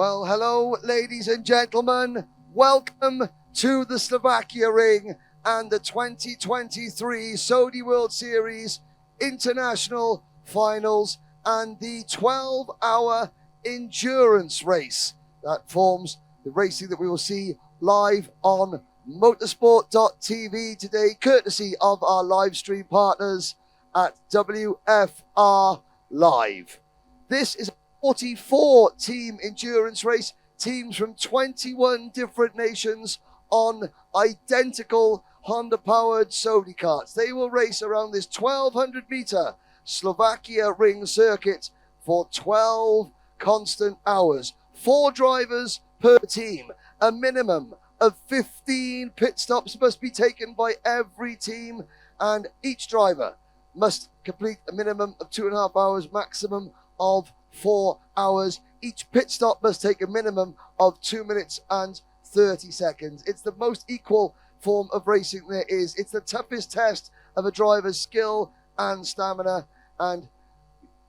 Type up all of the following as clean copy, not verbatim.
Well, hello, ladies and gentlemen. Welcome to the Slovakia ring and the 2023 Sodi World Series International Finals and the 12-hour endurance race. That forms the racing that we will see live on motorsport.tv today, courtesy of our live stream partners at WFR Live. This is a 44-team endurance race, teams from 21 different nations on identical Honda-powered Sodi karts. They will race around this 1,200-meter Slovakia ring circuit for 12 constant hours. 4 drivers per team. A minimum of 15 pit stops must be taken by every team, and each driver must complete a minimum of 2.5 hours, maximum of 4 hours. Each pit stop must take a minimum of 2 minutes and 30 seconds. It's the most equal form of racing there is. It's the toughest test of a driver's skill and stamina, and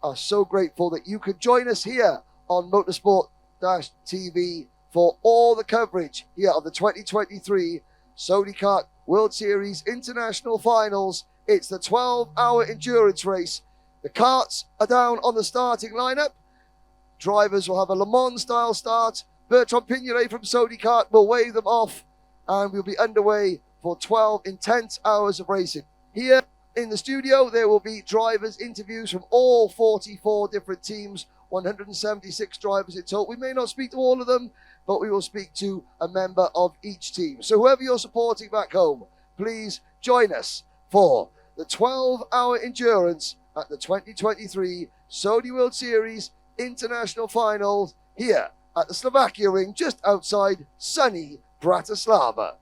are so grateful that you could join us here on Motorsport-TV for all the coverage here of the 2023 Sodi Kart World Series International Finals. It's the 12-hour endurance race. The karts are down on the starting lineup. Drivers will have a Le Mans style start. Bertrand Pignolet from Sodi Kart will wave them off, and we'll be underway for 12 intense hours of racing. Here in the studio, there will be drivers' interviews from all 44 different teams, 176 drivers in total. We may not speak to all of them, but we will speak to a member of each team. So whoever you're supporting back home, please join us for the 12-hour endurance at the 2023 Sodi World Series International Finals here at the Slovakia ring just outside sunny Bratislava.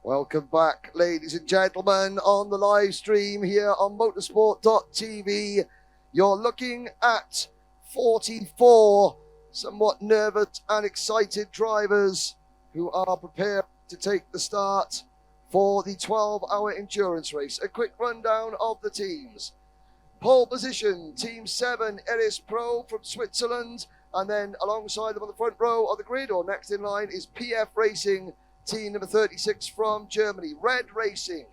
Welcome back, ladies and gentlemen, on the live stream here on motorsport.tv. You're looking at 44 somewhat nervous and excited drivers who are prepared to take the start for the 12-hour endurance race. A quick rundown of the teams. Pole position, Team 7, Eris Pro from Switzerland, and then alongside them on the front row of the grid, or next in line, is PF Racing, team number 36 from Germany. Red Racing,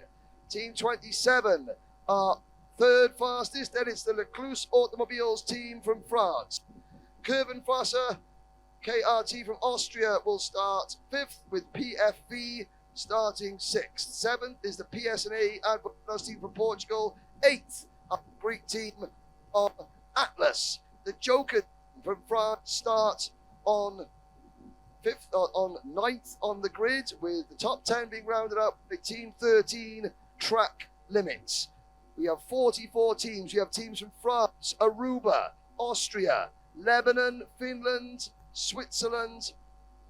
Team 27, are third fastest, then it's the Lecluse Automobiles team from France. Kurvenwasser, KRT from Austria will start 5th, with PFV starting 6th. 7th is the PSNA Advanced team from Portugal. 8th, a Greek team of Atlas. The Joker from France start on 9th on the grid, with the top 10 being rounded up by Team 13 Track Limits. We have 44 teams. We have teams from France, Aruba, Austria, Lebanon, Finland, Switzerland,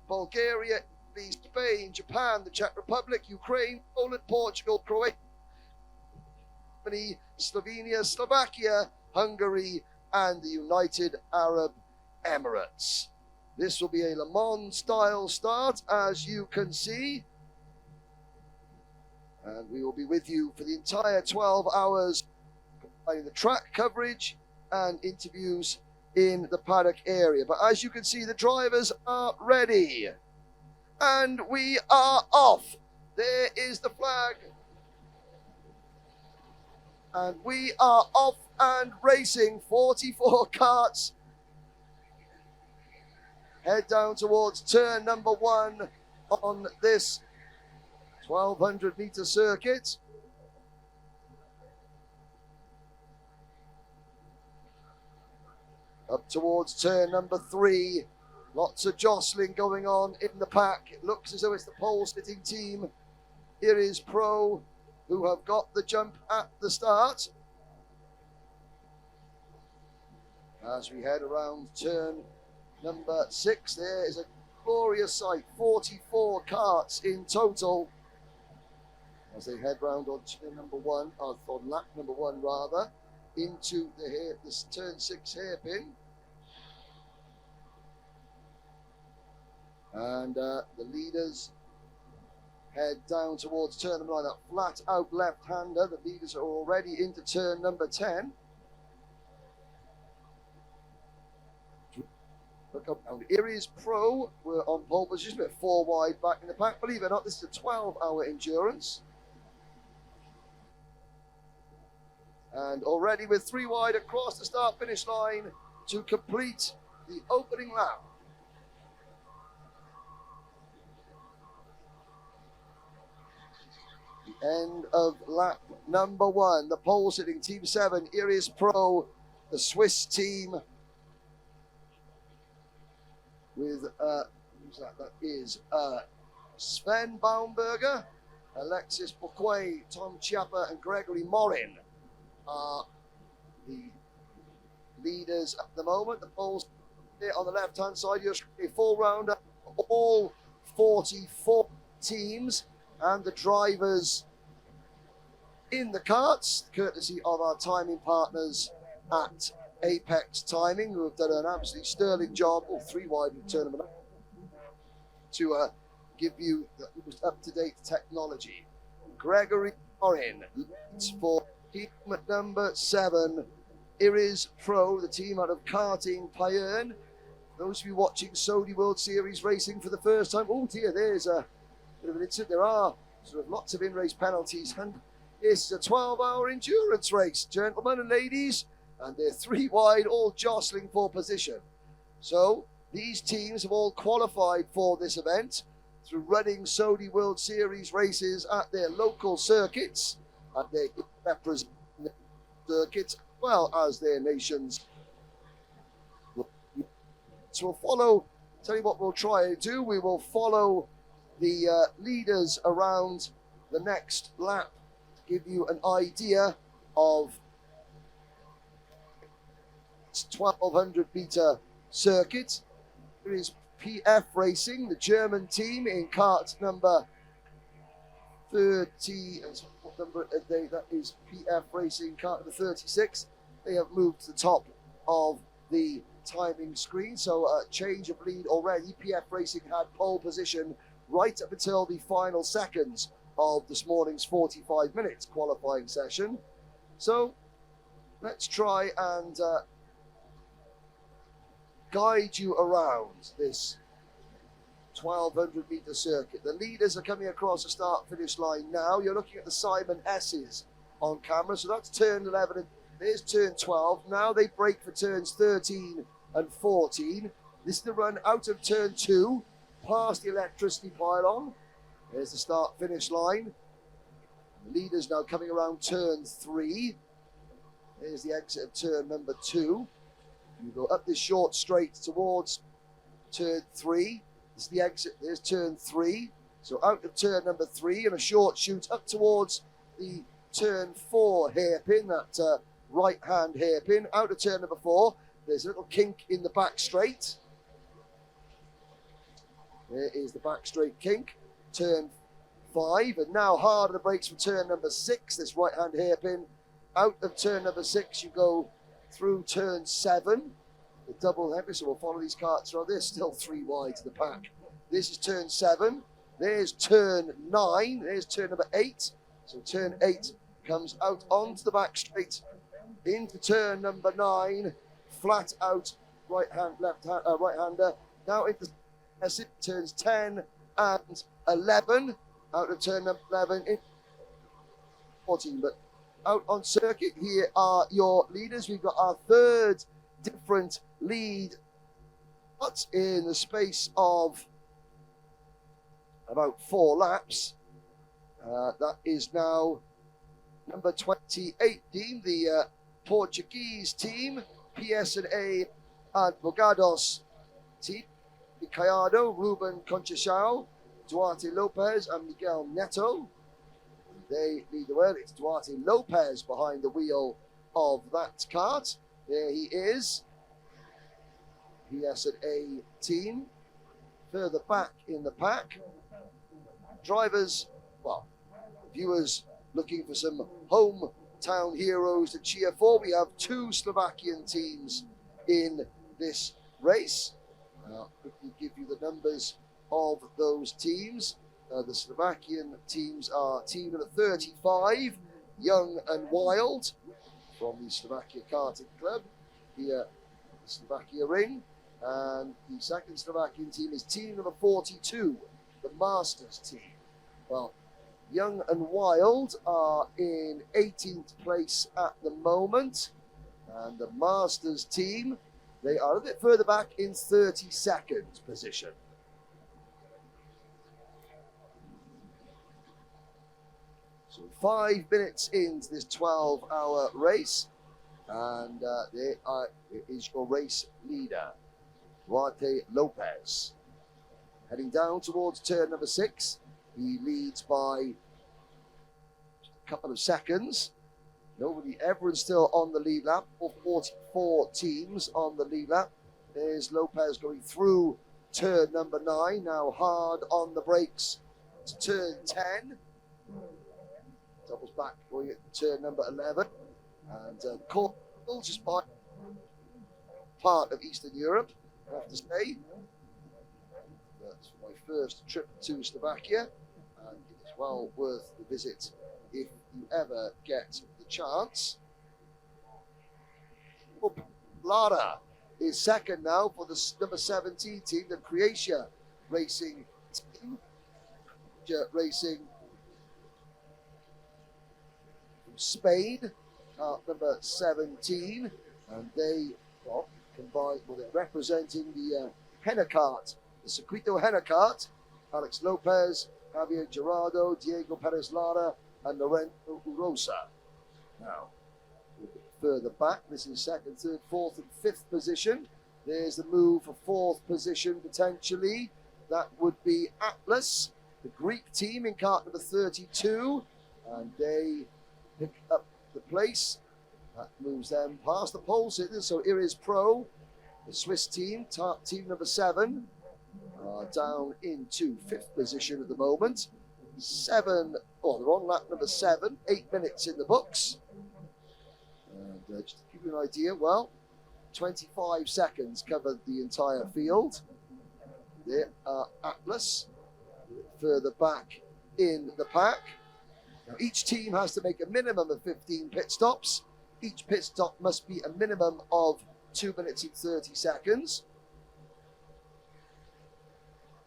Bulgaria, Spain, Japan, the Czech Republic, Ukraine, Poland, Portugal, Croatia, Germany, Slovenia, Slovakia, Hungary, and the United Arab Emirates. This will be a Le Mans style start, as you can see. And we will be with you for the entire 12 hours, providing the track coverage and interviews in the paddock area. But as you can see, the drivers are ready. And we are off. There is the flag. And we are off and racing. 44 karts. Head down towards turn number 1 on this 1200 meter circuit. Up towards turn number 3. Lots of jostling going on in the pack. It looks as though it's the pole sitting team. Here is Pro, who have got the jump at the start. As we head around turn number 6, there is a glorious sight. 44 karts in total. As they head round on turn number 1, on lap number 1 rather, into this turn 6 hairpin. And the leaders head down towards turn number 9, that flat out left-hander. The leaders are already into turn number 10. Look up now. Iris Pro were on pole position, at 4 wide back in the pack. Believe it or not, this is a 12-hour endurance. And already with 3 wide across the start-finish line to complete the opening lap. The end of lap number 1. The pole sitting Team 7, Iris Pro, the Swiss team with, who's that? That is Sven Baumberger, Alexis Boquet, Tom Chiappa, and Gregory Morin are the leaders at the moment. The poles there on the left-hand side, you're a full rounder, all 44 teams, and the drivers in the karts, courtesy of our timing partners at Apex Timing, who have done an absolutely sterling job, all 3 wide in the tournament, to give you the most up-to-date technology. Gregory Morin leads for team number 7, Iris Pro, the team out of Karting Payern. Those of you watching Sodi World Series racing for the first time, oh dear, there's a bit of an incident. There are sort of lots of in-race penalties, and it's a 12-hour endurance race, gentlemen and ladies, and they're 3 wide, all jostling for position. So these teams have all qualified for this event through running Sodi World Series races at their local circuits, and they represent the circuits as well as their nations. So we'll follow, tell you what we'll try and do, we will follow the leaders around the next lap to give you an idea of 1200 meter circuit. There is PF Racing, the German team, in kart number 30. What number are they? That is PF Racing, kart number 36. They have moved to the top of the timing screen, so a change of lead already. PF Racing had pole position right up until the final seconds of this morning's 45 minutes qualifying session. So let's try and guide you around this 1200 meter circuit. The leaders are coming across the start finish line now. You're looking at the Simon S's on camera. So that's turn 11 and there's turn 12. Now they break for turns 13 and 14. This is the run out of turn 2, past the electricity pylon. There's the start finish line. The leaders now coming around turn 3. There's the exit of turn number 2. You go up this short straight towards turn 3. This is the exit. There's turn 3. So out of turn number 3 and a short shoot up towards the turn 4 hairpin, that right hand hairpin. Out of turn number 4, there's a little kink in the back straight. There is the back straight kink. Turn 5, and now hard on the brakes for turn number 6, this right hand hairpin. Out of turn number 6, you go through turn 7, the double header, so we'll follow these carts around. There's still 3 wide to the pack. This is turn 7, there's turn 9, there's turn number 8. So turn 8 comes out onto the back straight, into turn number 9, flat out, right hand, left hand, right hander. Now into turns 10 and 11, out of turn number 11, in 14, but out on circuit, here are your leaders. We've got our third different lead, but in the space of about 4 laps. That is now number 28 team, the Portuguese team, PSA Advogados team, Caiado, Ruben Conchachao, Duarte Lopez and Miguel Neto. They lead the way. It's Duarte Lopez behind the wheel of that kart. There he is. PSA team. Further back in the pack. Drivers, well, viewers looking for some hometown heroes to cheer for. We have 2 Slovakian teams in this race. I'll quickly give you the numbers of those teams. The Slovakian teams are team number 35, Young and Wild, from the Slovakia Karting Club, here at the Slovakia Ring. And the second Slovakian team is team number 42, the Masters team. Well, Young and Wild are in 18th place at the moment. And the Masters team, they are a bit further back in 32nd position. So 5 minutes into this 12-hour race, and it is your race leader, Duarte Lopez. Heading down towards turn number 6, he leads by a couple of seconds. Everyone's still on the lead lap, 44 teams on the lead lap. There's Lopez going through turn number 9, now hard on the brakes to turn 10. Doubles back going at turn number 11. And Cornwall, just by part of Eastern Europe, I have to say. That's my first trip to Slovakia, and it is well worth the visit if you ever get the chance. Lara is second now for the number 17 team, the Croatia Racing team. Racing from Spain, number 17, and they combined with it, representing the Henna kart, the Circuito Henna kart. Alex Lopez, Javier Gerardo, Diego Perez Lara, and Lorenzo Urosa. Now, a bit further back, this is second, third, fourth, and fifth position. There's the move for fourth position potentially. That would be Atlas, the Greek team in kart number 32, and they pick up the place. That moves them past the pole sitters. So Iris Pro, the Swiss team, team number 7, down into 5th position at the moment. They're on lap number 7, 8 minutes in the books. And just to give you an idea, well, 25 seconds covered the entire field. There are Atlas. Further back in the pack. Now, each team has to make a minimum of 15 pit stops. Each pit stop must be a minimum of 2 minutes and 30 seconds.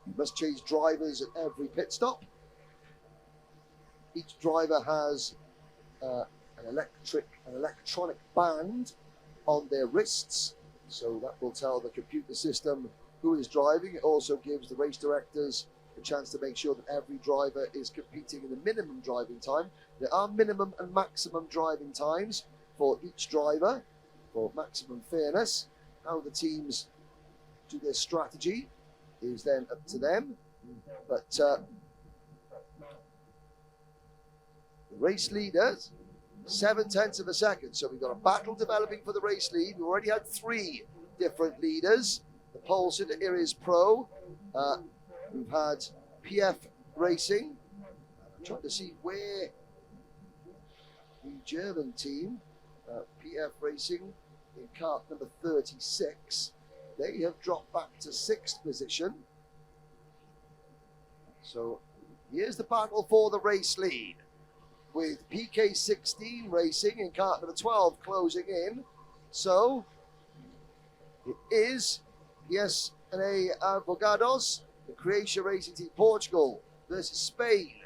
You must change drivers at every pit stop. Each driver has an electronic band on their wrists, so that will tell the computer system who is driving. It also gives the race directors a chance to make sure that every driver is competing in the minimum driving time. There are minimum and maximum driving times for each driver for maximum fairness. How the teams do their strategy is then up to them, but the race leaders, 7/10 of a second. So we've got a battle developing for the race lead. We already had 3 different leaders. The pole sitter Iris Pro. We've had PF Racing. I'm trying to see where the German team, PF Racing in kart number 36, they have dropped back to 6th position. So here's the battle for the race lead, with PK16 Racing in kart number 12 closing in. So it is PSNA Advogados, the Croatia Racing Team Portugal versus Spain,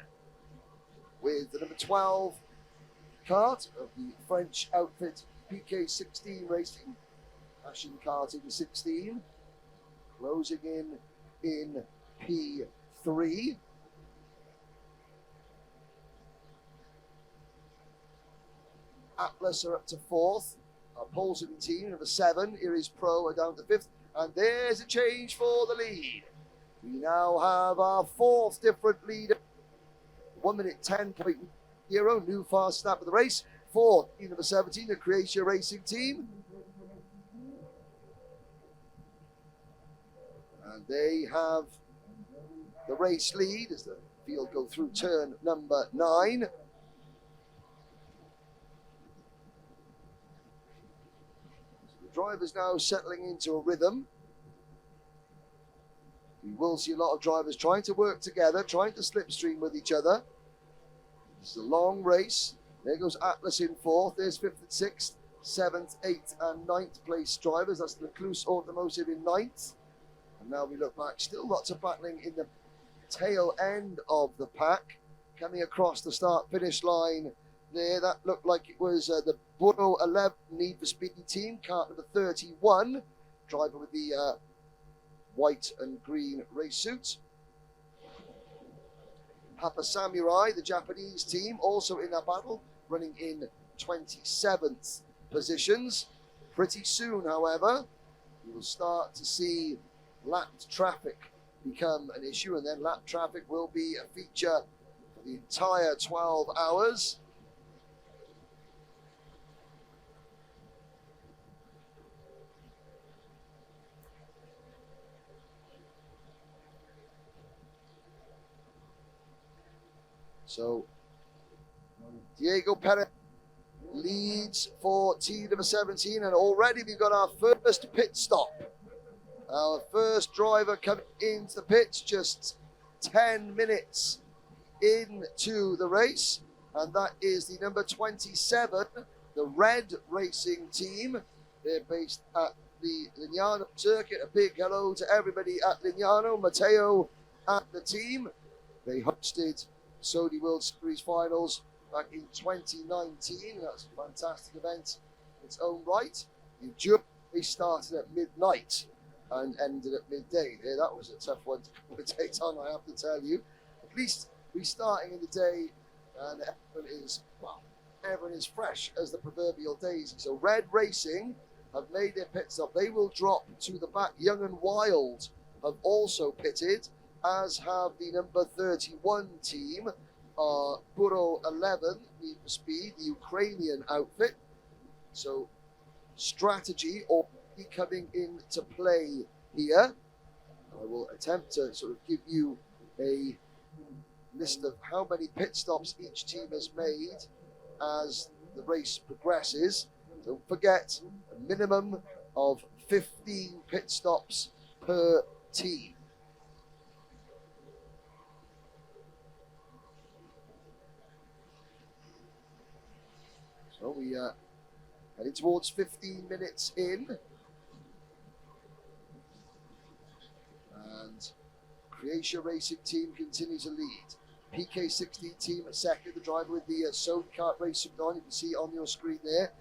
with the number 12 kart of the French outfit PK16 Racing, Passion Karting 16, closing in P3. Atlas are up to 4th. Our pole sitting team, number 7, Iris Pro, are down to 5th. And there's a change for the lead. We now have our 4th different leader. 1 minute 10.0, new fast snap of the race. 4th, number 17, the Croatia Racing Team. And they have the race lead as the field go through turn number 9. Drivers now settling into a rhythm. We will see a lot of drivers trying to work together, trying to slipstream with each other. This is a long race. There goes Atlas in 4th. There's 5th and 6th, 7th, 8th and 9th place drivers. That's Lecluse Automotive in 9th. And now we look back, still lots of battling in the tail end of the pack. Coming across the start-finish line there, that looked like it was the Buro 11 Need for Speed team, kart number 31, driver with the white and green race suit. Papa Samurai, the Japanese team, also in that battle, running in 27th positions. Pretty soon, however, we will start to see lapped traffic become an issue, and then lap traffic will be a feature for the entire 12 hours. So Diego Perez leads for team number 17, and already we've got our first pit stop. Our first driver coming into the pits just 10 minutes into the race, and that is the number 27, the Red Racing Team. They're based at the Lignano circuit. A big hello to everybody at Lignano, Matteo and the team. They hosted Sodi World Series Finals back in 2019. That's a fantastic event in its own right. They started at midnight and ended at midday. Yeah, that was a tough one to commentate on, I have to tell you. At least we're starting in the day, and everyone is fresh as the proverbial daisy. So Red Racing have made their pit stop. They will drop to the back. Young and Wild have also pitted, as have the number 31 team, Buro 11, Need for Speed, the Ukrainian outfit. So strategy already coming into play here. I will attempt to sort of give you a list of how many pit stops each team has made as the race progresses. Don't forget, a minimum of 15 pit stops per team. So we heading towards 15 minutes in. And Croatia Racing Team continue to lead. PK16 team at second, the driver with the Sodi kart racing on, you can see on your screen there.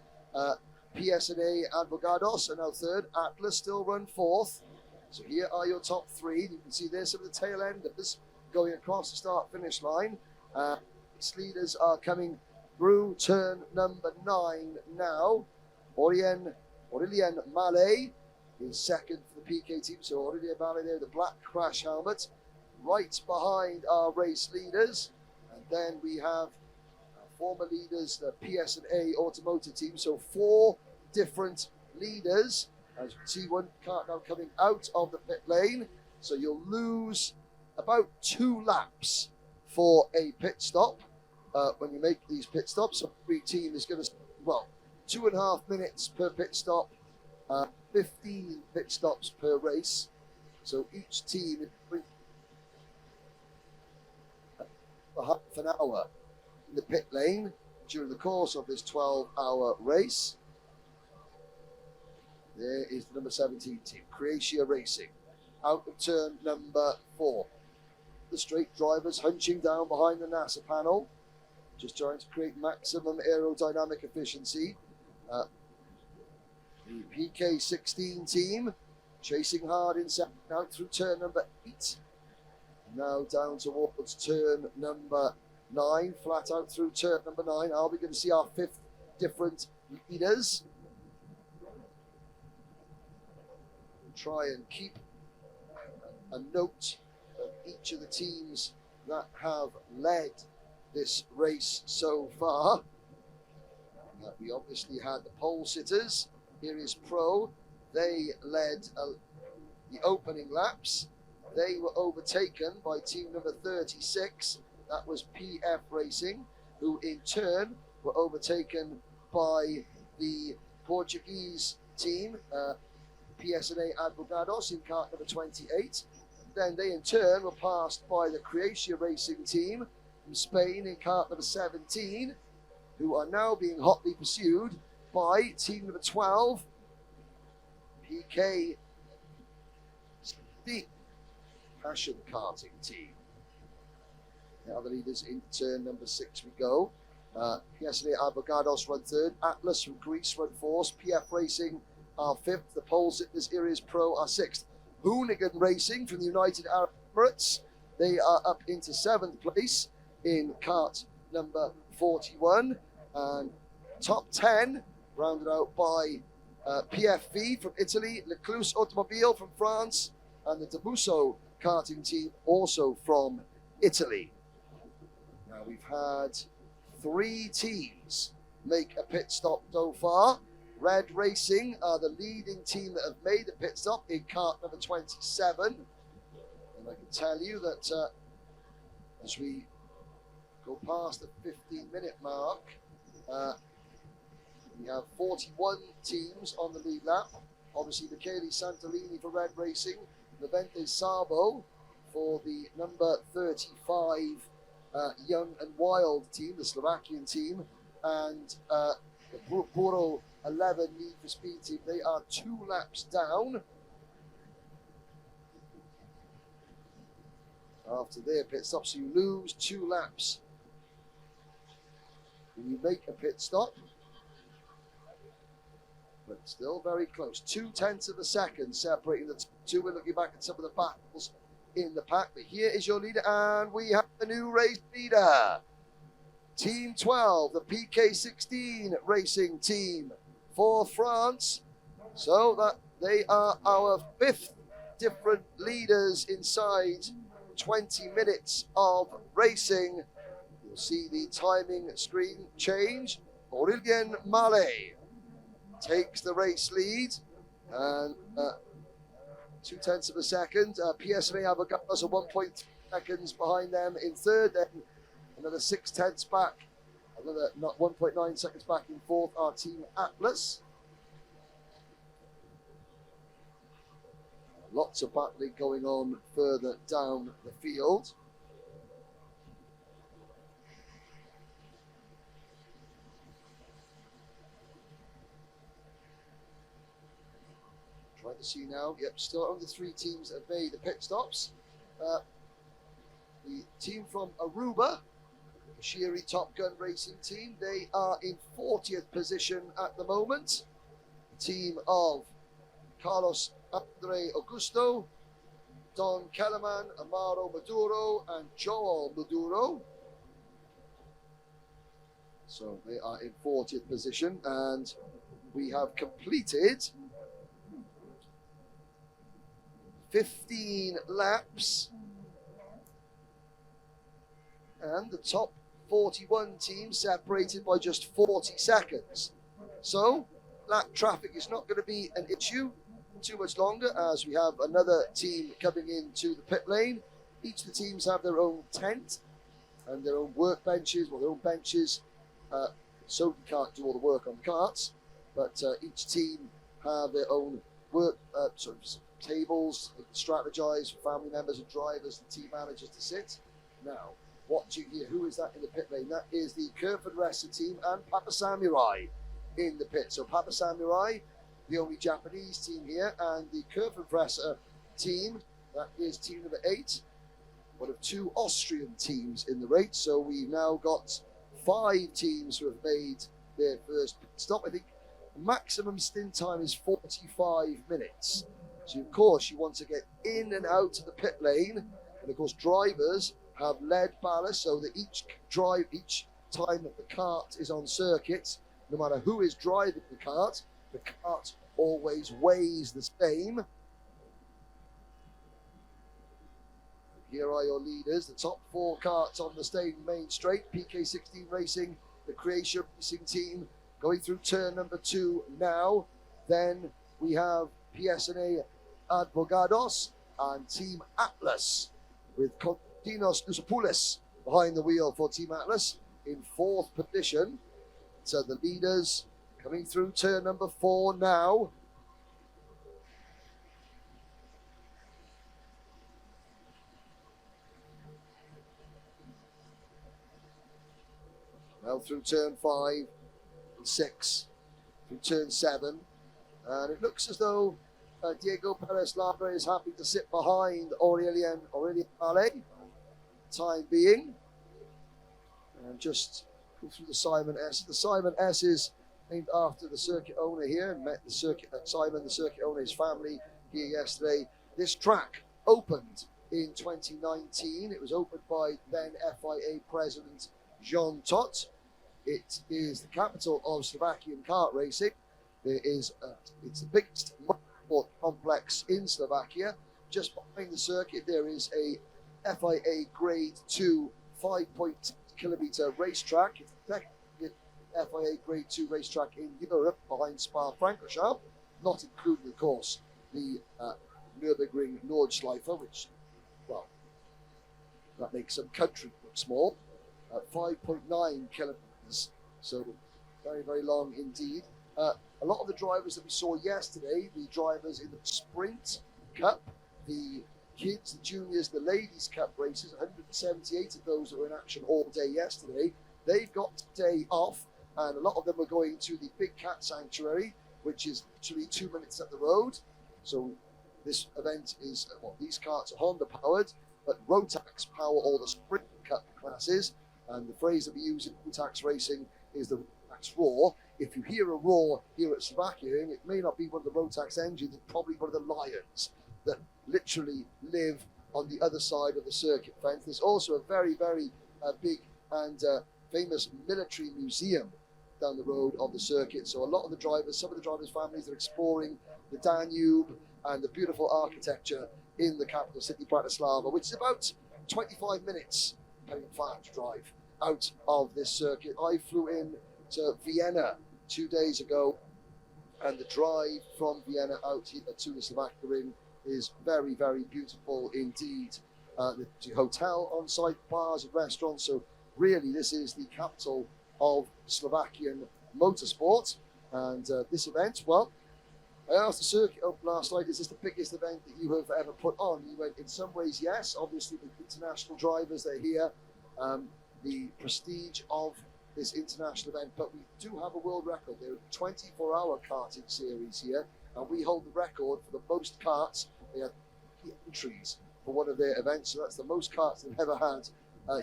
PSNA Advogados are now third. Atlas still run fourth. So here are your top three. You can see there's some of the tail enders going across the start-finish line. Its leaders are coming through turn number 9 now. Aurelien Mallet is second for the PK team. So Aurelien Mallet there, the black crash helmet, right behind our race leaders. And then we have former leaders, the PSNA Automotive team. So 4 different leaders. As you can see, one car now coming out of the pit lane. So you'll lose about 2 laps for a pit stop when you make these pit stops. So every team is going to, well, 2.5 minutes per pit stop, 15 pit stops per race. So each team is for half an hour in the pit lane during the course of this 12-hour race. There is the number 17 team, Croatia Racing, out of turn number 4. The straight drivers hunching down behind the NASA panel, just trying to create maximum aerodynamic efficiency. The PK16 team chasing hard in second, out through turn number 8. Now down towards turn number 9, flat out through turn number 9. Are we going to see our 5th different leaders? Try and keep a note of each of the teams that have led this race so far. We obviously had the pole sitters. Here is Pro. They led the opening laps. They were overtaken by team number 36. That was PF Racing, who in turn were overtaken by the Portuguese team, PSNA Advogados in kart number 28. Then they in turn were passed by the Croatia Racing team from Spain in kart number 17, who are now being hotly pursued by team number 12, PK Passion Karting team. Now the leaders in turn number 6 we go. PSNA Advogados run 3rd, Atlas from Greece run 4th, PF Racing are 5th, the pole sitters Iris Pro are 6th. Hoonigan Racing from the United Arab Emirates, they are up into 7th place in kart number 41. And top 10 rounded out by PFV from Italy, Lecluse Automobile from France, and the Debuso karting team also from Italy. Now we've had 3 teams make a pit stop so far. Red Racing are the leading team that have made the pit stop in kart number 27. And I can tell you that as we go past the 15-minute mark, we have 41 teams on the lead lap. Obviously, Michele Santolini for Red Racing, Levente Sabo for the number 35 Young and Wild team, the Slovakian team, and the Puro 11 Need for Speed team. They are 2 laps down after their pit stop. So you lose 2 laps when you make a pit stop, but still very close. 0.2 of a second separating the 2. We're looking back at some of the battles in the pack, but here is your leader, and we have the new race leader. Team 12, the PK16 racing team for France. So that they are our 5th different leaders inside 20 minutes of racing. You'll see the timing screen change. Aurelien Mallet takes the race lead, and 0.2 of a second. PSNA Avogados are 1.3 seconds behind them in 3rd, then another 0.6 back, another 1.9 seconds back in 4th, our team Atlas. Lots of battling going on further down the field. Trying to see now. Yep, still only 3 teams have made the pit stops. The team from Aruba, the Shiri Top Gun Racing team, they are in 40th position at the moment. The team of Carlos Andre Augusto, Don Kellerman, Amaro Maduro, and Joel Maduro. So they are in 40th position, and we have completed 15 laps, and the top 41 teams separated by just 40 seconds. So lap traffic is not going to be an issue too much longer, as we have another team coming into the pit lane. Each of the teams have their own tent and their own workbenches, well, their own benches. Sodi can't do all the work on the carts, but each team have their own work sort of tables, strategize for family members and drivers and team managers to sit. Now, what do you hear? Who is that in the pit lane? That is the Kerford Wrestler team and Papa Samurai in the pit. So Papa Samurai, the only Japanese team here, and the Kerford Wrestler team, that is team number 8, one of 2 Austrian teams in the race. So we've now got 5 teams who have made their first pit stop. I think maximum stint time is 45 minutes. So of course you want to get in and out of the pit lane, and of course drivers have lead ballast, so that each time that the cart is on circuit, no matter who is driving the cart always weighs the same. Here are your leaders, the top 4 carts on the main straight. PK16 Racing, the Croatia Racing team, going through turn number 2 now. Then we have PSNA Advogados and Team Atlas, with Konstantinos Lusopoulos behind the wheel for Team Atlas in 4th position. So the leaders coming through turn number 4 now. Now through turn 5 and 6, through turn 7, and it looks as though Diego Perez Labra is happy to sit behind Aurelien Ballet, time being, and just go through the Simon S. The Simon S is named after the circuit owner here, and met the circuit Simon, the circuit owner, his family here yesterday. This track opened in 2019. It was opened by then FIA President Jean Tot. It is the capital of Slovakian kart racing. It's the biggest motorsport complex in Slovakia. Just behind the circuit there is a FIA Grade 2 5.6 kilometer racetrack. It's the second FIA Grade 2 racetrack in Europe, behind Spa-Francorchamps, not including, of course, the Nürburgring Nordschleife, which, well, that makes some country look small. 5.9 kilometers, so very, very long indeed. A lot of the drivers that we saw yesterday, the drivers in the Sprint Cup, the kids, the juniors, the Ladies Cup races, 178 of those that were in action all day yesterday, they've got today off, and a lot of them are going to the Big Cat Sanctuary, which is literally 2 minutes up the road. So this event is, well, these carts are Honda powered, but Rotax power all the Sprint Cup classes. And the phrase that we use in Rotax racing is the Rotax roar. If you hear a roar here at Slovakia, it may not be one of the Rotax engines, it's probably one of the lions that literally live on the other side of the circuit fence. There's also a very, very big and famous military museum down the road of the circuit. So a lot of the drivers, some of the drivers' families are exploring the Danube and the beautiful architecture in the capital city, Bratislava, which is about 25 minutes, depending on fast drive, out of this circuit. I flew in to Vienna 2 days ago, and the drive from Vienna out here to the Slovakia Ring is very, very beautiful indeed. The hotel on site, bars and restaurants, so really this is the capital of Slovakian motorsport. And this event, well, I asked the circuit up last night, is this the biggest event that you have ever put on? He went, in some ways, yes. Obviously, the international drivers that are here, the prestige of this international event, but we do have a world record. There are 24-hour karting series here, and we hold the record for the most carts. They had entries for one of their events, so that's the most carts they've ever had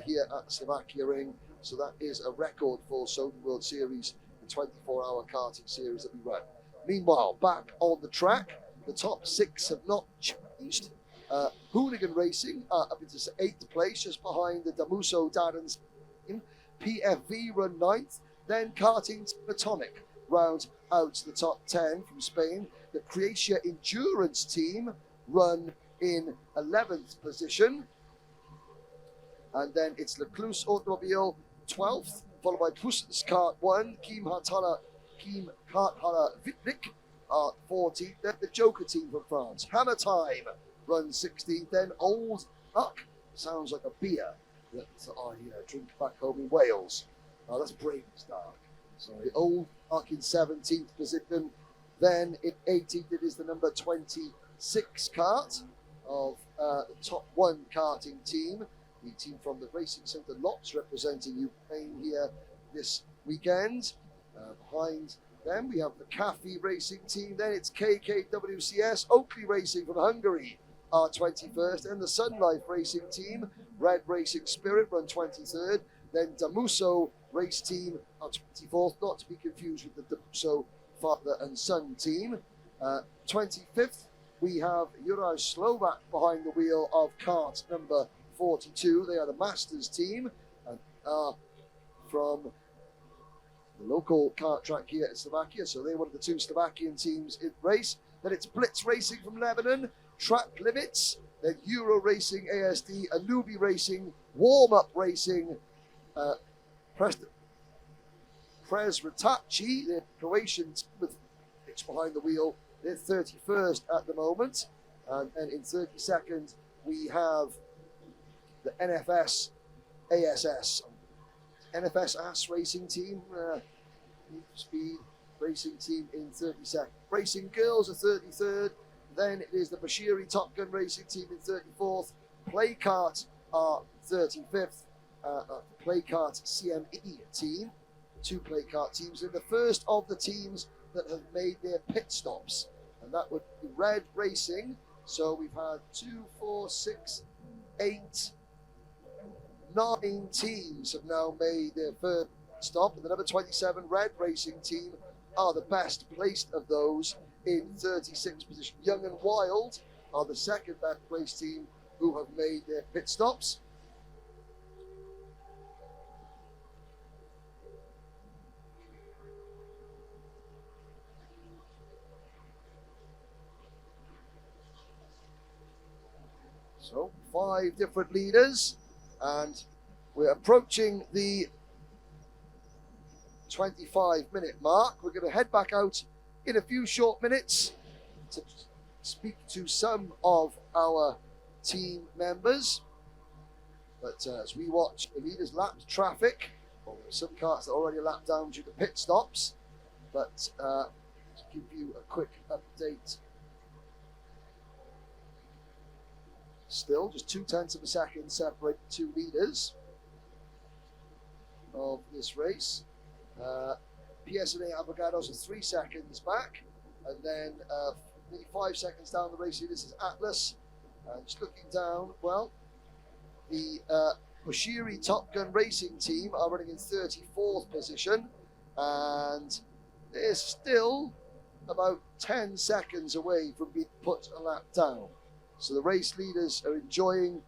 here at the Slovakia Ring. So that is a record for Sodi World Series, the 24-hour karting series that we run. Meanwhile, back on the track, the top 6 have not changed. Hooligan Racing up into 8th place, just behind the Damuso Darren's team. PFV run 9th, then Karting Atomic rounds out the top 10 from Spain. The Croatia Endurance team run in 11th position. And then it's Lecluse Automobile 12th, followed by Pusens Kart 1, Kim Karthala Vitlik 14th, then the Joker team from France. Hammer Time runs 16th, then Old Huck, sounds like a beer that I drink back home in Wales. That's Bravestark. Sorry, Old Huck in 17th position. Then in 18th, it is the number 26 kart of the top 1 karting team. The team from the Racing Centre Lots representing Ukraine here this weekend. Behind them, we have the Cafe Racing team. Then it's KKWCS, Oakley Racing from Hungary are 21st. And the Sun Life Racing team, Red Racing Spirit, run 23rd. Then Damuso Race Team are 24th, not to be confused with the Damuso Father and Son team. 25th, we have Juraj Slovak behind the wheel of kart number 42. They are the Masters team and are from the local kart track here in Slovakia. So they're one of the 2 Slovakian teams in race. Then it's Blitz Racing from Lebanon, Track Limits, then Euro Racing ASD, Anubi Racing, Warm Up Racing, Presretachi, the Croatian team with Blitz behind the wheel. They're 31st at the moment. And in 32nd, we have the NFS ASS. NFS AS Racing Team, Speed Racing Team in 32nd. Racing Girls are 33rd. Then it is the Bashiri Top Gun Racing Team in 34th. Play Kart are 35th. Play Kart CME team, 2 Play Kart teams. And the first of the teams that have made their pit stops, and that would be Red Racing. So we've had 2, 4, 6, 8, 9 teams have now made their first stop, and the number 27 Red Racing team are the best placed of those in 36th position. Young and Wild are the second best placed team who have made their pit stops. So 5 different leaders, and we're approaching the 25-minute mark. We're going to head back out in a few short minutes to speak to some of our team members. But as we watch the leaders lap traffic, well, there are some cars that are already lapped down due to pit stops. But to give you a quick update, still just 0.2 of a second separate 2 leaders of this race. PSNA Avogados are 3 seconds back, and then maybe 5 seconds down the race. This is Atlas, and just looking down, well, the Bashiri Top Gun Racing team are running in 34th position, and they're still about 10 seconds away from being put a lap down. So the race leaders are enjoying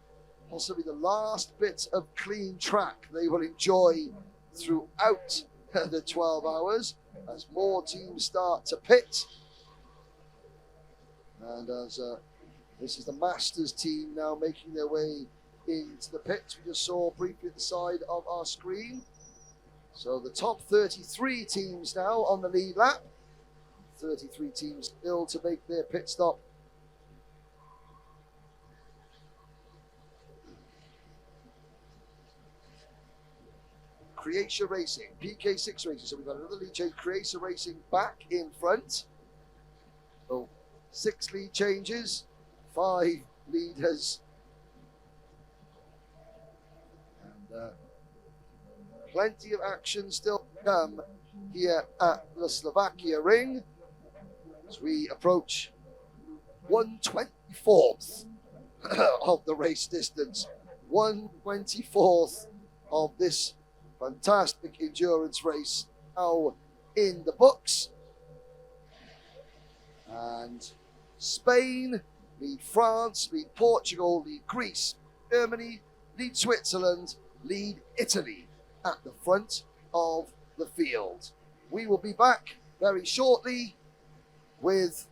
possibly the last bit of clean track they will enjoy throughout the 12 hours as more teams start to pit. And as this is the Masters team now making their way into the pits. We just saw briefly at the side of our screen. So the top 33 teams now on the lead lap. 33 teams still to make their pit stop. Croatia Racing, PK6 Racing. So we've got another lead change. Croatia Racing back in front. So 6 lead changes, 5 leaders. And plenty of action still to come here at the Slovakia Ring. as we approach 1/24th of the race distance. 1/24th of this fantastic endurance race now in the books. And Spain lead France, lead Portugal, lead Greece, Germany, lead Switzerland, lead Italy at the front of the field. We will be back very shortly with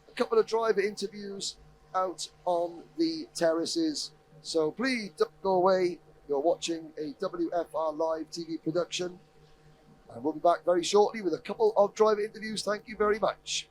a couple of driver interviews out on the terraces. So please don't go away. You're watching a WFR Live TV production. And we'll be back very shortly with a couple of driver interviews. Thank you very much.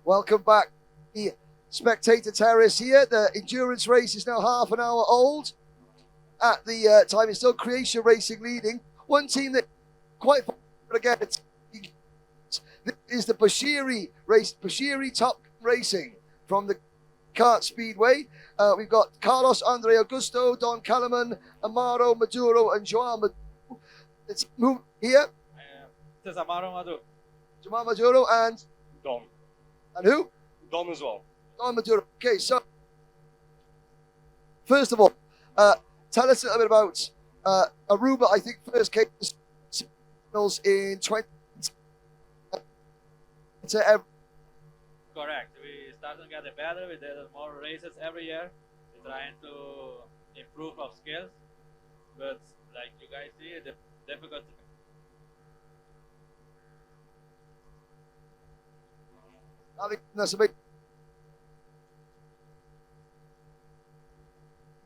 Welcome back. The spectator terrace here. The endurance race is now half an hour old. At the time, it's still Creation Racing leading. One team that quite again. This is the Bashiri race, Bashiri Top Racing from the Kart Speedway. We've got Carlos Andre Augusto, Don Calaman, Amaro Maduro, and Joao Maduro. Let's move here. This is Amaro Maduro. Joao Maduro and Don. And who? Don as well. Don Maduro. Okay, so first of all, tell us a little bit about Aruba. I think first came to signals in 20. Correct. We started to get better. We did more races every year. We're trying to improve our skills, but like you guys see, the difficult. I think that's a big.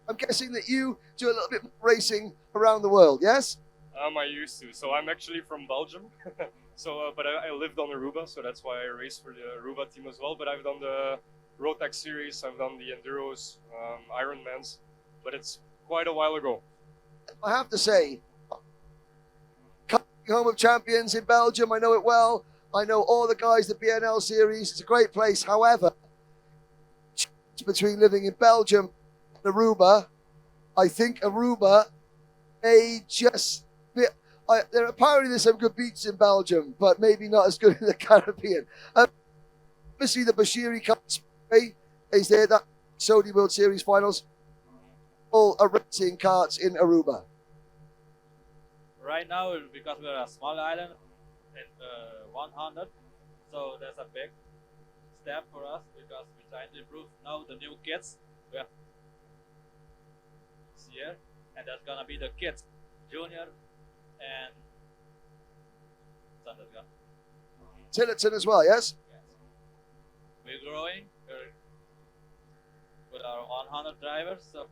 I'm guessing that you do a little bit more racing around the world, yes? I used to. So I'm actually from Belgium. So, but I lived on Aruba, so that's why I raced for the Aruba team as well. But I've done the Rotax series, I've done the Enduros, Ironmans, but it's quite a while ago. I have to say, coming home of champions in Belgium, I know it well. I know all the guys, the BNL series. It's a great place. However, between living in Belgium and Aruba, I think Aruba may just be. Apparently, there's some good beaches in Belgium, but maybe not as good in the Caribbean. Obviously, the Bashiri Cup is there. That Sodi World Series finals. All are racing karts in Aruba. Right now, because we're a small island in 100, so that's a big step for us because we're trying to improve now the new kits we have this year, and that's gonna be the kids, junior and Thundergun. Tillerton as well, yes? Yes. We're growing. We're with our 100 drivers, so.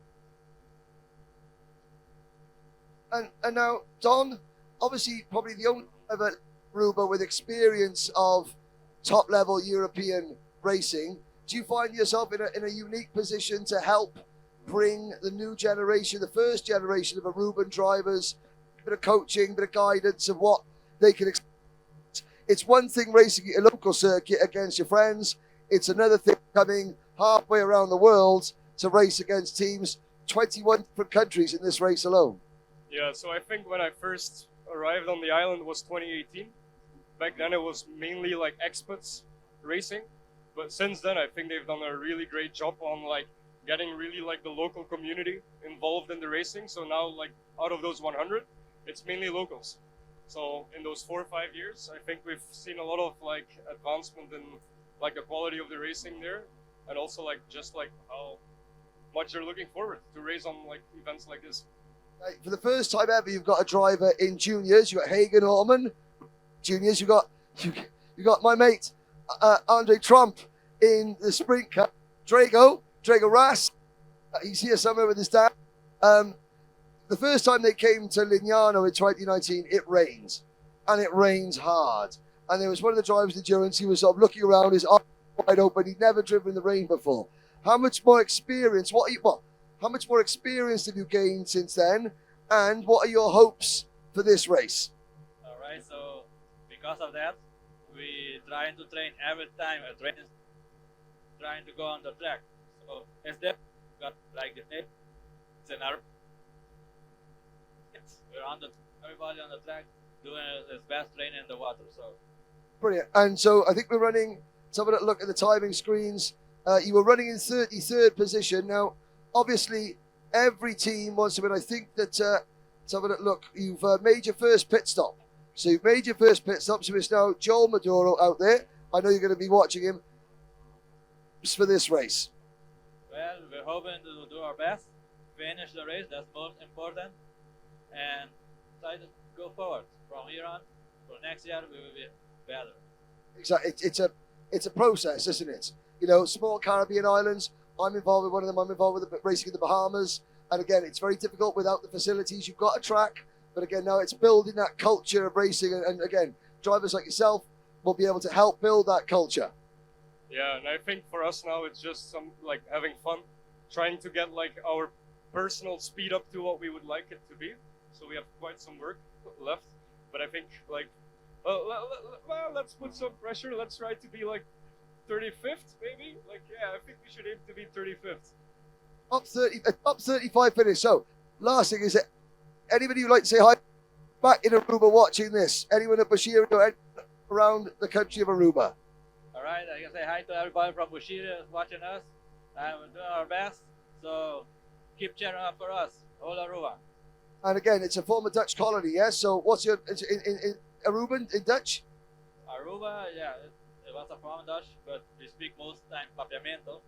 And now, Don, obviously probably the only driver Aruba with experience of top-level European racing. Do you find yourself in a unique position to help bring the new generation, the first generation of Aruban drivers, a bit of coaching, a bit of guidance of what they can expect? It's one thing racing at a local circuit against your friends. It's another thing coming halfway around the world to race against teams, 21 different countries in this race alone. Yeah, so I think when I first arrived on the island was 2018. Back then it was mainly like expats racing, but since then I think they've done a really great job on like getting really like the local community involved in the racing. So now like out of those 100, it's mainly locals. So in those 4 or 5 years, I think we've seen a lot of like advancement in like the quality of the racing there, and also like just like how much they're looking forward to race on like events like this. For the first time ever, you've got a driver in juniors. You've got Hagen Orman. Juniors, you got my mate, Andre Trump in the sprint cup. Drago Ras. He's here somewhere with his dad. The first time they came to Lignano in 2019, it rained. And it rains hard. And there was one of the drivers of Endurance, he was sort of looking around, his eyes wide open. He'd never driven in the rain before. How much more experience, how much more experience have you gained since then? And what are your hopes for this race? All right, so because of that, we trying to train every time. Trying to go on the track. So SD got like the it's an hour. We're on everybody on the track doing his best training in the water. So brilliant. And so I think we're running. Let's have a look at the timing screens. You were running in 33rd position. Now, obviously, every team wants to win. I think that, let's have a look. You've made your first pit stop. So you've made your first pit stop. So it's now Joel Maduro out there. I know you're going to be watching him for this race. well, we're hoping to do our best, finish the race. That's most important, and try to go forward from here on. For next year, we will be better. Exactly. It's a process, isn't it? You know, small Caribbean islands. I'm involved with one of them. I'm involved with the racing in the Bahamas. And again, it's very difficult without the facilities. You've got a track, but again, now it's building that culture of racing. And again, drivers like yourself will be able to help build that culture. Yeah, and I think for us now, it's just some like having fun, trying to get like our personal speed up to what we would like it to be. So we have quite some work left, but I think like, well, let's put some pressure. Let's try to be like 35th, maybe. Like, yeah, I think we should aim to be 35th. Top 35 finish. So, last thing is, anybody who'd like to say hi back in Aruba watching this? Anyone at Bashir or around the country of Aruba? All right, I can say hi to everybody from Bushiri watching us. We're doing our best, so keep cheering up for us, all Aruba. And again, it's a former Dutch colony, yes? So, what's your in Aruban in Dutch? Aruba, yeah, it was a former Dutch, but we speak most time Papiamento.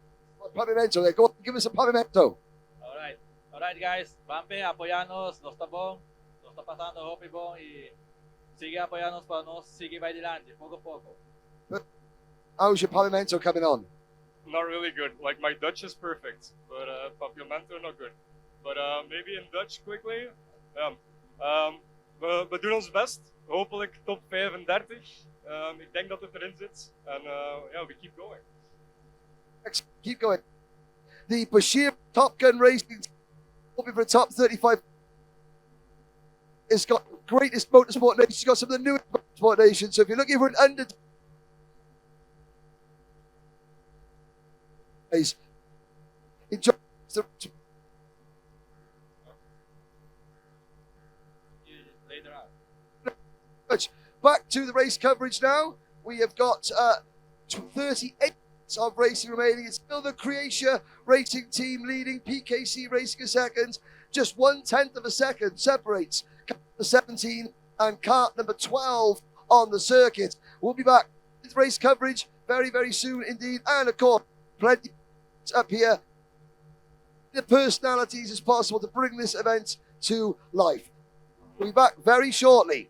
Pavimento. There, go give us a Pavimento. All right, guys, Bampe, apoyanos, nos está bom, nos está pasando hopi bom y sigue apoyarnos para nos seguir adelante, poco a poco. How's your Pavimento coming on? Not really good. Like my Dutch is perfect, but Papiamento not good. But maybe in Dutch quickly. We doen ons best. Hopelijk top 35. Ik denk dat het erin zit. En yeah, we keep going. Keep going. The Bashir Top Gun Racing hoping for a top 35. It's got the greatest motorsport nation. It's got some of the newest motorsport nations. So if you're looking for an under, enjoy the Later on. much. Back to the race coverage now. We have got 38 of racing remaining. It's still the Croatia racing team leading, PKC racing a second. Just 1/10 of a second separates car number 17 and car number 12 on the circuit. We'll be back with race coverage very, very soon indeed. And of course, plenty up here. The personalities as possible to bring this event to life. We'll be back very shortly.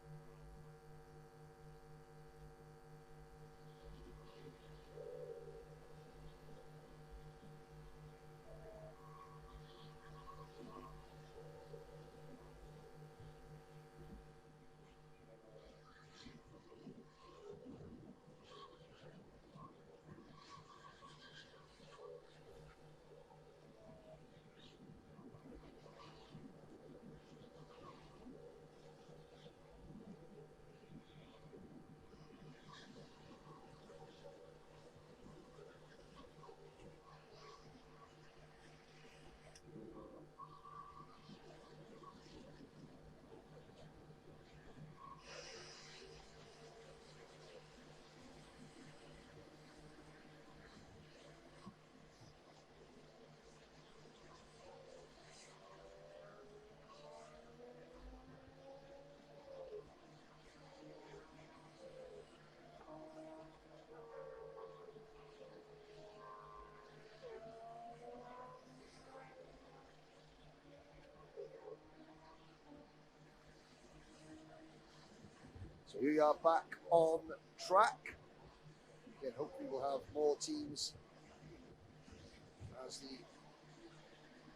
So we are back on track. Again, hopefully we'll have more teams as the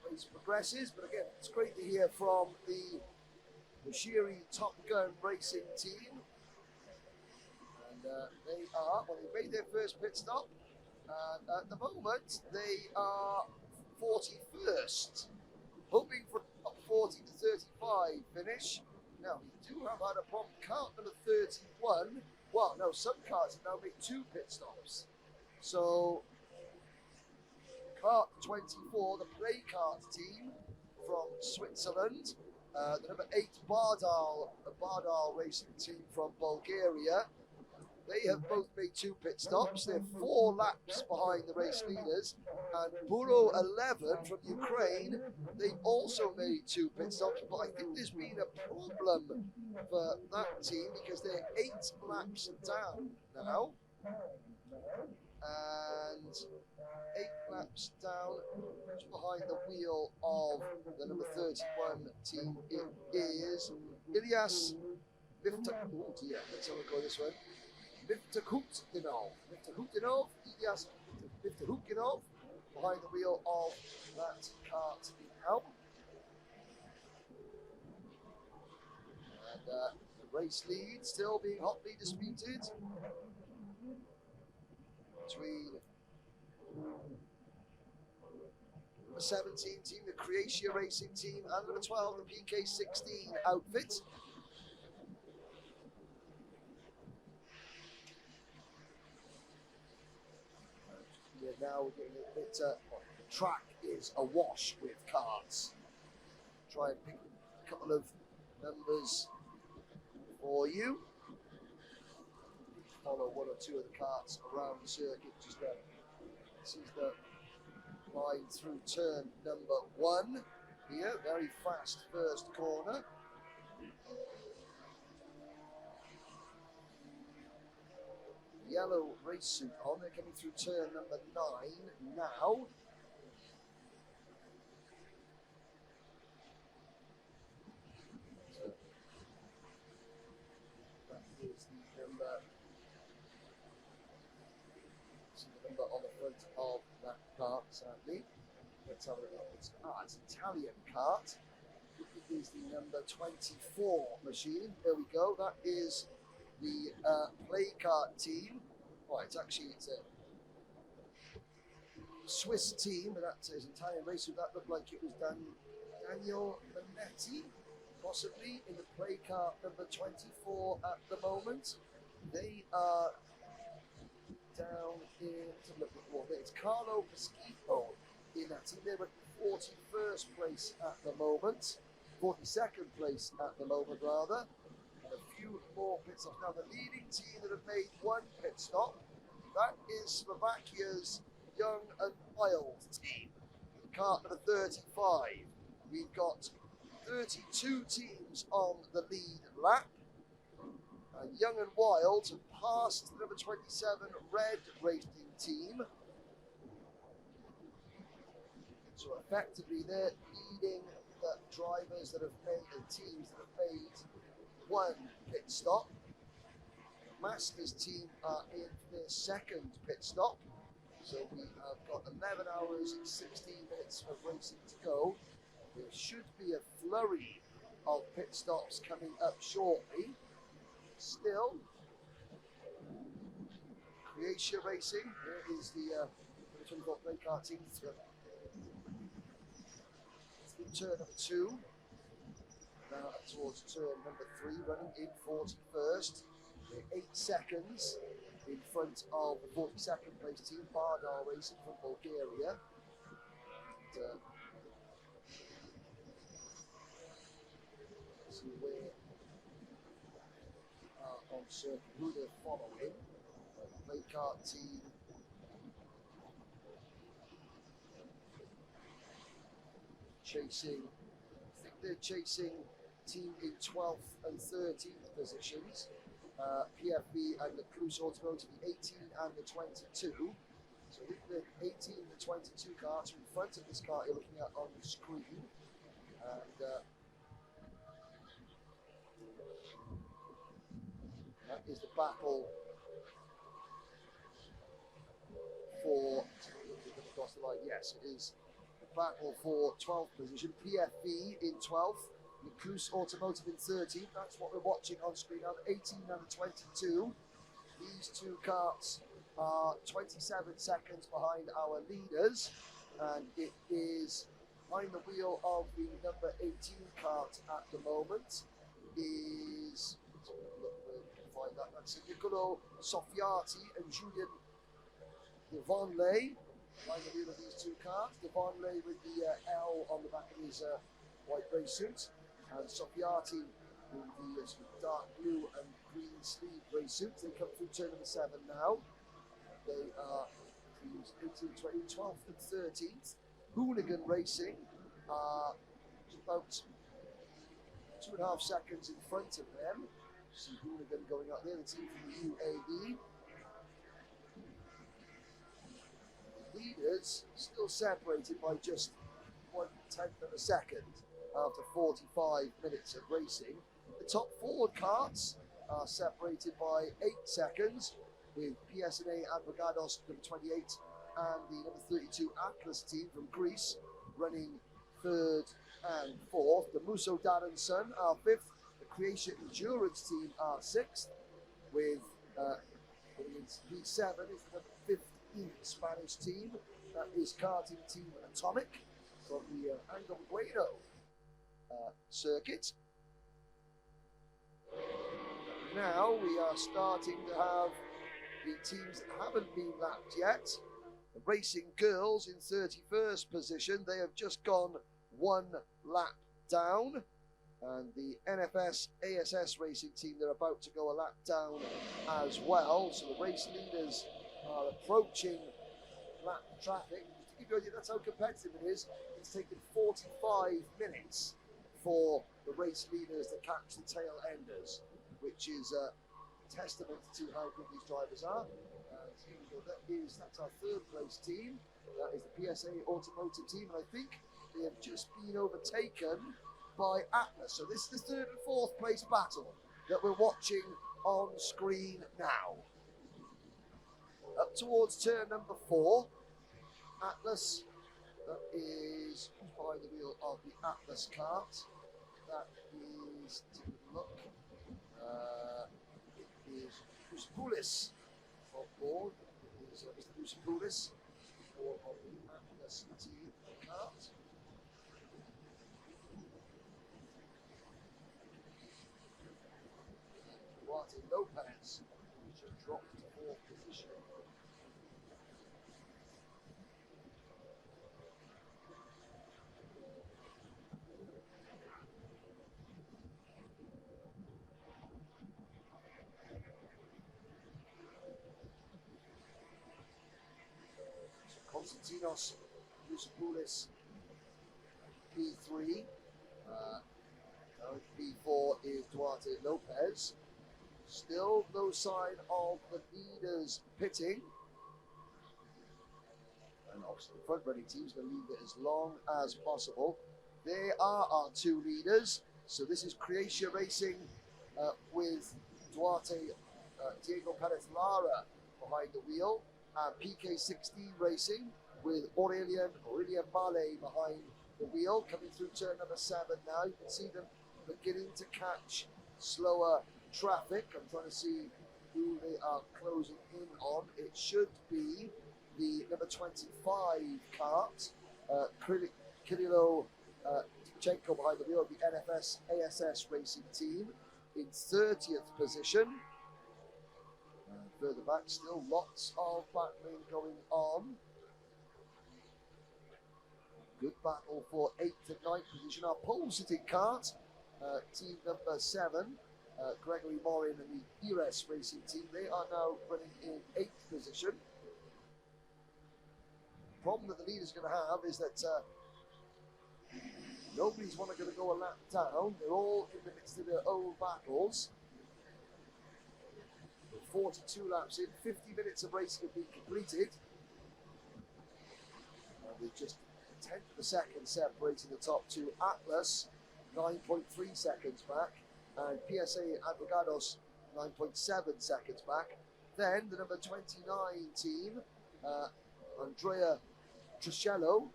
race progresses. But again, it's great to hear from the Bushiri Top Gun racing team. And they made their first pit stop. And at the moment, they are 41st, hoping for a top 40 to 35 finish. Now, we do have had a problem. Kart number 31. Well, no, some cars have now made 2 pit stops. So, kart 24, the play kart team from Switzerland. The number 8 Bardal racing team from Bulgaria. They have both made 2 pit stops. They're 4 laps behind the race leaders. And Buro 11 from Ukraine, they've also made 2 pit stops. But I think there's been a problem for that team because they're 8 laps down now. And 8 laps down, just behind the wheel of the number 31 team. It is Ilyas Oh dear, let's have a go this one. Miftahutinov, Ilyas Miftahutinov, behind the wheel of that kart now. And the race lead still being hotly disputed between number 17 team, the Croatia racing team, and number 12, the PK16 outfit. Now we're getting a bit, the track is awash with carts. Try and pick a couple of numbers for you. Follow 1 or 2 of the carts around the circuit. Just this is the line through turn number 1 here. Very fast first corner. Yellow race suit on. They're coming through turn number 9 now. So that is the number. See the number on the front of that cart, sadly. Let's have a look. It's an Italian cart. It is the number 24 machine. There we go. That is the play kart team. Oh, it's a Swiss team, but that is an Italian racer. That looked like it was Daniel Manetti, possibly, in the play car number 24 at the moment. They are down in, it's Carlo Pesquito in that team. They were 41st place at the moment, 42nd place at the moment rather, and a few more pit stops. Now the leading team that have made one pit stop, that is Slovakia's Young and Wild team, car number 35. We've got 32 teams on the lead lap. And Young and Wild have passed the number 27 Red Racing team. So effectively they're leading the drivers that have made, the teams that have made one pit stop. The Masters team are in their second pit stop. So we have got 11 hours and 16 minutes of racing to go. There should be a flurry of pit stops coming up shortly. Still, Croatia Racing, here is the 24 play car team through turn number 2. Now up towards turn number 3, running in 41st. 8 seconds in front of the 42nd place team, Bardar Racing from Bulgaria. And, see where on circuit, who they're following. The play car team chasing, I think they're chasing team in 12th and 13th positions. PFB and the Cruise Automotive, the 18 and the 22. So I think the 18 and the 22 cars are in front of this car you're looking at on the screen. And that is the battle for, across the line, yes it is the battle for 12th position. PFB in 12th, the Cruise Automotive in 13th, that's what we're watching on screen now, the 18 and the 22. These two karts are 27 seconds behind our leaders, and it is behind the wheel of the number 18 kart at the moment is, let's look where we can find that, that's Nicolo Soffiati and Julian Devonley behind the wheel of these two karts. Devonley with the L on the back of his white race suit, and Soffiati in the dark blue and green sleeve race suits. They come through turn number 7 now. They are teams 18, 20, 12th and 13th. Hooligan Racing are about 2.5 seconds in front of them. See Hooligan going out there, the team from the UAE. The leaders still separated by just 1/10 of a second after 45 minutes of racing. The top 4 karts are separated by 8 seconds, with PSNA Advogados number 28 and the number 32 Atlas team from Greece running 3rd and 4th. The Musso Dad and Son are 5th. The Croatia Endurance team are 6th, with P7 is the 15th Spanish team. That is karting team Atomic from the Angel Guido circuit. Now we are starting to have the teams that haven't been lapped yet. The Racing Girls in 31st position. They have just gone 1 lap down. And the NFS ASS Racing team, they're about to go a lap down as well. So the race leaders are approaching lap traffic. Just to give you an idea, that's how competitive it is. It's taken 45 minutes for the race leaders to catch the tail enders, which is a testament to how good these drivers are. Here we go. That's our 3rd place team. That is the PSA Automotive team, and I think they have just been overtaken by Atlas. So this is the 3rd and 4th place battle that we're watching on screen now. Up towards turn number 4, Atlas. That is who's behind the wheel of the Atlas kart. That is, take a look. It is Bousapoulis on board. It is Mr. Bousapoulis. for of the Atlas team cart. Duarte Lopez, which has dropped to 4th position. Konstantinos Yusupoulis, P3. P4 is Duarte Lopez. Still no sign of the leaders pitting. And obviously the front running team's going to leave it as long as possible. They are our 2 leaders. So this is Croatia Racing with Duarte Diego Perez Lara behind the wheel. And PK16 Racing with Aurelien Bale behind the wheel, coming through turn number 7 now. You can see them beginning to catch slower traffic. I'm trying to see who they are closing in on. It should be the number 25 cart, Kirilo Tchenko behind the wheel of the NFS ASS Racing team in 30th position. Further back, still lots of battling going on. Good battle for 8th and 9th position. Our pole sitting cart, team number 7, Gregory Morin and the ERS Racing team, they are now running in 8th position. The problem that the leaders are going to have is that nobody's going to go a lap down. They're all in the midst of their own battles. 42 laps in, 50 minutes of racing have been completed. And with just 10th of a second separating the top 2, Atlas 9.3 seconds back, and PSA Advogados 9.7 seconds back. Then the number 29 team, Andrea Triscello,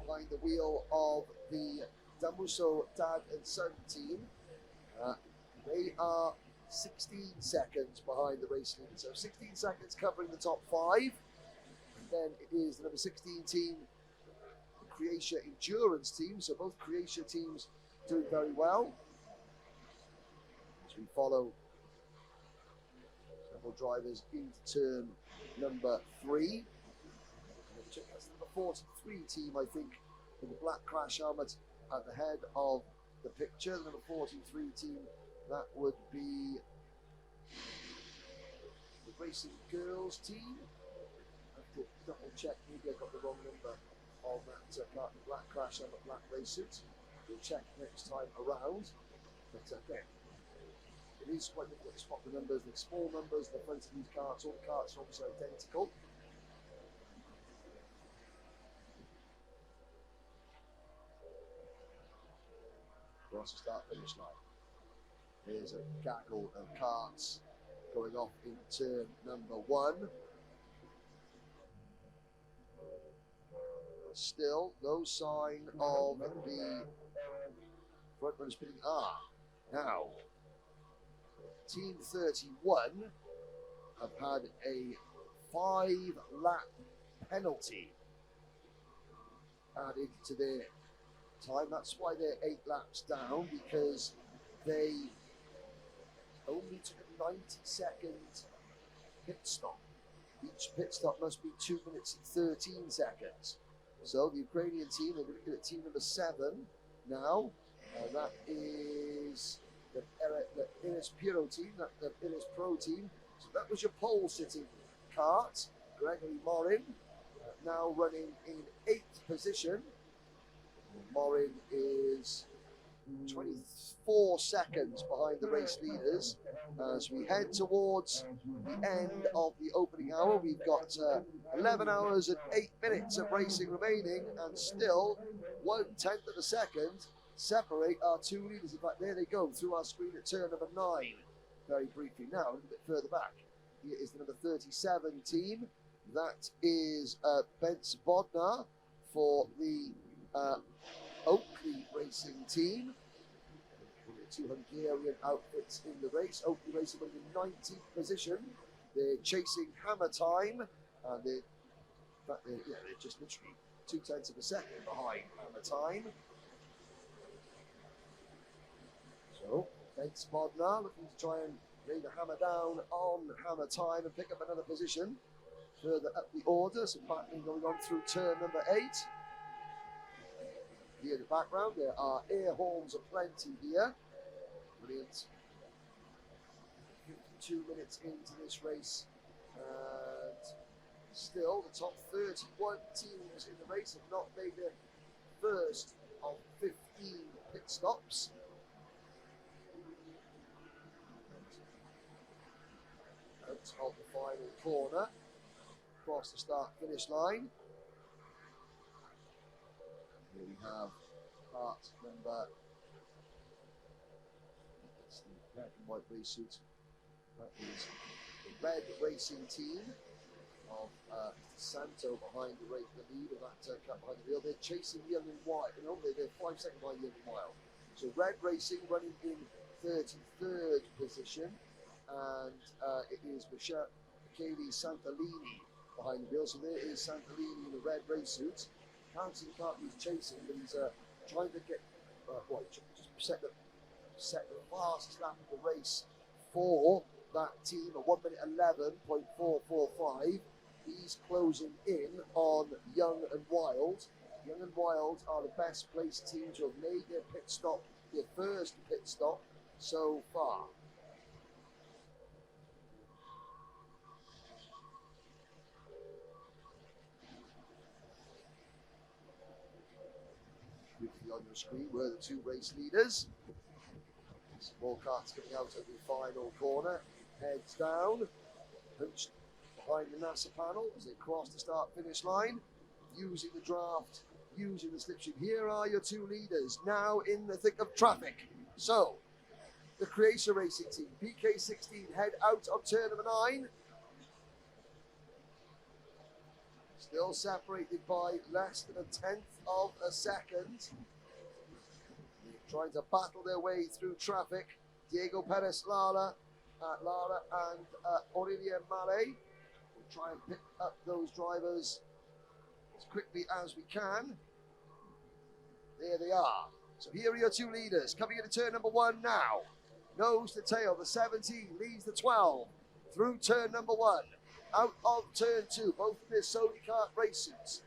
behind the wheel of the Damuso Dad and Son team. They are 16 seconds behind the race leader. So 16 seconds covering the top 5. And then it is the number 16 team, the Croatia Endurance team. So both Croatia teams doing very well. As we follow several drivers into turn number 3. That's the number 43 team, I think, in the black crash helmet at the head of the picture. The number 43 team, that would be the Racing Girls team. I have to double check, maybe I got the wrong number on that black crash helmet, black race suit. We'll check next time around. But again, it is quite difficult to spot the numbers. The small numbers, the front of these carts, all the carts are obviously identical. Across the start finish line. Here's a gaggle of carts going off in turn number 1. Still no sign of the front runners pitting. Now Team 31 have had a 5-lap penalty added to their time. That's why they're 8 laps down, because they only took a 90-second pit stop. Each pit stop must be 2 minutes and 13 seconds. So the Ukrainian team, they're looking at team number 7 now. That is the Iris Piro team, the Iris Pro team. So that was your pole sitting cart. Gregory Morin now running in 8th position. Morin is 24 seconds behind the race leaders. As we head towards the end of the opening hour, we've got 11 hours and 8 minutes of racing remaining, and still 1/10 of a second separate our 2 leaders. In fact, there they go through our screen at turn number 9. Very briefly now, a little bit further back. Here is the number 37 team. That is Bence Bodnar for the Oakley Racing team. 2 Hungarian outfits in the race. Oakley Racing in 19th position. They're chasing Hammer Time, and they're In fact, they're just literally 0.2 of a second behind hammer time. So, Bates Bodnar looking to try and lay the hammer down on hammer time and pick up another position further up the order. So battling going on through turn number 8. Here in the background, there are air horns aplenty here. Brilliant. 52 minutes into this race, and still the top 31 teams in the race have not made their first of 15 pit stops. Out of the final corner, across the start-finish line. Here we have part number, that's the black and white race suit. That is the red racing team of Santo behind the lead of that cat behind the wheel. They're chasing Young and Wild. They're 5 seconds behind Young and Wild. So red racing running in 33rd position, and it is Michele Santolini behind the wheel. So there is Santolini in the red race suit. Can't see the car he's chasing, but he's trying to get just set the fastest lap of the race for that team at 1:11.445. He's closing in on Young and Wild. Young and Wild are the best placed team to have made their pit stop, their first pit stop so far. Briefly on your screen were the two race leaders. Small carts coming out of the final corner, heads down, hunched behind the NASA panel as they cross the start-finish line, using the draft, using the slipstream. Here are your two leaders, now in the thick of traffic. So, the Croatia Racing Team, PK16, head out of turn number 9. Still separated by less than 1/10 of a second. Trying to battle their way through traffic. Diego Perez Lara and Aurelien Mallet. We'll try and pick up those drivers as quickly as we can. There they are. So here are your two leaders coming into turn number 1 now. Nose to tail, the 17 leads the 12 through turn number 1. Out of turn 2, both in their Sodi kart race suits.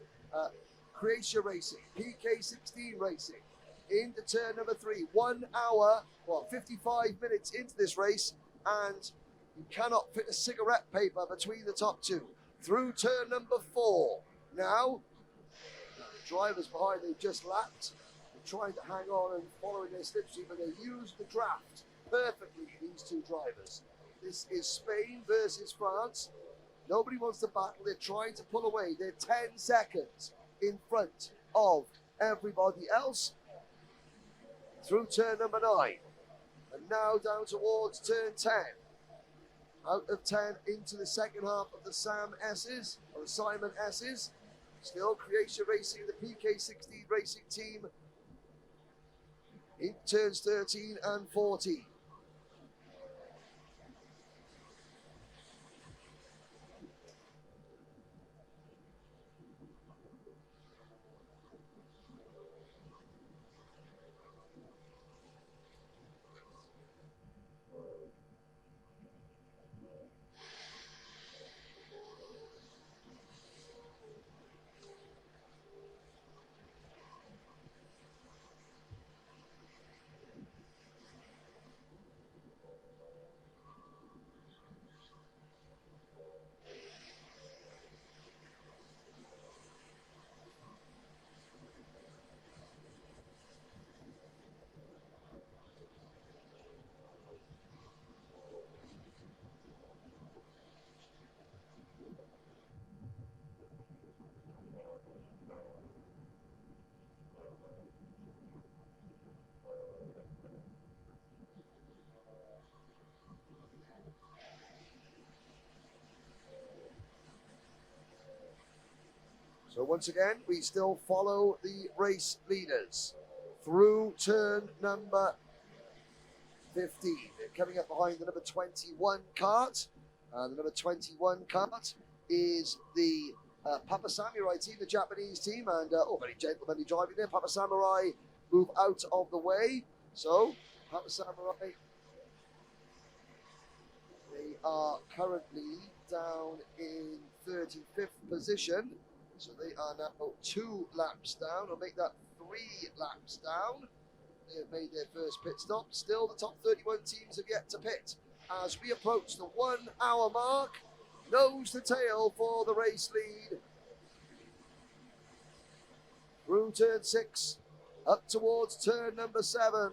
Croatia Racing, PK16 Racing. Into turn number 3, 1 hour, 55 minutes into this race, and you cannot fit a cigarette paper between the top two. Through turn number 4. Now, the drivers behind, they've just lapped. They're trying to hang on and following their slipstream, but they use the draft perfectly, these two drivers. This is Spain versus France. Nobody wants to battle. They're trying to pull away. They're 10 seconds in front of everybody else. Through turn number 9, and now down towards turn 10. Out of 10 into the second half of the Simon S's. Still Croatia Racing, the PK16 Racing Team in turns 13 and 14. So once again, we still follow the race leaders through turn number 15. They're coming up behind the number 21 kart. The number 21 kart is the Papa Samurai team, the Japanese team, and very gentlemanly driving there. Papa Samurai move out of the way. So, Papa Samurai, they are currently down in 35th position. So they are now 2 laps down. I'll make that 3 laps down. They have made their first pit stop. Still, the top 31 teams have yet to pit. As we approach the 1 hour mark, nose to tail for the race lead. Through turn 6, up towards turn number 7.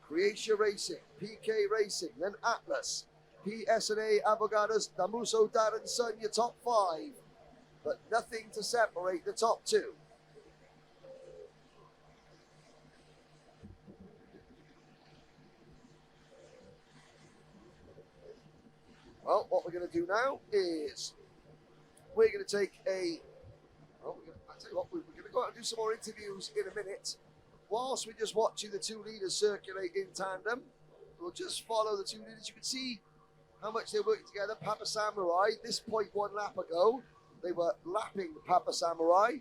Croatia Racing, PK Racing, then Atlas, PSNA Avogadros, Damuso Darren Son, your top 5. But nothing to separate the top 2. Well, what we're going to do now is we're going to take a. Well, I'll tell you what, we're going to go out and do some more interviews in a minute. Whilst we're just watching the 2 leaders circulate in tandem, we'll just follow the 2 leaders. You can see how much they're working together. Papa Samurai, this point 1 lap ago, they were lapping Papa Samurai,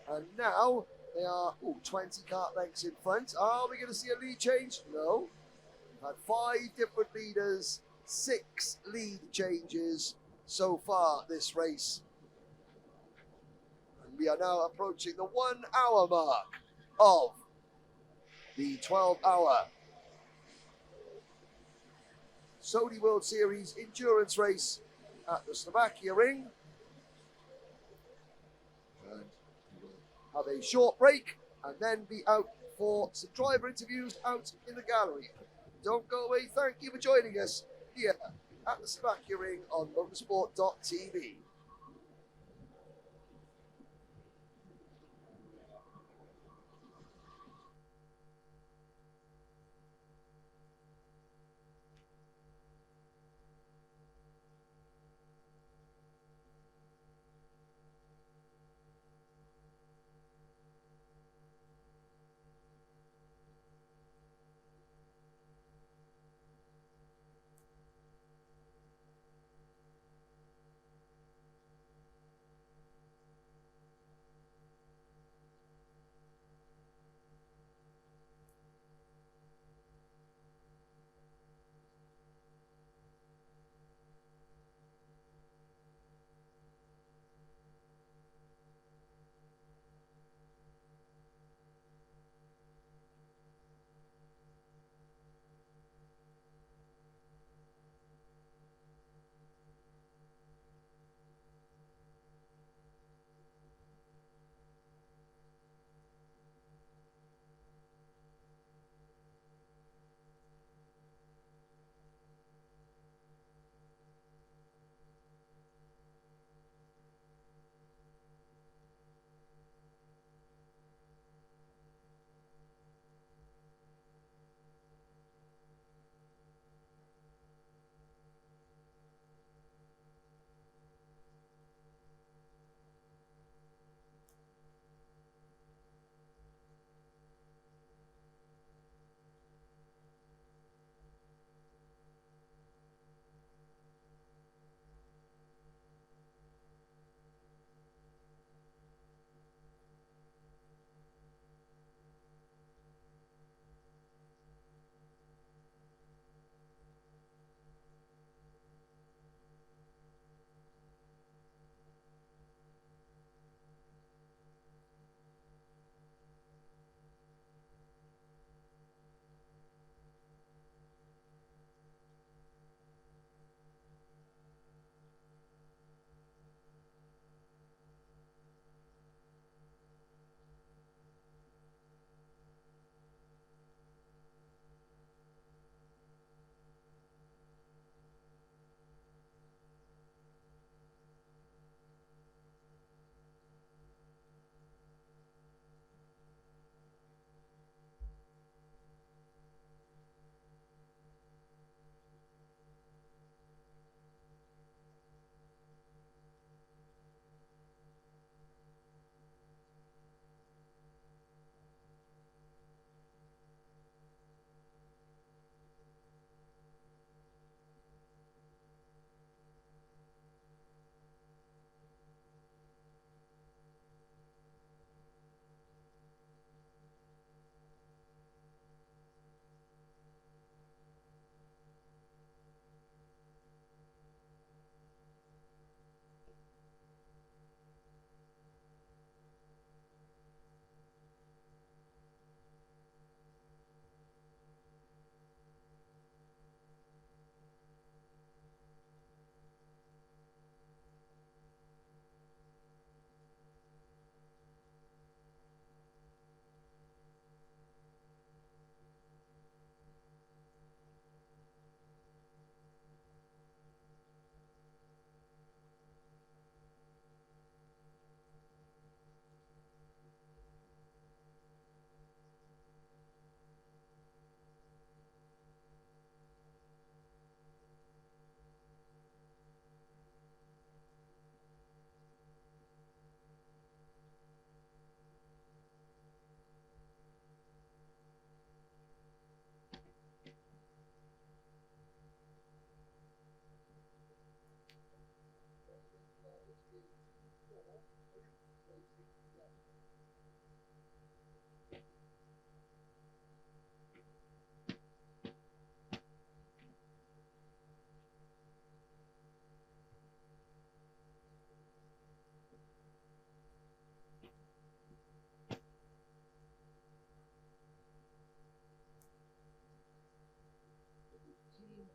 and now they are 20 kart lengths in front. Are we going to see a lead change? No. We've had 5 different leaders, 6 lead changes so far this race. And we are now approaching the 1 hour mark of the 12-hour Sodi World Series endurance race at the Slovakia ring. And we'll have a short break and then be out for some driver interviews out in the gallery. Don't go away. Thank you for joining us here at the Slovakia ring on motorsport.tv.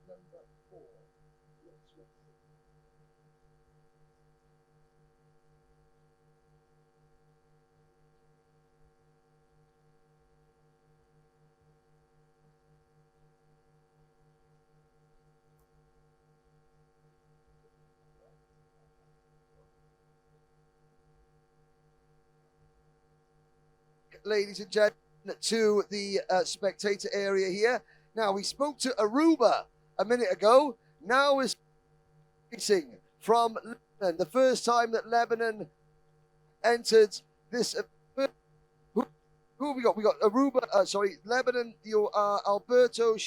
number 4. Ladies and gentlemen, to the spectator area here. Now, we spoke to Aruba a minute ago. Now is racing from Lebanon. The first time that Lebanon entered this. Who have we got? We got Aruba, Lebanon, Alberto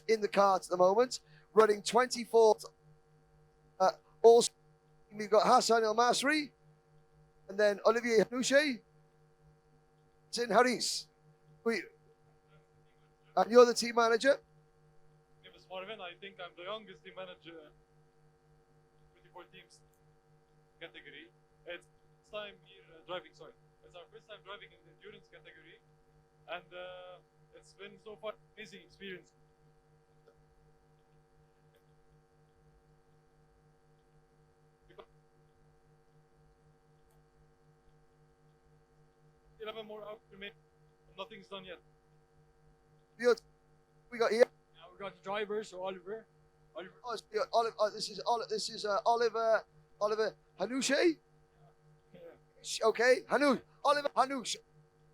in the car at the moment, running 24th. Also, we've got Hassan El Masri, and then Olivier Hanouche. In Haris. And you're the team manager? My name is Marvin. I think I'm the youngest team manager in 24 teams category. It's time here driving, sorry. It's our first time driving in the endurance category. And it's been so far amazing experience. Because 11 more hours remain. Nothing's done yet. We got here. Now we got the driver, so Oliver. This is Oliver Hanouche. Okay, Oliver Hanouche.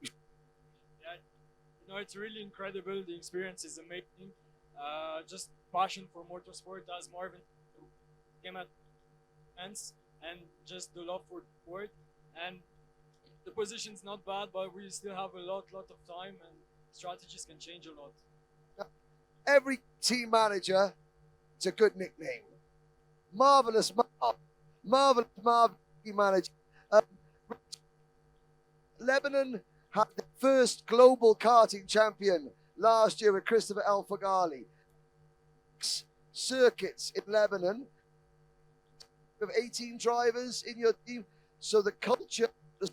Yeah, it's really incredible. The experience is amazing. Just passion for motorsport, as Marvin came at ends, and just the love for the sport. And the position's not bad, but we still have a lot of time, and strategies can change a lot. Every team manager, it's a good nickname. Marvelous team manager. Lebanon had the first global karting champion last year with Christopher El Faghali. Circuits in Lebanon. You have 18 drivers in your team, so the culture is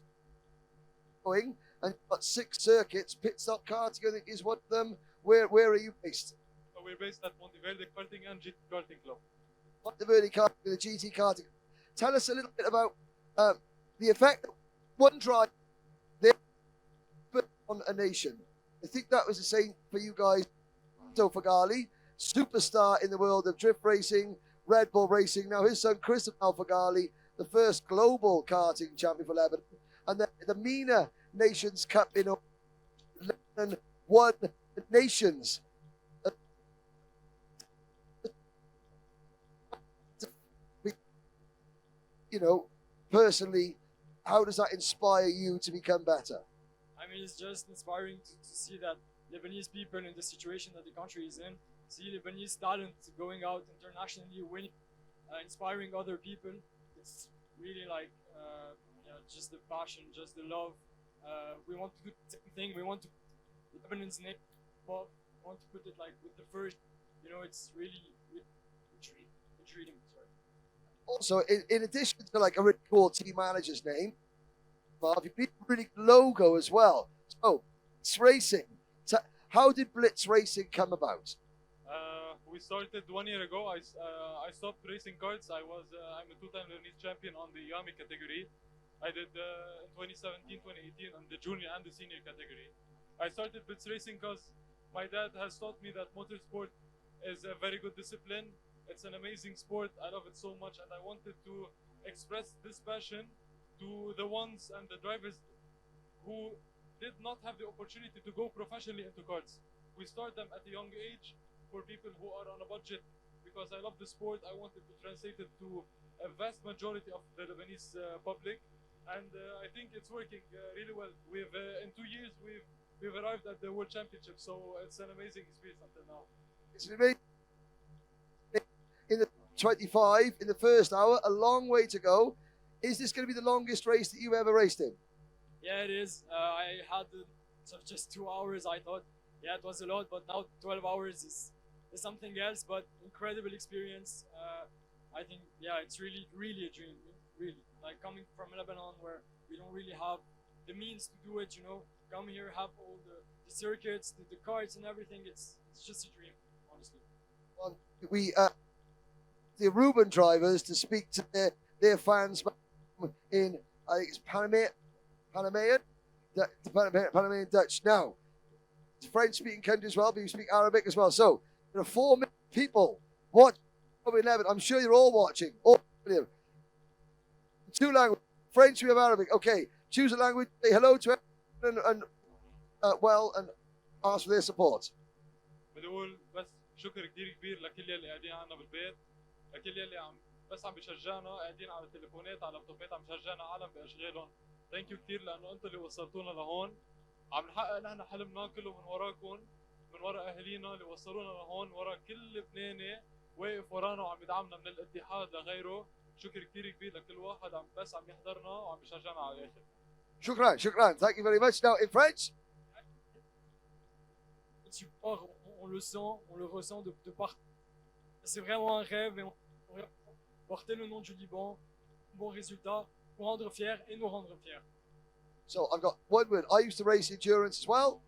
going, and you've got 6 circuits. Pit stop karting, I think, is one of them. Where are you based? We're based at Monteverde Karting and GT Karting Club. Monteverde Karting, the GT Karting. Tell us a little bit about the effect that one drive on a nation. I think that was the same for you guys. El Faghali, superstar in the world of drift racing, Red Bull racing. Now his son Christopher El Faghali, the first global karting champion for Lebanon, and the MENA Nations Cup in Lebanon won the nations. Personally, how does that inspire you to become better? I mean, it's just inspiring to see that Lebanese people in the situation that the country is in, see Lebanese talent going out internationally, winning, inspiring other people. It's really like just the passion, just the love. We want to do the same thing. We want to put Lebanon's name above. We want to put it like with the first. It's really intriguing. Sorry. Also, in addition to like a really cool team manager's name, Marv, you need a really logo as well. So, Blitz Racing. How did Blitz Racing come about? We started 1 year ago. I stopped racing karts. I'm a 2-time Lebanese champion on the Yami category. I did in 2017, 2018 on the junior and the senior category. I started Blitz Racing because my dad has taught me that motorsport is a very good discipline. It's an amazing sport. I love it so much, and I wanted to express this passion to the ones and the drivers who did not have the opportunity to go professionally into karts. We start them at a young age for people who are on a budget. Because I love the sport, I wanted to translate it to a vast majority of the Lebanese public, and I think it's working really well. In 2 years we've arrived at the World Championship, so it's an amazing experience until now. It's amazing. In the 25 in the first hour, a long way to go. Is this going to be the longest race that you've ever raced in? Yeah, it is. I had just 2 hours. I thought, yeah, it was a lot, but now 12 hours is something else. But incredible experience. I think, yeah, it's really a dream. Really, like coming from Lebanon, where we don't really have the means to do it. Come here, have all the circuits, the carts, and everything. It's just a dream, honestly. We the Ruben drivers to speak to their fans in I think it's Panamanian Dutch. Now, it's French-speaking country as well, but you speak Arabic as well. So there are 4 million people watching 11. I'm sure you're all watching. All 2 languages, French, we have Arabic. Okay, choose a language. Say hello to everyone and ask for their support. بدي اقول بس شكر كثير كبير لكل يلي قاعدين عنا بالبيت، لكل يلي عم بيشجعنا، قاعدين على التليفونات على اللابتوبات عم بيشجعنا عالم باشغالهم. ثانك يو كثير لانه انتم اللي وصلتونا لهون. عم نحقق نحن حلمنا كله من وراكم، من ورا اهالينا اللي وصلونا لهون، ورا كل لبناني واقف ورانا وعم يدعمنا من الاتحاد لغيره. شكر كثير كبير لكل واحد عم يحضرنا وعم بيشجعنا على الاخر. Shukran. Thank you very much. Now in French. Support, on le sent, on le ressent de partout. C'est vraiment un rêve et on va porter le nom du Liban, bon résultat, pour rendre fiers et nous rendre fiers. So I've got one word. I used to race endurance as well.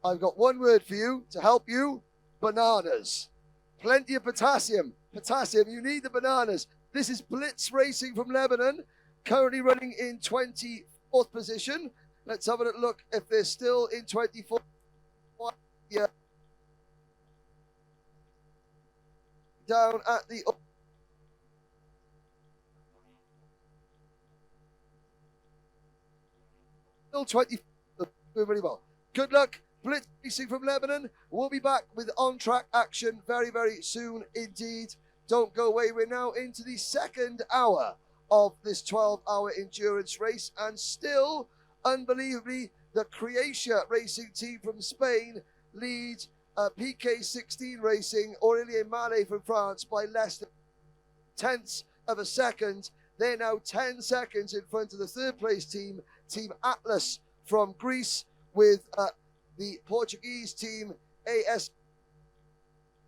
I've got one word for you to help you: bananas. Plenty of potassium. You need the bananas. This is Blitz Racing from Lebanon, currently running in 24th position. Let's have a look if they're still in 24th. Yeah. Down at the still 20. Doing really well. Good luck, Blitz Racing from Lebanon. We'll be back with on-track action very, very soon indeed. Don't go away. We're now into the second hour of this 12-hour endurance race, and still, unbelievably, the Croatia racing team from Spain lead PK16 Racing, Aurélien Mallet from France, by less than tenths of a second. They're now 10 seconds in front of the third place team, Team Atlas from Greece, with the Portuguese team AS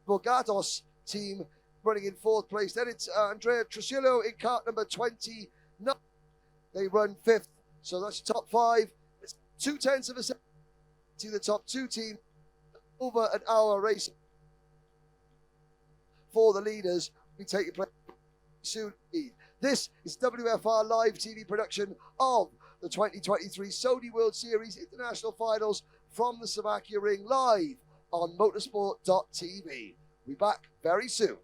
Bogados team running in 4th place. Then it's Andrea Trujillo in cart number 29. They run 5th, so that's top 5. It's 0.2 of a second to the top 2 teams. Over an hour racing for the leaders. We take your place soon. This is WFR Live TV production of the 2023 Sodi World Series International Finals from the Slovakia Ring, live on motorsport.tv. We'll be back very soon.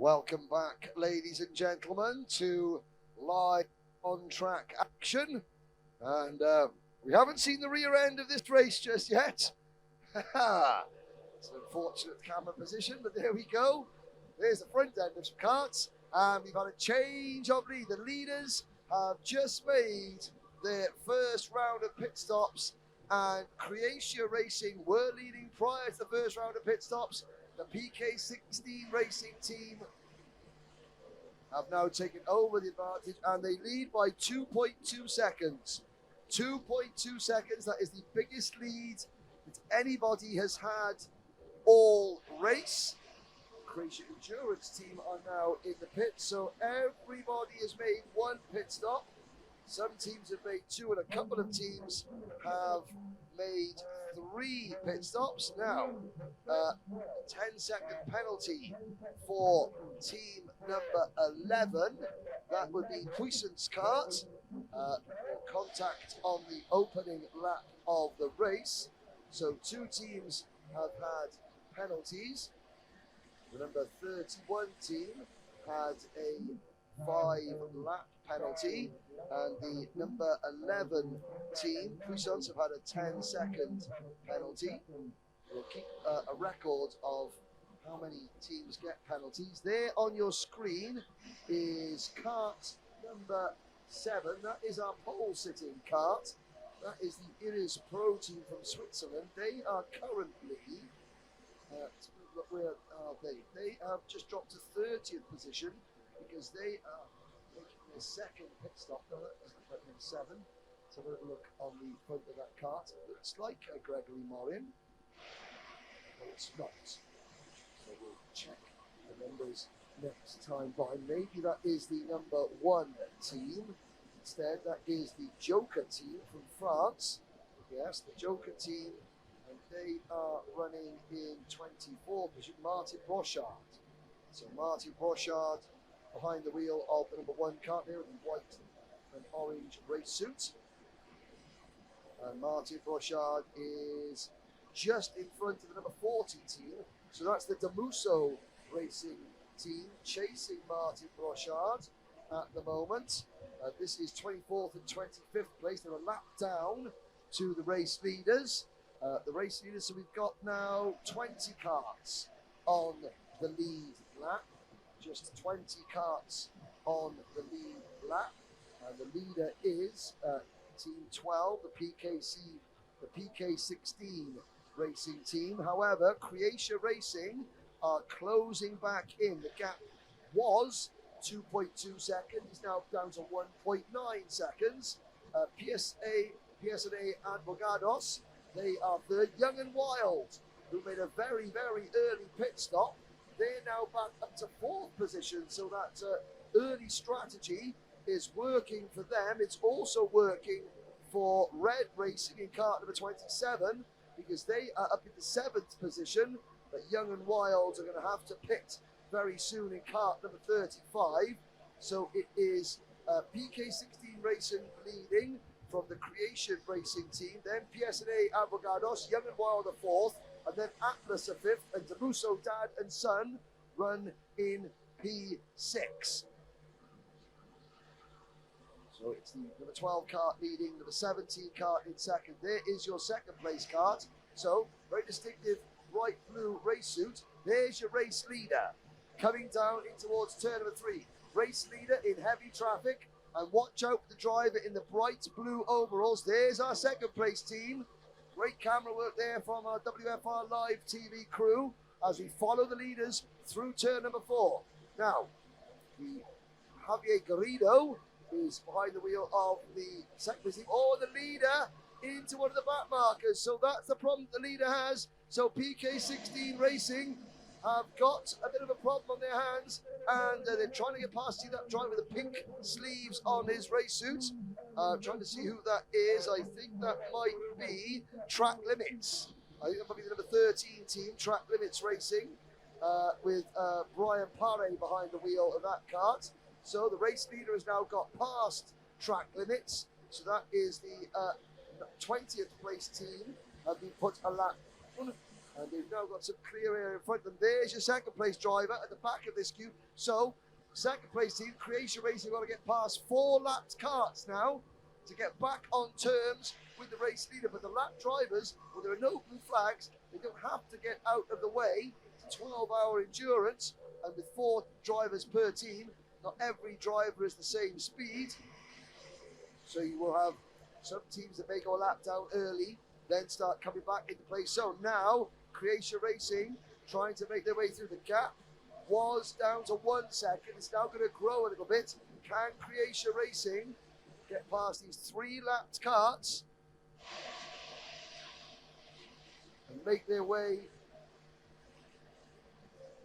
Welcome back, ladies and gentlemen, to live on-track action. And we haven't seen the rear end of this race just yet. It's an unfortunate camera position, but there we go. There's the front end of some karts. And we've had a change of lead. The leaders have just made their first round of pit stops, and Croatia Racing were leading prior to the first round of pit stops. The PK16 Racing team have now taken over the advantage, and they lead by 2.2 seconds. 2.2 seconds, that is the biggest lead that anybody has had all race. Croatia Endurance team are now in the pit, so everybody has made one pit stop. Some teams have made two, and a couple of teams have made 3 pit stops. Now, a 10-second penalty for team number 11. That would be Puissant's kart. Contact on the opening lap of the race. So 2 teams have had penalties. The number 31 team had a 5-lap penalty, and the number 11 team, Puissants, have had a 10-second penalty. We'll keep a record of how many teams get penalties. There on your screen is kart number 7. That is our pole-sitting kart. That is the Iris Pro team from Switzerland. They are currently where are they? They have just dropped to 30th position because they are making their second pit stop. No, that doesn't look like 7. So we'll have a look on the front of that kart. It looks like a Gregory Morin, but it's not. So we'll check the numbers next time by. Maybe that is the number 1 team. Instead, that is the Joker team from France. Yes, the Joker team. And they are running in 24th position, Martin Brochard. So Martin Brochard behind the wheel of the number 1 kart there in the white and orange race suit. And Martin Brochard is just in front of the number 40 team. So that's the Damuso Racing team chasing Martin Brochard at the moment. This is 24th and 25th place. They're a lap down to the race leaders. So we've got now 20 karts on the lead lap. Just 20 karts on the lead lap. And the leader is Team 12, the PK16 Racing team. However, Croatia Racing are closing back in. The gap was 2.2 seconds, now down to 1.9 seconds. PSA Advogados, they are third. Young and Wild, who made a very, very early pit stop, they're now back up to 4th position. So that early strategy is working for them. It's also working for Red Racing in kart number 27, because they are up in the 7th position. But Young and Wild are going to have to pit very soon in kart number 35. So it is PK16 Racing leading from the Croatian Racing team, then PSA Avogados, Young and Wild are 4th, and then Atlas are 5th, and Damuso Dad and Son run in P6. So it's the number 12 kart leading, number 17 kart in second. There is your second place kart. So very distinctive bright blue race suit. There's your race leader coming down in towards turn number 3. Race leader in heavy traffic. And watch out for the driver in the bright blue overalls. There's our second place team. Great camera work there from our WFR Live TV crew as we follow the leaders through turn number 4. Now, the Javier Garrido is behind the wheel of the second place team. Oh, the leader into one of the back markers. So that's the problem the leader has. So PK16 Racing have got a bit of a problem on their hands, and they're trying to get past that driver with the pink sleeves on his race suit. Trying to see who that is. I think that might be Track Limits. I think that might be the number 13 team, Track Limits Racing, with Brian Paré behind the wheel of that kart. So the race leader has now got past Track Limits. So that is the 20th place team have been put a lap And they've now got some clear area in front of them. There's your second place driver at the back of this queue. So, second place team, Croatia Racing, got to get past 4 lapped carts now to get back on terms with the race leader. But the lap drivers, well, there are no blue flags. They don't have to get out of the way. It's 12-hour endurance, and with 4 drivers per team, not every driver is the same speed. So you will have some teams that may go a lap down early, then start coming back into place. So now, Croatia Racing trying to make their way through. The gap was down to 1 second. It's now going to grow a little bit. Can Croatia Racing get past these 3 lapped carts and make their way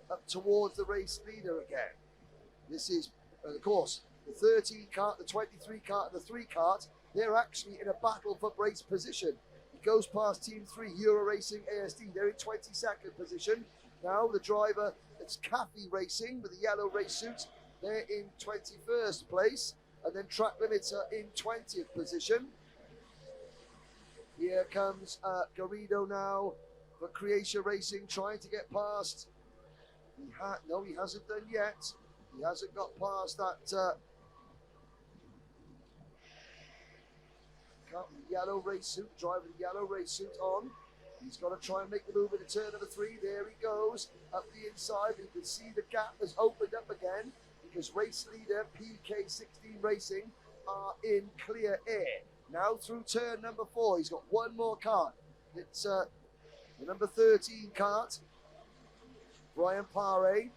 up towards the race leader again? This is, of course, the 13 cart, the 23 cart, and the 3 cart. They're actually in a battle for race position. It goes past Team 3, Euro Racing ASD. They're in 22nd position. Now the driver, it's Cathy Racing with the yellow race suit. They're in 21st place. And then Track Limits are in 20th position. Here comes Garrido now for Croatia Racing, trying to get past. No, he hasn't done yet. He hasn't got past that yellow race suit, driving the yellow race suit on. He's got to try and make the move into turn number 3. There he goes, up the inside. You can see the gap has opened up again because race leader PK16 Racing are in clear air. Now through turn number 4, he's got 1 more cart. It's the number 13 cart, Brian Pare.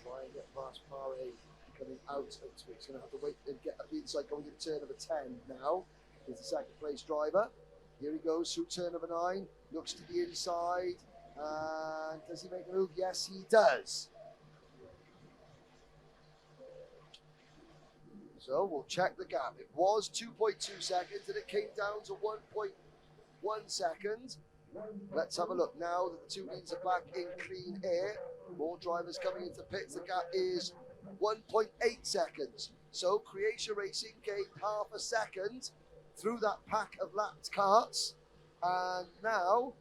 Try and get past Pare coming out of it. He's going to have to wait and get up the inside going into turn number 10 now. He's the second place driver. Here he goes through turn number 9. Looks to the inside. And does he make a move? Yes, he does. So we'll check the gap. It was 2.2 seconds and it came down to 1.1 seconds. Let's have a look now that the 2 leads are back in clean air. More drivers coming into pits. The gap is 1.8 seconds. So Croatia Racing gained half a second through that pack of lapped carts. And now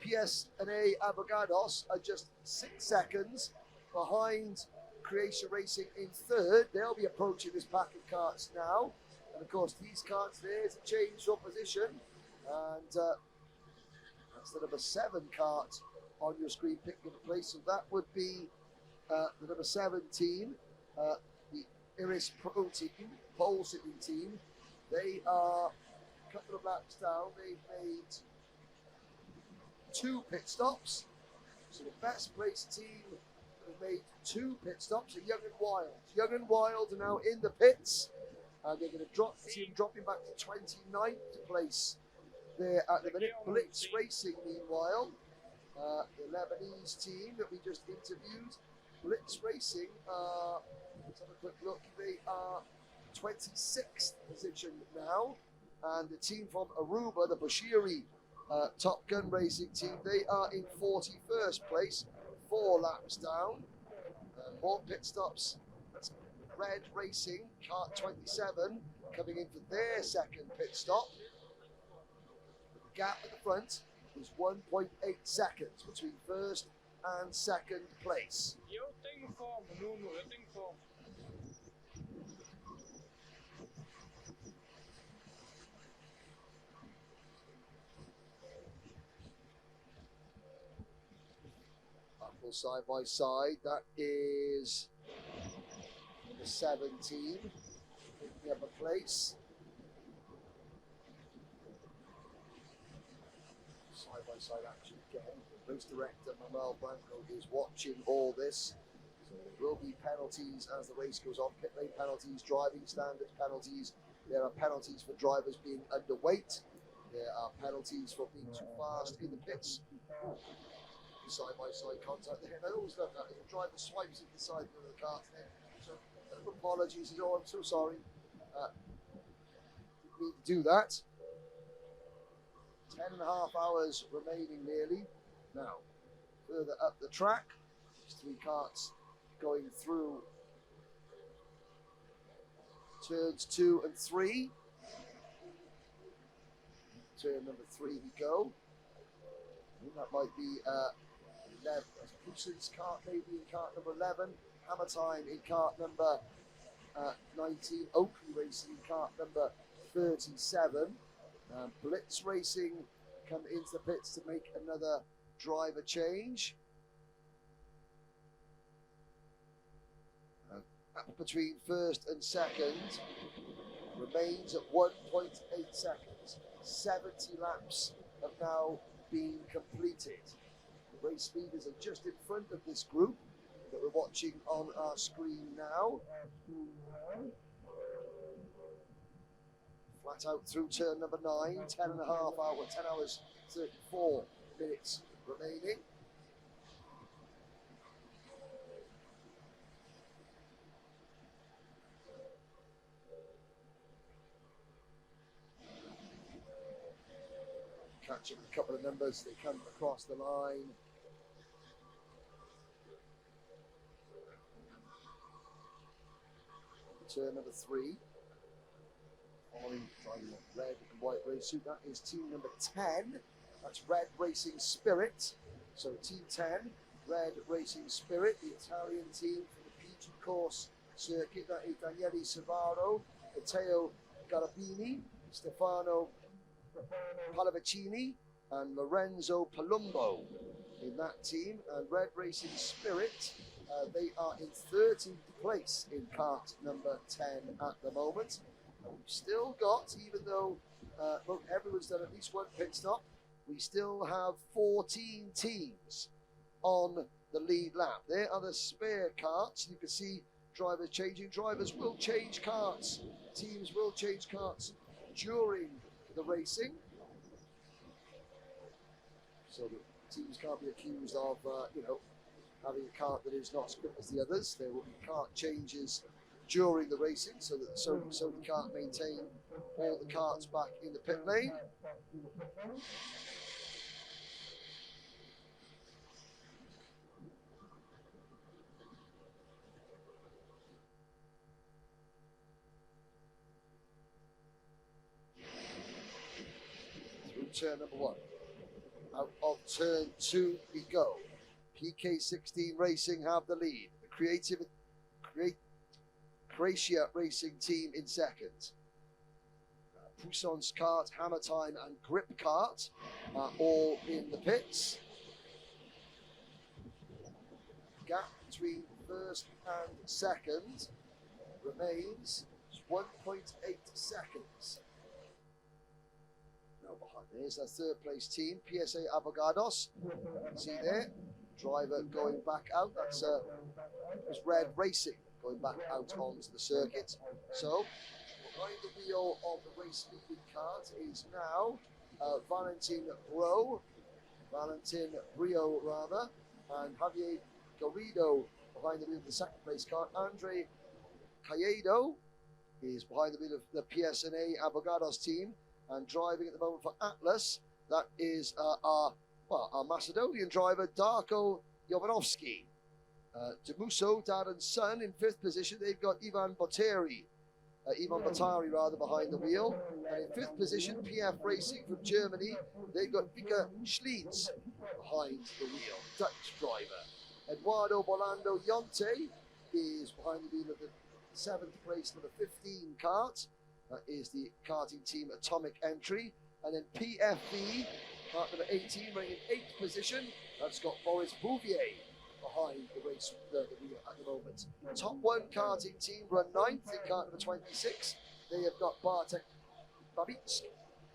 PSNA Abogados are just 6 seconds behind Croatia Racing in 3rd. They'll be approaching this pack of carts now. And of course, these carts there to change your position. And that's the number 7 cart on your screen picking up place. So that would be the number 7 team, the Iris Pro team, pole sitting team. They are a couple of laps down. They've made 2 pit stops. So the best placed team have made 2 pit stops are Young and Wild. Young and Wild are now in the pits. And they're going to drop the team dropping back to 29th place there at the minute. Blitz Racing, meanwhile, the Lebanese team that we just interviewed. Blitz Racing, let's have a quick look. They are 26th position now. And the team from Aruba, the Bashiri Top Gun Racing team, they are in 41st place, 4 laps down. More pit stops. That's Red Racing, Kart 27, coming in for their 2nd pit stop. The gap at the front is 1.8 seconds between 1st and 2nd place. Eu tenho forma, Nuno, eu tenho forma. Battle side by side. That is number 17 picking up a place. Side by side action again. The race director Manuel Blanco is watching all this. So there will be penalties as the race goes on. Pit lane penalties, driving standards penalties. There are penalties for drivers being underweight. There are penalties for being too fast in the pits. Side-by-side contact there. I always love that. The driver swipes at the side of the car there. So apologies. Oh, I'm so sorry. Didn't mean to do that. 10.5 hours remaining nearly. Now, further up the track, there's 3 carts going through turns 2 and 3. turn number 3 we go. I think that might be Puson's cart maybe in cart number 11. Hammer Time in cart number 19. Oakley Racing in cart number 37. Blitz Racing come into the pits to make another driver change. Between first and second remains at 1.8 seconds. 70 laps have now been completed. The race leaders are just in front of this group that we're watching on our screen now. Flat out through turn number 9, 10 hours 34 minutes remaining. Catch up with a couple of numbers, they come across the line. Turn number 3. Following driving a red and white race suit, that is team number 10. That's Red Racing Spirit. So team 10, Red Racing Spirit, the Italian team from the PG course circuit. That is Daniele Savaro, Matteo Garabini, Stefano Pallavicini and Lorenzo Palumbo in that team. And Red Racing Spirit, they are in 13th place in kart number 10 at the moment. And we've still got, even though everyone's done at least one pit stop, we still have 14 teams on the lead lap. There are the spare karts. You can see drivers changing. Drivers will change karts. Teams will change karts during the racing, so that teams can't be accused of, having a kart that is not as quick as the others. There will be kart changes during the racing, so that Sodi can't maintain all the karts back in the pit lane. Turn number 1. Out of turn 2 we go. PK16 Racing have the lead. The Croatia Racing team in second. Puson's kart, Hammer Time and Grip kart are all in the pits. Gap between first and second remains 1.8 seconds. Now behind there's our third place team, PSA Abogados. See there, driver going back out. That's Red Racing going back out onto the circuit. So behind the wheel of the race leading kart is now Valentin Brio rather, and Javier Garrido behind the wheel of the second place kart. Andre Cayado is behind the wheel of the PSNA Abogados team. And driving at the moment for Atlas, that is our Macedonian driver, Darko Jovanovski. Demuso, dad and son, in 5th position. They've got Ivan Batari behind the wheel. And in 5th position, PF Racing from Germany. They've got Vika Schlitz behind the wheel, Dutch driver. Eduardo Bolando Yonte is behind the wheel of the 7th place number 15 kart. That is the karting team Atomic Entry. And then PFV, kart number 18, running in 8th position. That's got Boris Bouvier behind the race the wheel at the moment. Top 1 karting team run 9th in kart number 26. They have got Bartek Babitsk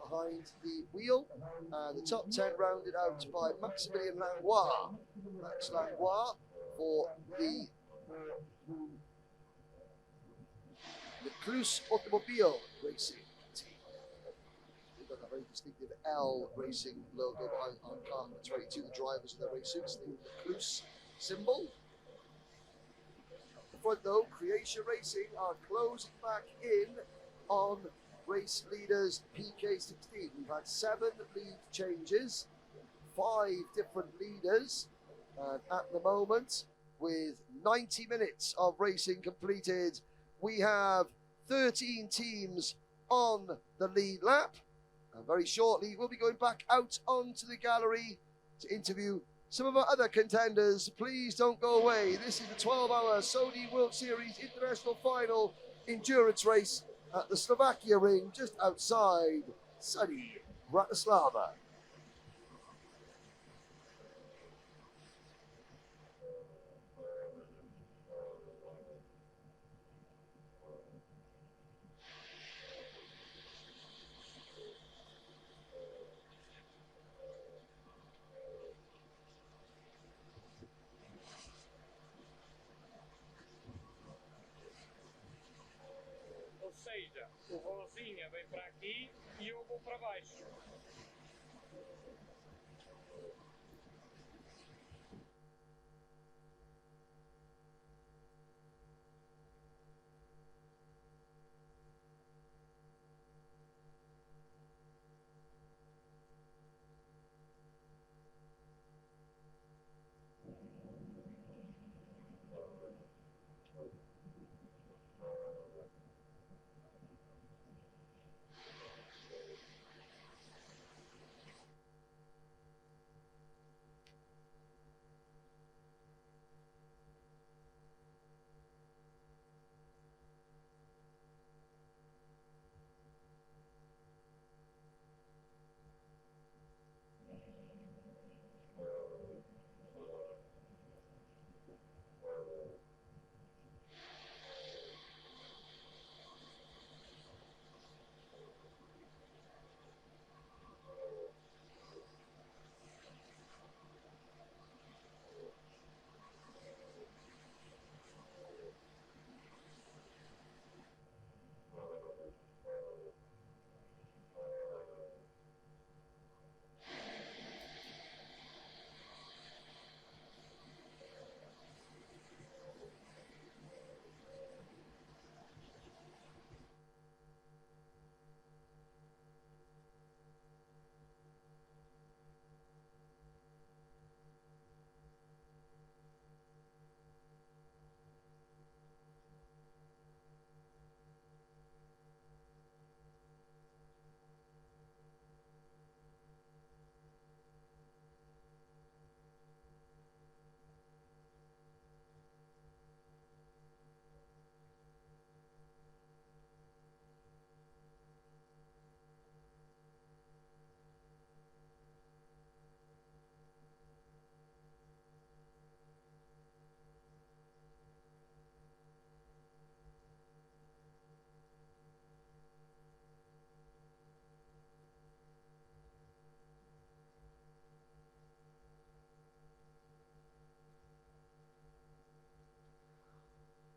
behind the wheel. And the top 10 rounded out by Maximilien Langlois. Max Langlois for the Cluse Automobile Racing team. They've got a very distinctive L Racing logo behind on car number 22. The drivers in their race suits, the Cluse symbol. At the front though, Croatia Racing are closing back in on race leaders PK16. We've had 7 lead changes, 5 different leaders, and at the moment, with 90 minutes of racing completed, we have 13 teams on the lead lap. And very shortly, we'll be going back out onto the gallery to interview some of our other contenders. Please don't go away. This is the 12-hour Sodi World Series International Final endurance race at the Slovakia ring just outside sunny Bratislava. Ou seja, o Rosinha vem para aqui e eu vou para baixo.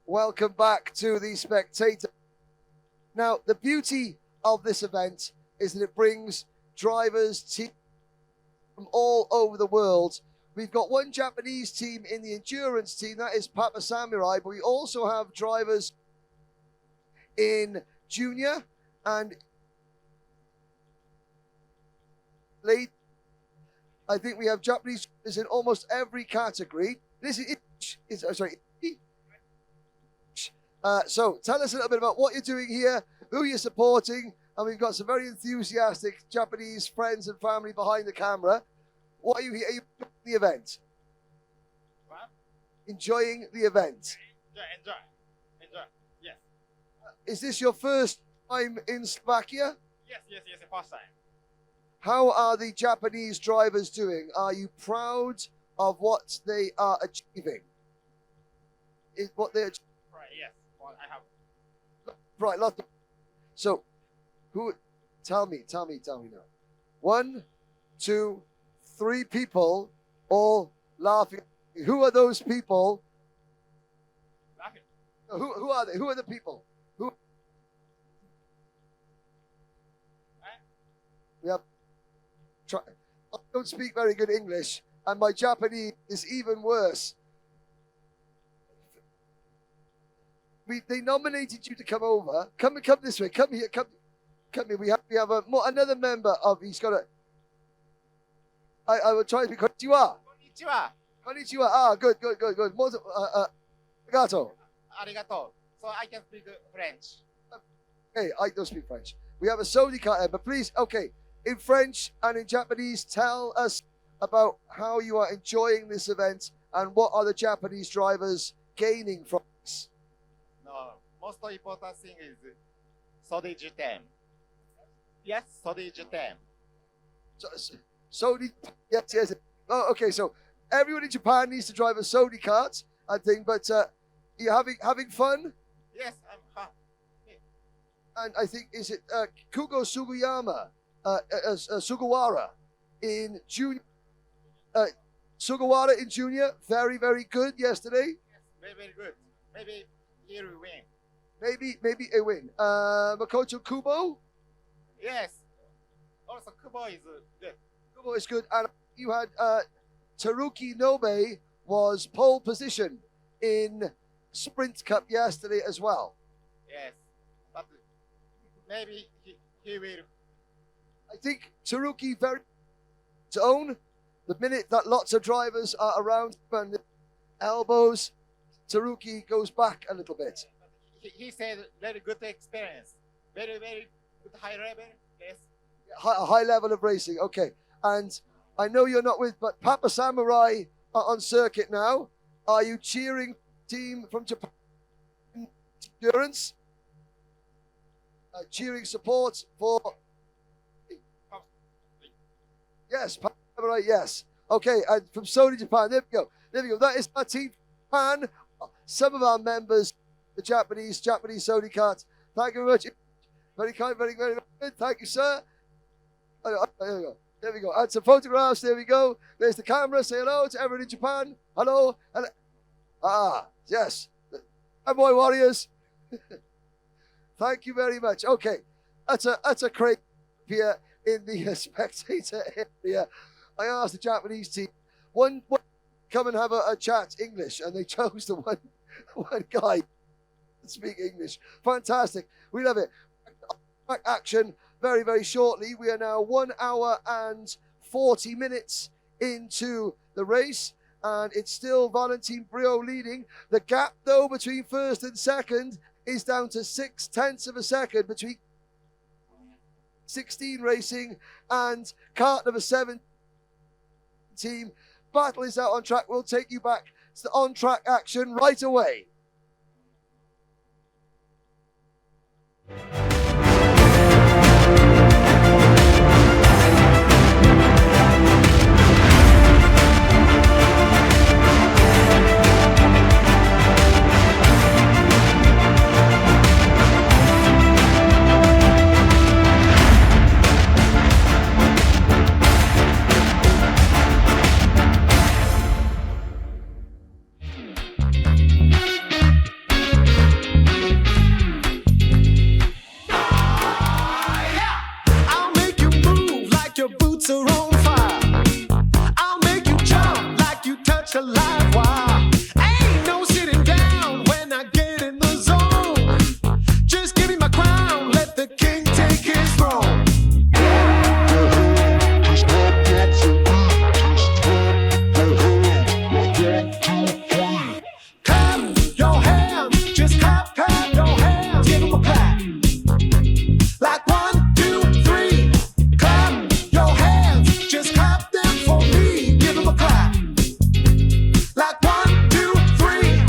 Welcome back to the Spectator. Now, the beauty of this event is that it brings drivers from all over the world. We've got one Japanese team in the endurance team, that is Papa Samurai, but we also have drivers in junior and late. I think we have Japanese drivers in almost every category. This is sorry. So tell us a little bit about what you're doing here, who you're supporting, and we've got some very enthusiastic Japanese friends and family behind the camera. What are you here? Are you enjoying the event? What? Enjoying the event. Enjoy. Yes. Is this your first time in Slovakia? Yes, the first time. How are the Japanese drivers doing? Are you proud of what they are achieving? Is what they're Right, yes. Well, I have. right? Lot. So, who? Tell me now. 1, 2, 3 people all laughing. Who are those people? Laughing. Who are they? Who are the people? Who? We have. I don't speak very good English, and my Japanese is even worse. They nominated you to come over. Come this way. Come here. Come here. We have another member of. He's got a. I will try to be konnichiwa. Konnichiwa. Konnichiwa. Ah, good. Arigato. Arigato. So I can speak French. Hey, I don't speak French. We have a Sodi card, but please, okay. in French and in Japanese, tell us about how you are enjoying this event and what are the Japanese drivers gaining from this? No, most important thing is Sodi Japan. Yes, Sodi Japan. Sodi, yes. Oh, okay, so everyone in Japan needs to drive a Sodi kart, I think, but you're having fun? Yes, I'm happy. And I think, is it Kugo Sugiyama, Sugawara in junior? Sugawara in junior, very, very good yesterday. Very, very good. Maybe he will win. Maybe a win. Makoto Kubo? Yes. Also, Kubo is good. Kubo is good. And you had Teruki Nobe was pole position in Sprint Cup yesterday as well. Yes. But maybe he will. I think Teruki very to own. The minute that lots of drivers are around and elbows, Teruki goes back a little bit. He said very good experience. Very, very good high level. Yes. A high level of racing. Okay. And I know you're not with, but Papa Samurai are on circuit now. Are you cheering team from Japan Endurance? Cheering support for. Yes, Papa Samurai, yes. Okay, and from Sodi Japan, there we go. That is our team from Japan. Some of our members, the Japanese Sodi kart. Thank you very much. Very kind, very, very good. Thank you, sir. Oh, there we go. There we go. And some photographs. There we go. There's the camera. Say hello to everyone in Japan. Hello. Hello. Ah, yes. Hi, boy warriors. Thank you very much. Okay. That's a great here in the spectator area. I asked the Japanese team, one come and have a chat English, and they chose the one guy to speak English. Fantastic. We love it. Back action very, very shortly. We are now 1 hour and 40 minutes into the race, and it's still Valentin Brio leading. The gap, though, between first and second is down to 0.6 of a second between 16 Racing and kart number 7 team. Battle is out on track. We'll take you back to the on-track action right away. A live wire. Ain't no sitting down when I get in the zone. Just give me my crown, let the king take his throne. Clap your hands, just clap your hands, give them a clap. Like 1, 2, 3. Clap your hands, just clap them for me, give them a clap. Like 1, 2, 3.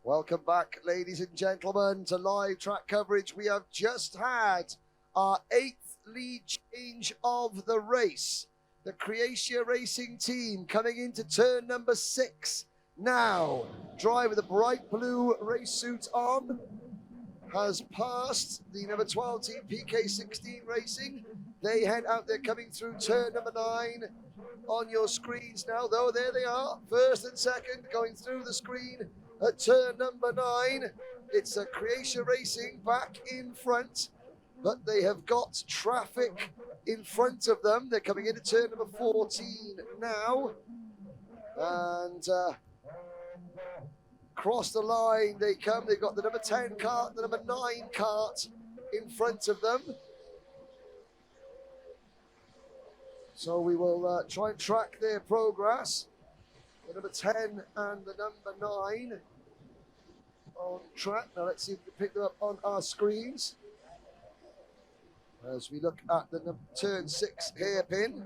Welcome back, ladies and gentlemen, to live track coverage. We have just had our 8th lead change of the race. The Croatia Racing team coming into turn number 6 now. Driver with the bright blue race suit on has passed the number 12 team, PK16 Racing. They head out there coming through turn number 9 on your screens now, though. There they are, first and second, going through the screen at turn number 9. It's a Croatia Racing back in front, but they have got traffic in front of them. They're coming into turn number 14 now. And across the line they come. They've got the number 10 cart, the number 9 cart in front of them. So we will try and track their progress. The number 10 and the number 9 on track. Now let's see if we can pick them up on our screens as we look at the turn 6 hairpin.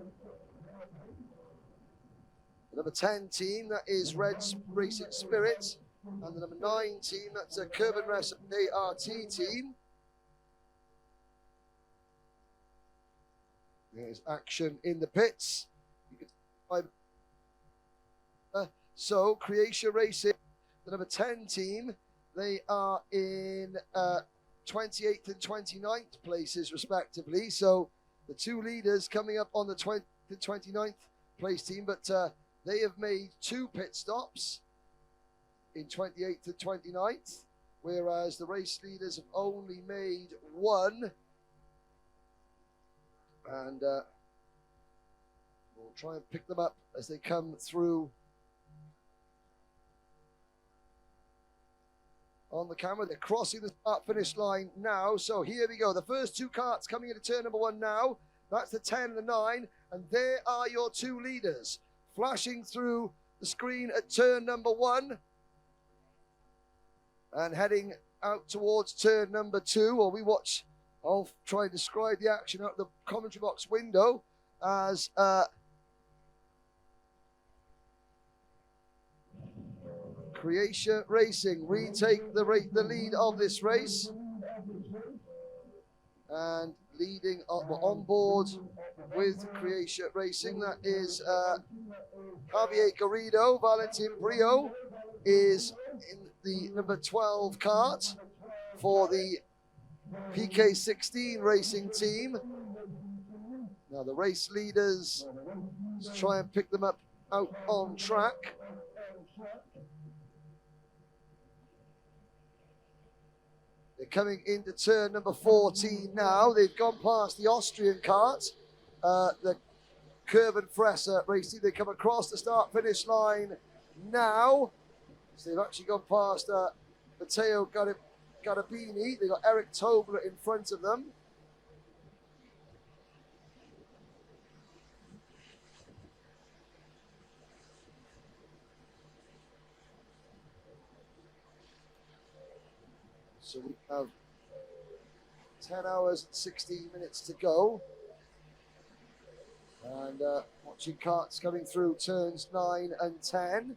The number 10 team, that is Red Racing Spirit, and the number 9 team, that's a Curvin Rest ART team. There's action in the pits. You can so Croatia Racing, the number 10 team, they are in 28th and 29th places respectively. So the two leaders coming up on the 29th place team, but they have made 2 pit stops in 28th and 29th, whereas the race leaders have only made 1. And we'll try and pick them up as they come through on the camera. They're crossing the start-finish line now. So here we go. The first 2 carts coming into turn number 1 now. That's the 10 and the 9. And there are your 2 leaders flashing through the screen at turn number 1 and heading out towards turn number 2. Or we watch, I'll try and describe the action out the commentary box window as Croatia Racing retake the lead of this race, and leading on board with Croatia Racing, that is Javier Garrido. Valentin Brio is in the number 12 cart for the PK16 Racing team. Now the race leaders, let's try and pick them up out on track. They're coming into turn number 14 now. They've gone past the Austrian cart, the Curvin Fresser Racing. They come across the start-finish line now. So they've actually gone past Matteo Garabini. They've got Eric Tobler in front of them. So we have 10 hours and 16 minutes to go. And watching carts coming through turns 9 and 10.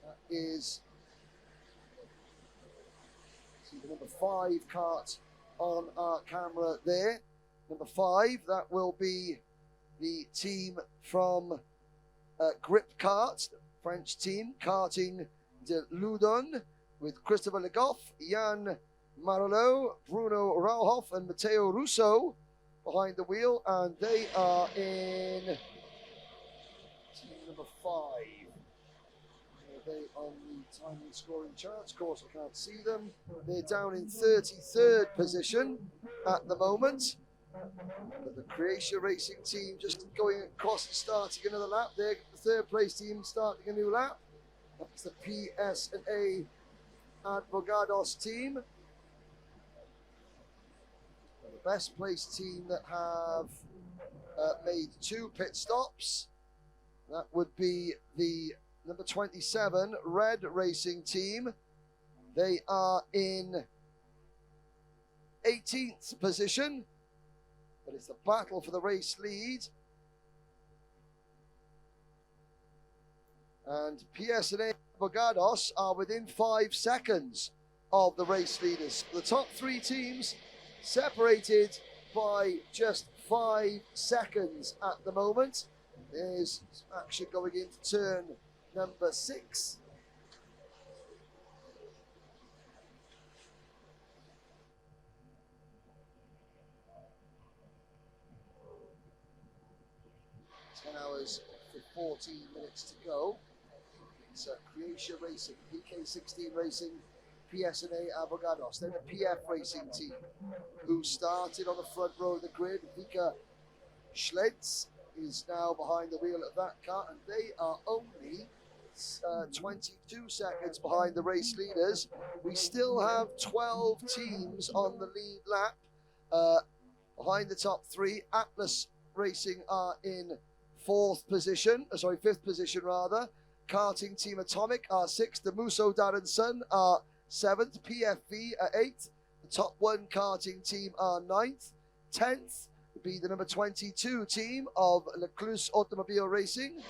That is the number 5 cart on our camera there. Number 5, that will be the team from Grip Kart, French team, karting de Loudun, with Christopher Le Goff, Jan Marolo, Bruno Rauhoff, and Matteo Russo behind the wheel, and they are in team number 5. Are they on the timing scoring charts? Of course, I can't see them. They're down in 33rd position at the moment. But the Croatia Racing team just going across and starting another lap. They're the 3rd place team starting a new lap. That's the PSA Advogados team. The best place team that have made 2 pit stops. That would be the number 27 Red Racing team. They are in 18th position. But it's the battle for the race lead. And PSNA Bogados are within 5 seconds of the race leaders. The top 3 teams separated by just 5 seconds at the moment. There's action going into turn number 6. Hours for 14 minutes to go. It's Croatia Racing, PK16 Racing, PSNA Abogados. Then the PF Racing team, who started on the front row of the grid. Vika Schledz is now behind the wheel of that car, and they are only 22 seconds behind the race leaders. We still have 12 teams on the lead lap. Behind the top 3, Atlas Racing are in fifth position rather. Karting Team Atomic are 6th. The Musso Darren Sun are 7th. PFV are 8th. The top 1 karting team are 9th. 10th would be the number 22 team of Lecluse Automobile Racing.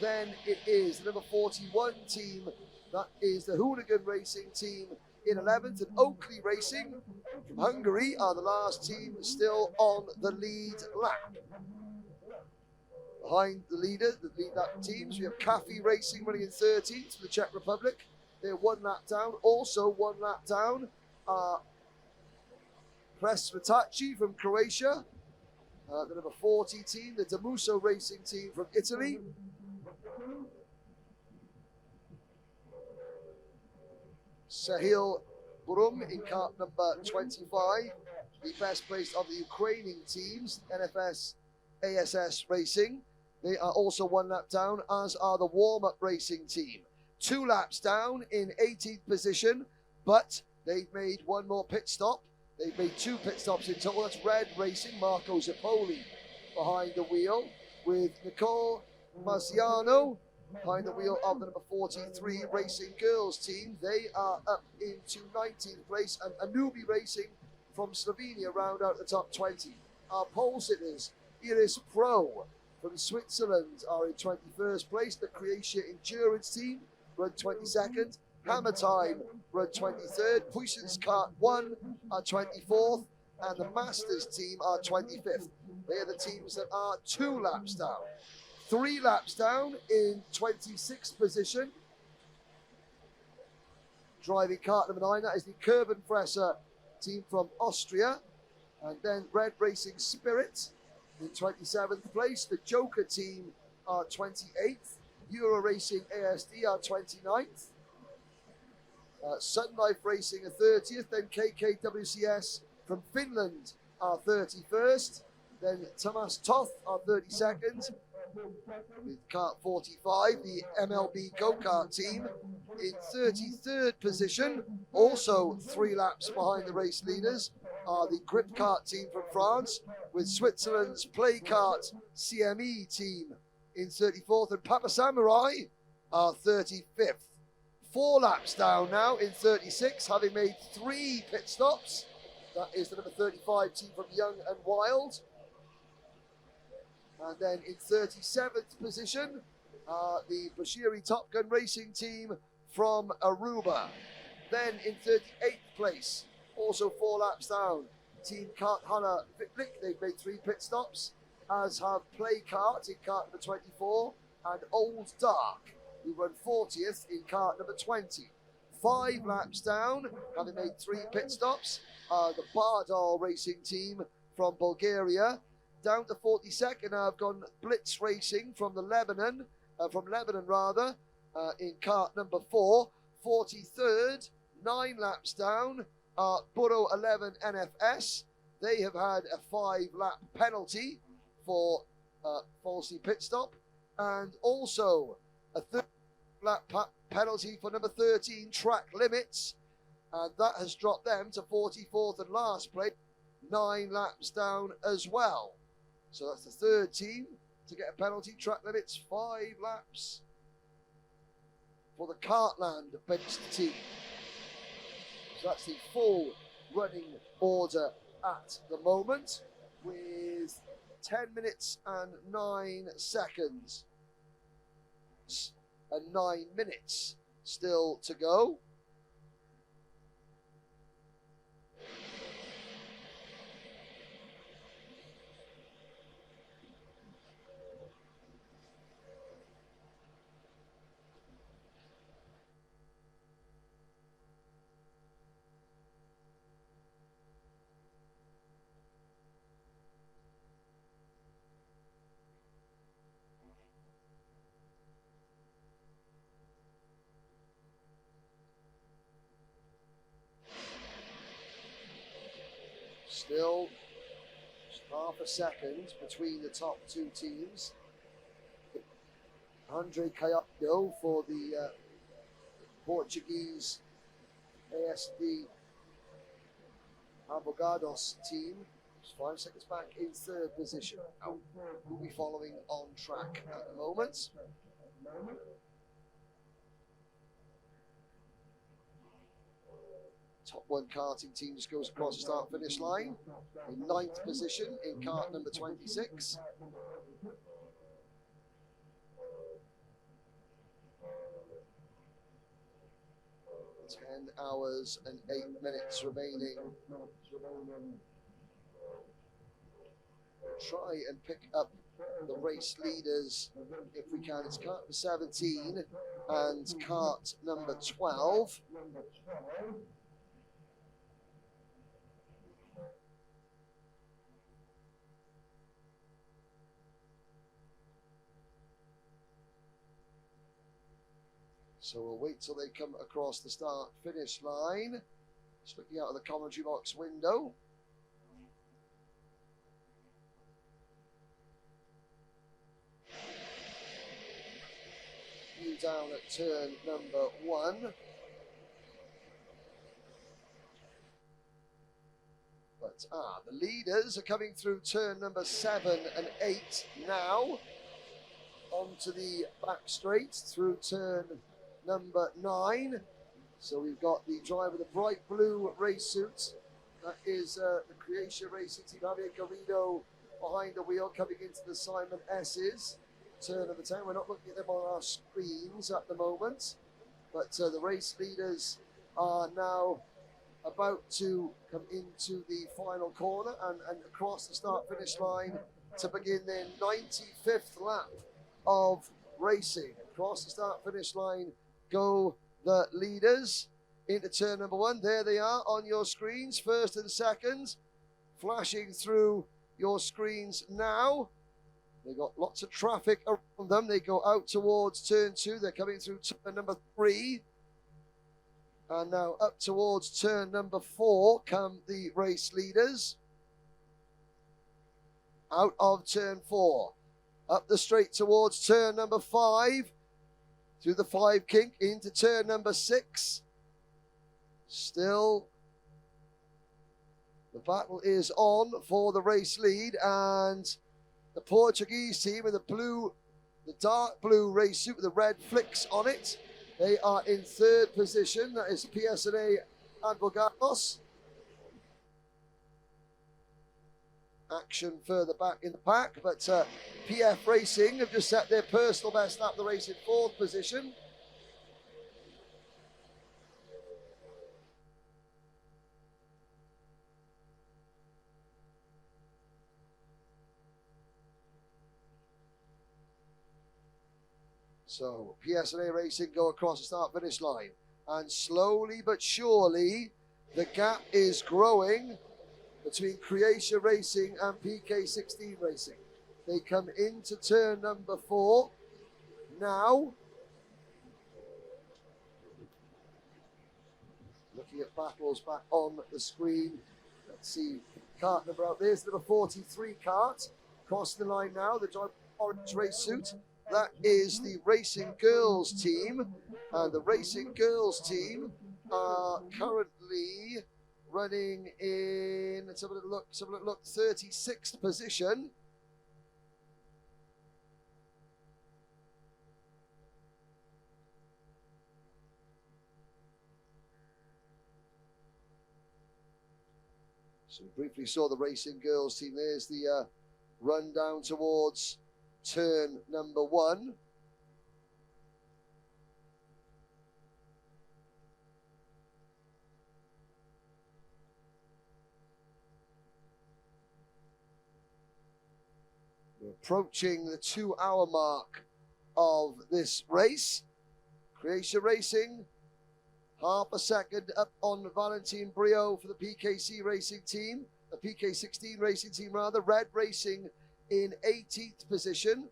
Then it is the number 41 team, that is the Hooligan Racing team in 11th. And Oakley Racing from Hungary are the last team still on the lead lap. Behind the lead lap teams, we have Cafe Racing running in 13th for the Czech Republic. They're 1 lap down. Also 1 lap down are Presvitaci from Croatia, the number 40 team, the Damuso Racing team from Italy. Sahil Burum in kart number 25, the best placed of the Ukrainian teams, NFS ASS Racing. They are also 1 lap down, as are the warm-up racing team. 2 laps down in 18th position, but they've made 1 more pit stop. They've made 2 pit stops in total. That's Red Racing, Marco Zappoli behind the wheel, with Nicole Marciano behind the wheel of the number 43 Racing Girls team. They are up into 19th place, and Anubi Racing from Slovenia round out the top 20. Our pole sitters, Iris Pro from Switzerland, are in 21st place. The Croatia Endurance team run 22nd. Hammer Time run 23rd. Puissance Kart 1 are 24th. And the Masters team are 25th. They are the teams that are 2 laps down. 3 laps down in 26th position. Driving kart number 9, that is the Kurvenfresser team from Austria. And then Red Racing Spirit in 27th place. The Joker team are 28th. Euro Racing ASD are 29th. Sun Life Racing are 30th. Then KKWCS from Finland are 31st. Then Thomas Toth are 32nd. With kart 45, the MLB go-kart team in 33rd position, also 3 laps behind the race leaders, are the Grip Kart team from France, with Switzerland's Play Kart CME team in 34th, and Papa Samurai are 35th. 4 laps down now in 36, having made 3 pit stops. That is the number 35 team from Young and Wild. And then in 37th position, the Bashiri Top Gun Racing team from Aruba. Then in 38th place, also 4 laps down, Team Kart Hana Vitlik. They've made 3 pit stops, as have Play Kart in kart number 24, and Old Dark, who run 40th in kart number 20. 5 laps down, having made 3 pit stops, the Bardal Racing team from Bulgaria. Down to 42nd, I've gone Blitz Racing from Lebanon, in kart number 4. 43rd, 9 laps down, Burro 11 NFS. They have had a 5-lap penalty for falsely pit stop, and also a 3-lap penalty for number 13 Track Limits, and that has dropped them to 44th and last place, 9 laps down as well. So that's the 3rd team to get a penalty. Track Limits, 5 laps for the Cartland-based team. So that's the full running order at the moment, with 10 minutes and 9 seconds and 9 minutes still to go. Still just half a second between the top two teams. Andre Caiado for the Portuguese ASD Avogados team. Just 5 seconds back in third position. Now, we'll be following on track at the moment. Top one karting team just goes across the start finish line in 9th position in kart number 26. Ten hours and 8 minutes remaining. Try and pick up the race leaders if we can. It's kart number 17 and kart number 12. So we'll wait till they come across the start finish line. Just looking out of the commentary box window. You down at turn number 1. But the leaders are coming through turn number 7 and 8 now. Onto the back straight through turn number 9. So we've got the driver, the bright blue race suit. That is the Croatia Racing Team, Javier Garrido behind the wheel, coming into the Simon S's. Turn number 10. We're not looking at them on our screens at the moment, but the race leaders are now about to come into the final corner and across the start finish line to begin their 95th lap of racing. Across the start finish line go the leaders into turn number 1. There they are on your screens, first and second, flashing through your screens now. They've got lots of traffic around them. They go out towards turn 2. They're coming through turn number 3. And now up towards turn number 4 come the race leaders. Out of turn 4. Up the straight towards turn number 5. Through the 5 kink into turn number 6. Still, the battle is on for the race lead, and the Portuguese team with the dark blue race suit with the red flicks on it. They are in third position. That is PSNA Advogados. Action further back in the pack, but PF Racing have just set their personal best lap of the race in fourth position. So PSNA Racing go across the start finish line, and slowly but surely the gap is growing between Croatia Racing and PK16 Racing. They come into turn number 4 now. Looking at battles back on the screen. Let's see, kart number out there's number 43 kart. Crossing the line now, the orange race suit. That is the Racing Girls team. And the Racing Girls team are currently running in, let's have a little look, 36th position. So we briefly saw the Racing Girls team. There's the run down towards turn number 1. approaching the 2-hour mark of this race. Croatia Racing, half a second up on Valentin Brio for the PKC Racing team, the PK16 Racing team rather. Red Racing in 18th position.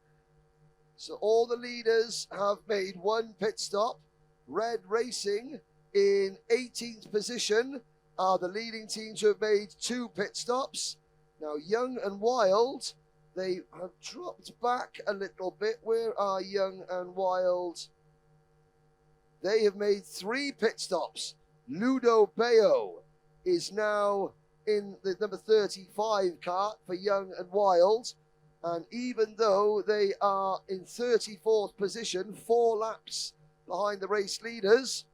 So all the leaders have made one pit stop. Red Racing in 18th position are the leading teams who have made 2 pit stops. Now Young and Wild, they have dropped back a little bit. Where are Young and Wild? They have made 3 pit stops. Ludo Bayo is now in the number 35 cart for Young and Wild. And even though they are in 34th position, 4 laps behind the race leaders,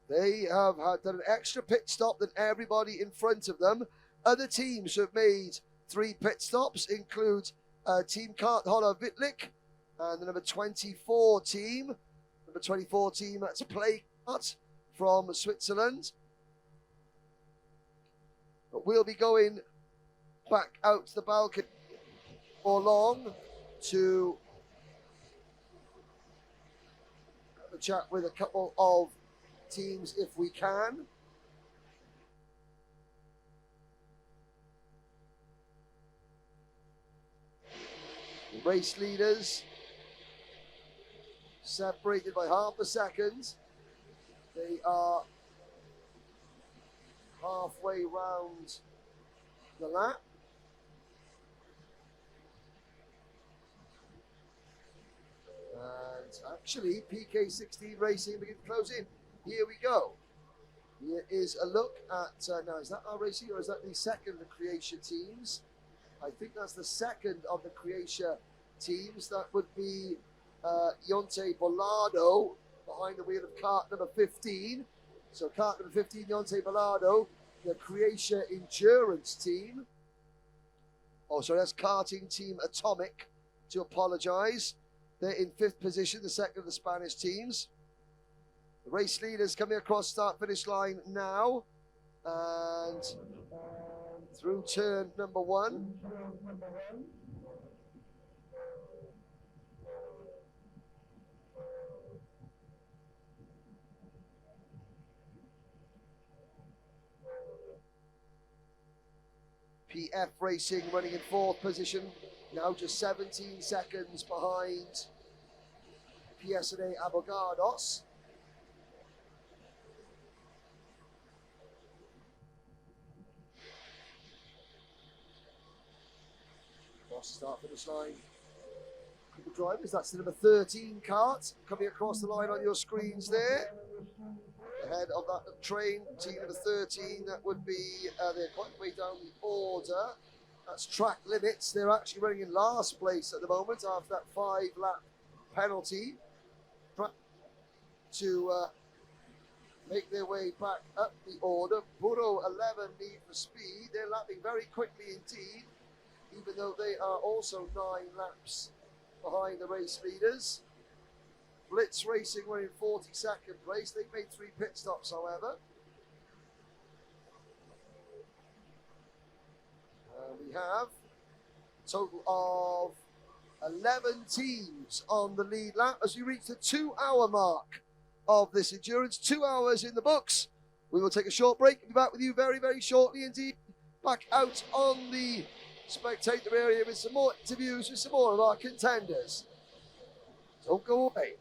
they have done an extra pit stop than everybody in front of them. Other teams who have made 3 pit stops include Team Kart Holler Vitlik and the number 24 team. Number 24 team, that's Play Kart from Switzerland. But we'll be going back out to the balcony for long to have a chat with a couple of teams if we can. The race leaders separated by half a second. They are halfway round the lap. And actually, PK16 Racing begins to close in. Here we go. Here is a look at, now is that our racing or is that the second of the Croatia teams? I think that's the second of the Croatia teams. That would be Jonte Bolado behind the wheel of cart number 15. So cart number 15, Jonte Bolado, the Croatia Endurance team. Oh, sorry, that's karting team Atomic, to apologise. They're in 5th position, the second of the Spanish teams. The race leaders coming across start-finish line now. And through turn number 1. PF Racing running in 4th position, now just 17 seconds behind PSNA Abogados. Across the start finish line. Couple drivers, that's the number 13 cart coming across the line on your screens there. Ahead of that train, team number 13, that would be, they're quite way down the order. That's Track Limits. They're actually running in last place at the moment after that 5-lap penalty. To make their way back up the order. Burro 11 Need for Speed. They're lapping very quickly indeed, even though they are also 9 laps behind the race leaders. Blitz Racing were in 42nd place. They've made 3 pit stops, however. We have a total of 11 teams on the lead lap as we reach the 2-hour mark of this endurance. 2 hours in the books. We will take a short break and be back with you very, very shortly indeed. Back out on the spectator area with some more interviews with some more of our contenders. Don't go away.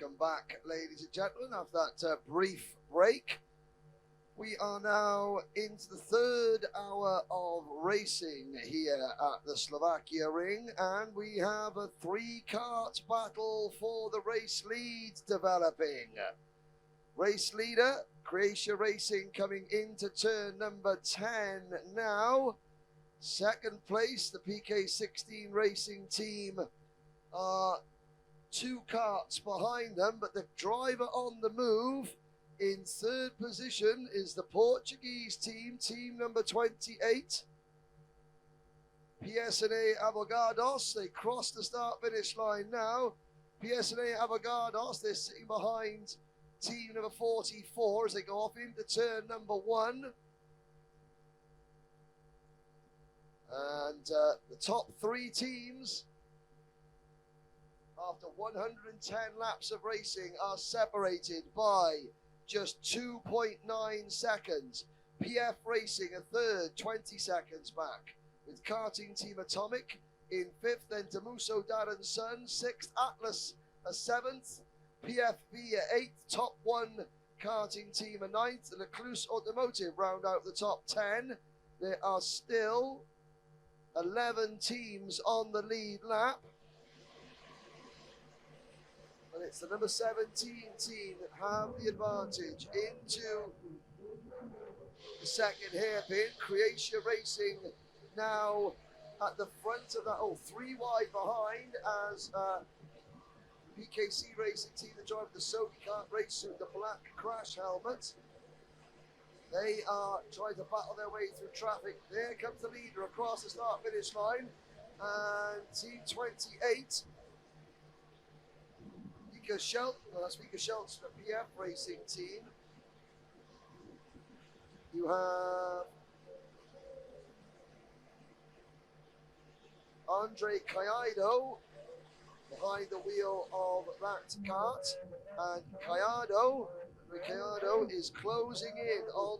Welcome back, ladies and gentlemen, after that brief break. We are now into the third hour of racing here at the Slovakia ring, and we have a three-kart battle for the race leads developing. Race leader, Croatia Racing, coming into turn number 10 now. Second place, the PK16 Racing team are 2 karts behind them, but the driver on the move in third position is the Portuguese team, team number 28. PSNA Avogados, they cross the start-finish line now. PSNA Avogados, they're sitting behind team number 44 as they go off into turn number 1. And the top 3 teams, after 110 laps of racing, are separated by just 2.9 seconds. PF Racing a third, 20 seconds back, with karting team Atomic in 5th, then Damuso Darren Sun 6th, Atlas a 7th, PFV a 8th, top 1 karting team a 9th, and Lecluse Automotive round out the top 10. There are still 11 teams on the lead lap. And it's the number 17 team that have the advantage into the second hairpin. Croatia Racing now at the front of that, 3 wide behind, as PKC Racing team that drive the Sodi kart race suit, the black crash helmet. They are trying to battle their way through traffic. There comes the leader across the start-finish line, and team 28. That's Mika Schultz, the PF Racing team. You have Andre Caiado behind the wheel of that kart, and Caiado is closing in on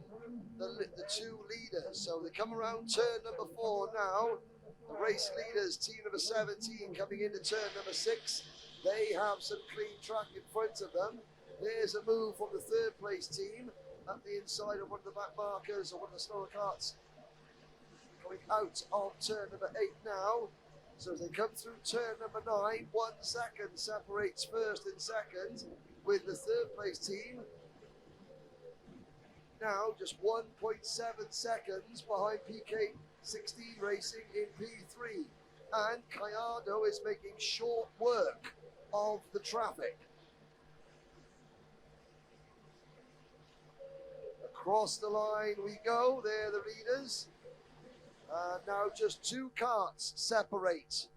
the 2 leaders. So they come around turn number 4 now. The race leaders, team number 17, coming into turn number 6. They have some clean track in front of them. There's a move from the 3rd place team at the inside of one of the back markers or one of the slower karts. Coming out of turn number 8 now. So as they come through turn number 9, 1 second separates first and second, with the 3rd place team now just 1.7 seconds behind PK16 Racing in P3. And Caiado is making short work of the traffic. Across the line we go, they're the leaders. And now just 2 karts separate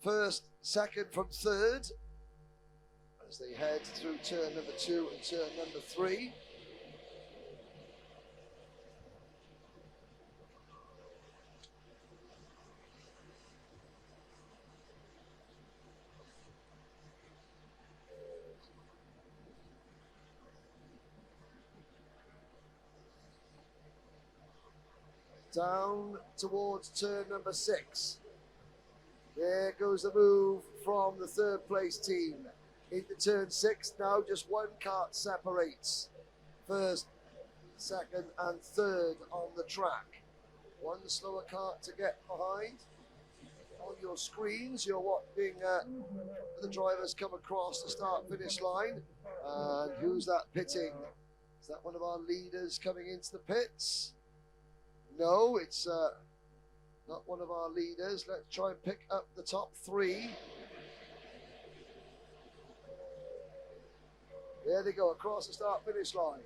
first, second from third, as they head through turn number 2 and turn number 3. Down towards turn number 6. There goes the move from the 3rd place team into turn 6. Now just 1 kart separates first, second and third on the track. 1 slower kart to get behind. On your screens, you're watching the drivers come across the start-finish line. And who's that pitting? Is that one of our leaders coming into the pits? No, it's not one of our leaders. Let's try and pick up the top 3. There they go, across the start-finish line.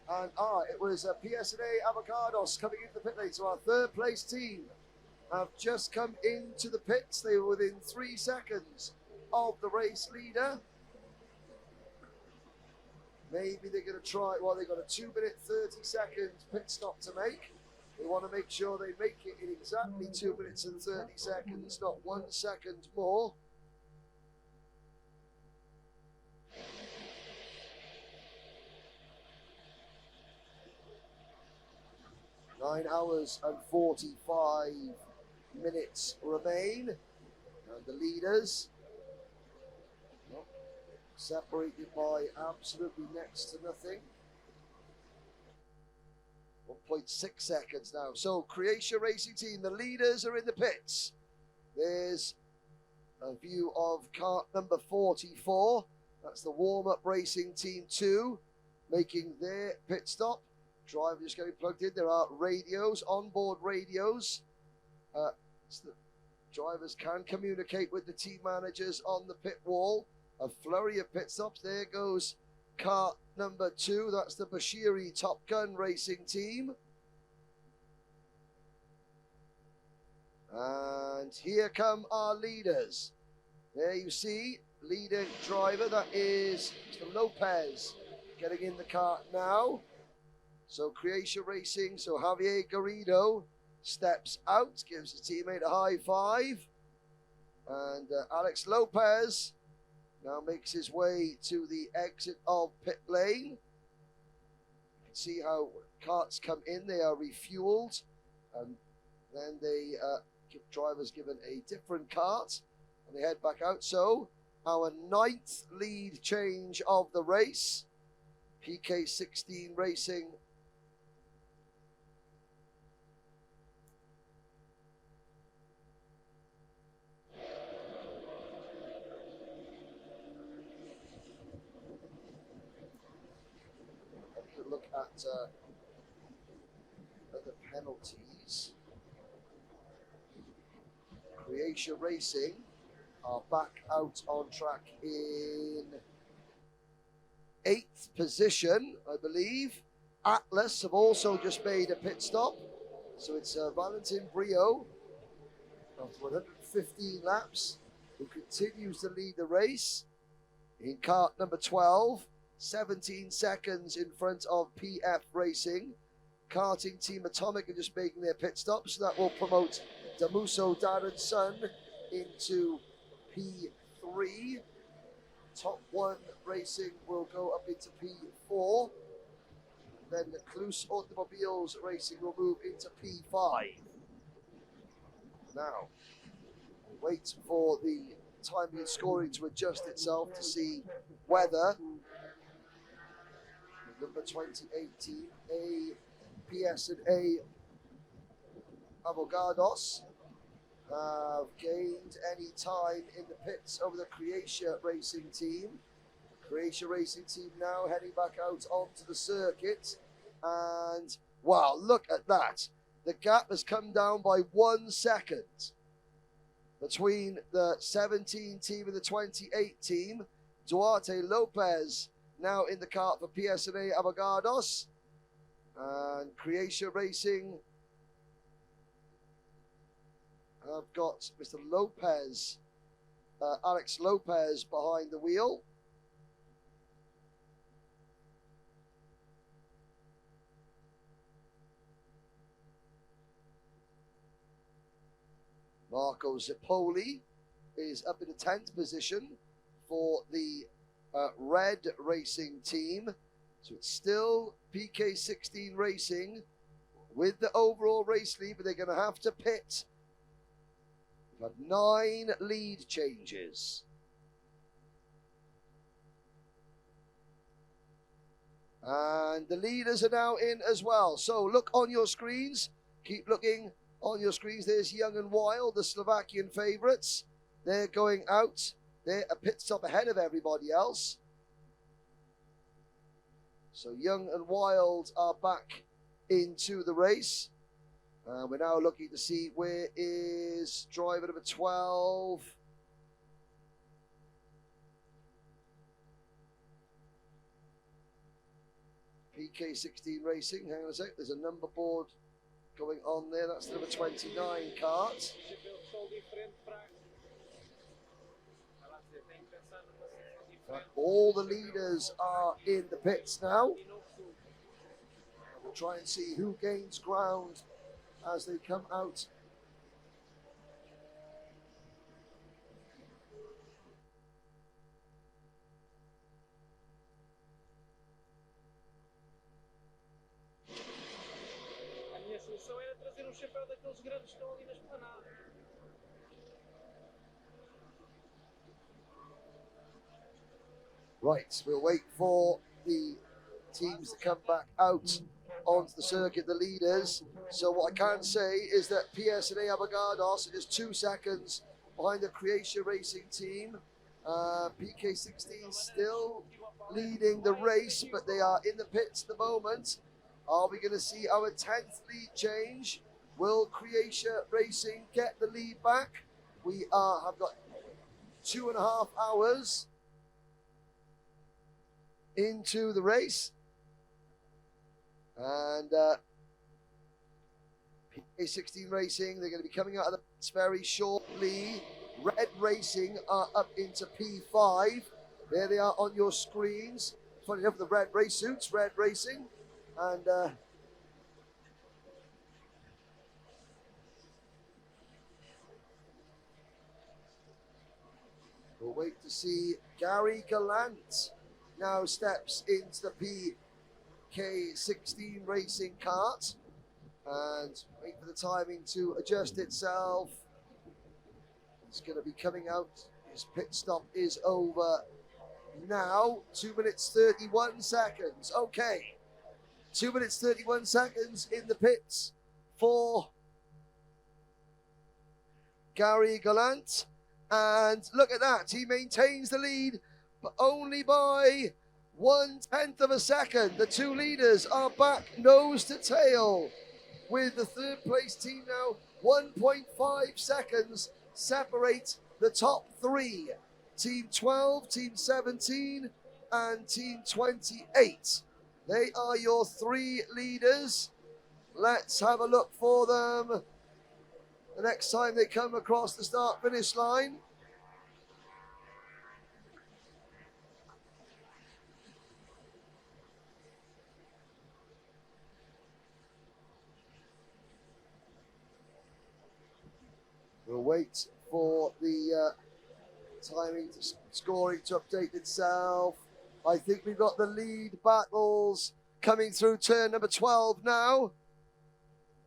And it was PSNA Avocados coming into the pit lane. So our 3rd place team have just come into the pits. They were within 3 seconds of the race leader. Maybe they're going to try, well, they've got a 2-minute 30-second pit stop to make. They want to make sure they make it in exactly 2 minutes and 30 seconds, not 1 second more. Nine hours and 45 minutes remain. And the leaders separated by absolutely next to nothing. 1.6 seconds now. So Croatia Racing Team, the leaders are in the pits. There's a view of kart number 44. That's the warm-up Racing Team 2 making their pit stop. Driver just getting plugged in. There are radios, onboard radios. So the drivers can communicate with the team managers on the pit wall. A flurry of pit stops. There goes kart number 2. That's the Bashiri Top Gun Racing Team. And here come our leaders. There you see, leader driver, that is Mr. Lopez, getting in the kart now. So Croatia Racing, so Javier Garrido steps out, gives his teammate a high five. And Alex Lopez now makes his way to the exit of pit lane. You can see how karts come in, they are refueled. And then they drivers given a different kart and they head back out. So our 9th lead change of the race. PK16 Racing look at the penalties. Croatia Racing are back out on track in 8th position, I believe. Atlas have also just made a pit stop. So it's Valentin Brio, after 115 laps, who continues to lead the race in kart number 12, 17 seconds in front of PF Racing. Karting Team Atomic are just making their pit stop, so that will promote Damuso Darren's son into P3. Top 1 Racing will go up into P4. Then the Klus Automobiles Racing will move into P5. Now, we'll wait for the timing and scoring to adjust itself to see whether number 2018 PSA Avogados have gained any time in the pits over the Croatia Racing Team. Croatia Racing Team now heading back out onto the circuit. And wow, look at that. The gap has come down by 1 second between the 17 team and the 28 team. Duarte Lopez now in the kart for PSA Avogados. And Croatia Racing have got Mr. Lopez, Alex Lopez behind the wheel. Marco Zippoli is up in the 10th position for the Red Racing Team. So it's still PK16 Racing with the overall race lead, but they're going to have to pit. We've had 9 lead changes. And the leaders are now in as well. So look on your screens. Keep looking on your screens. There's Young and Wild, the Slovakian favourites. They're going out. They're a pit stop ahead of everybody else. So Young and Wild are back into the race. We're now looking to see where is driver number 12. PK16 Racing. Hang on a sec. There's a number board going on there. That's the number 29 kart. All the leaders are in the pits now. We'll try and see who gains ground as they come out. A minha solução era trazer um chapéu daqueles grandes que estão ali na esplanada. Right, we'll wait for the teams to come back out onto the circuit, the leaders. So what I can say is that PSA Avogados is 2 seconds behind the Croatia Racing team. PK16 still leading the race, but they are in the pits at the moment. Are we going to see our 10th lead change? Will Croatia Racing get the lead back? We have got 2.5 hours into the race. And PK16 Racing, they're going to be coming out of the pits very shortly. Red Racing are up into P5. There they are on your screens. Funny enough, the red race suits, Red Racing. And we'll wait to see Gary Gallant now steps into the PK16 Racing kart. And wait for the timing to adjust itself. It's going to be coming out. His pit stop is over now. 2 minutes 31 seconds. Okay. 2 minutes 31 seconds in the pits for Gary Gallant. And look at that. He maintains the lead, but only by 1/10 of a second. The 2 leaders are back nose to tail, with the 3rd place team now 1.5 seconds separate the top 3. Team 12, Team 17, and Team 28. They are your 3 leaders. Let's have a look for them the next time they come across the start-finish line. We'll wait for the timing to scoring to update itself. I think we've got the lead battles coming through turn number 12 now.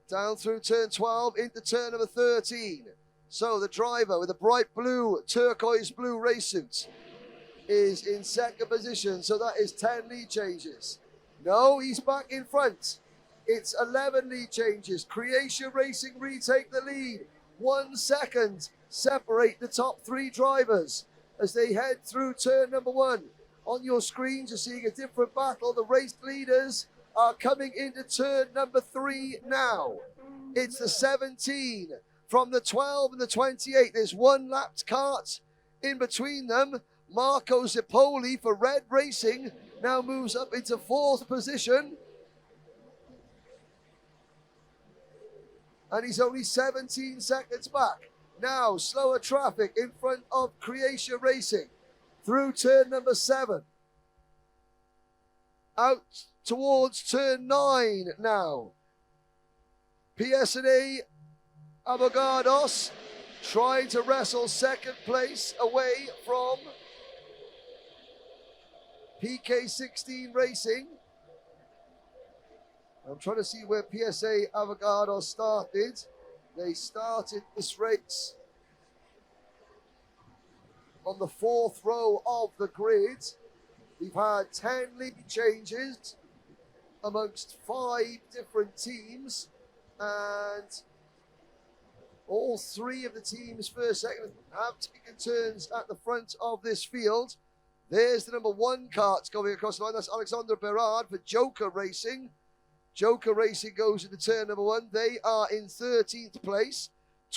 Down through turn 12 into turn number 13. So the driver with the bright blue, turquoise blue race suit is in 2nd position. So that is 10 lead changes. No, he's back in front. It's 11 lead changes. Croatia Racing retake the lead. 1 second separate the top 3 drivers as they head through turn number 1. On your screens, you're seeing a different battle. The race leaders are coming into turn number 3 now. It's the 17 from the 12 and the 28. There's 1 lapped kart in between them. Marco Zippoli for Red Racing now moves up into 4th position. And he's only 17 seconds back. Now, slower traffic in front of Croatia Racing through turn number 7. Out towards turn 9 now. PSA Avogados trying to wrestle 2nd place away from PK16 Racing. I'm trying to see where PSA Avogados started. They started this race on the 4th row of the grid. We've had 10 lead changes amongst 5 different teams, and all 3 of the teams first, second have taken turns at the front of this field. There's the number 1 kart going across the line. That's Alexander Berard for Joker Racing. Joker Racing goes into turn number 1. They are in 13th place.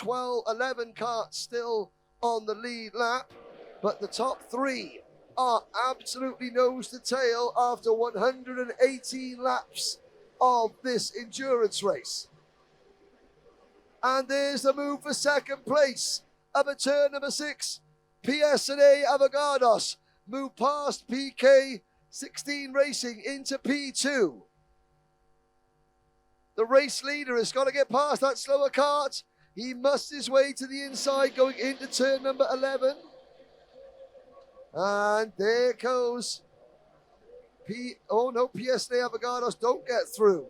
11 karts still on the lead lap, but the top 3 are absolutely nose to tail after 118 laps of this endurance race. And there's the move for 2nd place. Up at turn number 6, PSA Avogados move past PK16 Racing into P2. The race leader has got to get past that slower kart. He musts his way to the inside going into turn number 11. And there goes oh no, PSA Avogados don't get through.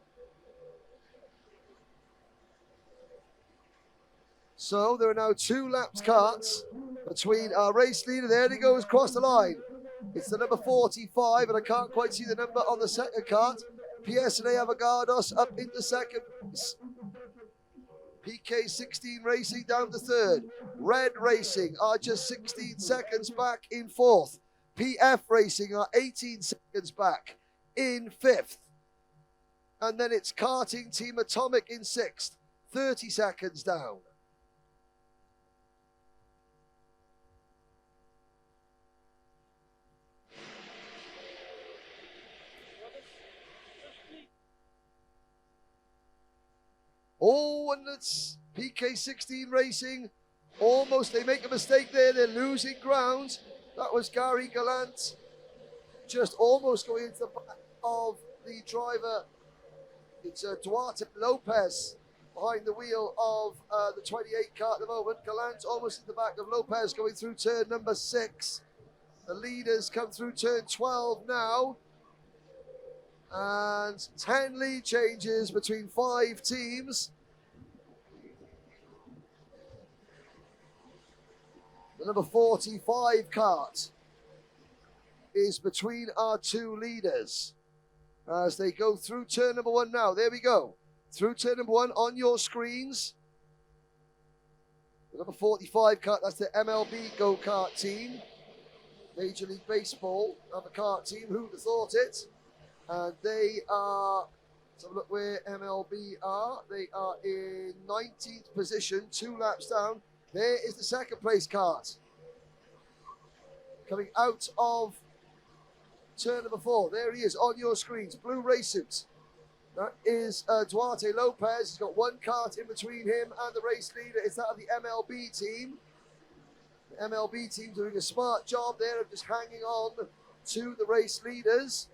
So there are now 2 lapped karts between our race leader. There he goes, across the line. It's the number 45, and I can't quite see the number on the second cart. PSNA Avogados up into second. PK16 Racing down to third. Red Racing are just 16 seconds back in fourth. PF Racing are 18 seconds back in fifth. And then it's Karting Team Atomic in sixth, 30 seconds down. Oh, and it's PK16 Racing. Almost, they make a mistake there. They're losing ground. That was Gary Gallant. Just almost going into the back of the driver. It's Duarte Lopez behind the wheel of the 28 car at the moment. Gallant almost in the back of Lopez going through turn number 6. The leaders come through turn 12 now. And 10 lead changes between 5 teams. The number 45 cart is between our 2 leaders as they go through turn number 1 now. There we go. Through turn number 1 on your screens. The number 45 cart, that's the MLB go-kart team. Major League Baseball have a kart team. Who would have thought it? And they are, let's have a look where MLB are. They are in 19th position, 2 laps down. There is the second place kart. Coming out of turn number 4. There he is on your screens. Blue race suit. That is Duarte Lopez. He's got 1 kart in between him and the race leader. It's that of the MLB team. The MLB team doing a smart job there of just hanging on to the race leaders.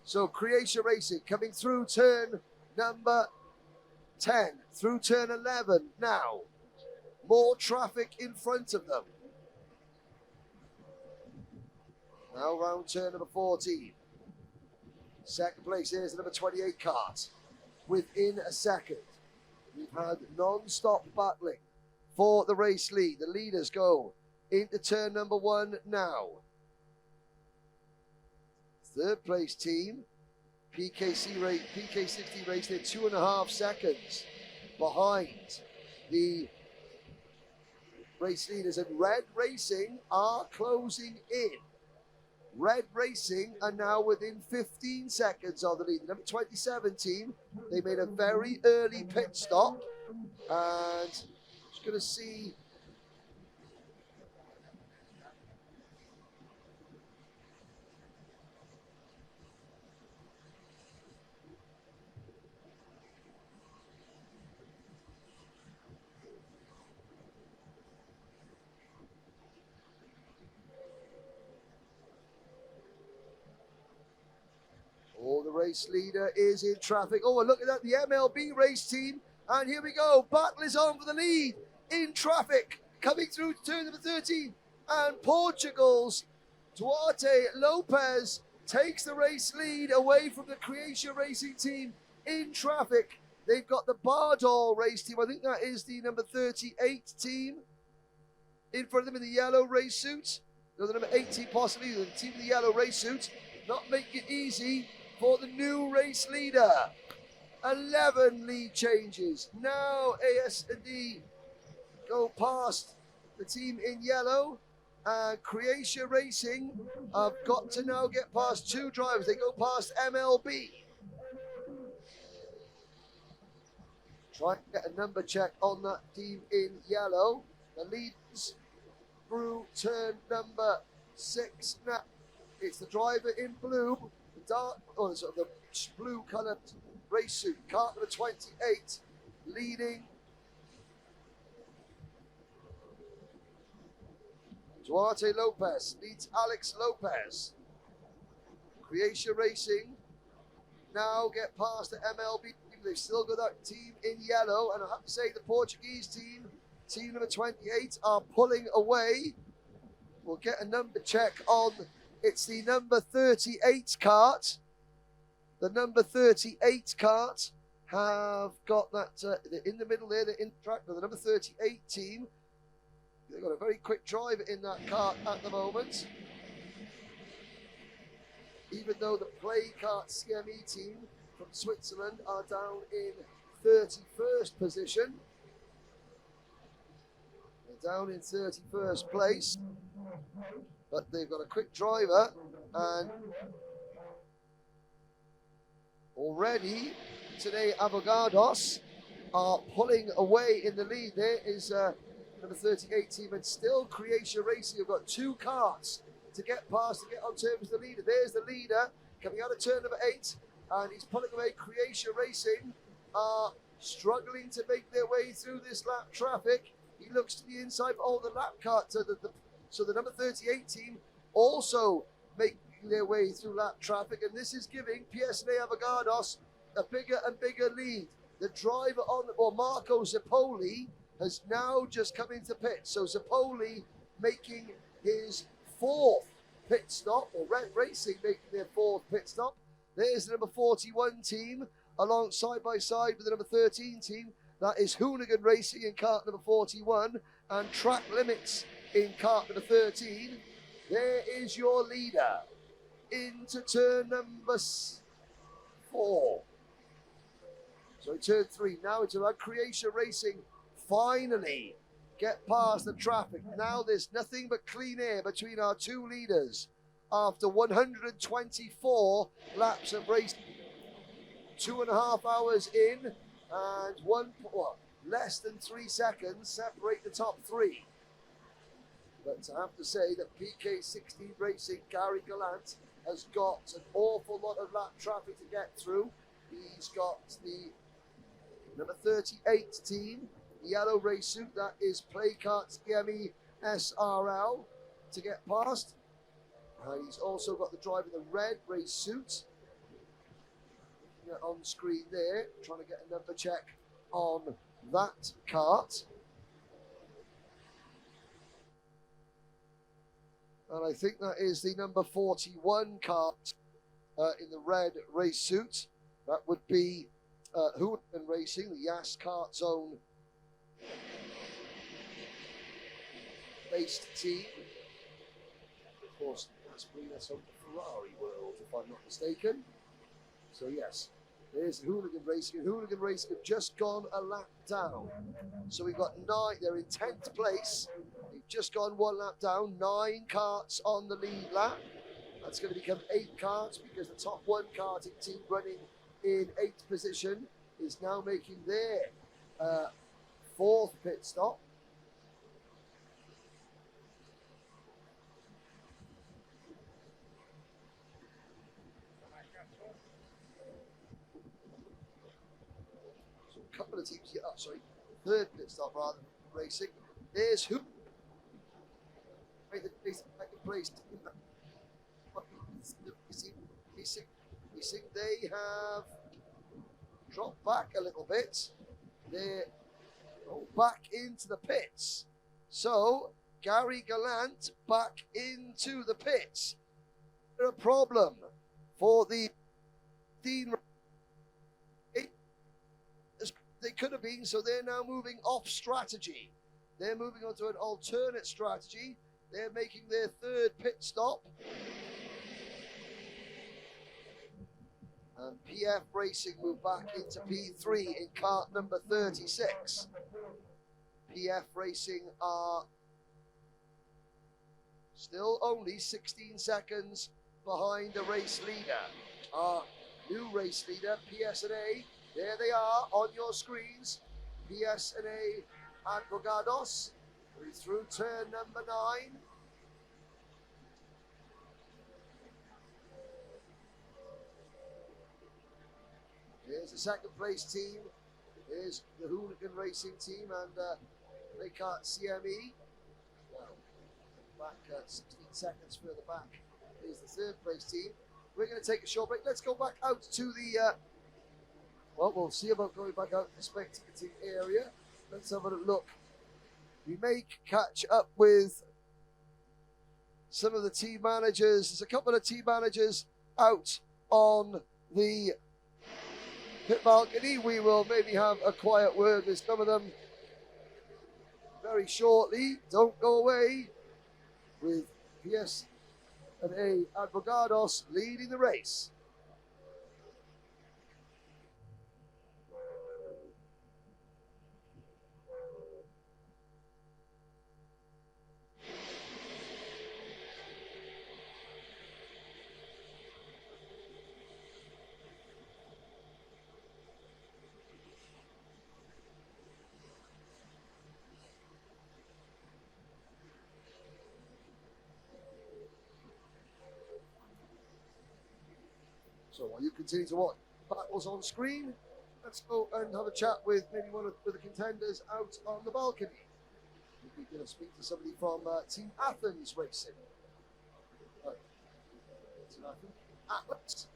So Croatia Racing coming through turn number 10, through turn 11 now. More traffic in front of them. Now round turn number 14. Second place, here's the number 28 kart. Within a second. We've had non-stop battling for the race lead. The leaders go into turn number 1 now. Third place team, PK60 race, they're 2.5 seconds behind the race leaders, and Red Racing are closing in. Red Racing are now within 15 seconds of the lead. The number 27 team, they made a very early pit stop, and just going to see. Oh, the race leader is in traffic. Oh, and look at that, the MLB race team. And here we go. Battle is on for the lead in traffic. Coming through turn number 13. And Portugal's Duarte Lopez takes the race lead away from the Croatia Racing team in traffic. They've got the Bardol race team. I think that is the number 38 team in front of them in the yellow race suit. No, the number 18 possibly, the team in the yellow race suit. Not making it easy for the new race leader. 11 lead changes. Now AS&D go past the team in yellow. Croatia Racing have got to now get past 2 drivers. They go past MLB. Try and get a number check on that team in yellow. The leads through turn number 6 now. It's the driver in blue, the dark, or sort of the blue coloured race suit, kart number 28, leading. Duarte Lopez leads Alex Lopez. Croatia Racing now get past the MLB. They've still got that team in yellow, and I have to say the Portuguese team, team number 28, are pulling away. We'll get a number check on. It's the number 38 kart. The number 38 kart have got that in the middle there, the in track. The number 38 team They've got a very quick drive in that kart at the moment. Even though the Play Kart CME team from Switzerland are down in 31st position. They're down in 31st place. But they've got a quick driver, and already today Avogados are pulling away in the lead. There is number 38 team, and still Croatia Racing have got 2 karts to get past, to get on terms with the leader. There's the leader coming out of turn number 8, and he's pulling away. Croatia Racing are struggling to make their way through this lap traffic. He looks to the inside of all the lap carts. So the number 38 team also making their way through lap traffic, and this is giving PSNA Avogados a bigger and bigger lead. The driver Marco Zappoli, has now just come into pit. So Zappoli making his 4th pit stop, or Red Racing making their 4th pit stop. There's the number 41 team along side by side with the number 13 team. That is Hoonigan Racing in kart number 41 and Track Limits in kart number 13. There is your leader into turn number 4. So turn 3. Now it's about Croatia Racing finally get past the traffic. Now there's nothing but clean air between our 2 leaders after 124 laps of racing. 2.5 hours in, and less than 3 seconds separate the top 3. But I have to say that PK16 Racing, Gary Gallant, has got an awful lot of lap traffic to get through. He's got the number 38 team, the yellow race suit, that is Play Kart CME SRL, to get past. And he's also got the driver in the red race suit. On screen there, trying to get a number check on that kart. And I think that is the number 41 kart in the red race suit. That would be Hoonigan Racing, the Yas Kart Zone based team. Of course, that's bringing us over to Ferrari world, if I'm not mistaken. So yes, there's Hoonigan Racing. Hoonigan Racing have just gone a lap down. So we've got 9, they're in 10th place. They've just gone 1 lap down, 9 karts on the lead lap. That's going to become 8 karts because the top 1 karting team running in 8th position is now making their 4th pit stop. So a couple of teams, 3rd pit stop rather than racing. There's who? They have dropped back a little bit. They're back into the pits. So Gary Gallant back into the pits. A problem for the Dean. They could have been, so they're now moving off strategy. They're moving on to an alternate strategy. They're making their 3rd pit stop. And PF Racing move back into P3 in kart number 36. PF Racing are still only 16 seconds behind the race leader. Our new race leader, PSNA, there they are on your screens. PSNA and Bogados through turn number 9. Here's the 2nd place team. Here's the Hoonigan Racing team and Play Kart CME. Well, back 16 seconds further back is the 3rd place team. We're going to take a short break. Let's go back out to the, we'll see about going back out to the spectating area. Let's have a look. We may catch up with some of the team managers. There's a couple of team managers out on the pit balcony. We will maybe have a quiet word with some of them very shortly. Don't go away with PS and A Advogados leading the race. So while you continue to watch battles on screen, let's go and have a chat with maybe one of the contenders out on the balcony. We're going to speak to somebody from Team Athens Racing. Right. Team Athens. Atlas.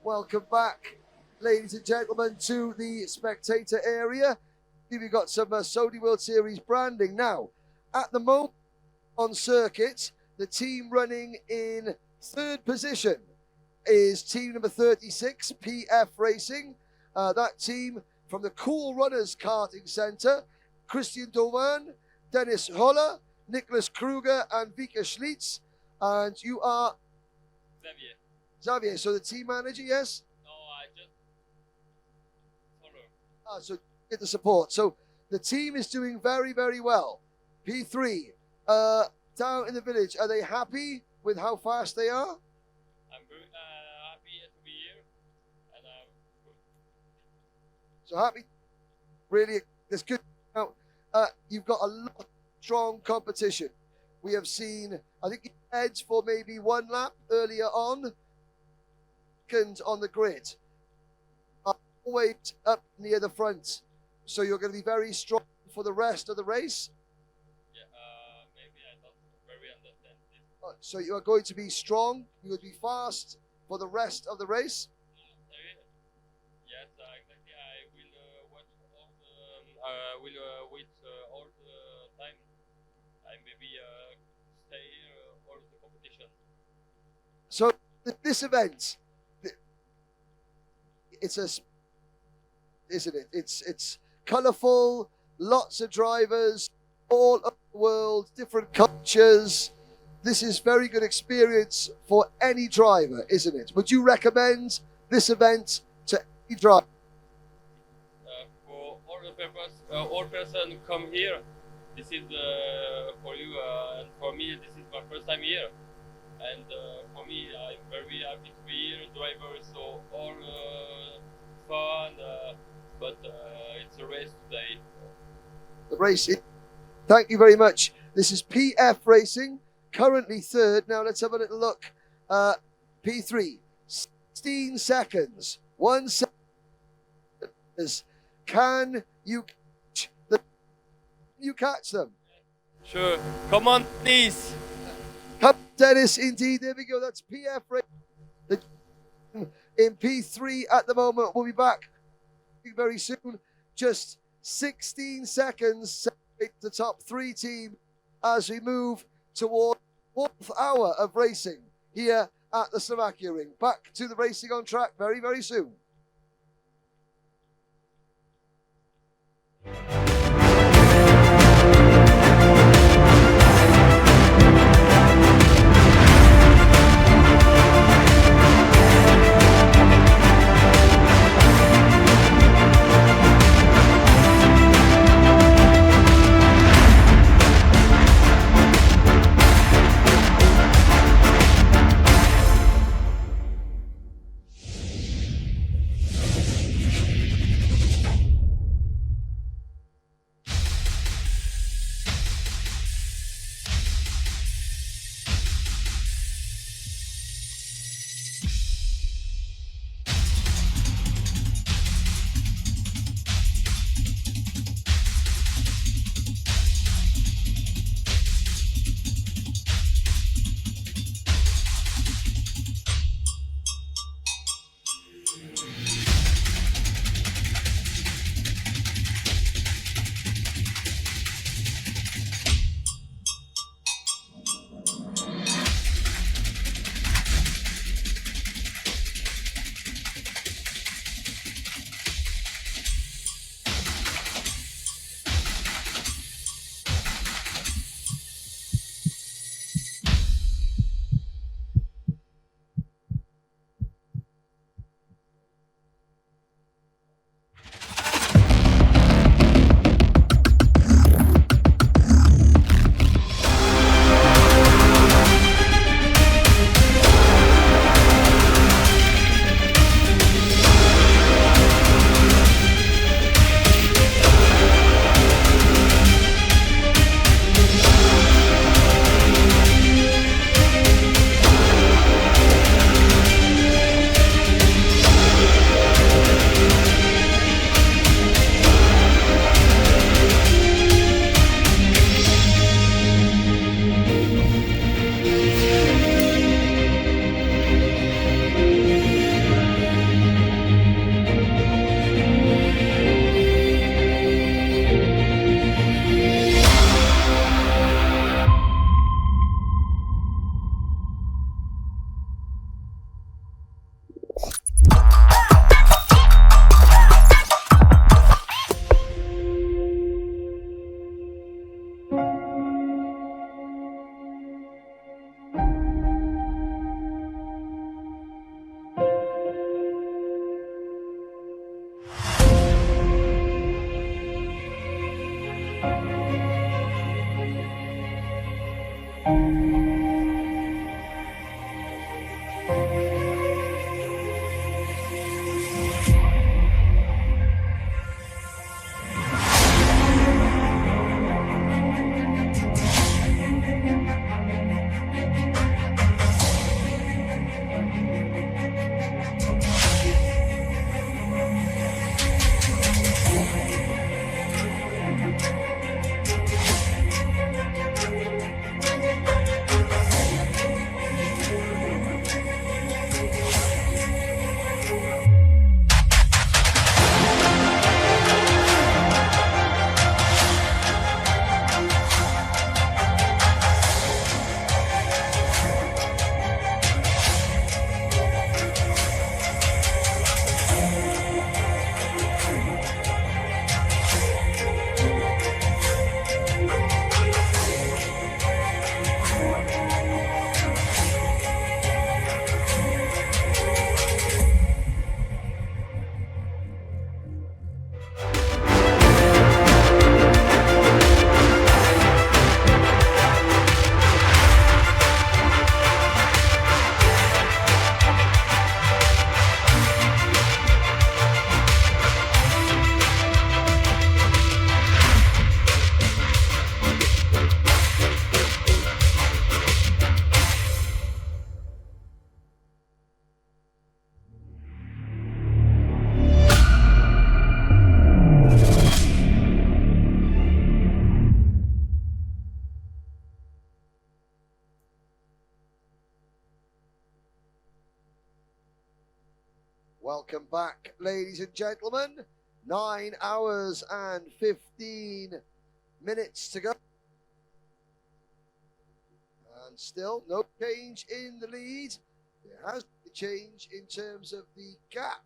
Welcome back, ladies and gentlemen, to the spectator area. We've got some Sodi World Series branding. Now, at the moment on circuit, the team running in third position is team number 36, PF Racing. That team from the Cool Runners Karting Centre, Christian Doman, Dennis Holler, Nicholas Kruger, and Vika Schlitz. And you are Xavier, so the team manager, yes? No, I just follow. So get the support. So the team is doing very, very well. P3, down in the village, are they happy with how fast they are? I'm very happy to be here, and I'm good. So happy, really, that's good. Now, you've got a lot of strong competition. We have seen, I think, heads for maybe one lap earlier on. On the grid, always up near the front, so you're going to be very strong for the rest of the race. Yeah, maybe I don't very understand this. So you are going to be strong, you will be fast for the rest of the race. Yes, exactly. I will watch all the. Wait all the time. I maybe stay all the competition. So this event. It's isn't it? It's colourful, lots of drivers, all over the world, different cultures. This is very good experience for any driver, isn't it? Would you recommend this event to any driver? For all the purpose, all person come here. This is for you and for me. This is my first time here, and for me, I'm very happy to be here, driver. So all fun, but it's a race today. The race. Thank you very much. This is PF Racing, currently third. Now let's have a little look. P3, 16 seconds. 1 second. Can you catch them? Sure. Come on, please. Come, Dennis. Indeed, there we go. That's PF Racing. In P3 at the moment. We'll be back very soon. Just 16 seconds separate the top three team as we move toward the 4th hour of racing here at the Slovakia Ring. Back to the racing on track very, very soon. Welcome back, ladies and gentlemen. 9 hours and 15 minutes to go. And still no change in the lead. There has been a change in terms of the gap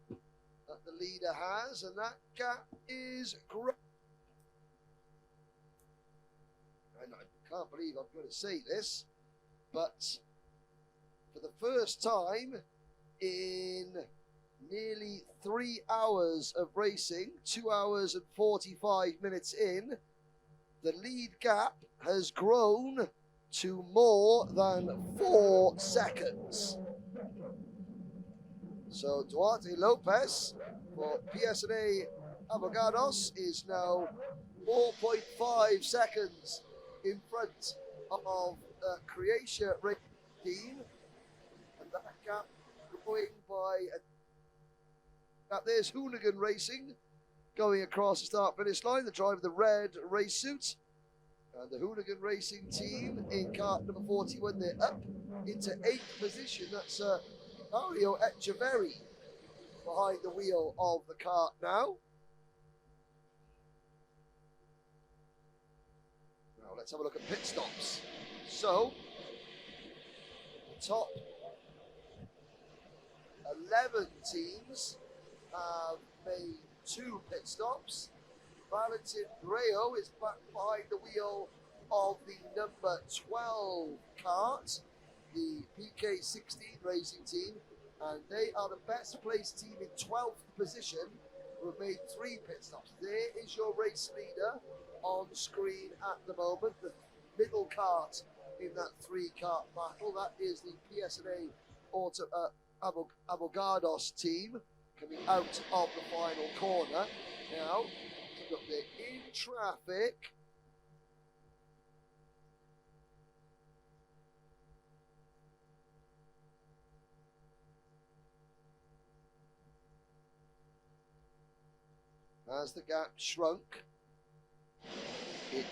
that the leader has, and that gap is growing. And I can't believe I'm going to say this, but for the first time in nearly 3 hours of racing, 2 hours and 45 minutes in, the lead gap has grown to more than 4 seconds. So Duarte Lopez for PSNA Abogados is now 4.5 seconds in front of the Croatia racing team, and that gap growing by there's Hooligan Racing going across the start-finish line, the driver of the red race suit. And the Hooligan Racing team in kart number 41, they're up into 8th position. That's Mario Echeverri behind the wheel of the kart now. Now let's have a look at pit stops. So, the top 11 teams have made 2 pit stops. Valentin Breo is back behind the wheel of the number 12 kart, the PK16 racing team, and they are the best placed team in 12th position, who have made 3 pit stops. There is your race leader on screen at the moment, the middle kart in that 3 kart battle. That is the PSNA Abogados team coming out of the final corner. Now, look, they're in traffic. Has the gap shrunk? It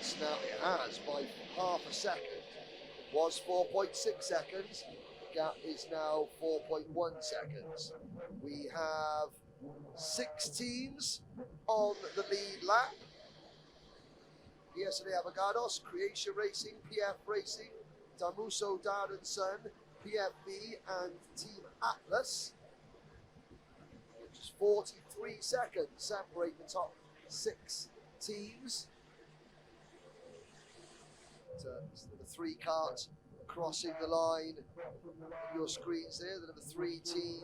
has by half a second. It was 4.6 seconds. The gap is now 4.1 seconds. We have 6 teams on the lead lap. PSNA Abogados, Croatia Racing, PF Racing, Damuso Dad and Son, PFB and Team Atlas. Which is 43 seconds separate the top 6 teams. The 3 karts crossing the line. Your screens there, the number 3 team.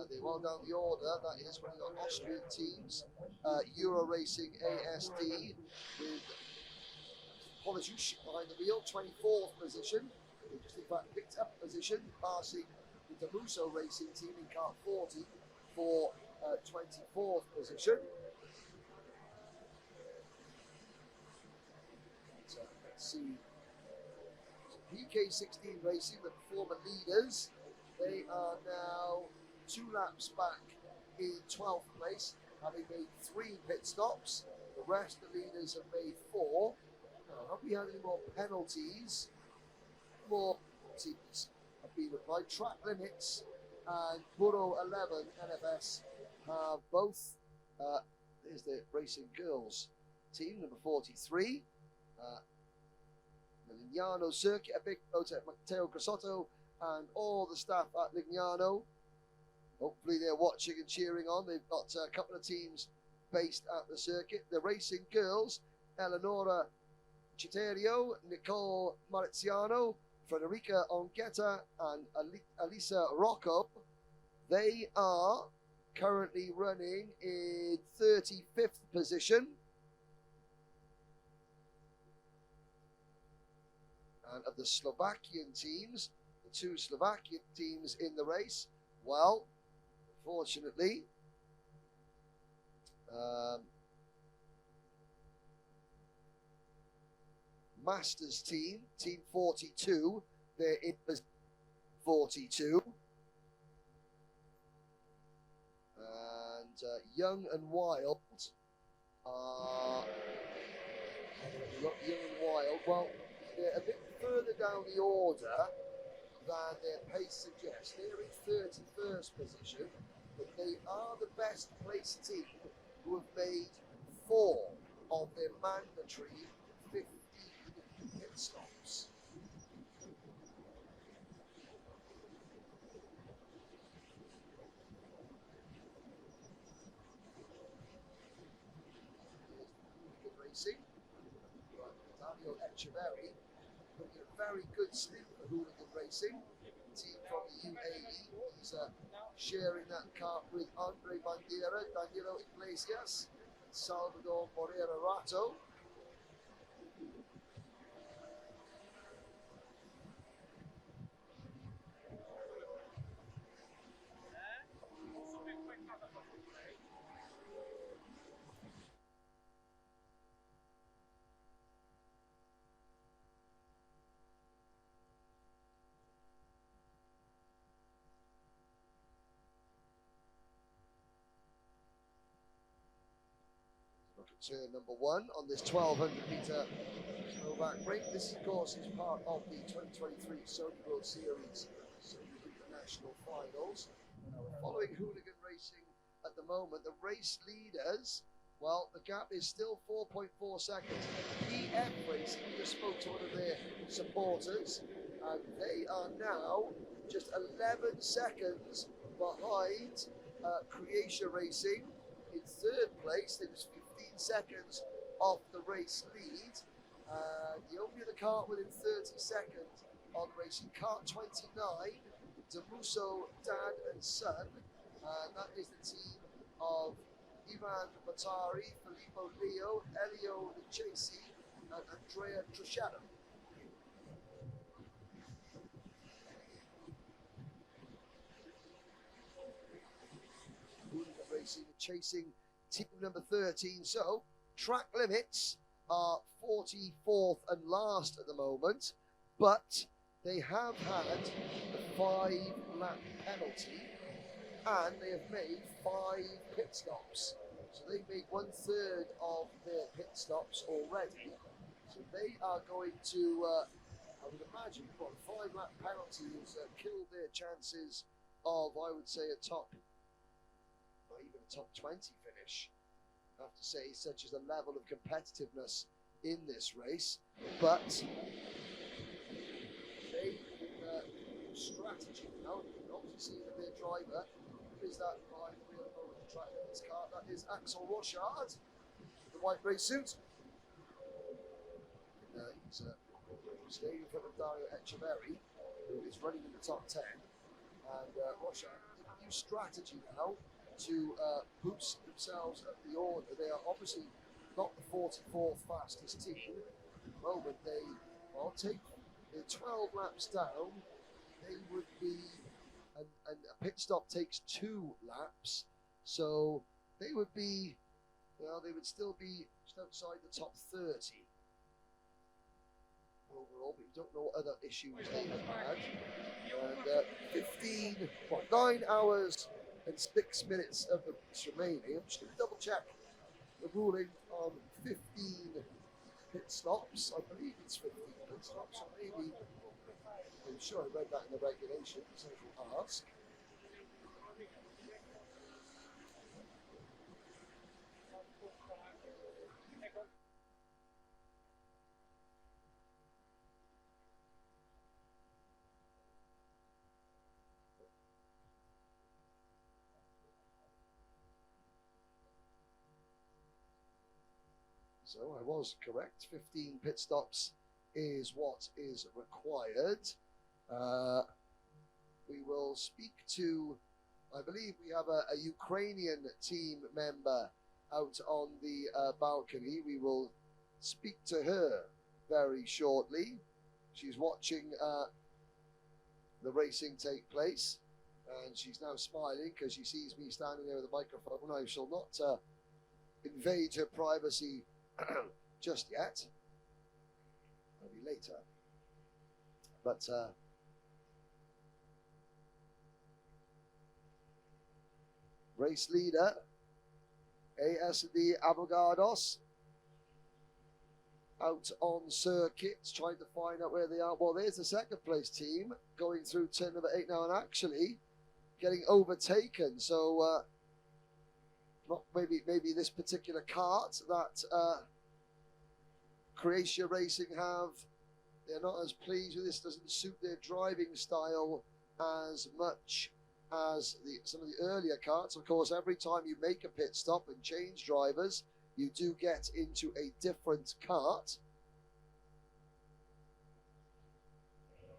They're well down the order. That is when you've got Austrian teams. Euro Racing ASD with Polishuk behind the wheel, 24th position. They just in fact picked up position, passing the Demuso Racing team in car 40 for 24th position. So let's see. PK16 Racing, the former leaders, they are now 2 laps back in 12th place, having made 3 pit stops. The rest of the leaders have made 4. Now, have we had any more penalties? More penalties have been applied. Track limits and Borough 11 NFS have both. There's the Racing Girls team, number 43. The Lignano Circuit, a big note at Matteo Grasotto and all the staff at Lignano. Hopefully they're watching and cheering on. They've got a couple of teams based at the circuit. The Racing Girls, Eleonora Citerio, Nicole Mariziano, Frederica Onghetta and Alisa Rocco. They are currently running in 35th position. And of the Slovakian teams, the 2 Slovakian teams in the race, well, fortunately, Masters team, team 42, they're in 42. And Young and Wild are well, they're a bit further down the order than their pace suggests. They're in 31st position, but they are the best placed team who have made 4 of their mandatory 15 pit stops. Good racing. Dario Echeverri putting a very good stint for Hooligan Racing. Team from the UAE. He's sharing that car with Andre Bandera, Danilo Iglesias, Salvador Moreira Rato. Turn number 1 on this 1200 meter Slovak ring. This, of course, is part of the 2023 Sodi World Series Sodi International Finals. Following Hooligan Racing at the moment, the race leaders, well, the gap is still 4.4 seconds. EF Racing just spoke to one of their supporters, and they are now just 11 seconds behind Croatia Racing in 3rd place. They was 15 seconds off the race lead. The only other car within 30 seconds on the racing, car 29, Demuso, Dad and Son. That is the team of Ivan Batari, Filippo Leo, Elio Lucchesi and Andrea Trusciano. Racing, chasing team number 13. So track limits are 44th and last at the moment, but they have had a 5-lap penalty and they have made 5 pit stops. So they've made 1/3 of their pit stops already. So they are going to, I would imagine, a 5-lap penalty has killed their chances of, I would say, a top, or even a top 20 finish. I have to say, such as the level of competitiveness in this race. But they strategy now. You can obviously see that their driver is that behind the wheel over the track of this car. That is Axel Rochard, the white race suit. He's staying in front of Dario Echeverri, who is running in the top 10. And Rochard, new strategy now to boost themselves up the order. They are obviously not the 44th fastest team, moment I'll take they're 12 laps down. They would be, and a pit stop takes 2 laps, so they would be, well, they would still be just outside the top 30 overall, but you don't know what other issues they have had. And 9 hours and 6 minutes of the race remaining. I'm just going to double check the ruling on 15 pit stops. I believe it's 15 pit stops, or maybe, I'm sure I read that in the regulations, so I'll ask. So I was correct. 15 pit stops is what is required. We will speak to, I believe we have a Ukrainian team member out on the balcony. We will speak to her very shortly. She's watching the racing take place, and she's now smiling because she sees me standing there with a microphone. I shall not invade her privacy just yet. Maybe later. But race leader ASD Avogados out on circuits trying to find out where they are. Well, there's the second place team going through turn number 8 now and actually getting overtaken. So not maybe this particular kart that Croatia Racing have, they're not as pleased with this. Doesn't suit their driving style as much as some of the earlier karts. Of course, every time you make a pit stop and change drivers, you do get into a different kart.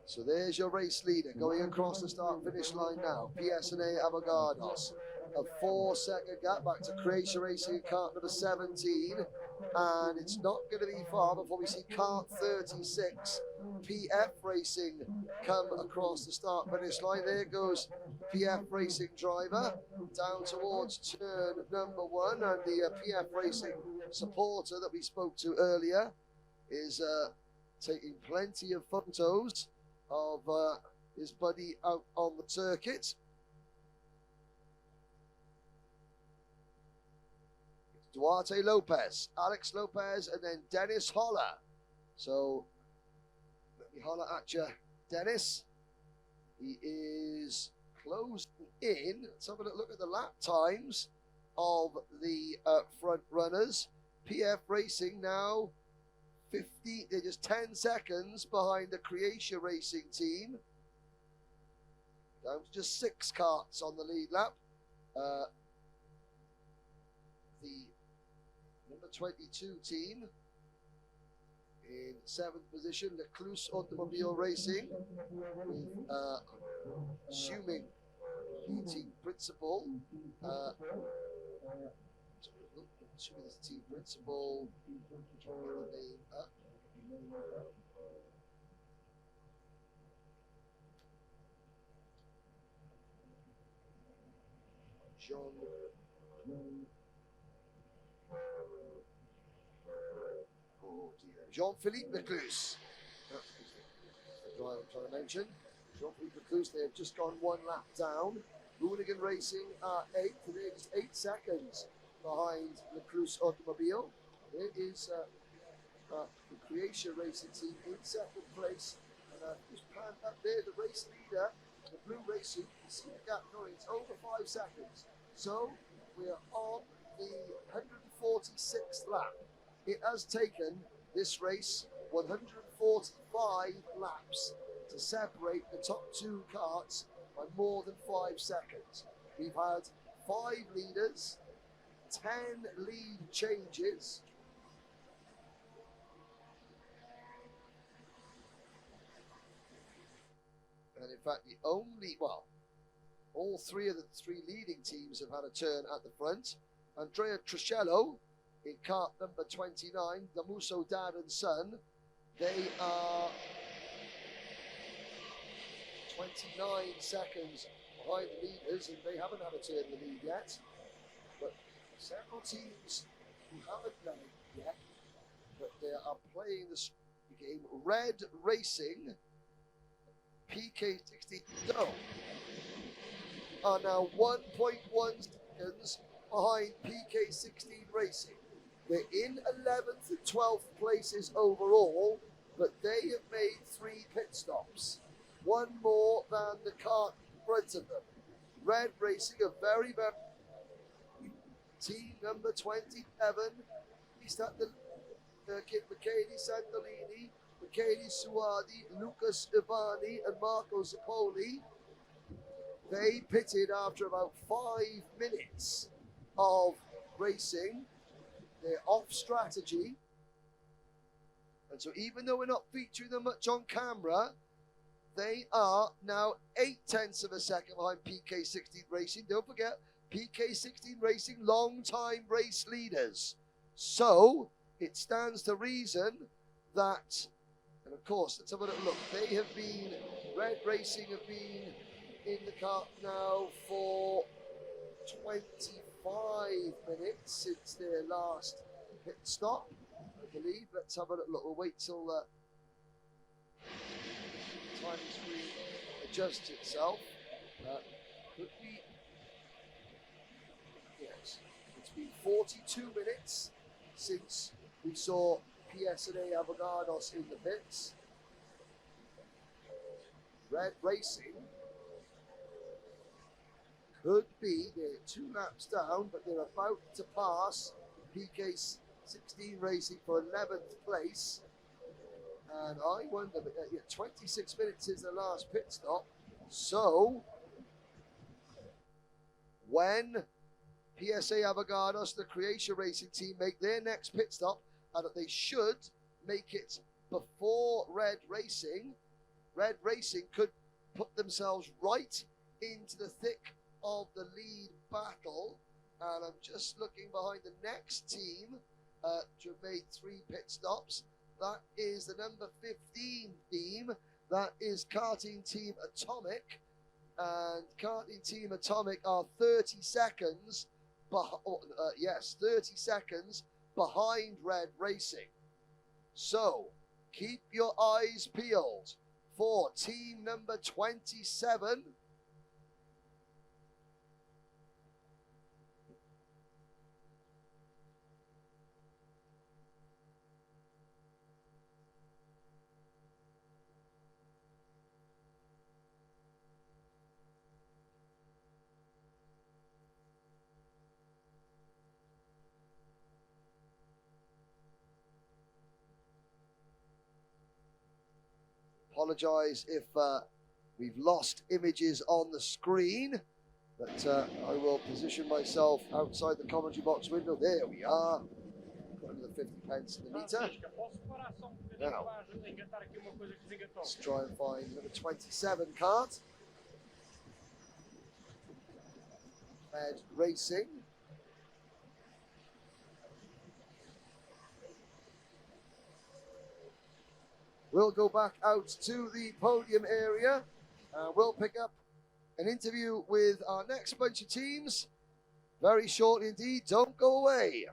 So there's your race leader going across the start-finish line now. PSNA Avogados. A 4-second gap back to Croatia Racing kart number 17. And it's not going to be far before we see kart 36, PF Racing, come across the start-finish line. There goes PF Racing driver down towards turn number 1. And the PF Racing supporter that we spoke to earlier is taking plenty of photos of his buddy out on the circuit. Duarte Lopez, Alex Lopez, and then Dennis Holler. So let me holler at you, Dennis. He is closing in. Let's have a look at the lap times of the front runners. PF Racing now 50, they're just 10 seconds behind the Croatia Racing team. Down to just 6 karts on the lead lap. The number 22 team in 7th position, Lecluse Automobile Racing, with assuming the team principal. Assuming the team principal, trying to get the name up. Jean-Philippe Lecluse. That's the driver I'm trying to mention. Jean-Philippe Lecluse, they have just gone 1 lap down. Hooligan Racing are 8th, and they're just 8 seconds behind Lecluse Automobile. There is the Croatia Racing team in 2nd place. And just pan up there, the race leader, the blue racing, you can see the gap going, it's over 5 seconds. So we are on the 146th lap. It has taken this race 145 laps to separate the top 2 karts by more than 5 seconds. We've had 5 leaders, 10 lead changes. And in fact, the only, well, all 3 of the 3 leading teams have had a turn at the front. Andrea Triscello in kart number 29, Damuso dad and son, They are 29 seconds behind the leaders, and they haven't had a turn in the lead yet. But several teams who haven't done it yet, but they are playing the game. Red Racing, PK60 go, are now 1.1 seconds behind PK16 Racing. They're in 11th and 12th places overall, but they have made 3 pit stops, one more than the car in front of them. Red Racing, a very, very team number 27, he's at the Michele Santolini, Michele Suardi, Lucas Ivani, and Marco Zappoli. They pitted after about 5 minutes of racing. They're off strategy. And so even though we're not featuring them much on camera, they are now 0.8 of a second behind PK16 Racing. Don't forget, PK16 Racing, long-time race leaders. So it stands to reason that, and of course, let's have a little look. They have been, Red Racing have been in the car now for 25 minutes since their last pit stop, I believe. Let's have a little look. We'll wait till the timing screen adjusts itself. Could be, yes, it's been 42 minutes since we saw PSA Avogados in the pits. Red Racing could be, they're 2 laps down, but they're about to pass PK16 Racing for 11th place. And I wonder, 26 minutes is the last pit stop. So, when PSA Avogados, the Croatia Racing team, make their next pit stop, and they should make it before Red Racing could put themselves right into the thick of the lead battle. And I'm just looking behind the next team to have made 3 pit stops. That is the number 15 team. That is karting team Atomic. And karting team Atomic are 30 seconds, 30 seconds behind Red Racing. So keep your eyes peeled for team number 27. Apologise if we've lost images on the screen, but I will position myself outside the commentary box window. There we are. Got another 50 pence in the meter. Now, let's try and find number 27 card. Red Racing. We'll go back out to the podium area. We'll pick up an interview with our next bunch of teams very shortly indeed. Don't go away.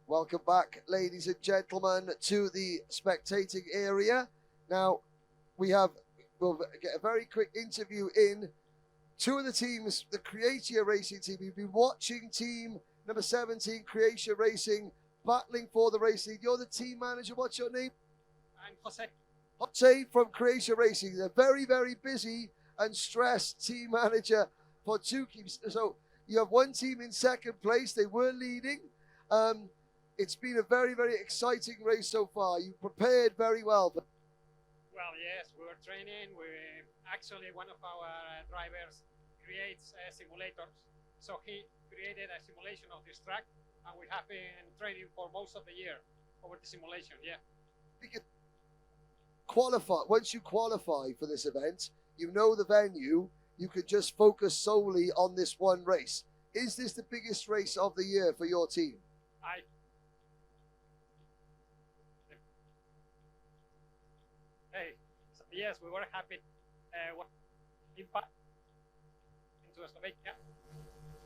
Welcome back, ladies and gentlemen, to the spectating area. Now, we'll get a very quick interview in. Two of the teams, the Croatia Racing team, you've been watching team number 17, Croatia Racing, battling for the race lead. You're the team manager. What's your name? I'm Jose. Jose from Croatia Racing. They're very, very busy and stressed team manager for two teams. So you have one team in second place. They were leading. It's been a very, very exciting race so far. You prepared very well. Well, yes, we were training. Actually, one of our drivers creates simulators. So he created a simulation of this track, and we have been training for most of the year over the simulation, yeah. Once you qualify for this event, you know the venue, you could just focus solely on this one race. Is this the biggest race of the year for your team? Yes, we were happy impact into Slovakia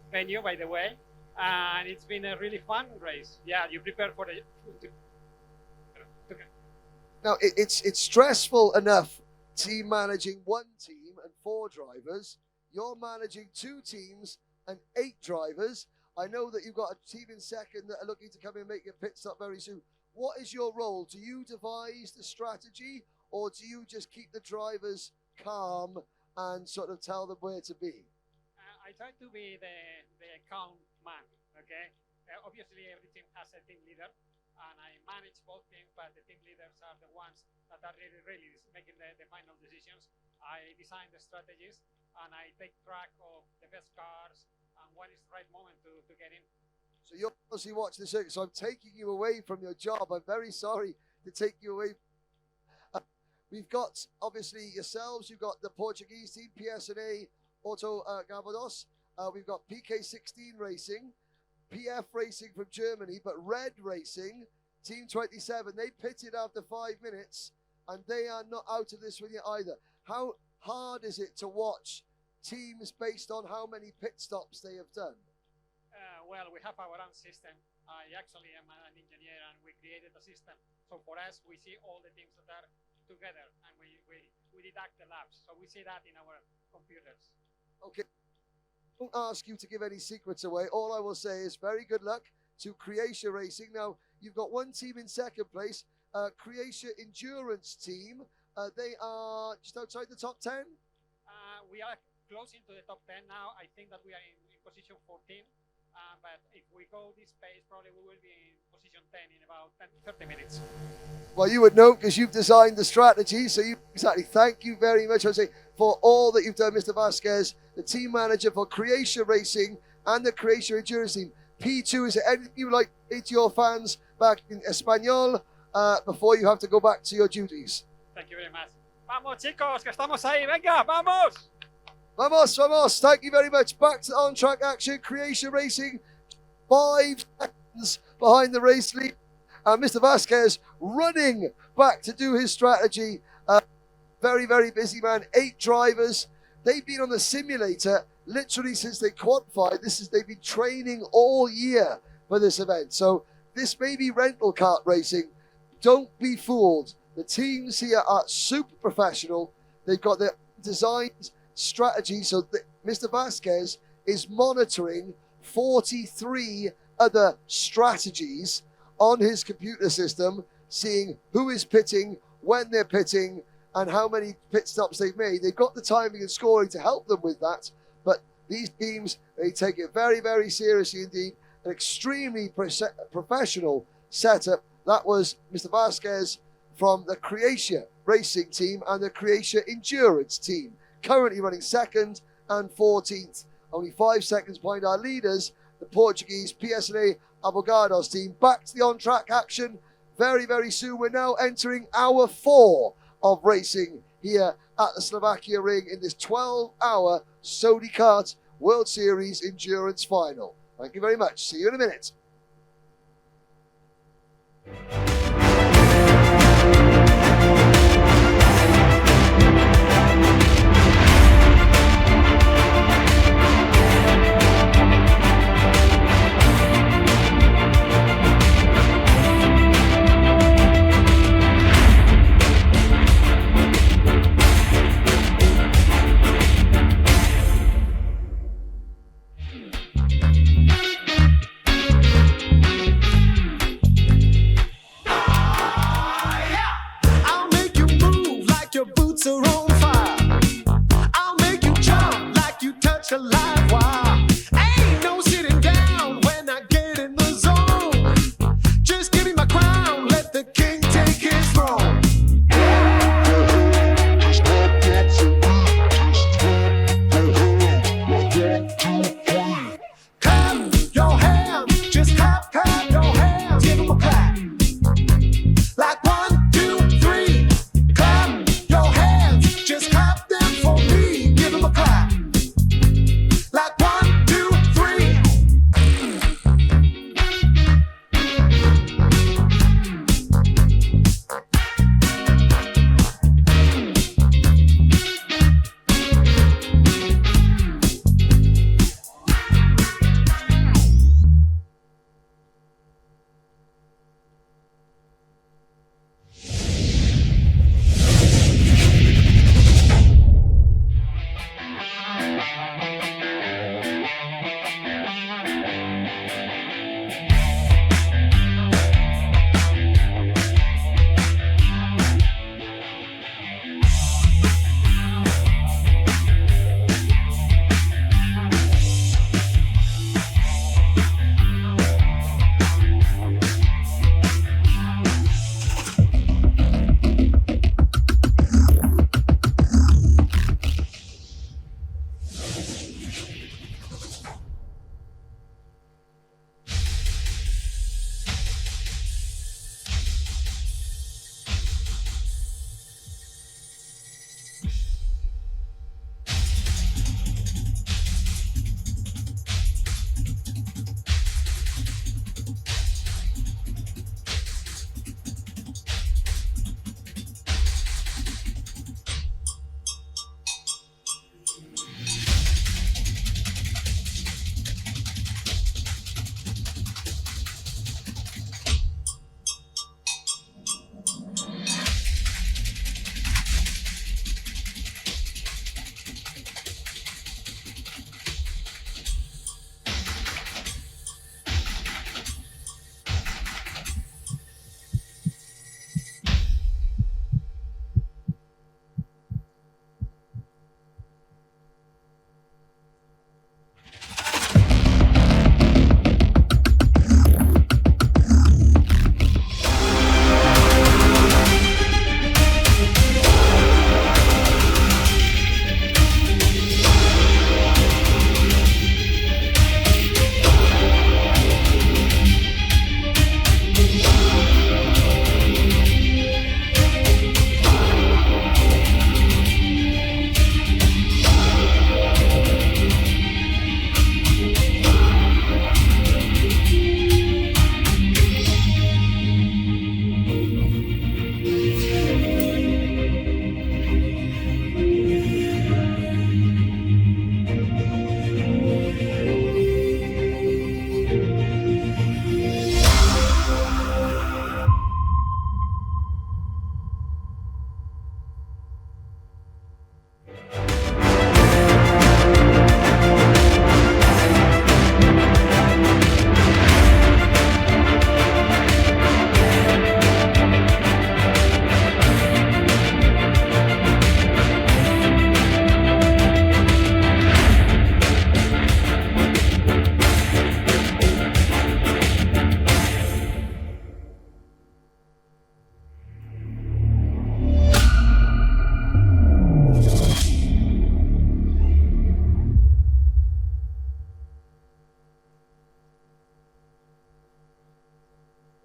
venue, by the way, and it's been a really fun race. Yeah, you prepare for the. Now it's stressful enough team managing one team and 4 drivers. You're managing 2 teams and 8 drivers. I know that you've got a team in second that are looking to come in and make a pit stop very soon. What is your role? Do you devise the strategy, or do you just keep the drivers calm and sort of tell them where to be? I try to be the calm man, okay? Obviously, every team has a team leader, and I manage both teams, but the team leaders are the ones that are really making the final decisions. I design the strategies, and I take track of the best cars and what is the right moment to get in. So you obviously watch the circuit, so I'm taking you away from your job. I'm very sorry to take you away. We've got, obviously, yourselves. You've got the Portuguese team, PSNA Auto Gabados. We've got PK16 Racing, PF Racing from Germany, but Red Racing, Team 27, they pitted after 5 minutes, and they are not out of this one yet either. How hard is it to watch teams based on how many pit stops they have done? Well, we have our own system. I actually am an engineer, and we created a system. So for us, we see all the teams that are together, and we deduct the laps. So we see that in our computers. Okay. I won't ask you to give any secrets away. All I will say is very good luck to Croatia Racing. Now, you've got one team in second place, Croatia Endurance team. They are just outside the top 10. We are closing to the top 10 now. I think that we are in position 14. But if we go this pace, probably we will be in position 10 in about 10 to 30 minutes. Well, you would know because you've designed the strategy. So exactly. Thank you very much, Jose, for all that you've done, Mr. Vasquez, the team manager for Croatia Racing and the Croatia Endurance team. P2, is there anything you would like to say to your fans back in Espanol before you have to go back to your duties? Thank you very much. Vamos, chicos, que estamos ahí. Venga, vamos! Vamos, vamos. Thank you very much. Back to on-track action. Croatia Racing, 5 seconds behind the race lead. And Mr. Vasquez running back to do his strategy. Very, very busy man. 8 drivers. They've been on the simulator literally since they qualified. They've been training all year for this event. So this may be rental kart racing. Don't be fooled. The teams here are super professional. They've got their designs, strategy. So Mr. Vasquez is monitoring 43 other strategies on his computer system, seeing who is pitting, when they're pitting, and how many pit stops they've made. They've got the timing and scoring to help them with that, but these teams, they take it very, very seriously indeed. An extremely professional setup. That was Mr. Vasquez from the Croatia Racing team and the Croatia Endurance team, currently running 2nd and 14th. Only 5 seconds behind our leaders, the Portuguese PSNA Abogados team. Back to the on-track action very, very soon. We're now entering hour 4 of racing here at the Slovakia Ring in this 12-hour Sodi Kart World Series Endurance Final. Thank you very much. See you in a minute.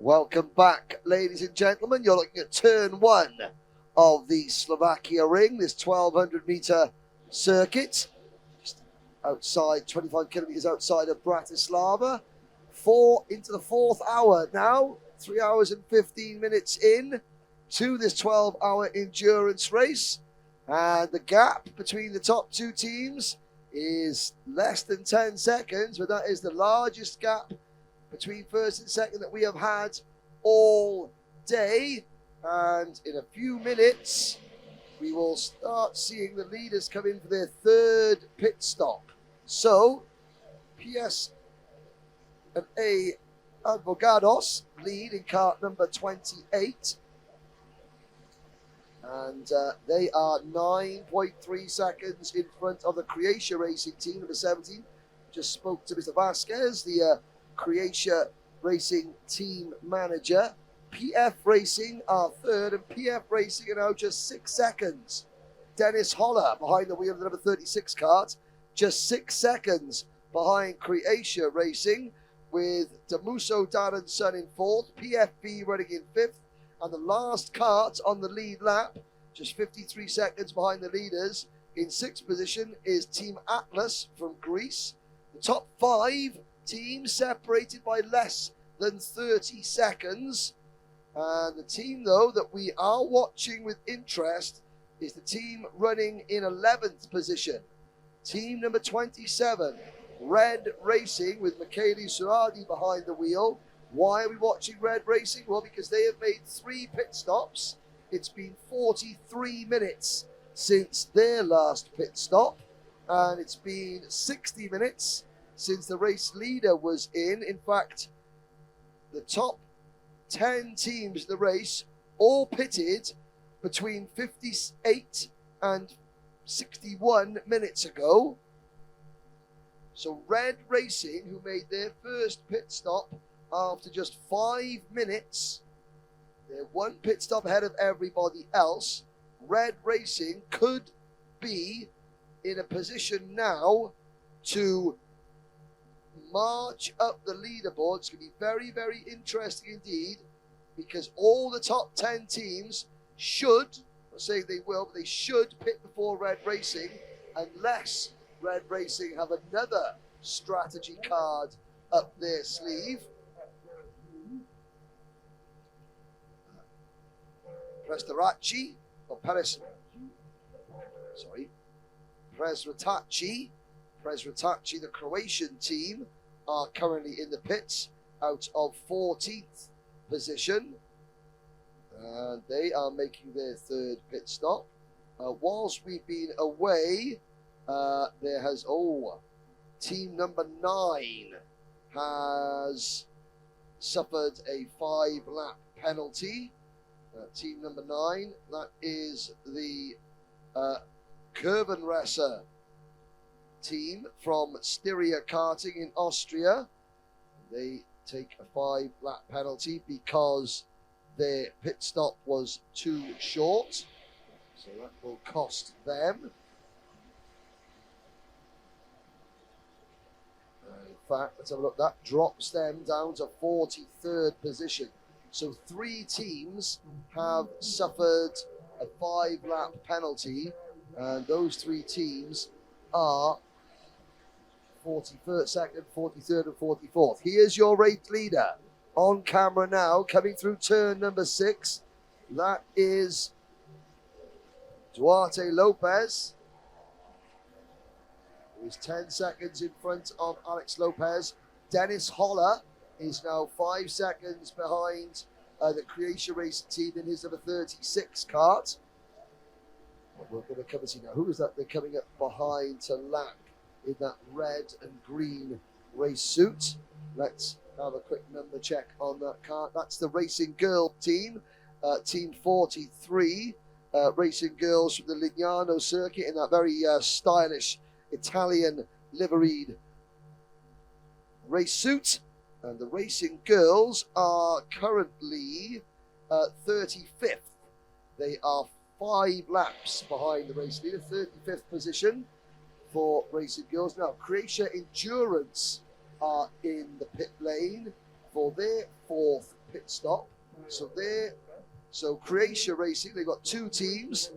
Welcome back, ladies and gentlemen. You're looking at turn 1 of the Slovakia ring, this 1200 meter circuit, just outside, 25 kilometers outside of Bratislava. Into the 4th hour now, 3 hours and 15 minutes in to this 12-hour endurance race. And the gap between the top 2 teams is less than 10 seconds, but that is the largest gap between first and second that we have had all day. And in a few minutes, we will start seeing the leaders come in for their 3rd pit stop. So, PS and A Advogados lead in cart number 28. And they are 9.3 seconds in front of the Croatia Racing team, number 17. Just spoke to Mr. Vasquez, the Croatia Racing team manager. PF Racing are 3rd, and PF Racing are now just 6 seconds. Dennis Holler behind the wheel of the number 36 cart, just 6 seconds behind Croatia Racing, with Damuso Darren's son in 4th, PFB running in 5th, and the last cart on the lead lap, just 53 seconds behind the leaders. In 6th position is Team Atlas from Greece. The top 5 teams separated by less than 30 seconds. And the team, though, that we are watching with interest is the team running in 11th position. Team number 27, Red Racing, with Michele Suradi behind the wheel. Why are we watching Red Racing? Well, because they have made 3 pit stops. It's been 43 minutes since their last pit stop, and it's been 60 minutes since the race leader was in. In fact, the top 10 teams in the race all pitted between 58 and 61 minutes ago. So Red Racing, who made their first pit stop after just 5 minutes, they're 1 pit stop ahead of everybody else. Red Racing could be in a position now to march up the leaderboard. It's going to be very, very interesting indeed, because all the top 10 teams should, I'm not saying they will, but they should pit before Red Racing, unless Red Racing have another strategy card up their sleeve. Presratacci, the Croatian team, are currently in the pits out of 14th position. And they are making their 3rd pit stop. Whilst we've been away, there has, team number 9 has suffered a 5-lap penalty. Team number 9, that is the Kurvenresser team from Styria Karting in Austria. They take a 5-lap penalty because their pit stop was too short. So that will cost them. In fact, let's have a look. That drops them down to 43rd position. So 3 teams have suffered a 5-lap penalty, and those 3 teams are 41st, 43rd, and 44th. Here's your race leader on camera now, coming through turn number 6. That is Duarte Lopez, who is 10 seconds in front of Alex Lopez. Dennis Holler is now 5 seconds behind the Croatia Racing team in his number 36 cart. We're going to come and see now. Who is that? They're coming up behind to lap in that red and green race suit. Let's have a quick number check on that cart. That's the Racing Girl team, team 43. Racing Girls from the Lignano circuit in that very stylish Italian liveried race suit. And the Racing Girls are currently 35th. They are 5 laps behind the race leader, 35th position for Racing Girls. Now, Croatia Endurance are in the pit lane for their 4th pit stop. So Croatia Racing, they've got 2 teams,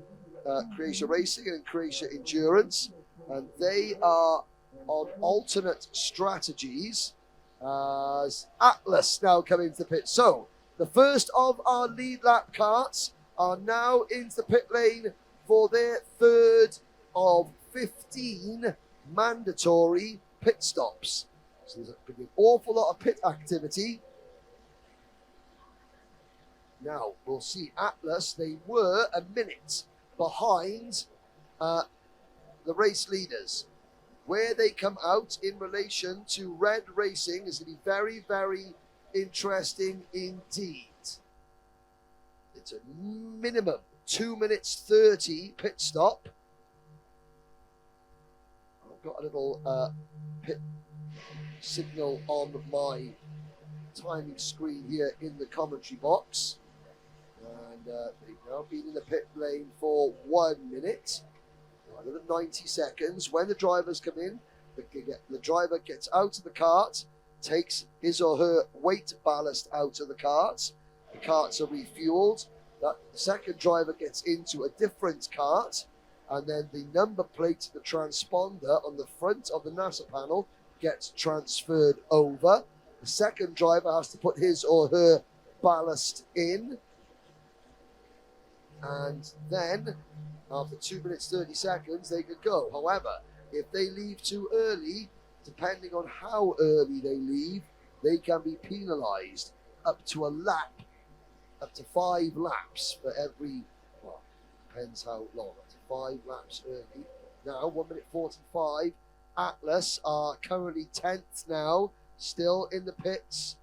Croatia Racing and Croatia Endurance, and they are on alternate strategies as Atlas now come into the pit. So the first of our lead lap karts are now into the pit lane for their 3rd of 15 mandatory pit stops. So there's going to be an awful lot of pit activity. Now, we'll see Atlas. They were a minute behind the race leaders. Where they come out in relation to Red Racing is going to be very, very interesting indeed. It's a minimum 2 minutes 30 pit stop. I've got a little pit signal on my timing screen here in the commentary box. And they've now been in the pit lane for 1 minute, another 90 seconds. When the drivers come in, the driver gets out of the kart, takes his or her weight ballast out of the kart. The karts are refueled. The second driver gets into a different kart, and then the number plate, the transponder on the front of the NASA panel, gets transferred over. The second driver has to put his or her ballast in. And then, after 2 minutes 30 seconds, they could go. However, if they leave too early, depending on how early they leave, they can be penalised up to a lap, up to 5 laps for every, well, depends how long, up to 5 laps early. Now, 1 minute 45. Atlas are currently 10th now, still in the pits.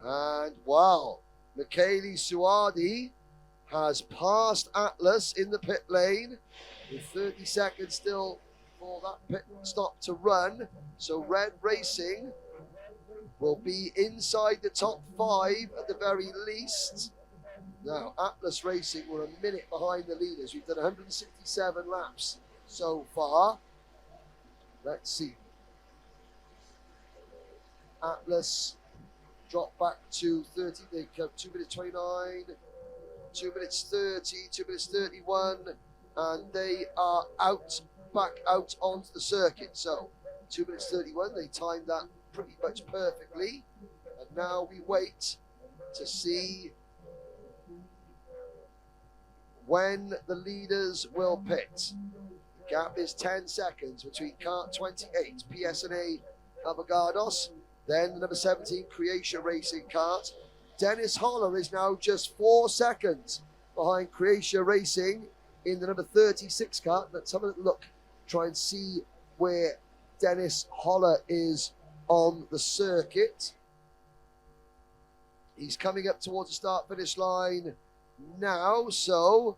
And wow, Michele Sodi has passed Atlas in the pit lane with 30 seconds still for that pit stop to run. So Red Racing will be inside the top 5 at the very least. Now, Atlas Racing were a minute behind the leaders. We've done 167 laps so far. Let's see. Atlas drop back to 30. They come 2 minutes 29, 2 minutes 30, 2 minutes 31, and they are back out onto the circuit. So 2 minutes 31, they timed that pretty much perfectly. And now we wait to see when the leaders will pit. The gap is 10 seconds between kart 28, PSNA Avogados, then the number 17 Croatia Racing kart. Dennis Holler is now just 4 seconds behind Croatia Racing in the number 36 kart. Let's have a look, try and see where Dennis Holler is on the circuit. He's coming up towards the start-finish line now. So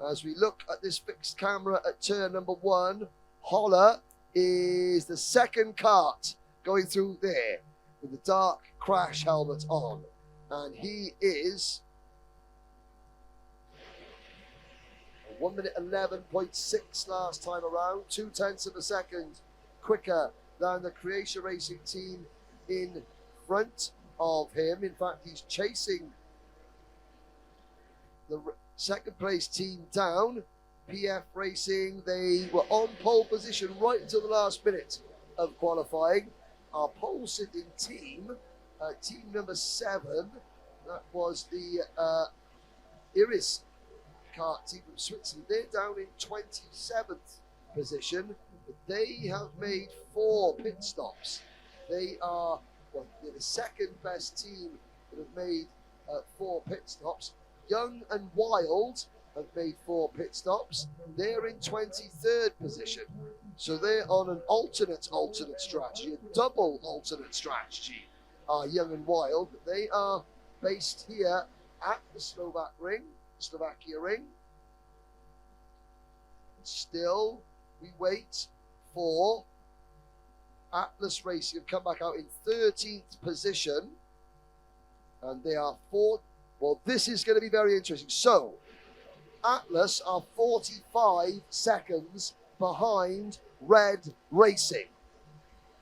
as we look at this fixed camera at turn number 1, Holler is the second kart going through there with the dark crash helmet on, and he is 1 minute 11.6 last time around, 0.2 of a second quicker than the Croatia Racing team in front of him. In fact, he's chasing the second place team down. PF Racing, they were on pole position right until the last minute of qualifying. Our pole sitting team, team number 7, that was the Iris kart team from Switzerland. They're down in 27th position, but they have made 4 pit stops. They are, well, they're the second best team that have made 4 pit stops. Young and Wild have made 4 pit stops. They're in 23rd position. So they're on an alternate strategy, a double alternate strategy, Young and Wild. But they are based here at the Slovakia ring. Still, we wait for Atlas Racing to come back out in 13th position. And they are 4. Well, this is going to be very interesting. So, Atlas are 45 seconds behind Red Racing.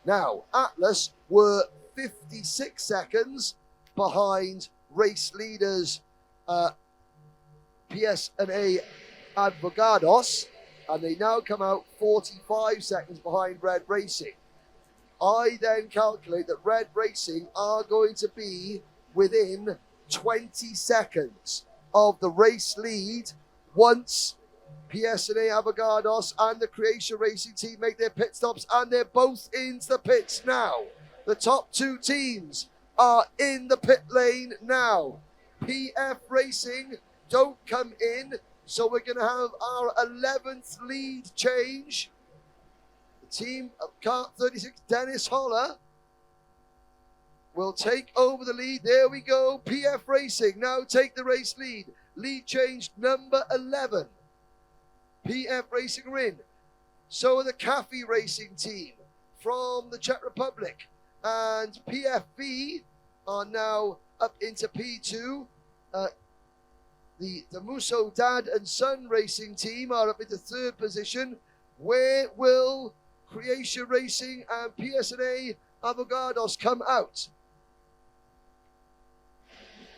Now, Atlas were 56 seconds behind race leaders PS&A Advogados, and they now come out 45 seconds behind Red Racing. I then calculate that Red Racing are going to be within 20 seconds of the race lead once PS&A Avogados and the Croatia Racing team make their pit stops, and they're both into the pits now. The top two teams are in the pit lane now. PF Racing don't come in, so we're going to have our 11th lead change. The team of Kart 36, Dennis Holler, will take over the lead. There we go. PF Racing now take the race lead. Lead change number 11. PF Racing are in. So are the Cafe Racing team from the Czech Republic. And PFV are now up into P2. The Musso Dad and Son Racing team are up into third position. Where will Croatia Racing and PS&A Avogados come out?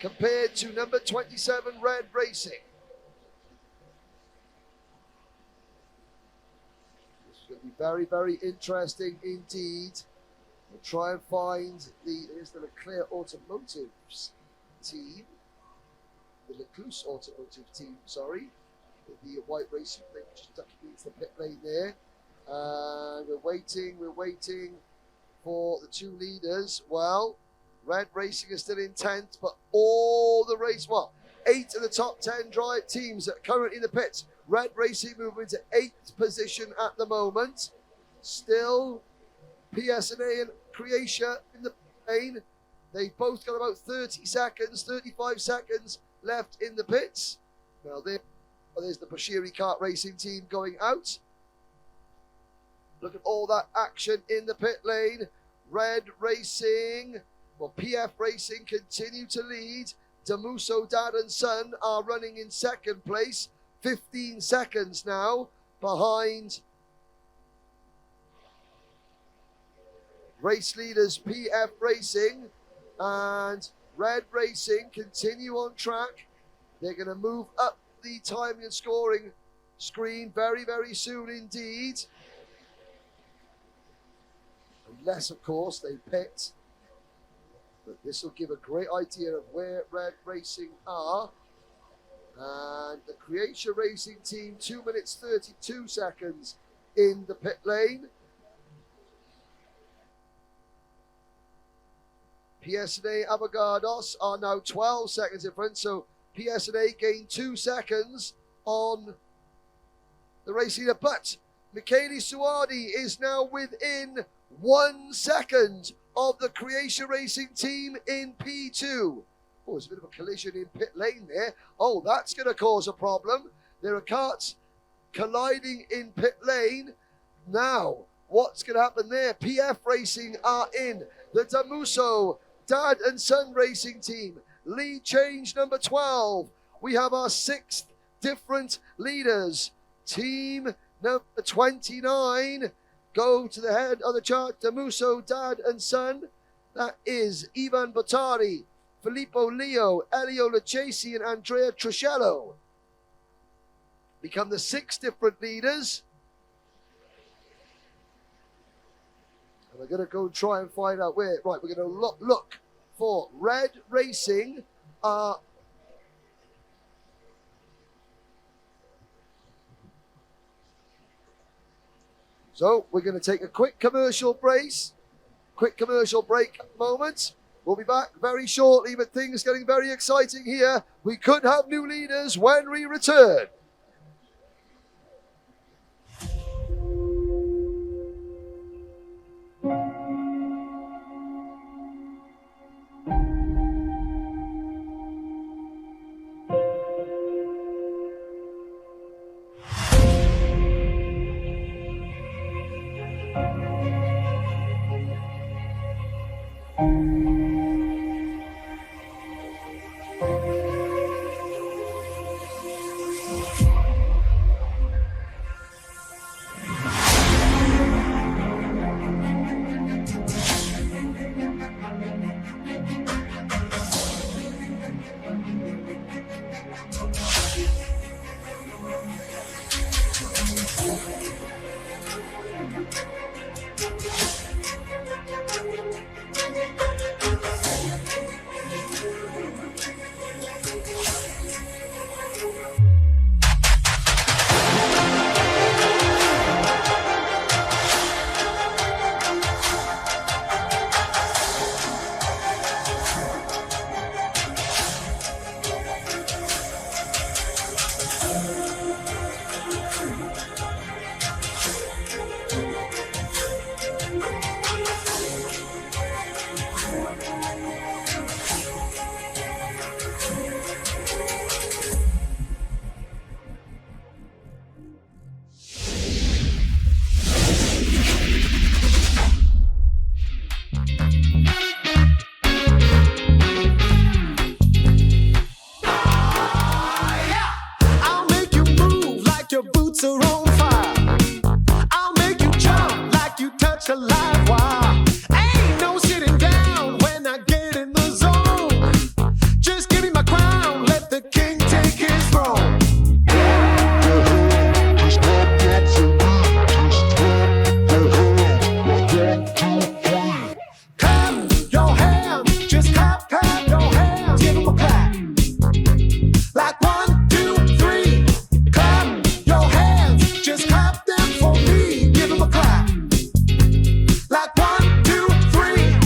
Compared to number 27 Red Racing. This is going to be very, very interesting indeed. We'll try and find here's the Leclerc Automotives team. The Leclerc Automotive team, sorry. The white racing plate just ducking into the pit lane there. And we're waiting for the two leaders. Well, Red Racing is still in 10th, but all the race, 8 of the top 10 drive teams that are currently in the pits. Red Racing moving to 8th position at the moment. Still, PS&A and Croatia in the lane. They've both got about 30 seconds, 35 seconds left in the pits. Now there's the Bashiri Kart Racing team going out. Look at all that action in the pit lane. Red Racing, PF Racing continue to lead. Damuso Dad and Son are running in second place. 15 seconds now behind race leaders PF Racing, and Red Racing continue on track. They're going to move up the timing and scoring screen very, very soon indeed. Unless, of course, they pit. But this will give a great idea of where Red Racing are. And the Croatia Racing team, 2 minutes 32 seconds in the pit lane. PS&A Avogados are now 12 seconds in front, so PS&A gained 2 seconds on the race leader. But Michele Suardi is now within 1 second of the Croatia Racing team in P2. Oh, there's a bit of a collision in pit lane there. Oh, that's going to cause a problem. There are karts colliding in pit lane. Now, what's going to happen there? PF Racing are in. The Damuso Dad and Son Racing team. Lead change number 12. We have our 6th different leaders. Team number 29 go to the head of the chart. Damuso Dad and Son. That is Ivan Bottari, Filippo Leo, Elio Lucchesi, and Andrea Triscello. Become the 6 different leaders. And we're going to go and try and find out where. Right, we're going to look for Red Racing. So we're going to take a quick commercial break moment. We'll be back very shortly, but things getting very exciting here. We could have new leaders when we return. boots are on fire. I'll make you jump like you touch a live wire. Ain't no sitting down when I get in the zone. Just give me my crown, let the king take his throne. Clap your hands, just clap your hands, give 'em a clap. Like 1, 2, 3. Clap your hands, just clap them for me, give 'em a clap. Like 1, 2, 3.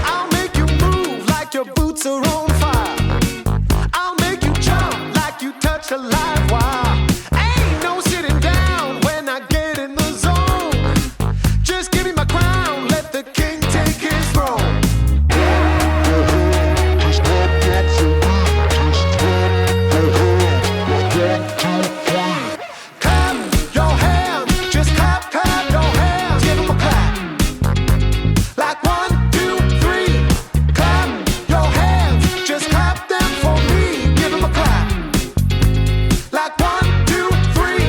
I'll make you move like your boots are on fire. I'll make you jump like you touch a live wire. Ain't no sitting down when I get in the zone. Just give me my crown, let the king take his throne. Clap your hands, just clap your hands, give 'em a clap. Like 1, 2, 3. Clap your hands, just clap them for me, give 'em a clap. Like 1, 2, 3.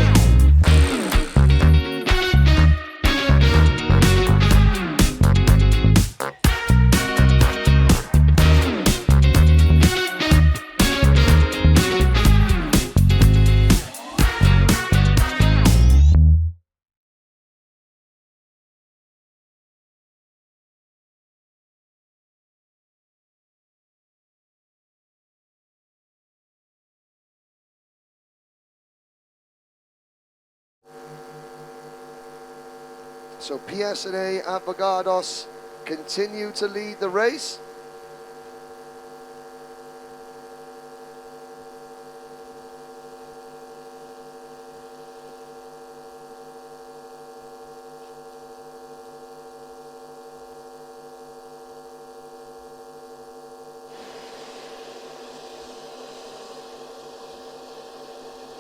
So PSNA Advogados continue to lead the race.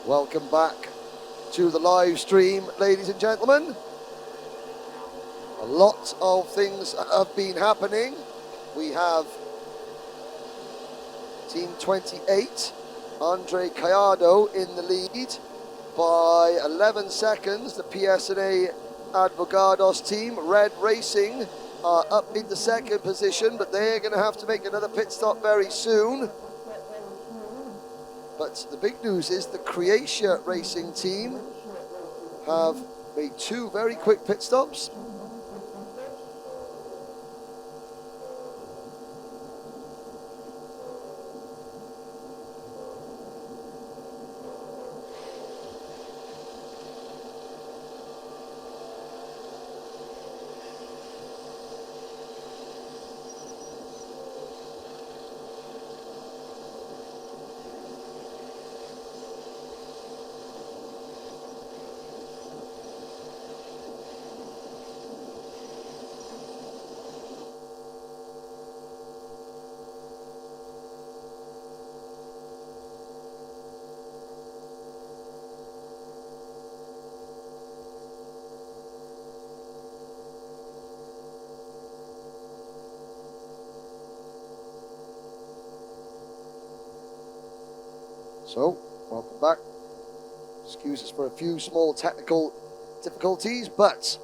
Welcome back to the live stream, ladies and gentlemen. A lot of things have been happening. We have Team 28, Andre Callado in the lead by 11 seconds. The PSNA Advogados team, Red Racing, are up in the second position, but they're going to have to make another pit stop very soon. But the big news is the Croatia Racing team have made 2 very quick pit stops. So, welcome back. Excuses for a few small technical difficulties, but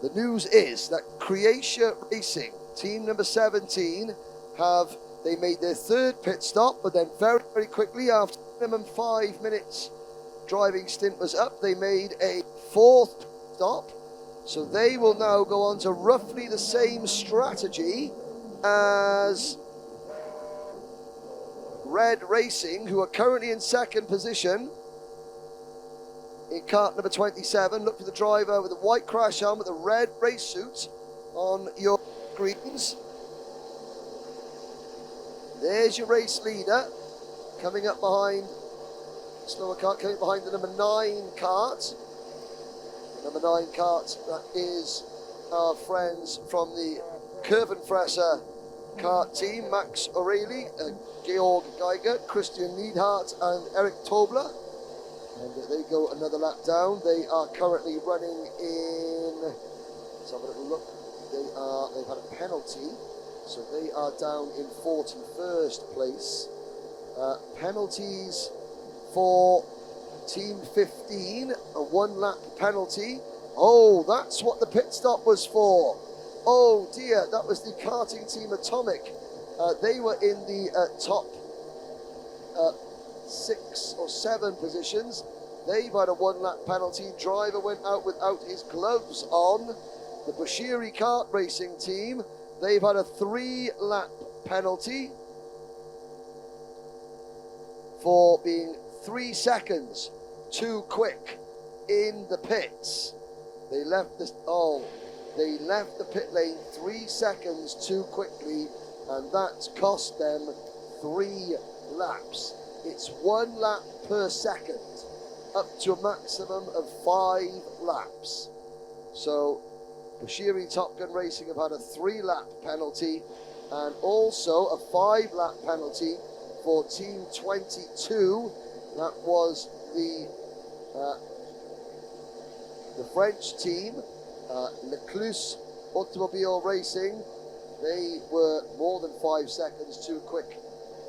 the news is that Croatia Racing, team number 17, they made their third pit stop, but then very, very quickly, after minimum 5 minutes driving stint was up, they made a fourth stop. So they will now go on to roughly the same strategy as Red Racing, who are currently in second position in kart number 27. Look for the driver with the white crash helmet, the red race suit on your screens. There's your race leader coming up behind Slovakia, coming behind the number 9 kart. Number 9 kart, that is our friends from the Kurvenfresser kart team, Max O'Reilly, Georg Geiger, Christian Neidhart and Eric Tobler. And they go another lap down. They are currently running in, let's have a little look, they've had a penalty, so they are down in 41st place. Penalties for Team 15, a 1 lap penalty. Oh, that's what the pit stop was for. Oh dear, that was the karting team Atomic. They were in the top 6 or 7 positions. They've had a 1 lap penalty. Driver went out without his gloves on. The Bashiri kart racing team, they've had a 3 lap penalty for being 3 seconds too quick in the pits. They left the pit lane 3 seconds too quickly, and that cost them 3 laps. It's 1 lap per second, up to a maximum of 5 laps. So Bashiri Top Gun Racing have had a 3 lap penalty and also a 5 lap penalty for Team 22. That was the French team, Lecluse Automobile Racing. They were more than 5 seconds too quick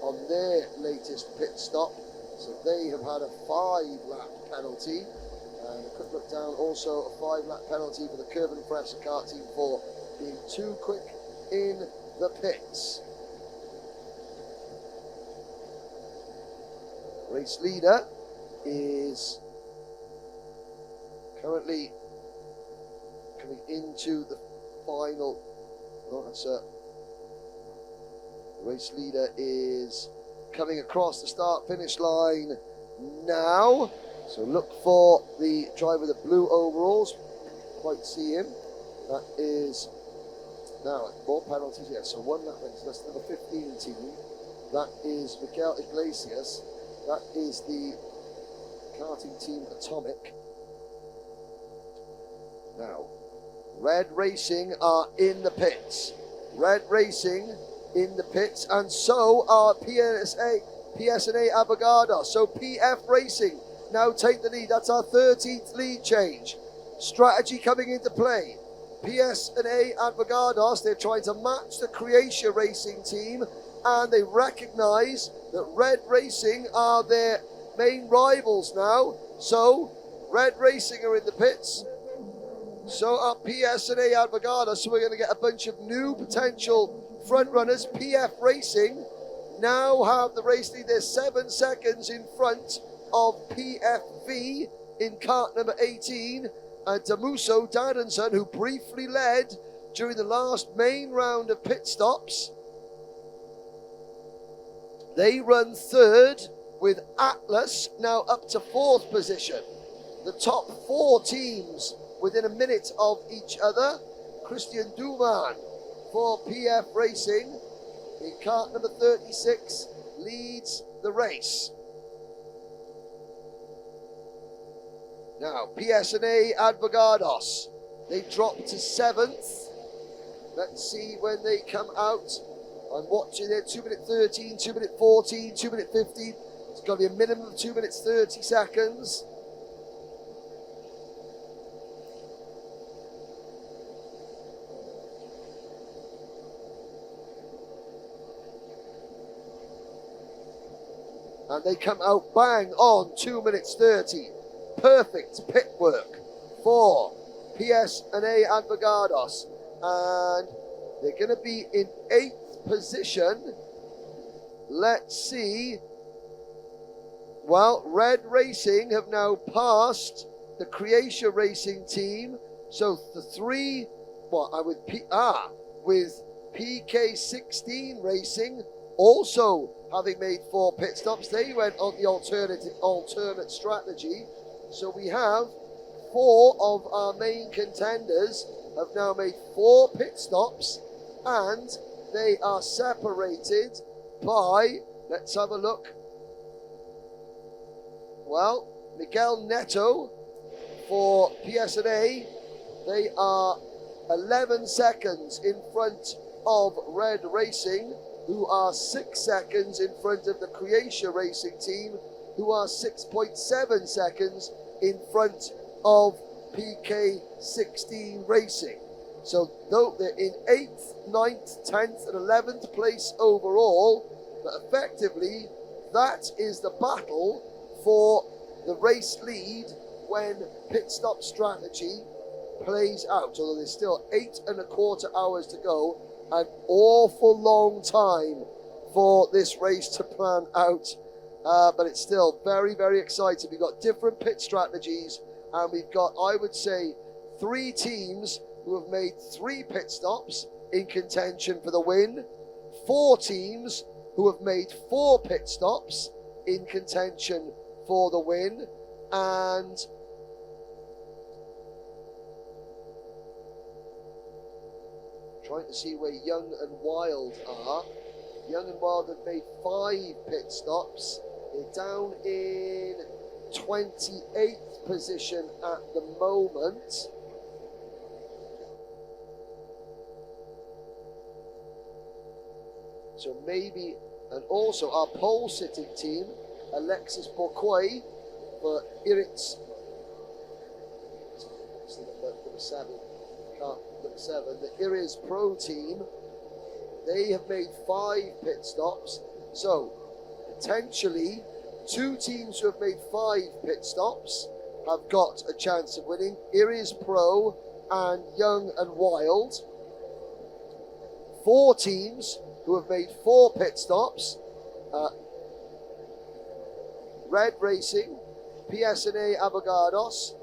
on their latest pit stop, so they have had a 5 lap penalty. And a quick look down, also a 5 lap penalty for the Kurvenfresser kart team for being too quick in the pits. Race leader is currently coming into the final. The race leader is coming across the start finish line now. So look for the driver with the blue overalls. Quite see him. That is now more penalties. Yes, so 1 lap. That's number 15 team. That is Miguel Iglesias. That is the karting team Atomic. Now, Red Racing are in the pits. Red Racing in the pits, and so are PSNA Abogada. So PF Racing now take the lead. That's our 13th lead change. Strategy coming into play. PSNA Advogados, they're trying to match the Croatia Racing team, and they recognise that Red Racing are their main rivals now. So Red Racing are in the pits. So are PSNA Advogados. So we're going to get a bunch of new potential front runners. PF Racing now have the race lead. They're 7 seconds in front of PFV in kart number 18. And Damuso Dadenson, who briefly led during the last main round of pit stops, they run third, with Atlas now up to 4th position. The top 4 teams within a minute of each other. Christian Duman for PF Racing in kart number 36 leads the race. Now, PSNA Advogados, they drop to 7th. Let's see when they come out. I'm watching there, 2 minute 13, 2 minute 14, 2 minute 15. It's got to be a minimum of 2 minutes 30 seconds. And they come out bang on 2 minutes 30. Perfect pit work for PS&A Advogados. And they're going to be in 8th position. Let's see. Well, Red Racing have now passed the Croatia Racing team. So the three, with PK16 Racing also having made 4 pit stops. They went on the alternate strategy. So we have 4 of our main contenders have now made 4 pit stops, and they are separated by, let's have a look. Well, Miguel Neto for PSNA, they are 11 seconds in front of Red Racing, who are 6 seconds in front of the Croatia Racing team, who are 6.7 seconds in front of PK16 Racing. So though they're in 8th, 9th, 10th and 11th place overall, but effectively that is the battle for the race lead when pit stop strategy plays out. Although there's still 8.25 hours to go, an awful long time for this race to plan out. But it's still very, very exciting. We've got different pit strategies, and we've got, I would say, 3 teams who have made 3 pit stops in contention for the win, 4 teams who have made 4 pit stops in contention for the win, and trying to see where Young and Wild are. Young and Wild have made 5 pit stops. They're down in 28th position at the moment. So maybe, and also our pole sitting team, Alexis Bourquois for Iritz. Number 7. Number 7. The Iriz Pro team, they have made 5 pit stops. So potentially 2 teams who have made 5 pit stops have got a chance of winning. Iriz Pro and Young and Wild. 4 teams who have made 4 pit stops. Red Racing, PSNA Abogados,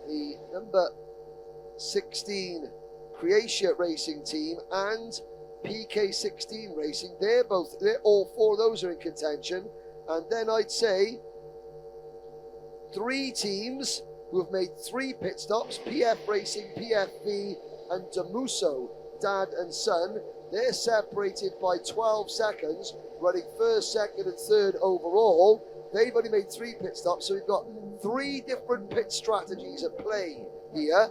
the number 16 Croatia Racing team, and PK16 Racing. They're all 4 of those are in contention. And then I'd say 3 teams who have made 3 pit stops, PF Racing, PFV, and Damuso, dad and son. They're separated by 12 seconds, running 1st, 2nd, and 3rd overall. They've only made 3 pit stops, so we've got 3 different pit strategies at play here.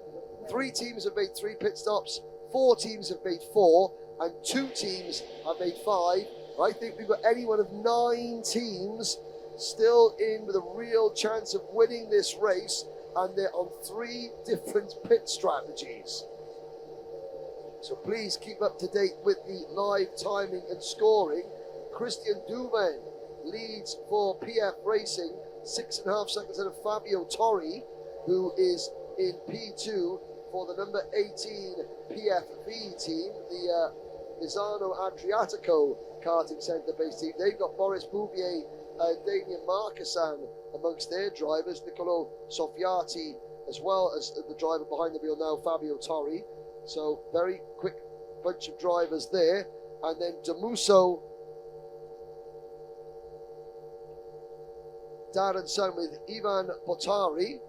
3 teams have made 3 pit stops, 4 teams have made 4, and 2 teams have made 5. I think we've got any one of 9 teams still in with a real chance of winning this race, and they're on 3 different pit strategies. So please keep up to date with the live timing and scoring. Christian Duven leads for PF Racing, 6.5 seconds ahead of Fabio Torri, who is in P2 for the number 18 PFV team, the Misano Adriatico karting centre-based team. They've got Boris Bouvier and Damien Marquesan amongst their drivers, Nicolo Sofiati, as well as the driver behind the wheel now, Fabio Torri. So very quick bunch of drivers there. And then Damuso, dad and son with Ivan Botari.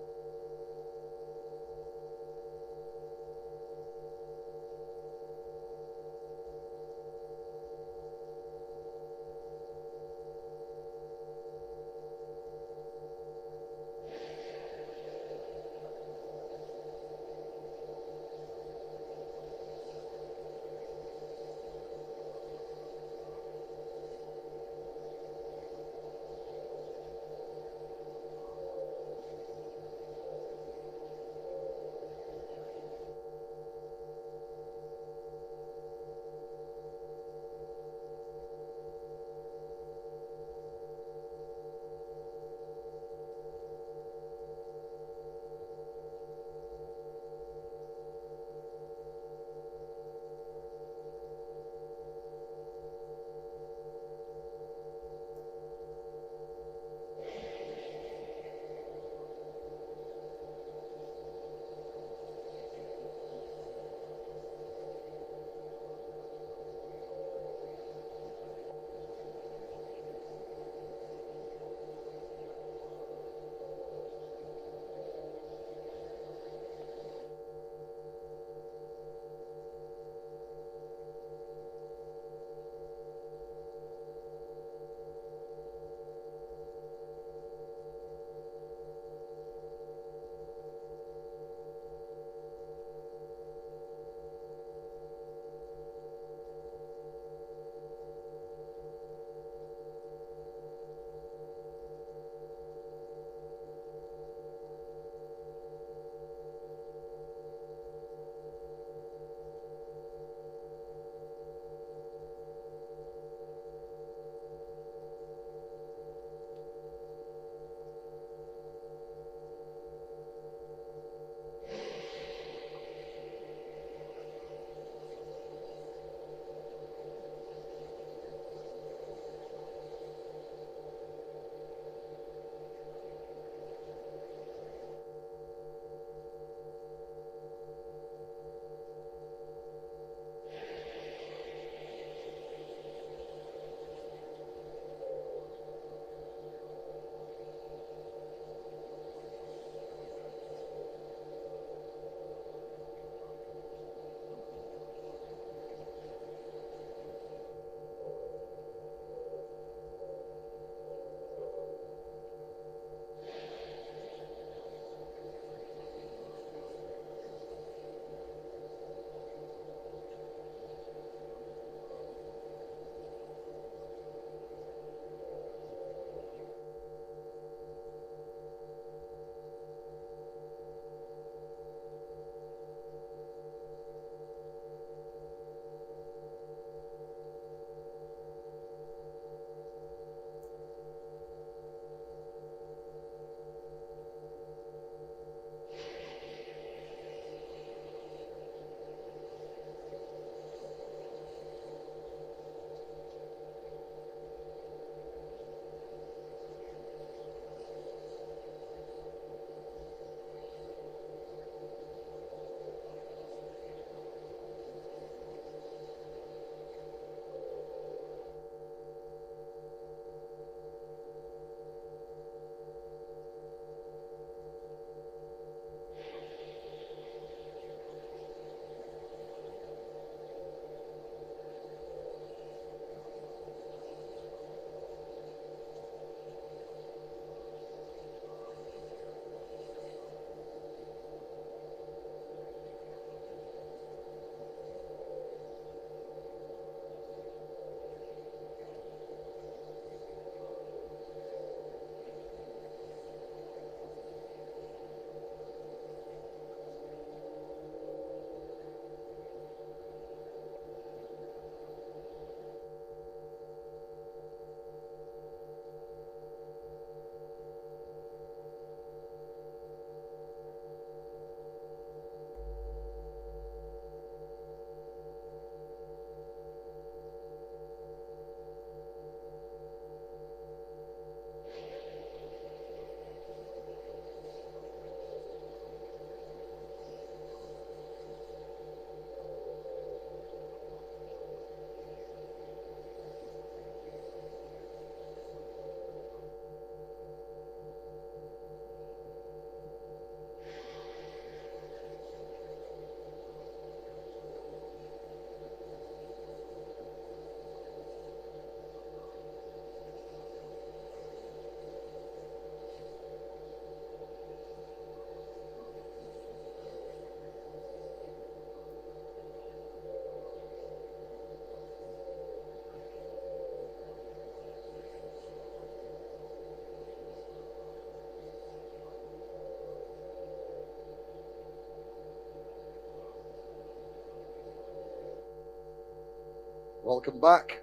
Welcome back.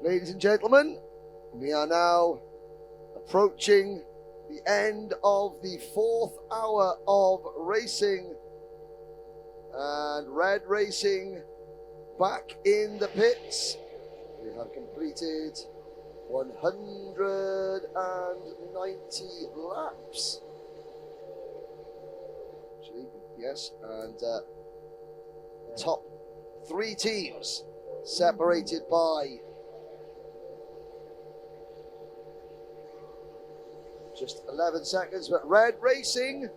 Ladies and gentlemen, we are now approaching the end of the 4th hour of racing. And Red Racing back in the pits. We have completed 190 laps. Actually, yes, and the top 3 teams separated by just 11 seconds, but Red Racing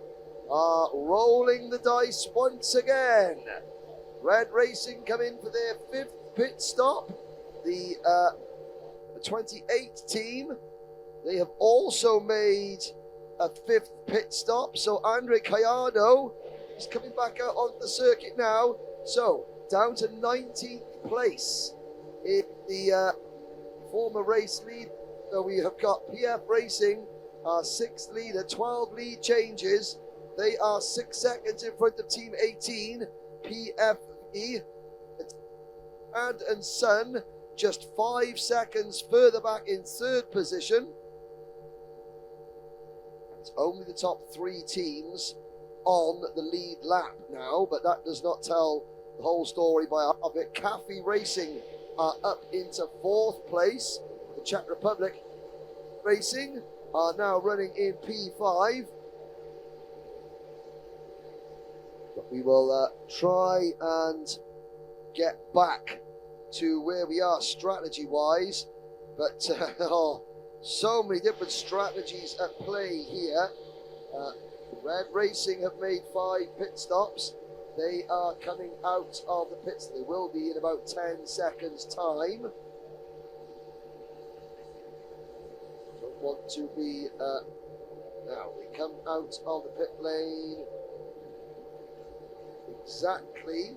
are rolling the dice once again. Red Racing come in for their 5th pit stop. The 28 team, they have also made a 5th pit stop. So Andre Cayado is coming back out on the circuit now. So down to 19th place in the former race lead. So we have got PF Racing, our 6th leader, 12 lead changes. They are 6 seconds in front of Team 18, PFE. Dad and Son just 5 seconds further back in 3rd position. It's only the top 3 teams on the lead lap now, but that does not tell the whole story by half of it. Cafe Racing are up into 4th place. The Czech Republic Racing are now running in P5. But we will try and get back to where we are strategy-wise. But so many different strategies at play here. Red Racing have made 5 pit stops. They are coming out of the pits. They will be in about 10 seconds' time. Don't want to be... now, we come out of the pit lane exactly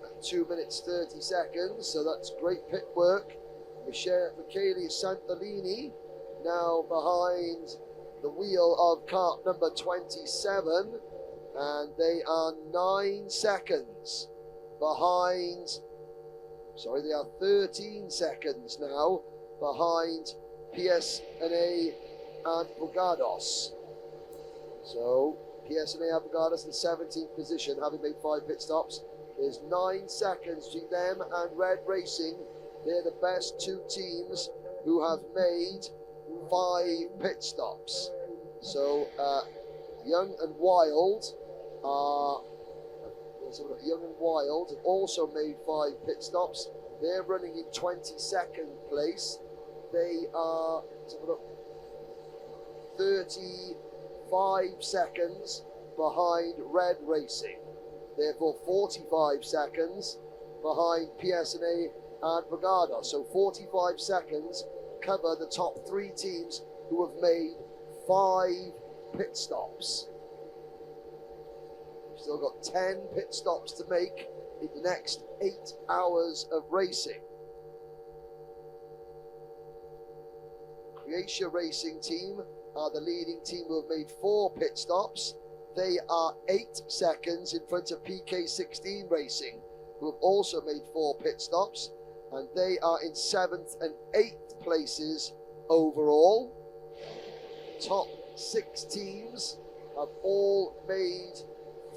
at 2 minutes 30 seconds, so that's great pit work. Michele Santolini now behind the wheel of kart number 27, and they are 9 seconds behind, sorry, they are 13 seconds now behind PSNA and Bugados. So PSNA and Bugados in 17th position, having made 5 pit stops. There's 9 seconds between them and Red Racing. They're the best 2 teams who have made 5 pit stops. So Young and Wild are Young and Wild have also made 5 pit stops. They're running in 22nd place. They are 35 seconds behind Red Racing. Therefore 45 seconds behind PSNA and Brigada. So 45 seconds cover the top 3 teams who have made 5 pit stops. We've still got 10 pit stops to make in the next 8 hours of racing. Croatia Racing Team are the leading team who have made 4 pit stops. They are 8 seconds in front of PK16 Racing, who have also made 4 pit stops, and they are in 7th and 8th places overall. Top 6 teams have all made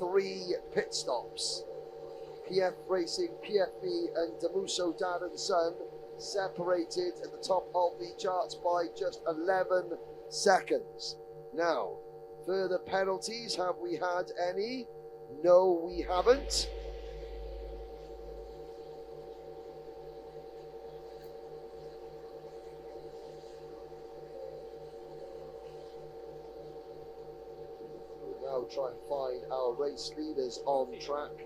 3 pit stops. PF Racing, PFB and Damuso Dad and Son separated at the top of the charts by just 11 seconds. Now, further penalties, have we had any? No, we haven't. We'll now try and find our race leaders on track.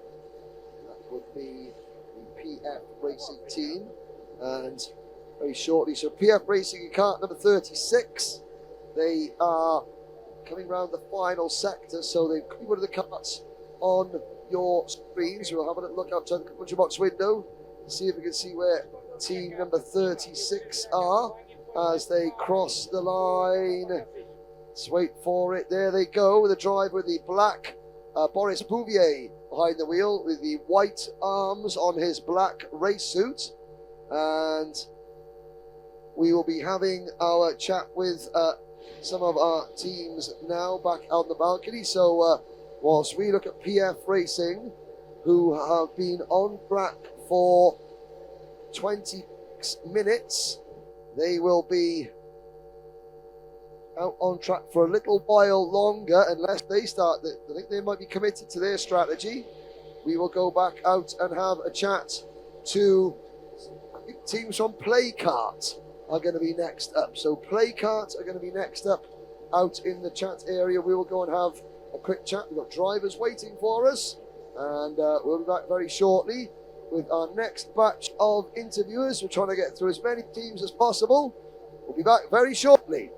That would be the PF Racing team. And very shortly, so PF Racing in kart number 36, they are coming round the final sector, so they've got one of the karts on your screens. We'll have a look out to the butcher box window to see if we can see where team number 36 are as they cross the line. Let's wait for it. There they go, the driver with the black Boris Bouvier behind the wheel with the white arms on his black race suit. And we will be having our chat with some of our teams now back on the balcony. So whilst we look at PF Racing, who have been on track for 26 minutes, they will be out on track for a little while longer unless they start. I think they might be committed to their strategy. We will go back out and have a chat to teams from Play Kart are going to be next up. So Play Kart are going to be next up out in the chat area. We will go and have a quick chat. We've got drivers waiting for us, and we'll be back very shortly with our next batch of interviewers. We're trying to get through as many teams as possible. We'll be back very shortly.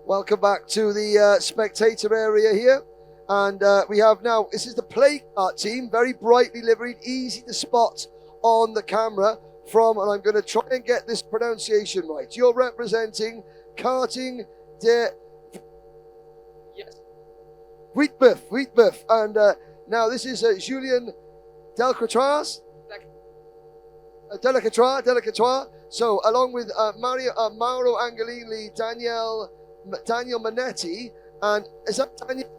Welcome back to the spectator area here. And we have now, this is the Play Kart team, very brightly liveried, easy to spot on the camera from, and I'm going to try and get this pronunciation right. You're representing Karting de Yes. Wheatbeuf. And now this is Julien Delcroix. Delacroix. So along with Mauro Angelini, Daniel Manetti, and is that Daniel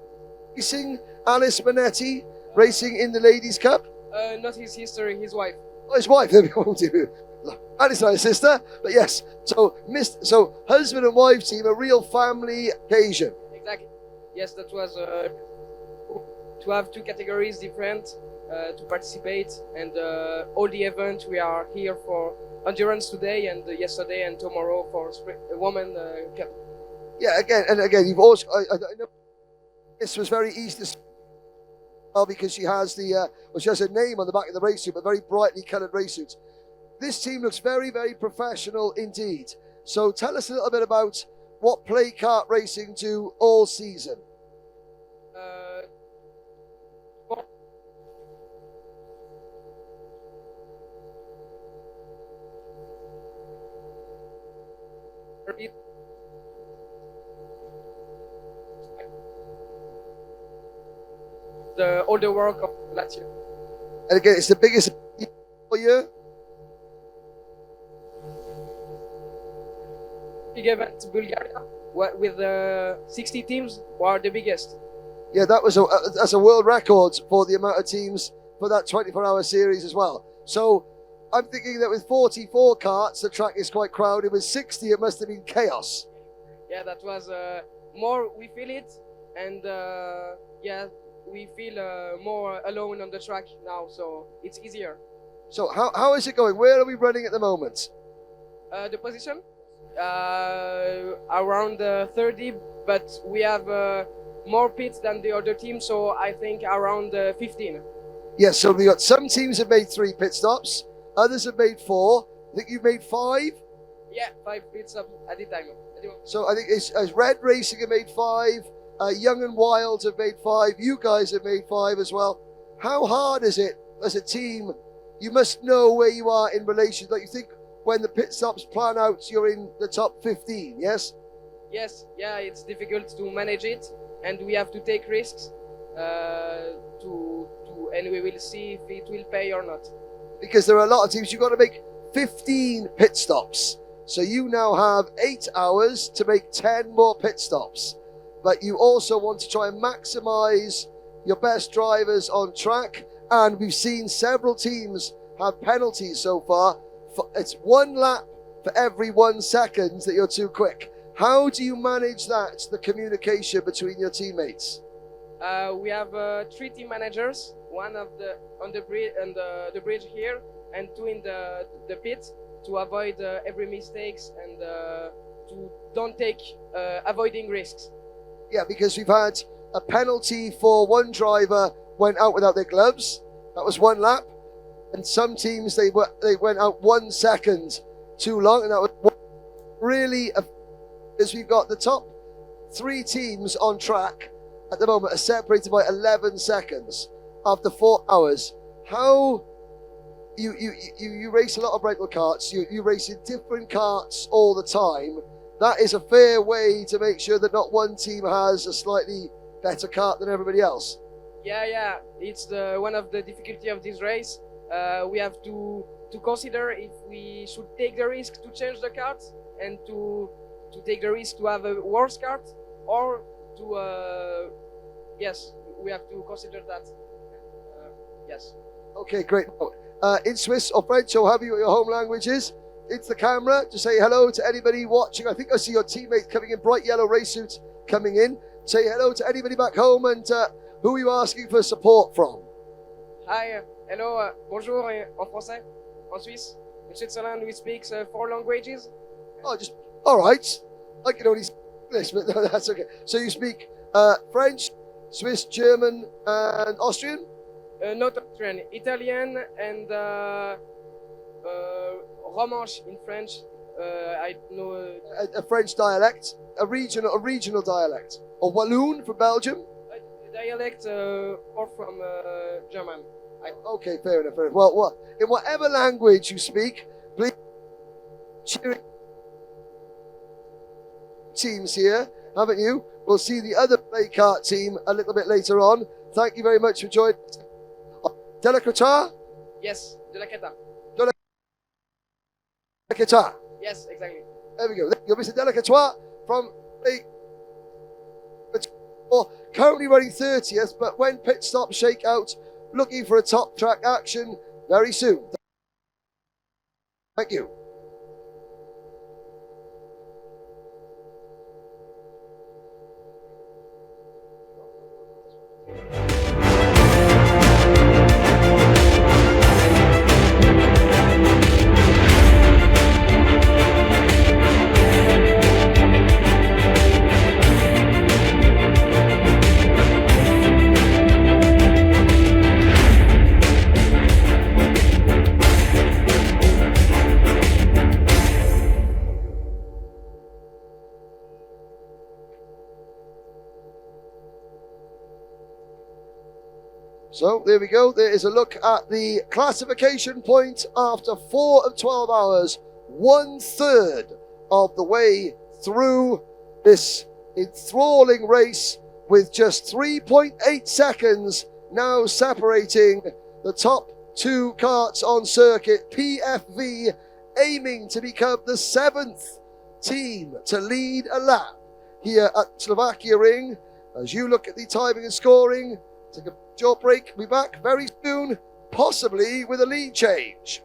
racing? Alice Manetti racing in the Ladies' Cup? Not his sister, his wife. Oh, his wife. There we go. Alice not his sister, but yes. So husband and wife team, a real family occasion. Exactly. Yes, that was to have two categories different to participate, and all the event we are here for endurance today and yesterday and tomorrow for women cup. Yeah, again, you've also, I know this was very easy to well because she has she has a name on the back of the race suit, but very brightly coloured race suits. This team looks very, very professional indeed. So tell us a little bit about what Play Kart Racing do all season. All the work of last year. And again, it's the biggest year. Big event Bulgaria with 60 teams were the biggest. Yeah, that's a world record for the amount of teams for that 24-hour series as well. So I'm thinking that with 44 karts, the track is quite crowded. With 60, it must have been chaos. Yeah, that was more. We feel it, and yeah. We feel more alone on the track now, so it's easier. So how is it going? Where are we running at the moment? The position? Around 30, but we have more pits than the other team, so I think around 15. Yes, so we got some teams have made 3 pit stops, others have made 4. I think you've made 5? Yeah, 5 pit stops at the time. So I think it's Red Racing have made 5, Young and Wild have made 5, you guys have made 5 as well. How hard is it as a team? You must know where you are in relation, like you think when the pit stops plan out, you're in the top 15, yes? Yes, yeah, it's difficult to manage it, and we have to take risks and we will see if it will pay or not. Because there are a lot of teams, you've got to make 15 pit stops. So you now have 8 hours to make 10 more pit stops. But you also want to try and maximize your best drivers on track, and we've seen several teams have penalties so far. It's 1 lap for every 1 second that you're too quick. How do you manage that, the communication between your teammates? We have 3 team managers, one on the bridge here, and 2 in the pit to avoid every mistakes and to don't take avoiding risks. Yeah, because we've had a penalty for one driver went out without their gloves. That was 1 lap, and some teams they went out 1 second too long, and that was really because we've got the top 3 teams on track at the moment are separated by 11 seconds after 4 hours. How you race a lot of rental karts, you race in different karts all the time. That is a fair way to make sure that not one team has a slightly better kart than everybody else. Yeah, it's one of the difficulty of this race. We have to consider if we should take the risk to change the kart and to take the risk to have a worse kart, or to yes, we have to consider that. Yes. Okay, great. In Swiss or French or however your home language is, it's the camera to say hello to anybody watching. I think I see your teammate coming in, bright yellow race suits coming in. Say hello to anybody back home, and who are you asking for support from? Hi, hello, bonjour en français, en Suisse. In Switzerland, we speak 4 languages. Oh, just all right. I can only speak English, but no, that's okay. So you speak French, Swiss, German, and Austrian? Not Austrian, Italian and Romanche in French. I know A French dialect, a regional dialect, or Walloon from Belgium. dialect or from German. Okay, fair enough. Well, in whatever language you speak, please cheering teams here, haven't you? We'll see the other play kart team a little bit later on. Thank you very much for joining. Delacroix? Yes, de la Creta. Delacroix. Yes, exactly. There we go. You're Mr. Delacroix from currently running 30th, but when pit stops shake out, looking for a top track action very soon. Thank you. So there we go. There is a look at the classification point after 4 of 12 hours, 1/3 of the way through this enthralling race, with just 3.8 seconds now separating the top 2 karts on circuit. PFV aiming to become the 7th team to lead a lap here at Slovakia Ring. As you look at the timing and scoring, take a short break. We'll be back very soon, possibly with a lead change.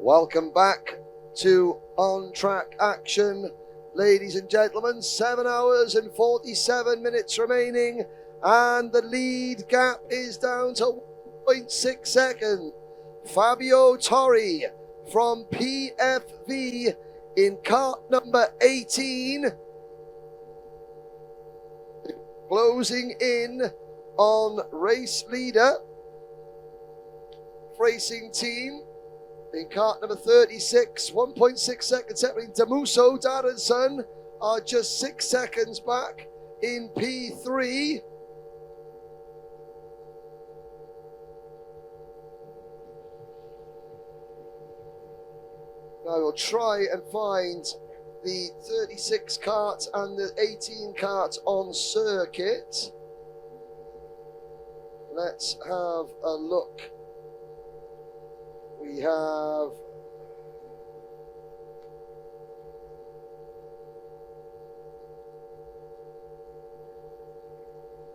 Welcome back to on-track action, ladies and gentlemen. 7 hours and 47 minutes remaining, and the lead gap is down to 1.6 seconds. Fabio Torri from PFV in cart number 18, closing in on race leader racing team in cart number 36. 1.6 seconds separating Damuso, Dad and Son are just 6 seconds back in P3. I will try and find the 36 cart and the 18 cart on circuit. Let's have a look. We have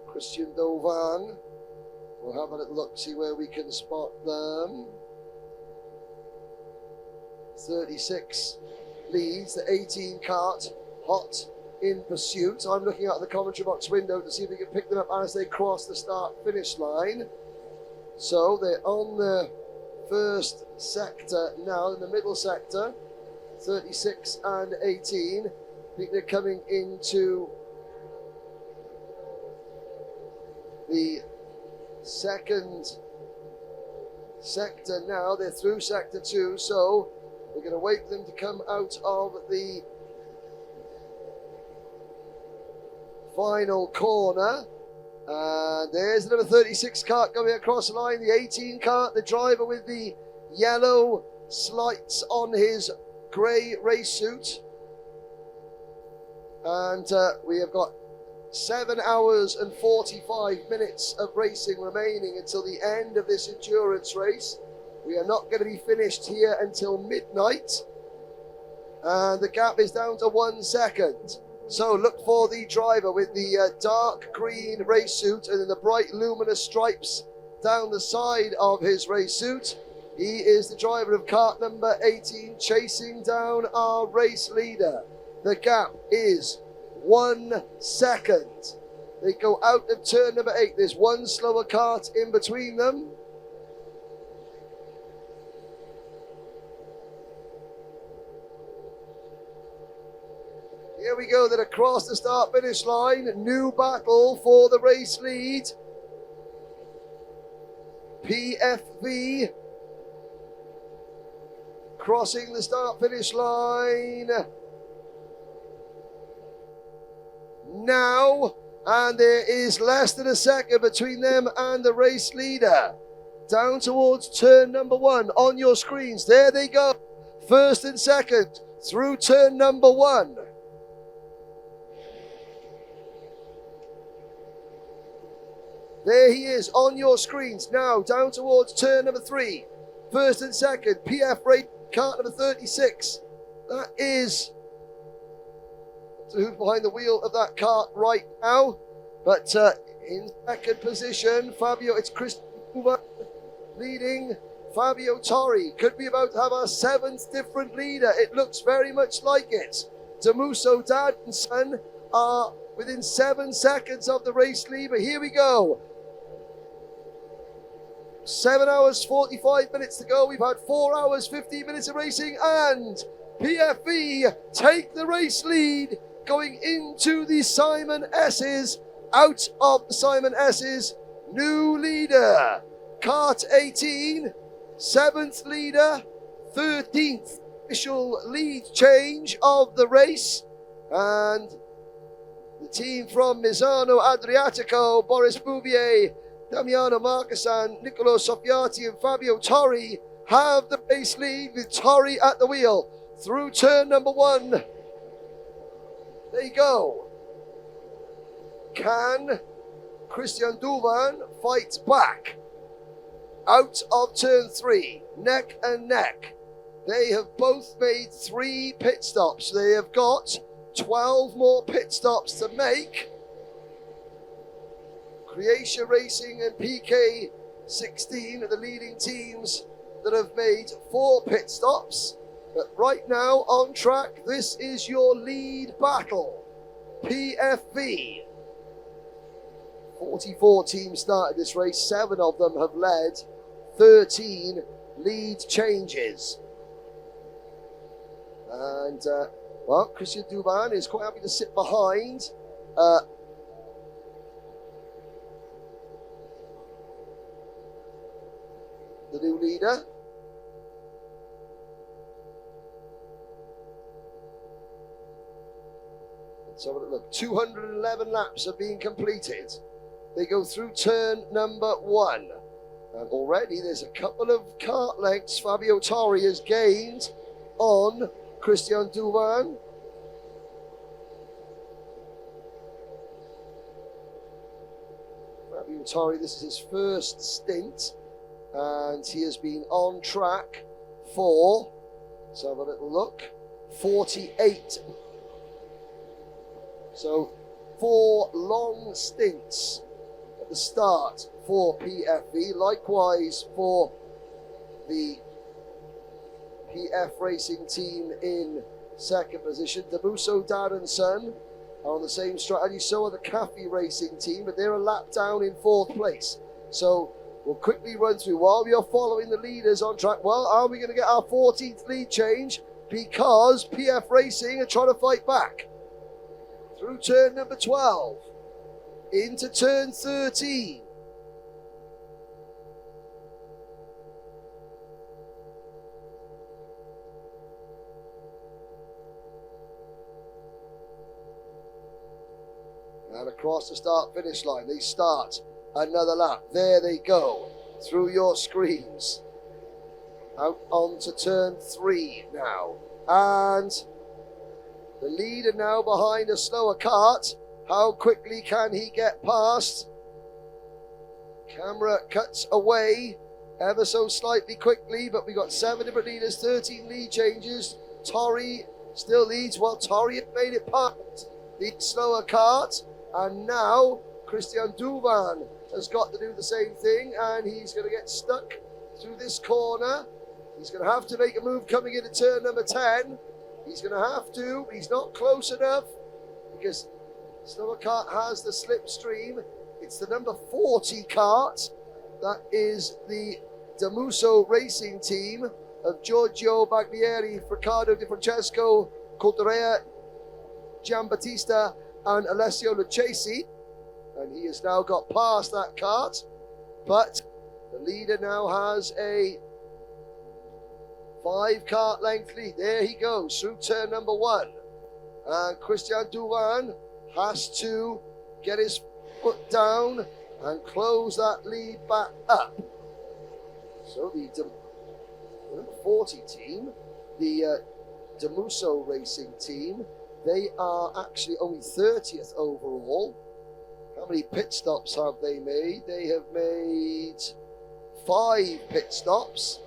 Christian Dovan. We'll have a little look, see where we can spot them. 36 leads, the 18 cart hot in pursuit. I'm looking out the commentary box window to see if we can pick them up as they cross the start finish line. So they're on the first sector now, in the middle sector, 36 and 18. I think they're coming into the second sector now. They're through sector 2, so we're going to wait for them to come out of the final corner. And there's the number 36 cart going across the line, the 18 cart, the driver with the yellow slights on his grey race suit. And we have got 7 hours and 45 minutes of racing remaining until the end of this endurance race. We are not going to be finished here until midnight. And the gap is down to 1 second. So look for the driver with the dark green race suit and then the bright luminous stripes down the side of his race suit. He is the driver of cart number 18, chasing down our race leader. The gap is 1 second. They go out of turn number 8. There's one slower cart in between them. Here we go, then across the start finish line. New battle for the race lead. PFV crossing the start finish line now, and there is less than a second between them and the race leader. Down towards turn number 1 on your screens. There they go, first and second through turn number 1. There he is on your screens now, down towards turn number 3. First and second, PF rate cart number 36. That is who's behind the wheel of that cart right now. But in second position, Fabio, it's Christian leading. Fabio Torri could be about to have our 7th different leader. It looks very much like it. Damuso, Dad and Son are within 7 seconds of the race lead. But here we go. 7 hours, 45 minutes to go. We've had 4 hours, 15 minutes of racing, and PFV take the race lead going into the Simon S's. Out of the Simon S's, new leader, cart 18, 7th leader, 13th official lead change of the race, and the team from Misano Adriatico, Boris Bouvier, Damiano Marcasan, Niccolo Soffiati and Fabio Torri have the race lead with Torri at the wheel through turn number 1. There you go. Can Christian Duvan fight back? Out of turn 3, neck and neck. They have both made 3 pit stops. They have got 12 more pit stops to make. Croatia Racing and PK16 are the leading teams that have made 4 pit stops. But right now on track, this is your lead battle. PFV. 44 teams started this race, 7 of them have led, 13 lead changes. And, well, Christian Duban is quite happy to sit behind the new leader. Let's have a look. 211 laps have been completed. They go through turn number 1. And already there's a couple of kart lengths Fabio Torri has gained on Christian Duvan. Fabio Torri, this is his first stint, and he has been on track for, let's have a little look, 48. So 4 long stints at the start for PFV, likewise for the PF Racing team in second position. Debuso, Dad and Son are on the same strategy, so are the Cafe Racing team, but they're a lap down in 4th place. So we'll quickly run through while we are following the leaders on track. Well, are we going to get our 14th lead change? Because PF Racing are trying to fight back. Through turn number 12, into turn 13. And across the start-finish line, they start another lap. There they go, through your screens. Out onto turn 3 now. And the leader now behind a slower kart. How quickly can he get past? Camera cuts away ever so slightly quickly, but we got 7 different leaders, 13 lead changes. Torri still leads. Well, Torri had made it past the slower kart, and now Christian Duvan has got to do the same thing, and he's going to get stuck through this corner. He's going to have to make a move coming into turn number 10. He's going to have to, but he's not close enough because slower kart has the slipstream. It's the number 40 kart. That is the Demuso Racing team of Giorgio Baglieri, Riccardo Di Francesco, Correa, Giambattista and Alessio Lucchesi. And he has now got past that kart. But the leader now has a 5 kart length lead. There he goes through turn number 1. And Christian Duvan has to get his foot down and close that lead back up. So the 40 team, the Demuso Racing team, they are actually only 30th overall. How many pit stops have they made? They have made 5 pit stops.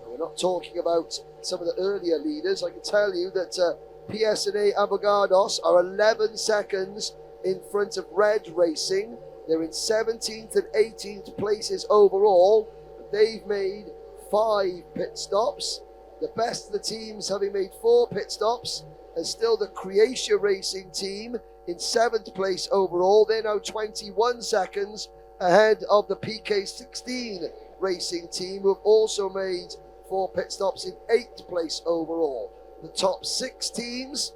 We're not talking about some of the earlier leaders. I can tell you that PSNA Abogados are 11 seconds in front of Red Racing. They're in 17th and 18th places overall. They've made 5 pit stops. The best of the teams having made 4 pit stops is still the Croatia Racing team in 7th place overall. They're now 21 seconds ahead of the PK16 Racing team, who have also made 4 pit stops in 8th place overall. The top 6 teams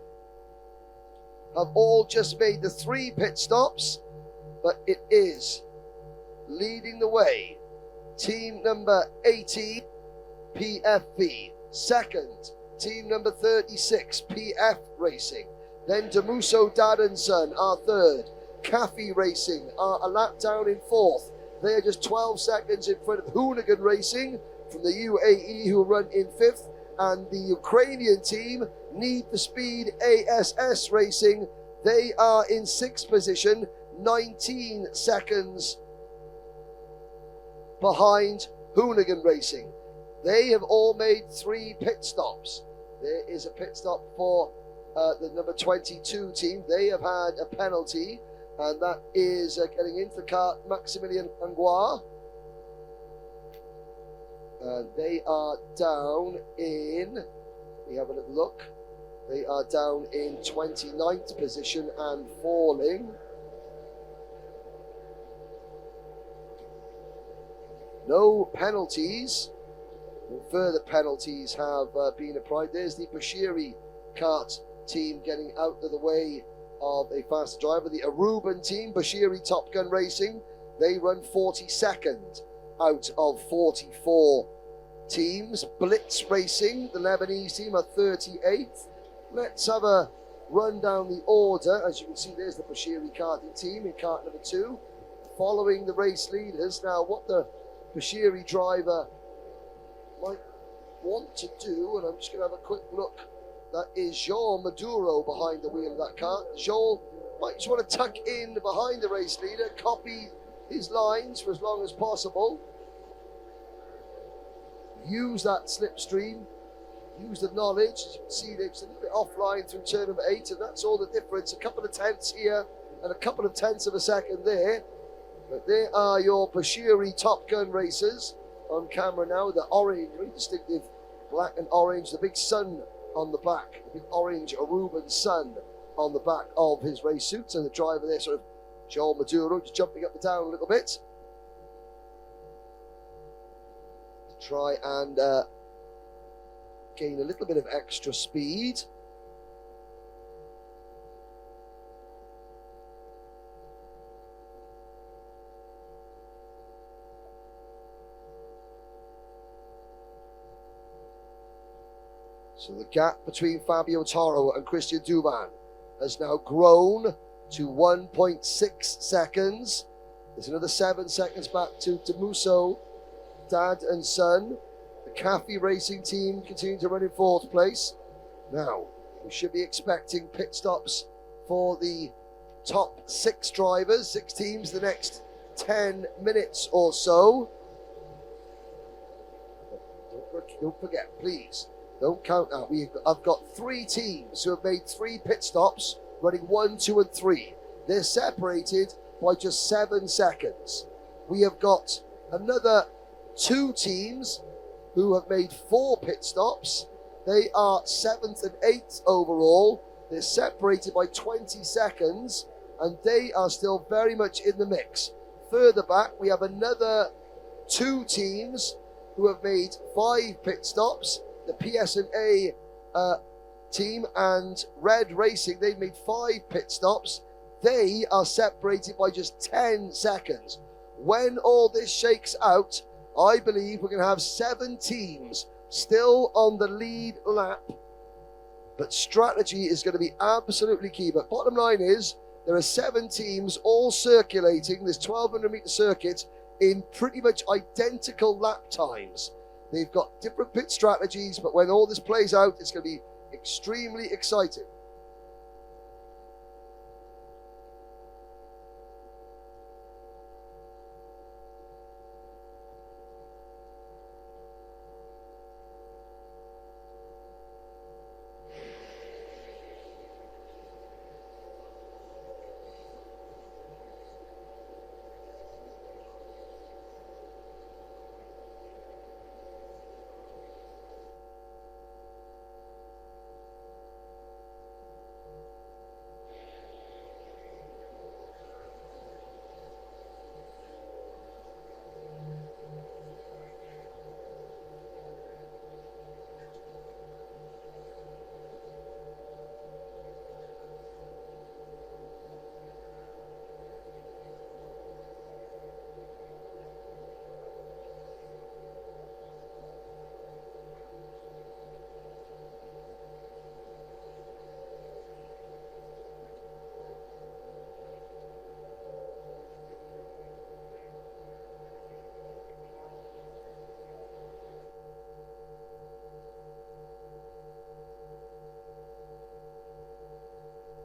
have all just made the 3 pit stops, but it is leading the way. Team number 18, PFV. Second, team number 36, PF Racing. Then Demuso Dad and Son are third. Cafe Racing are a lap down in 4th. They are just 12 seconds in front of Hoonigan Racing from the UAE, who run in 5th. And the Ukrainian team, Need for Speed ASS Racing, they are in 6th position, 19 seconds behind Hoonigan Racing. They have all made 3 pit stops. There is a pit stop for the number 22 team. They have had a penalty, and that is getting into the kart, Maximilian Angois. They are down in, we have a little look, they are down in 29th position and falling. No penalties. No further penalties have been applied. There's the Bashiri kart team getting out of the way of a faster driver. The Aruban team, Bashiri Top Gun Racing, they run 42nd out of 44 teams. Blitz Racing, the Lebanese team, are 38th. Let's have a run down the order. As you can see, there's the Bashiri karting team in kart number 2, following the race leaders. Now, what the Bashiri driver might want to do, and I'm just going to have a quick look, that is Joel Maduro behind the wheel of that car. Joel might just want to tuck in behind the race leader, copy his lines for as long as possible, use that slipstream, use the knowledge. As you can see, they're a little bit offline through turn number 8, and that's all the difference. A couple of tenths here and a couple of tenths of a second there. But there are your Bashiri Top Gun racers on camera now. The orange, very distinctive black and orange, the big sun on the back, the big orange Aruban sun on the back of his race suits, and the driver there, sort of Joel Maduro, just jumping up and down a little bit to try and gain a little bit of extra speed. So the gap between Fabio Toro and Christian Duban has now grown to 1.6 seconds. There's another 7 seconds back to Demuso, dad and son. The Cafe Racing team continue to run in 4th place. Now, we should be expecting pit stops for the top 6 drivers, 6 teams, the next 10 minutes or so. Don't forget, please. Don't count out. I've got 3 teams who have made 3 pit stops, running 1, 2, and 3. They're separated by just 7 seconds. We have got another 2 teams who have made 4 pit stops. They are 7th and 8th overall. They're separated by 20 seconds, and they are still very much in the mix. Further back, we have another 2 teams who have made 5 pit stops. The PSNA team and Red Racing, they've made 5 pit stops. They are separated by just 10 seconds. When all this shakes out, I believe we're going to have 7 teams still on the lead lap. But strategy is going to be absolutely key. But bottom line is, there are 7 teams all circulating this 1200 meter circuit in pretty much identical lap times. They've got different pit strategies, but when all this plays out, it's going to be extremely exciting.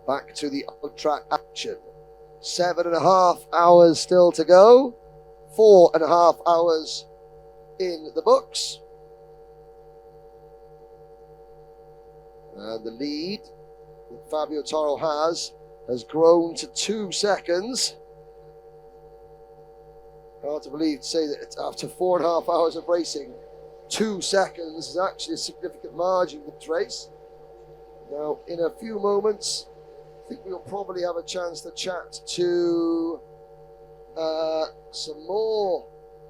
Back to the on-track action. 7.5 hours still to go. 4.5 hours in the books. And the lead that Fabio Toro has grown to 2 seconds. Hard to believe to say that after 4.5 hours of racing, 2 seconds is actually a significant margin in this race. Now, in a few moments, I think we'll probably have a chance to chat to some more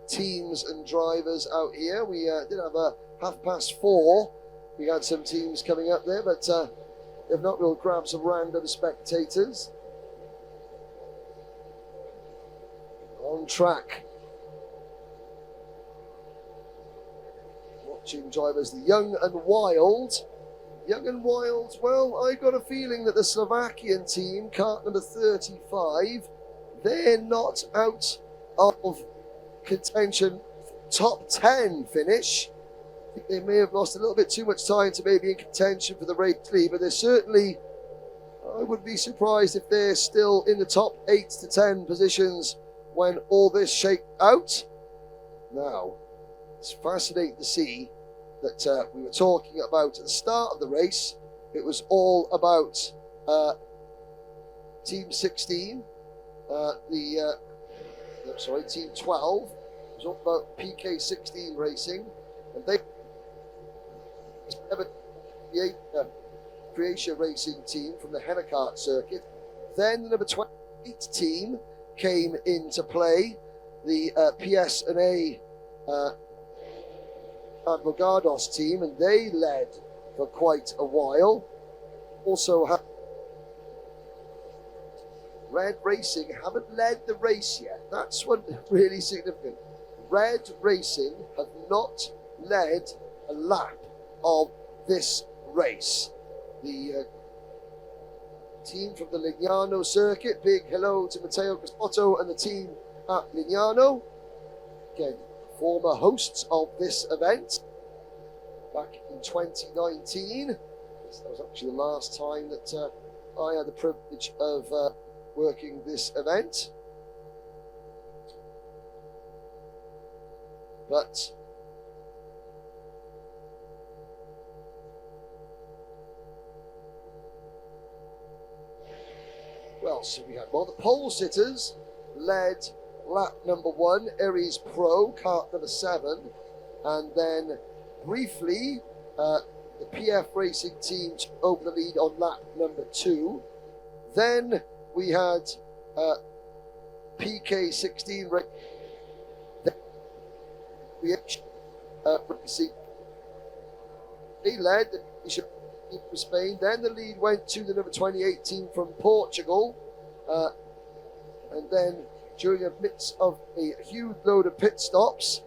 teams and drivers out here. We did have a 4:30. We had some teams coming up there, but if not, we'll grab some random spectators. On track. Watching drivers, the young and wild. Young and wild, well, I got a feeling that the Slovakian team, kart number 35, they're not out of contention. Top 10 finish. I think they may have lost a little bit too much time to maybe in contention for the race lead, but they're certainly, I would be surprised if they're still in the top 8 to 10 positions when all this shakes out. Now, it's fascinating to see that we were talking about at the start of the race. It was all about Team 16, Team 12. It was all about PK16 racing, and they the Croatia racing team from the Henekart circuit. Then the number 28 team came into play, the PSNA Advogados team, and they led for quite a while. Also have Red Racing haven't led the race yet. That's what really significant. Red Racing have not led a lap of this race. The team from the Lignano circuit, big hello to Matteo Crespotto and the team at Lignano. Again, former hosts of this event back in 2019. That was actually the last time that I had the privilege of working this event. But well, so we had the pole sitters led lap number 1, Aries Pro, kart number 7, and then briefly the PF Racing team took over the lead on lap number 2. Then we had PK16 racing. They led from Spain. Then the lead went to the number 28 team from Portugal, and then during a midst of a huge load of pit stops,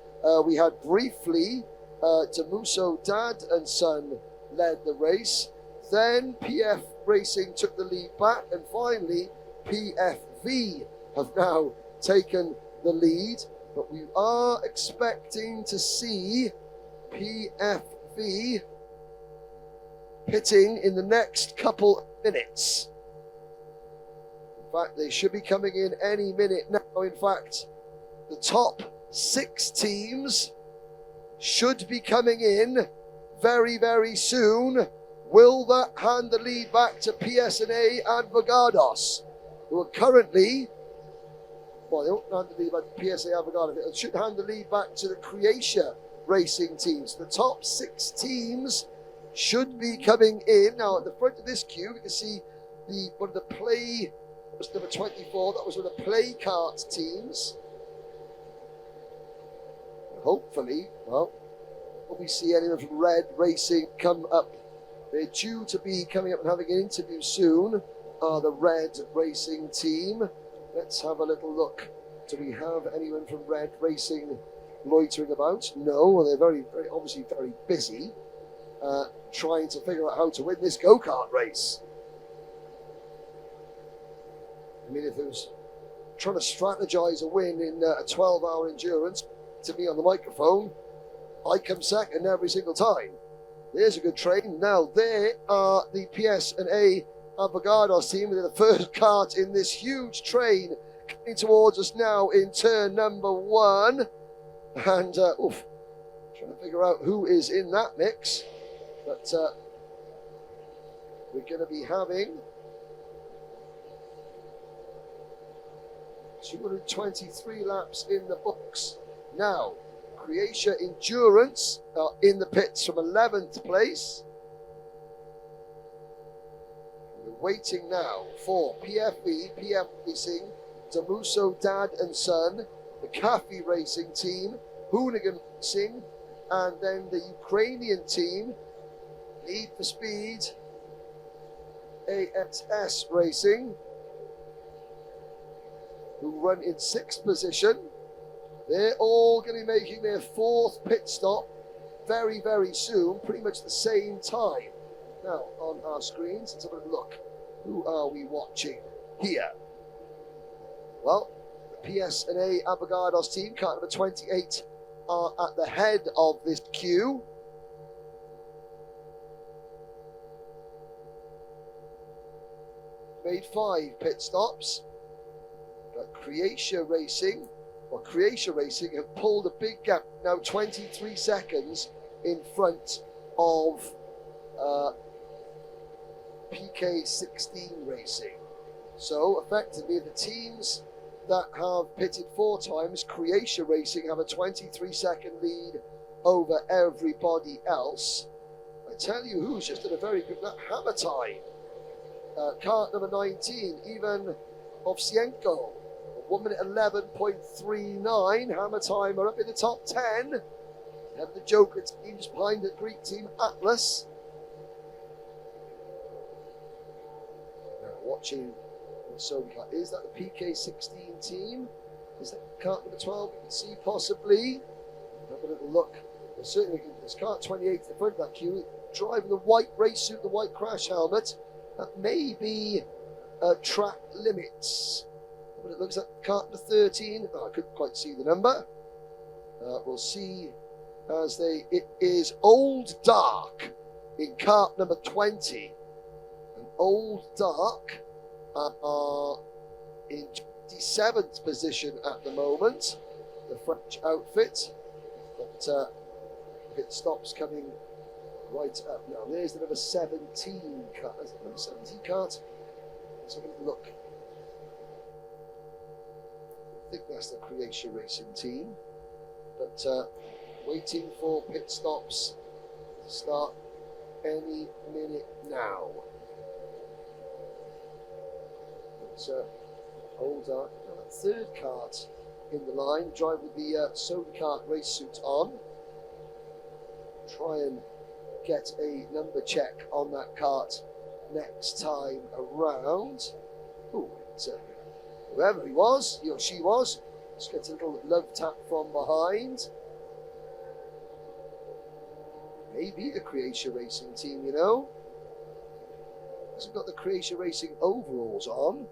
we had briefly Tamuso Dad and Son led the race. Then PF Racing took the lead back, and finally PFV have now taken the lead. But we are expecting to see PFV pitting in the next couple of minutes. In fact, they should be coming in any minute now. In fact, the top 6 teams should be coming in very, very soon. Will that hand the lead back to PSNA Advogados, who are currently, well, they won't hand the lead back to PSA Advogados. It should hand the lead back to the Croatia racing teams. The top 6 teams should be coming in. Now, at the front of this queue, we can see one of the play, was number 24, that was one of the play kart teams. Hopefully, well, will we see anyone from Red Racing come up? They're due to be coming up and having an interview soon, the Red Racing team. Let's have a little look. Do we have anyone from Red Racing loitering about? No, well, they're very, very obviously very busy trying to figure out how to win this go-kart race. I mean, if it was trying to strategize a win in a 12-hour endurance, to me on the microphone, I come second every single time. There's a good train. Now, there are the PSNA Advogados team. They're the first kart in this huge train coming towards us now in turn number 1. And, trying to figure out who is in that mix. But we're going to be having 223 laps in the books. Now, Croatia Endurance are in the pits from 11th place. We're waiting now for PF Racing, Damuso Dad and Son, the Cafe Racing team, Hoonigan Racing, and then the Ukrainian team, Need for Speed, AXS Racing, who run in 6th position. They're all going to be making their 4th pit stop very, very soon, pretty much the same time. Now, on our screens, let's have a look. Who are we watching here? Well, the PSNA Avogadros team, car number 28, are at the head of this queue. Made 5 pit stops, but Croatia Racing have pulled a big gap, now 23 seconds in front of PK16 Racing. So effectively the teams that have pitted 4 times, Croatia Racing have a 23-second lead over everybody else. I tell you who's just done a very good, that Hammer Time. Kart number 19, Ivan Ovsienko, 1 minute 11.39. Hammer Time are up in the top 10. Have the Joker teams behind the Greek team Atlas. Now watching the Sodi car. Is that the PK16 team? Is that kart number 12? You can see possibly. Have a little look. Well, certainly, there's kart 28 in the front of that queue, driving the white race suit, the white crash helmet. That may be track limits. But it looks like kart number 13. Oh, I couldn't quite see the number. We'll see as it is Old Dark in kart number 20. And Old Dark are in 27th position at the moment. The French outfit. But pit stops coming right up now. There's the number 17 cart. Is it number 17 cart? Let's have a look. I think that's the Croatia Racing team. But waiting for pit stops to start any minute now. It's Old Dark, that 3rd cart in the line, drive with the Sodi kart race suit on. Try and get a number check on that kart next time around. Oh, whoever he was, he or she was, just gets a little love tap from behind. Maybe the Croatia Racing team, you know. Hasn't got the Croatia Racing overalls on.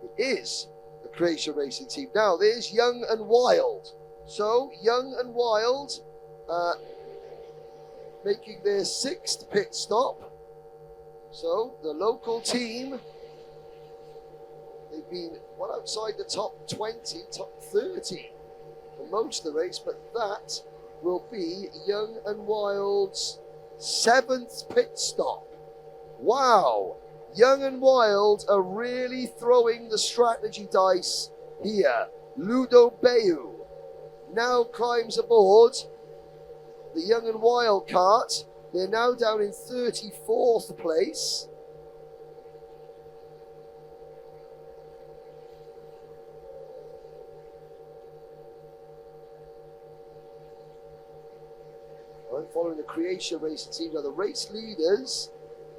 It is the Croatia Racing team. Now, there's Young and Wild. So, Young and Wild making their 6th pit stop. So, the local team, they've been well outside the top 20, top 30 for most of the race, but that will be Young and Wild's 7th pit stop. Wow! Young and Wild are really throwing the strategy dice here. Ludo Bayu now climbs aboard the Young and Wild kart. They're now down in 34th place. And following the Croatia Racing team, now the race leaders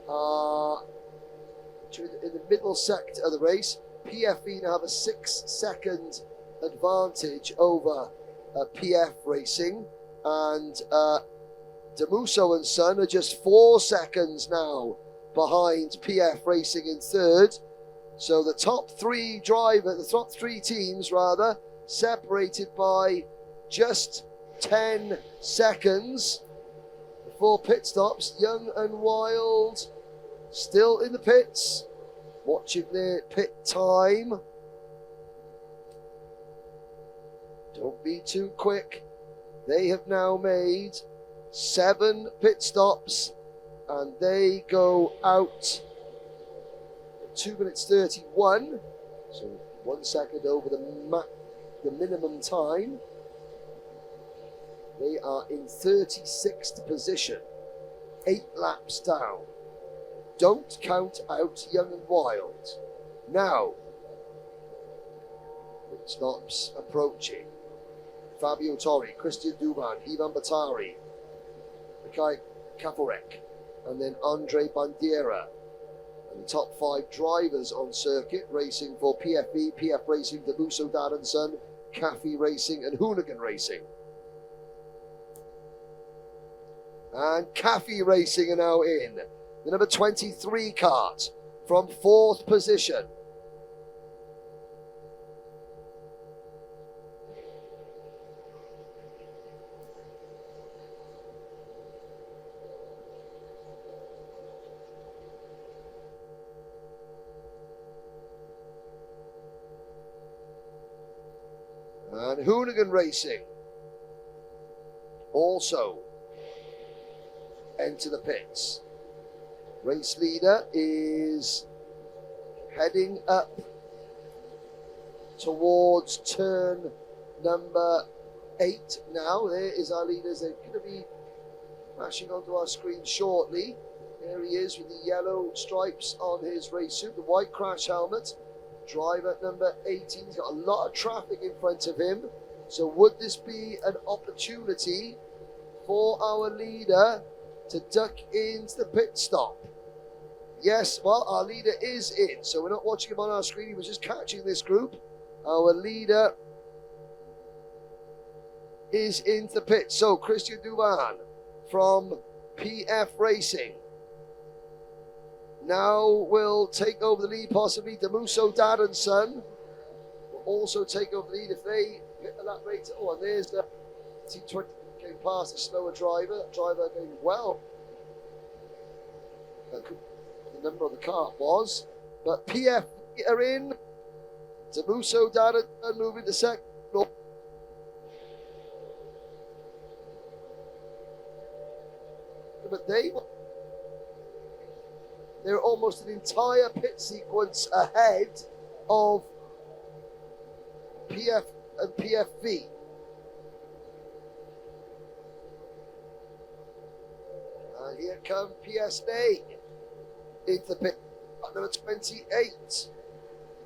are in the middle sector of the race. PFE now have a 6-second advantage over PF Racing, and Damuso and Son are just 4 seconds now behind PF Racing in 3rd. So the top 3 teams rather, separated by just 10 seconds before pit stops. Young and Wild still in the pits, watching their pit time. Don't be too quick. They have now made 7 pit stops and they go out at 2 minutes 31. So 1 second over the minimum time. They are in 36th position, 8 laps down. Don't count out Young and Wild. Now, it stops approaching. Fabio Torri, Christian Duman, Ivan Batari, Mikhail Kaporek, and then Andre Bandiera. And the top 5 drivers on circuit racing for PFV, PF Racing, Demuso Dadanson, Cafe Racing, and Hoonigan Racing. And Cafe Racing are now in. The number 23 kart from 4th position. And Hoonigan Racing also enter the pits. Race leader is heading up towards turn number 8 now. There is our leader. They're going to be flashing onto our screen shortly. There he is with the yellow stripes on his race suit, the white crash helmet. Driver number 18. He's got a lot of traffic in front of him. So would this be an opportunity for our leader to duck into the pit stop? Yes, well, our leader is in. So we're not watching him on our screen. He was just catching this group. Our leader is into the pit. So Christian Duman from PF Racing now will take over the lead, possibly. Demuso Dadanson will also take over the lead if they hit the lap rate. Oh, and there's the T20 going past the slower driver. Driver going well. The number of the car was. But PF are in. Demuso Dadanson moving to second. But they're almost an entire pit sequence ahead of PF and PFV. And here come PSA into the pit at number 28.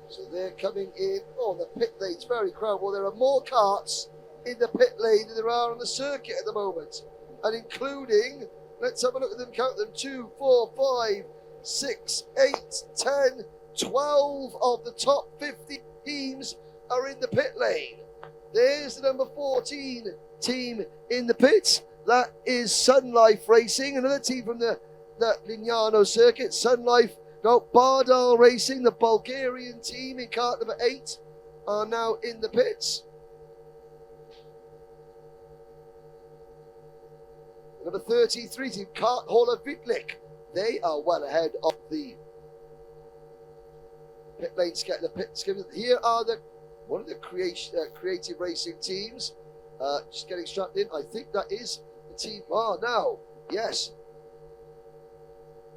So they're coming in. Oh, the pit lane's very crowded. Well, there are more karts in the pit lane than there are on the circuit at the moment. And including, let's have a look at them, count them, 2, 4, 5, 6, 8, 10, 12 of the top 50 teams are in the pit lane. There's the number 14 team in the pits. That is Sun Life Racing, another team from the Lignano circuit. Sun Life got Bardal Racing, the Bulgarian team in kart number 8, are now in the pits. Number 33 team, Kart Hauler Vitlik. They are well ahead of the pit lane. Here are one of the creative racing teams. Just getting strapped in. I think that is the team. Oh, now, yes.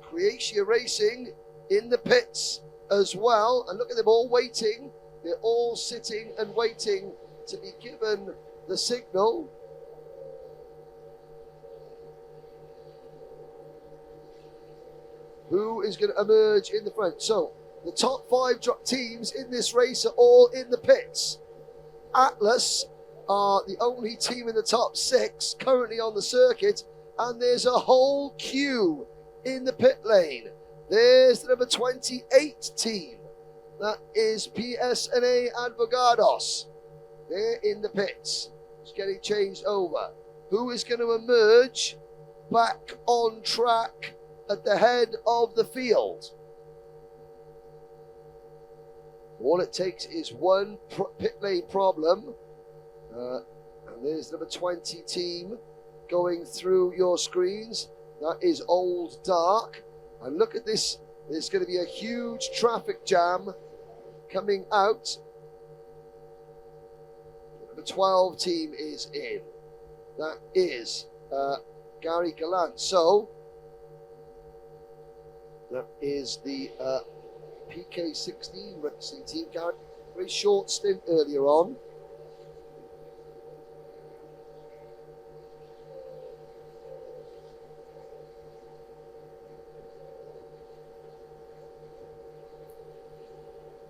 Croatia Racing in the pits as well. And look at them all waiting. They're all sitting and waiting to be given the signal. Who is going to emerge in the front? So the top 5 teams in this race are all in the pits. Atlas are the only team in the top 6 currently on the circuit, and there's a whole queue in the pit lane. There's the number 28 team. That is PSNA Advogados. They're in the pits. It's getting changed over. Who is going to emerge back on track at the head of the field? All it takes is one pit lane problem. And there's number 20 team going through your screens. That is Old Dark. And look at this. There's going to be a huge traffic jam coming out. The 12 team is in. That is Gary Gallant. So that is the PK16 racing team. Gary very short stint earlier on.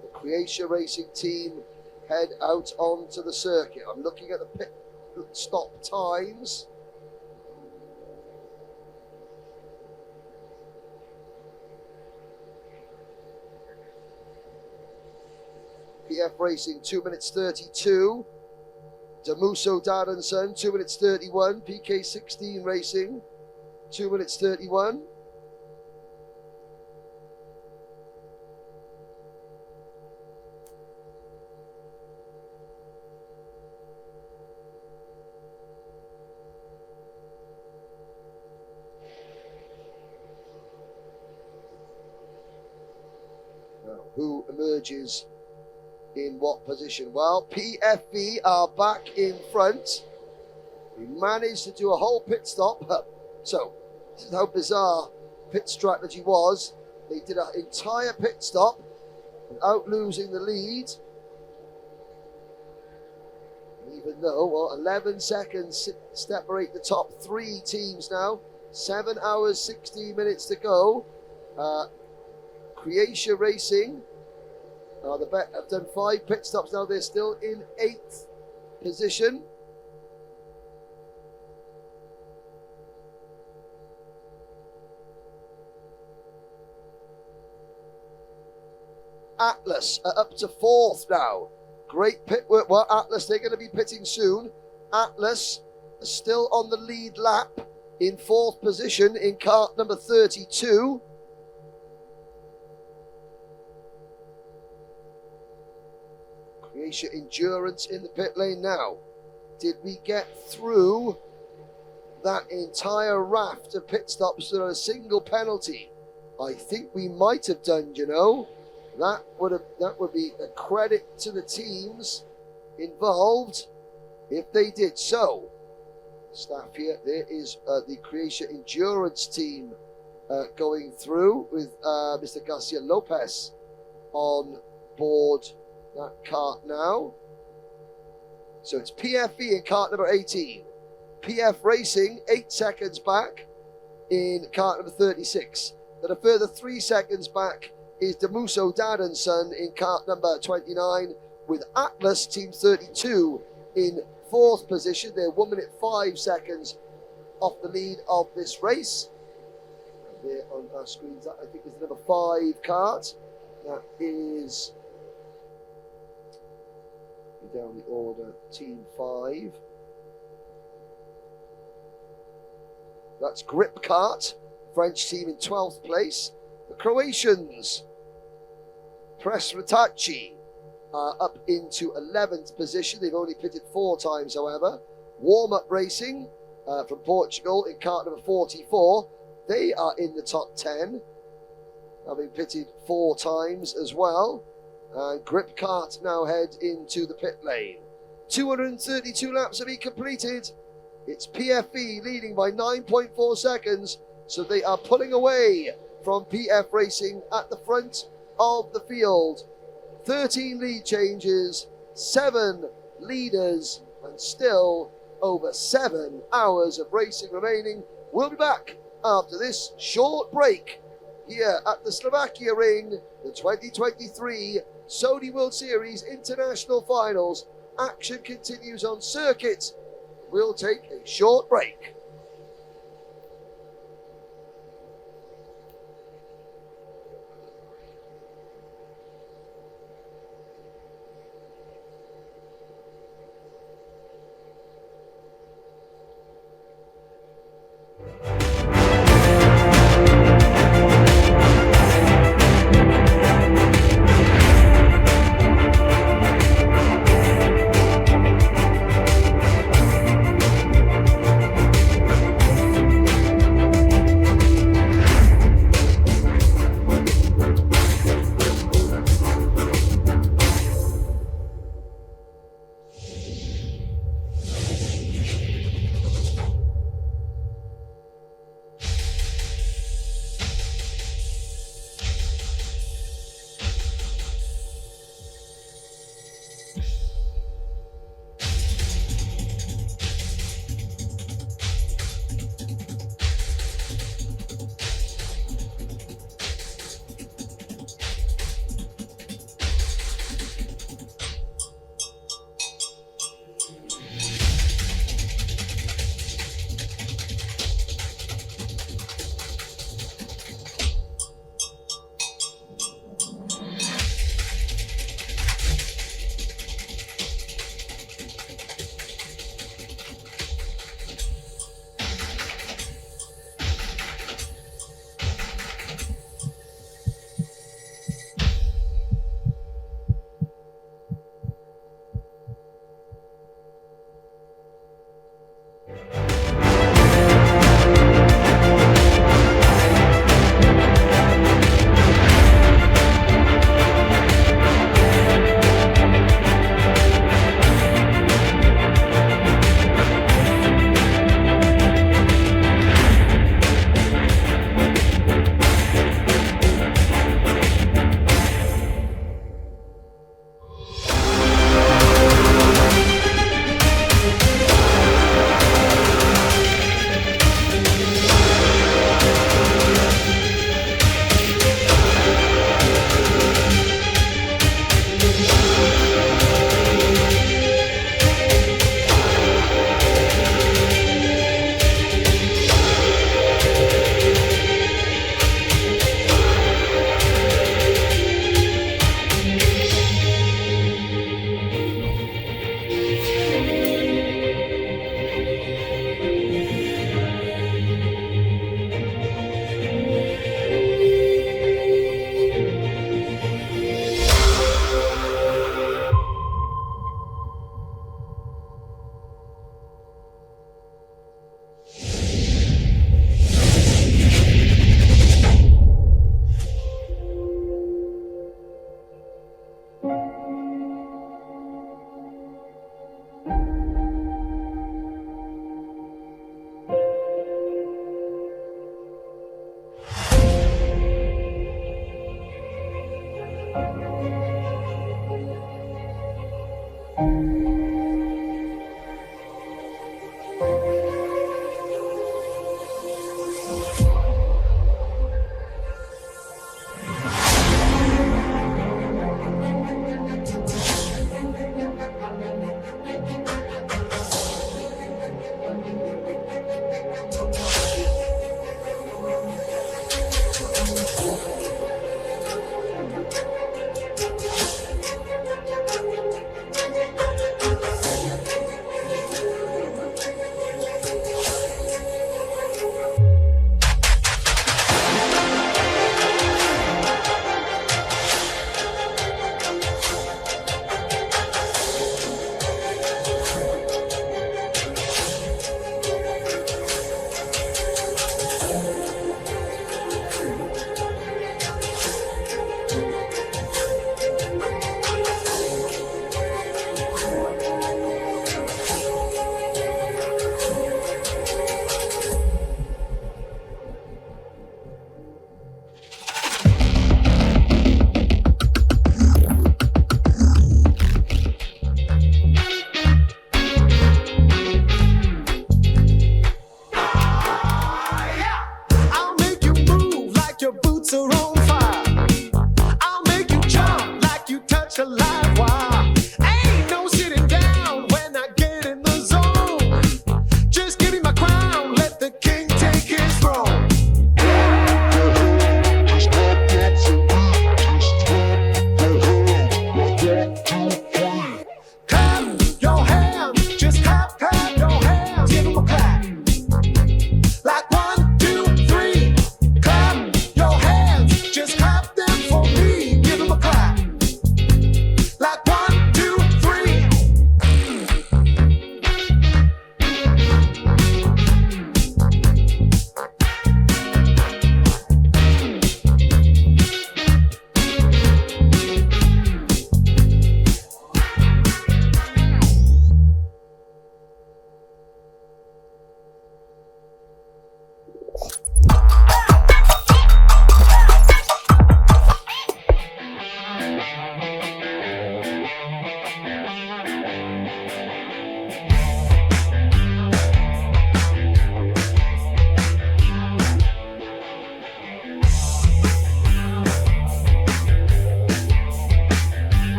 The Croatia Racing team head out onto the circuit. I'm looking at the pit stop times. PF Racing 2 minutes 32. Damuso Dadanson 2 minutes 31. PK16 Racing 2 minutes 31. Now, who emerges in what position? Well, PFV are back in front. We managed to do a whole pit stop. So, this is how bizarre pit strategy was. They did an entire pit stop without losing the lead. Even though, well, 11 seconds separate the top three teams now. 7 hours, 16 minutes to go. Croatia Racing the bet have done 5 pit stops now. They're still in 8th position. Atlas are up to 4th now. Great pit work. Well, Atlas, they're going to be pitting soon. Atlas are still on the lead lap in 4th position in kart number 32. Croatia Endurance in the pit lane now. Did we get through that entire raft of pit stops without a single penalty? I think we might have done, you know. That would be a credit to the teams involved if they did so. Staff here, there is the Croatia Endurance team going through with Mr. Garcia Lopez on board that kart now. So it's PFV in kart number 18. PF Racing 8 seconds back in kart number 36. Then a further 3 seconds back is Damuso Dadanson in kart number 29, with Atlas team 32 in 4th position. They're 1 minute 5 seconds off the lead of this race. And there on our screens, that I think is the number 5 kart. That is down the order, team 5. That's Grip Kart, French team in 12th place. The Croatians, Presrataci, are up into 11th position. They've only pitted 4 times, however. Warm Up Racing from Portugal in kart number 44. They are in the top 10, having pitted 4 times as well. And Grip Kart now head into the pit lane. 232 laps have been completed. It's PFV leading by 9.4 seconds. So they are pulling away from PF Racing at the front of the field. 13 lead changes, 7 leaders, and still over 7 hours of racing remaining. We'll be back after this short break here at the Slovakia Ring, the 2023 Sodi World Series International Finals. Action continues on circuit. We'll take a short break.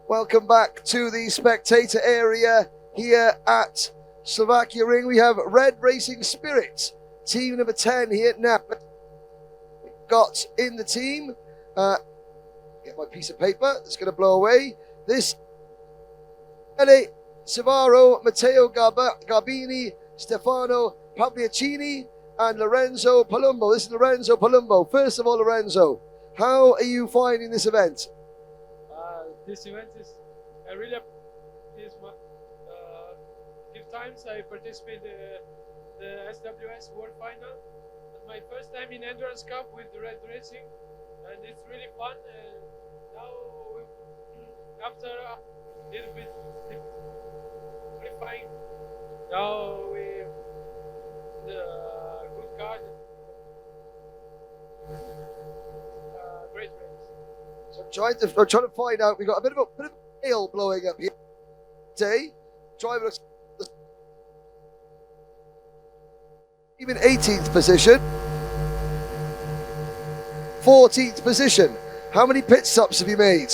Welcome back to the spectator area here at Slovakia Ring. We have Red Racing Spirit, team number 10 here now. Got in the team, get my piece of paper that's going to blow away. This Ele Savaro, Matteo Garbini, Stefano Pagliacini, and Lorenzo Palumbo. This is Lorenzo Palumbo. First of all, Lorenzo, how are you finding this event? This event is, I really this one. Few times I participated the SWS World Final. It's my first time in Endurance Cup with Red Racing, and it's really fun. And now, after a little bit qualifying, now we the good card. Great race. So I'm trying to find out. We got a bit of hail blowing up here today. Driver looks even 18th position, 14th position. How many pit stops have you made?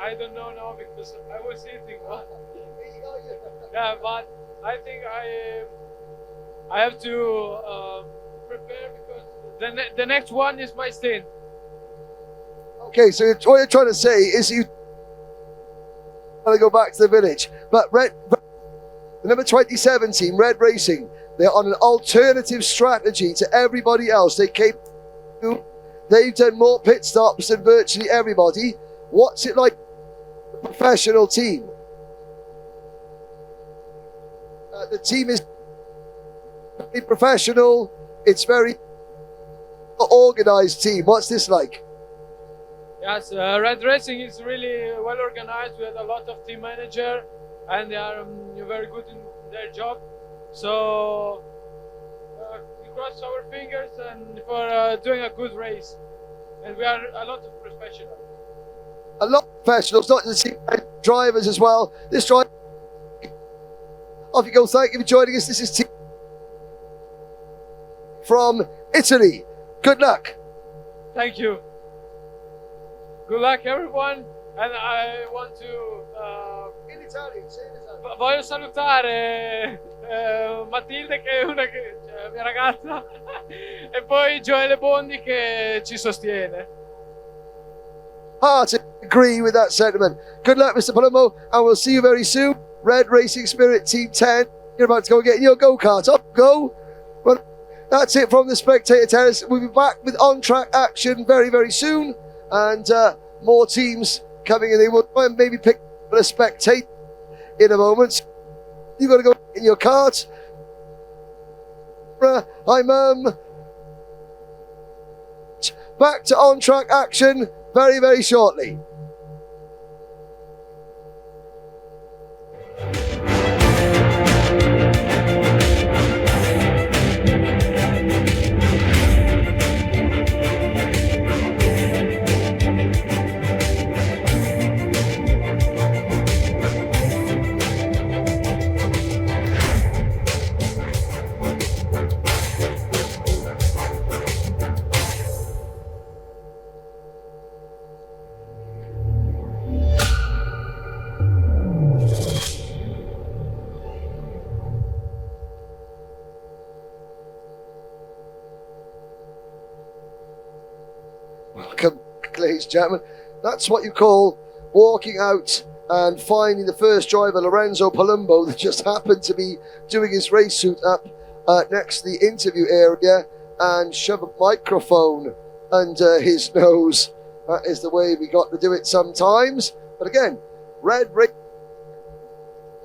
I don't know now because I was eating. Yeah, but I think I have to prepare because the next one is my stint. Okay, so what you're trying to say is you want to go back to the village. But the number 27 team, Red Racing, they're on an alternative strategy to everybody else. They've done more pit stops than virtually everybody. What's it like, a professional team? The team is very professional. It's very organized team. What's this like? Yes, Red Racing is really well organized. We have a lot of team manager, and they are very good in their job. So we cross our fingers and for doing a good race. And we are a lot of professionals. A lot of professionals, not just team drivers as well. This driver, off you go. Thank you for joining us. This is team from Italy. Good luck. Thank you. Good luck, everyone. And I want to. In Italian, say in Italian. Voglio salutare Matilde, che è una cioè, mia ragazza, e poi Joele Bondi che ci sostiene. Hard to agree with that sentiment. Good luck, Mr. Palumbo, and we'll see you very soon. Red Racing Spirit, Team 10. You're about to go get in your go-kart. Off you go. Well, that's it from the spectator terrace. We'll be back with on-track action very, very soon. And more teams coming in. They will try and maybe pick a spectator in a moment. You've got to go in your cart. Hi, Mum. Back to on-track action very, very shortly. Welcome, ladies and gentlemen. That's what you call walking out and finding the first driver, Lorenzo Palumbo, that just happened to be doing his race suit up next to the interview area and shove a microphone under his nose. That is the way we got to do it sometimes. But again, Red Racing,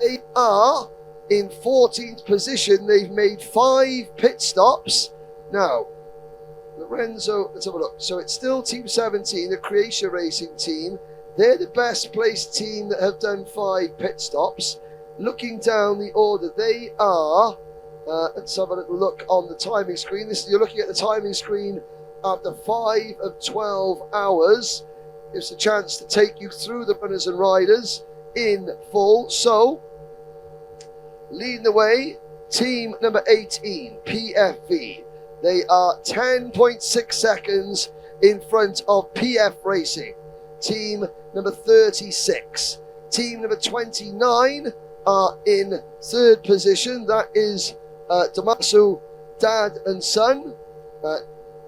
they are in 14th position. They've made 5 pit stops. Now, Lorenzo, let's have a look. So it's still Team 17, the Croatia Racing team. They're the best placed team that have done 5 pit stops. Looking down the order, they are, let's have a little look on the timing screen. You're looking at the timing screen after 5 of 12 hours. Gives a chance to take you through the runners and riders in full. So, leading the way, team number 18, PFV. They are 10.6 seconds in front of PF Racing. team number 36. Team number 29 are in third position. That is Damasu, dad and son.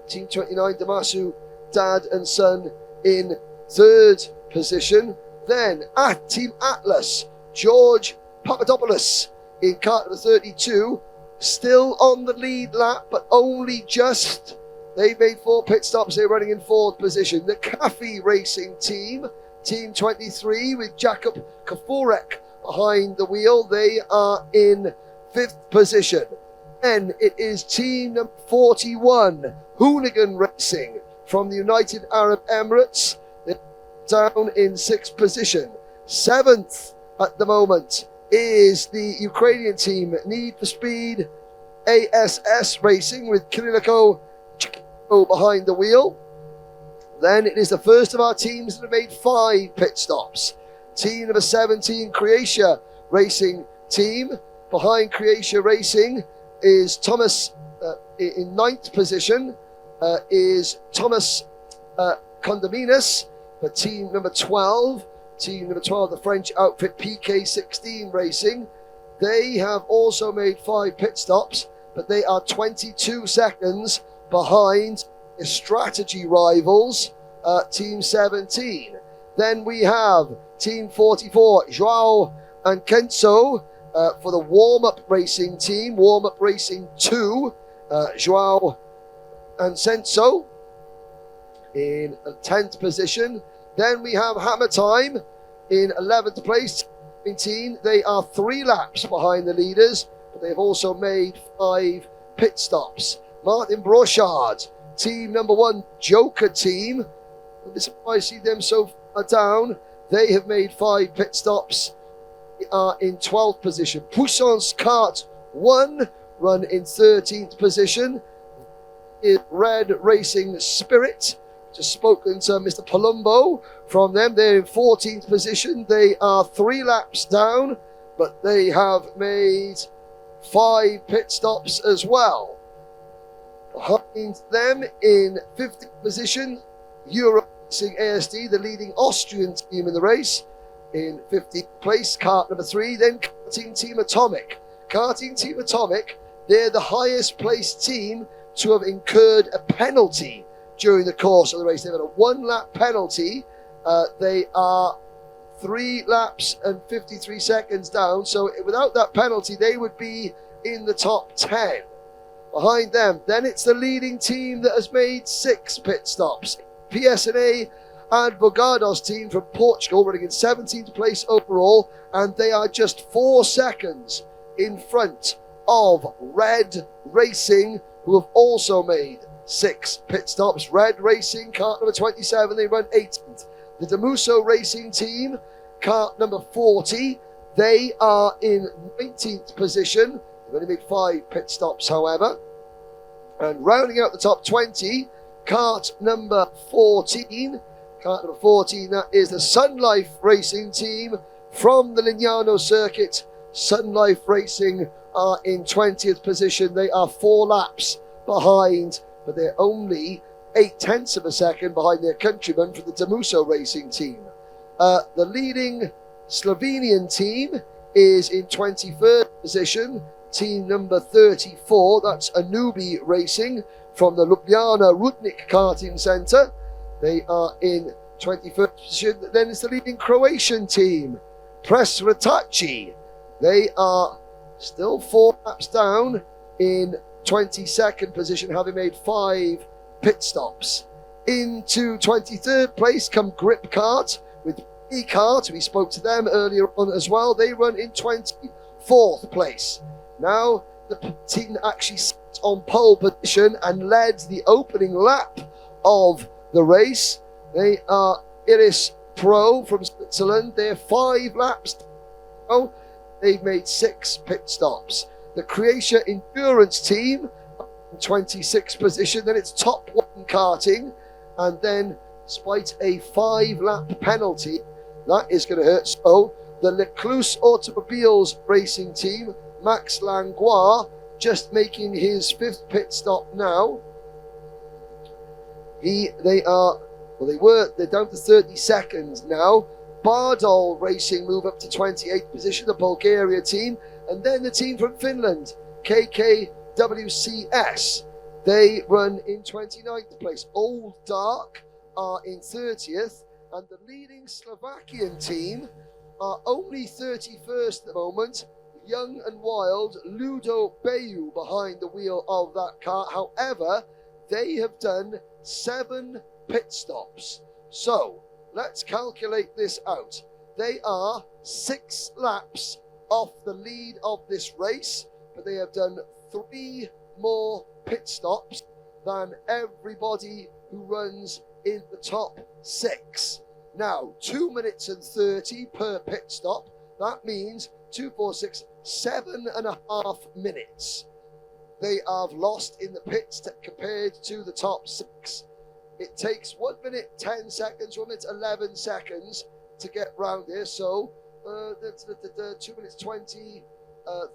Team 29, Damasu, dad and son in third position. Then at Team Atlas, George Papadopoulos in cart number 32, still on the lead lap, but only just. They made 4 pit stops. They're running in fourth position. The Cafe Racing team, Team 23, with Jakub Kaforek behind the wheel. They are in fifth position. Then it is team number 41, Hoonigan Racing from the United Arab Emirates. They're down in sixth position. Seventh at the moment is the Ukrainian team, Need for Speed ASS Racing, with Kiriliko behind the wheel. Then it is the first of our teams that have made 5 pit stops. Team number 17, Croatia Racing team. Behind Croatia Racing is Thomas in 9th position, is Thomas Condominis for team number 12. Team number 12, the French outfit PK16 Racing. They have also made 5 pit stops, but they are 22 seconds behind the strategy rivals, Team 17. Then we have Team 44, Joao and Kenzo for the warm-up racing team, warm-up racing 2, Joao and Senso in 10th position. Then we have Hammer Time in 11th place, 17. They are 3 laps behind the leaders, but they've also made 5 pit stops. Martin Brochard, team number 1, Joker team. I'm surprised to see them so far down. They have made 5 pit stops. They are in 12th position. Pousson's Kart 1 run in 13th position. Is Red Racing Spirit. Just spoken to Mr. Palumbo from them. They're in 14th position. They are 3 laps down, but they have made 5 pit stops as well. Behind them in 15th position, Euro Racing ASD, the leading Austrian team in the race, in 15th place, kart number 3. Then Karting Team Atomic. Karting Team Atomic, they're the highest placed team to have incurred a penalty during the course of the race. They've had a 1-lap penalty. They are 3 laps and 53 seconds down. So without that penalty, they would be in the top 10. Behind them, then it's the leading team that has made 6 pit stops. PSNA Advogados team from Portugal, running in 17th place overall, and they are just 4 seconds in front of Red Racing, who have also made 6 pit stops. Red Racing, kart number 27, they run 18th. The Damuso Racing team, kart number 40, they are in 19th position. They've only made 5 pit stops, however. And rounding out the top 20, kart number 14. Kart number 14, that is the Sun Life Racing team from the Lignano circuit. Sun Life Racing are in 20th position. They are 4 laps behind, but they're only 0.8 of a second behind their countrymen from the Damuso Racing team. The leading Slovenian team is in 23rd position. Team number 34, that's Anubi Racing from the Ljubljana Rudnik Karting Centre. They are in 21st position. Then it's the leading Croatian team, Presretaci. They are still 4 laps down in 22nd position, having made 5 pit stops. Into 23rd place come Grip Kart with E-Kart. We spoke to them earlier on as well. They run in 24th place. Now the team actually sat on pole position and led the opening lap of the race. They are Iris Pro from Switzerland. They're 5 laps down. They've made 6 pit stops. The Croatia Endurance team in 26th position. Then it's Top 1 Karting, and then despite a 5-lap penalty, that is going to hurt. So the Lecluse Automobiles Racing team, Max Langlois, just making his 5th pit stop now. They are Well, they're down to 30 seconds now. Bardol Racing move up to 28th position, the Bulgaria team, and then the team from Finland, KKWCS. They run in 29th place. Old Dark are in 30th, and the leading Slovakian team are only 31st at the moment. Young and Wild, Ludo Bayu behind the wheel of that car. However, they have done 7 pit stops. So let's calculate this out. They are 6 laps off the lead of this race, but they have done 3 more pit stops than everybody who runs in the top 6. Now, 2 minutes and 30 per pit stop. That means 2, 4, 6, 7.5 minutes they have lost in the pits compared to the top 6. It takes 1 minute 10 seconds, 1 minute 11 seconds to get round here. So that's 2 minutes 20,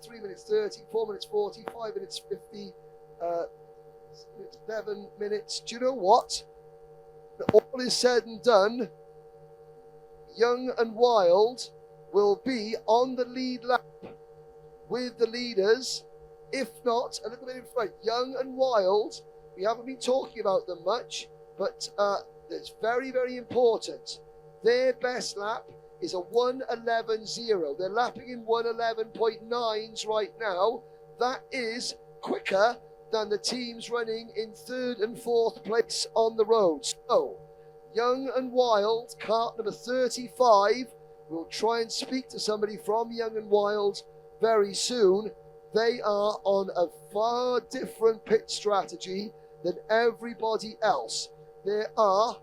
3 minutes 30, 4 minutes 40, 5 minutes 50, 11 minutes. Do you know what? All is said and done, Young and Wild will be on the lead lap with the leaders, if not a little bit in front. Young and Wild, we haven't been talking about them much, but it's very, very important. Their best lap is a 1:11.0. They're lapping in 1:11.9s right now. That is quicker than the teams running in 3rd and 4th place on the road. So, Young and Wild, cart number 35, we'll try and speak to somebody from Young and Wild very soon. They are on a far different pit strategy than everybody else. There are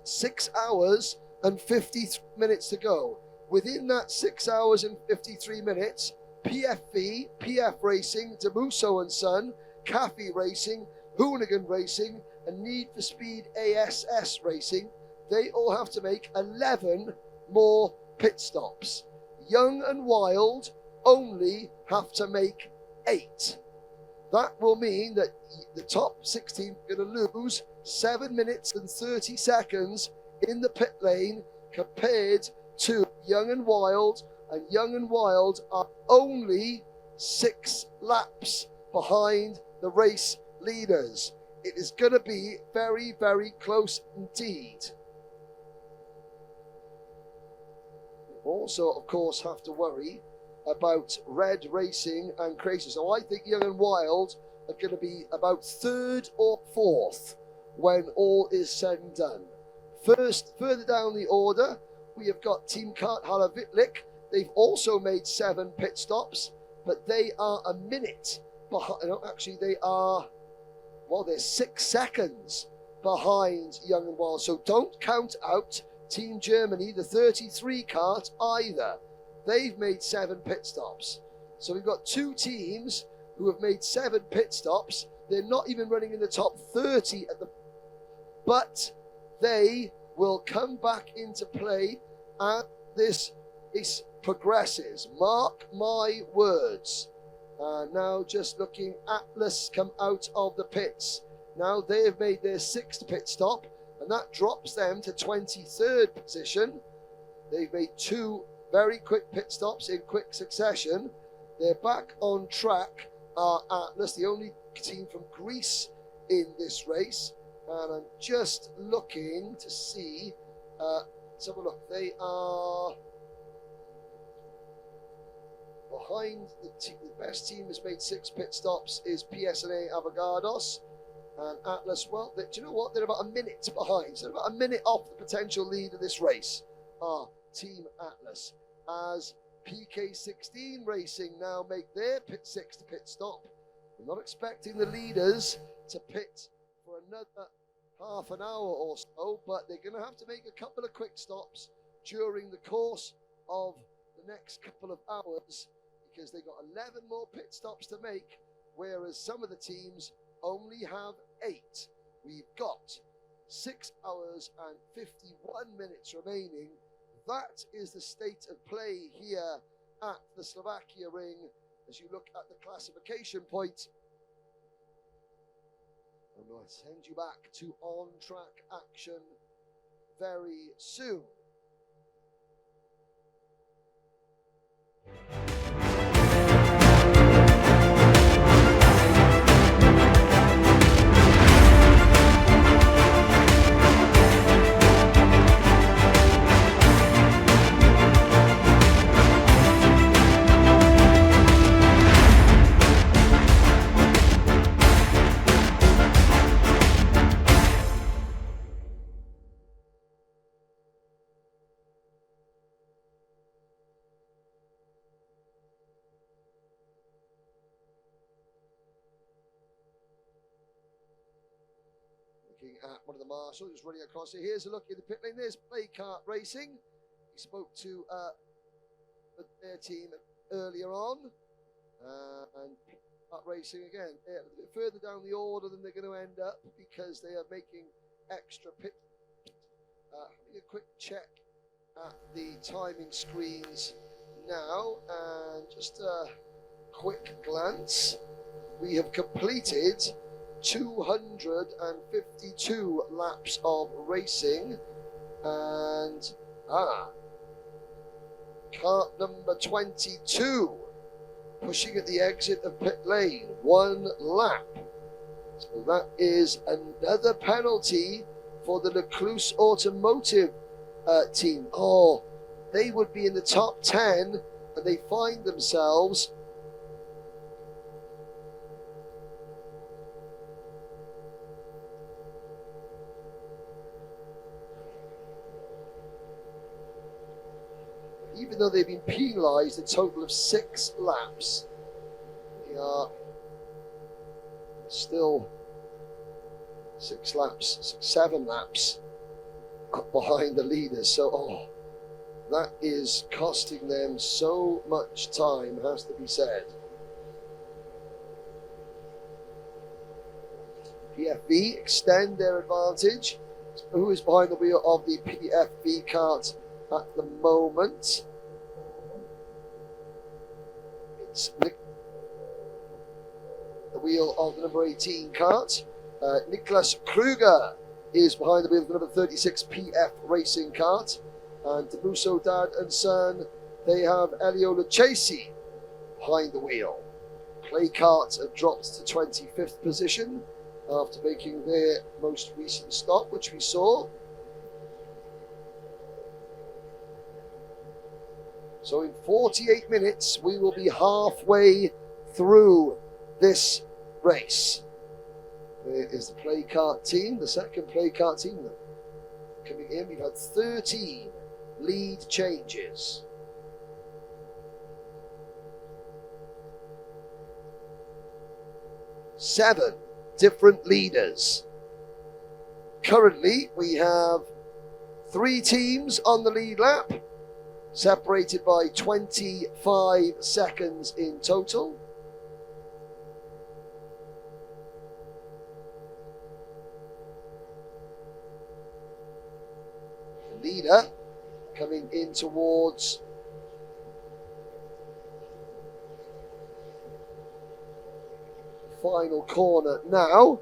6 hours and 53 minutes to go. Within that 6 hours and 53 minutes, PFV, PF Racing, Demuso and Son, Cafe Racing, Hoonigan Racing, and Need for Speed ASS Racing, they all have to make 11 more pit stops. Young and Wild only have to make 8. That will mean that the top 16 are going to lose 7 minutes and 30 seconds in the pit lane compared to Young and Wild, and Young and Wild are only 6 laps behind the race leaders. It is going to be very, very close indeed. We also, of course, have to worry about Red Racing and Crazy. So I think Young and Wild are going to be about 3rd or 4th when all is said and done. First, further down the order, we have got Team Karthaler Vitlik. They've also made 7 pit stops, but they are a minute behind. No, actually, they are, well, they're 6 seconds behind Young and Wild. So don't count out Team Germany, the 33 kart, either. They've made 7 pit stops. So we've got 2 teams who have made 7 pit stops. They're not even running in the top 30 at the, but they will come back into play as this progresses. Mark my words. Now just looking, Atlas come out of the pits. Now they have made their 6th pit stop, and that drops them to 23rd position. They've made 2 very quick pit stops in quick succession. They're back on track. Atlas, the only team from Greece in this race. And I'm just looking to see, let's have a look. They are behind the best team has made 6 pit stops is PSNA Avogados. And Atlas, well, do you know what? They're about a minute behind. So they're about a minute off the potential lead of this race. Team Atlas. As PK16 Racing now make their 6th pit stop. We're not expecting the leaders to pit for another half an hour or so, but they're going to have to make a couple of quick stops during the course of the next couple of hours, because they've got 11 more pit stops to make, whereas some of the teams only have 8. We've got 6 hours and 51 minutes remaining. That is the state of play here at the Slovakia ring as you look at the classification point. And we'll send you back to on-track action very soon. Looking at one of the marshals just running across here. Here's a look at the pit lane. There's Play Kart Racing. He spoke to their team earlier on. And Play Kart Racing again, they're a bit further down the order than they're going to end up because they are making extra pit. Having a quick check at the timing screens now, and just a quick glance. We have completed 252 laps of racing, and kart number 22 pushing at the exit of pit lane, 1 lap. So that is another penalty for the Lecluse Automotive team. Oh, they would be in the top 10 and they find themselves even though they've been penalised a total of 6 laps, they are still 7 laps up behind the leaders. So, that is costing them so much time, has to be said. PFV extend their advantage. Who is behind the wheel of the PFV kart at the moment? It's the wheel of the number 18 kart. Niklas Kruger is behind the wheel of the number 36 PF Racing kart. And Debuso Dad and Son, they have Elio Lucchesi behind the wheel. Play kart have dropped to 25th position after making their most recent stop, which we saw. So in 48 minutes, we will be halfway through this race. There is the play kart team, the second play kart team coming in. We've had 13 lead changes. Seven different leaders. Currently, we have 3 teams on the lead lap, separated by 25 seconds in total. The leader coming in towards the final corner now.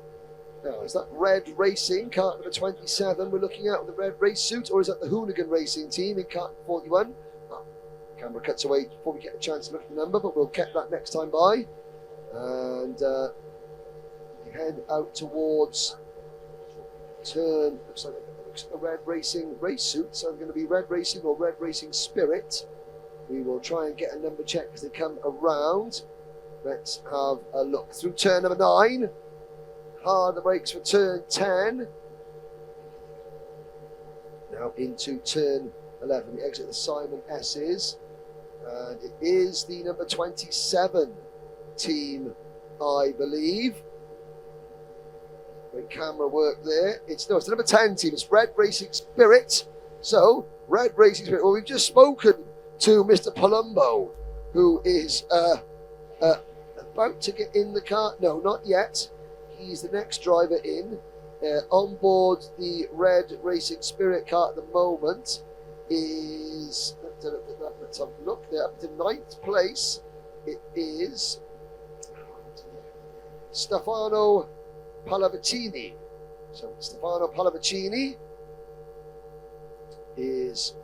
Now, is that Red Racing, kart number 27 we're looking at with the red race suit, or is that the Hoonigan Racing team in kart 41? Camera cuts away before we get a chance to look at the number, but we'll get that next time by. And head out towards turn, looks like a Red Racing race suit, so it's going to be Red Racing or Red Racing Spirit. We will try and get a number check as they come around. Let's have a look through turn number 9. Hard the brakes for turn 10. Now into turn 11. We exit the Simon S's. And it is the number 27 team, I believe. Great camera work there. It's the number 10 team. It's Red Racing Spirit. So, Red Racing Spirit. Well, we've just spoken to Mr. Palumbo, who is about to get in the car. No, not yet. He's the next driver in. On board the Red Racing Spirit car at the moment is, let's have a look there, up to 9th place. It is Stefano Pallavicini. So Stefano Pallavicini is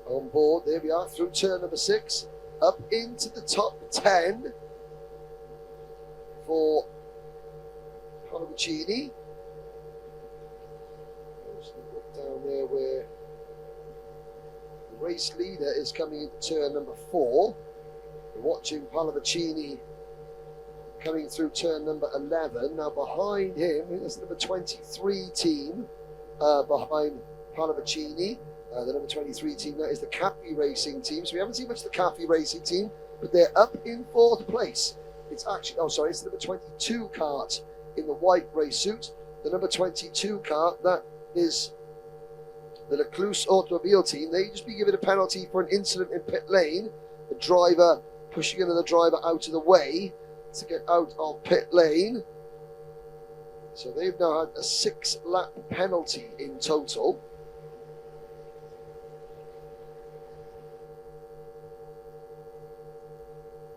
on board. There we are, through turn number 6, up into the top 10 for Pallavicini. Look down there where the race leader is coming into turn number 4. We're watching Pallavicini coming through turn number 11. Now behind him is the number 23 team behind Pallavicini. The number 23 team, that is the Cafe Racing team. So we haven't seen much of the Cafe Racing team, but they're up in 4th place. It's actually, oh sorry, it's the number 22 kart in the white race suit. The number 22 kart, that is the Lecluse Automobile team. They just be given a penalty for an incident in pit lane. The driver pushing another driver out of the way to get out of pit lane. So they've now had a 6-lap penalty in total.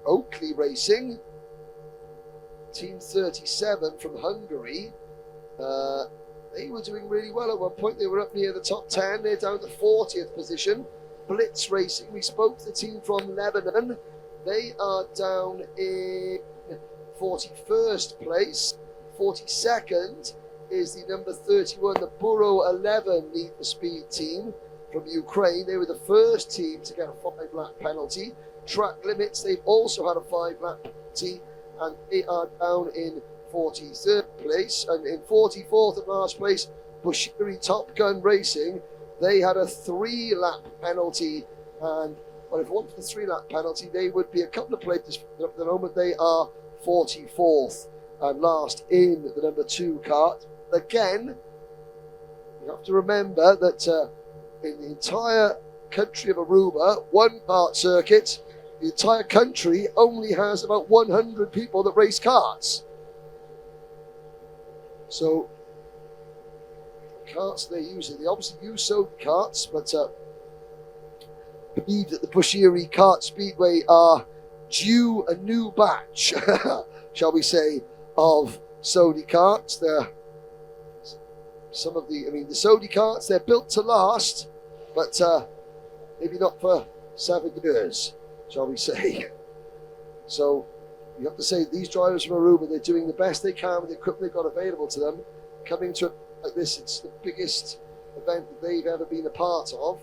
Oakley Racing, team 37 from Hungary. They were doing really well at one point. They were up near the top 10. They're down to 40th position. Blitz Racing, we spoke to the team from Lebanon. They are down in 41st place. 42nd is the number 31, the Buro 11 Need for Speed team from Ukraine. They were the first team to get a 5-lap penalty. Track Limits, they've also had a 5-lap penalty, and they are down in 43rd place. And in 44th and last place, Bushiri Top Gun Racing, they had a 3-lap penalty, and well, if it wasn't for the 3-lap penalty, they would be a couple of places. At the moment, they are 44th and last in the number 2 kart. Again, you have to remember that in the entire country of Aruba, 1 kart circuit, the entire country only has about 100 people that race karts. So, karts they're using, they obviously use Sodi karts, but I believe that the Bushiri Kart Speedway are due a new batch, shall we say, of Sodi karts. They're some of the, the Sodi karts, they're built to last, but maybe not for 7 years, shall we say. So you have to say these drivers from Aruba, they're doing the best they can with the equipment they've got available to them. Coming to like this, it's the biggest event that they've ever been a part of.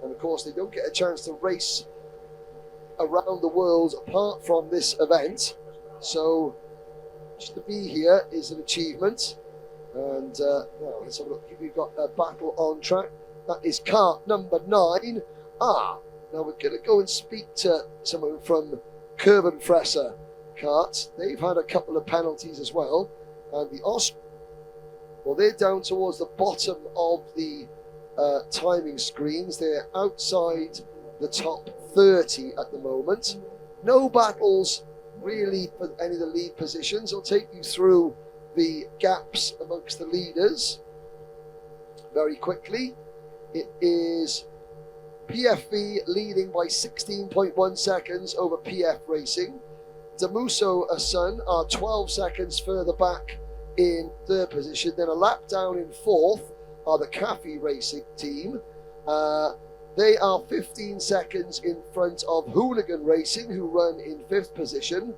And of course, they don't get a chance to race around the world apart from this event. So just to be here is an achievement. And now let's have a look. We've got a battle on track. That is kart number 9. Now we're going to go and speak to someone from Kurvenfresser karts. They've had a couple of penalties as well. And the well, they're down towards the bottom of the timing screens. They're outside the top 30 at the moment. No battles really for any of the lead positions. I'll take you through the gaps amongst the leaders very quickly. It is PFV leading by 16.1 seconds over PF Racing. Damuso Asun are 12 seconds further back in 3rd position. Then a lap down in 4th are the Cafe Racing team. They are 15 seconds in front of Hooligan Racing, who run in 5th position.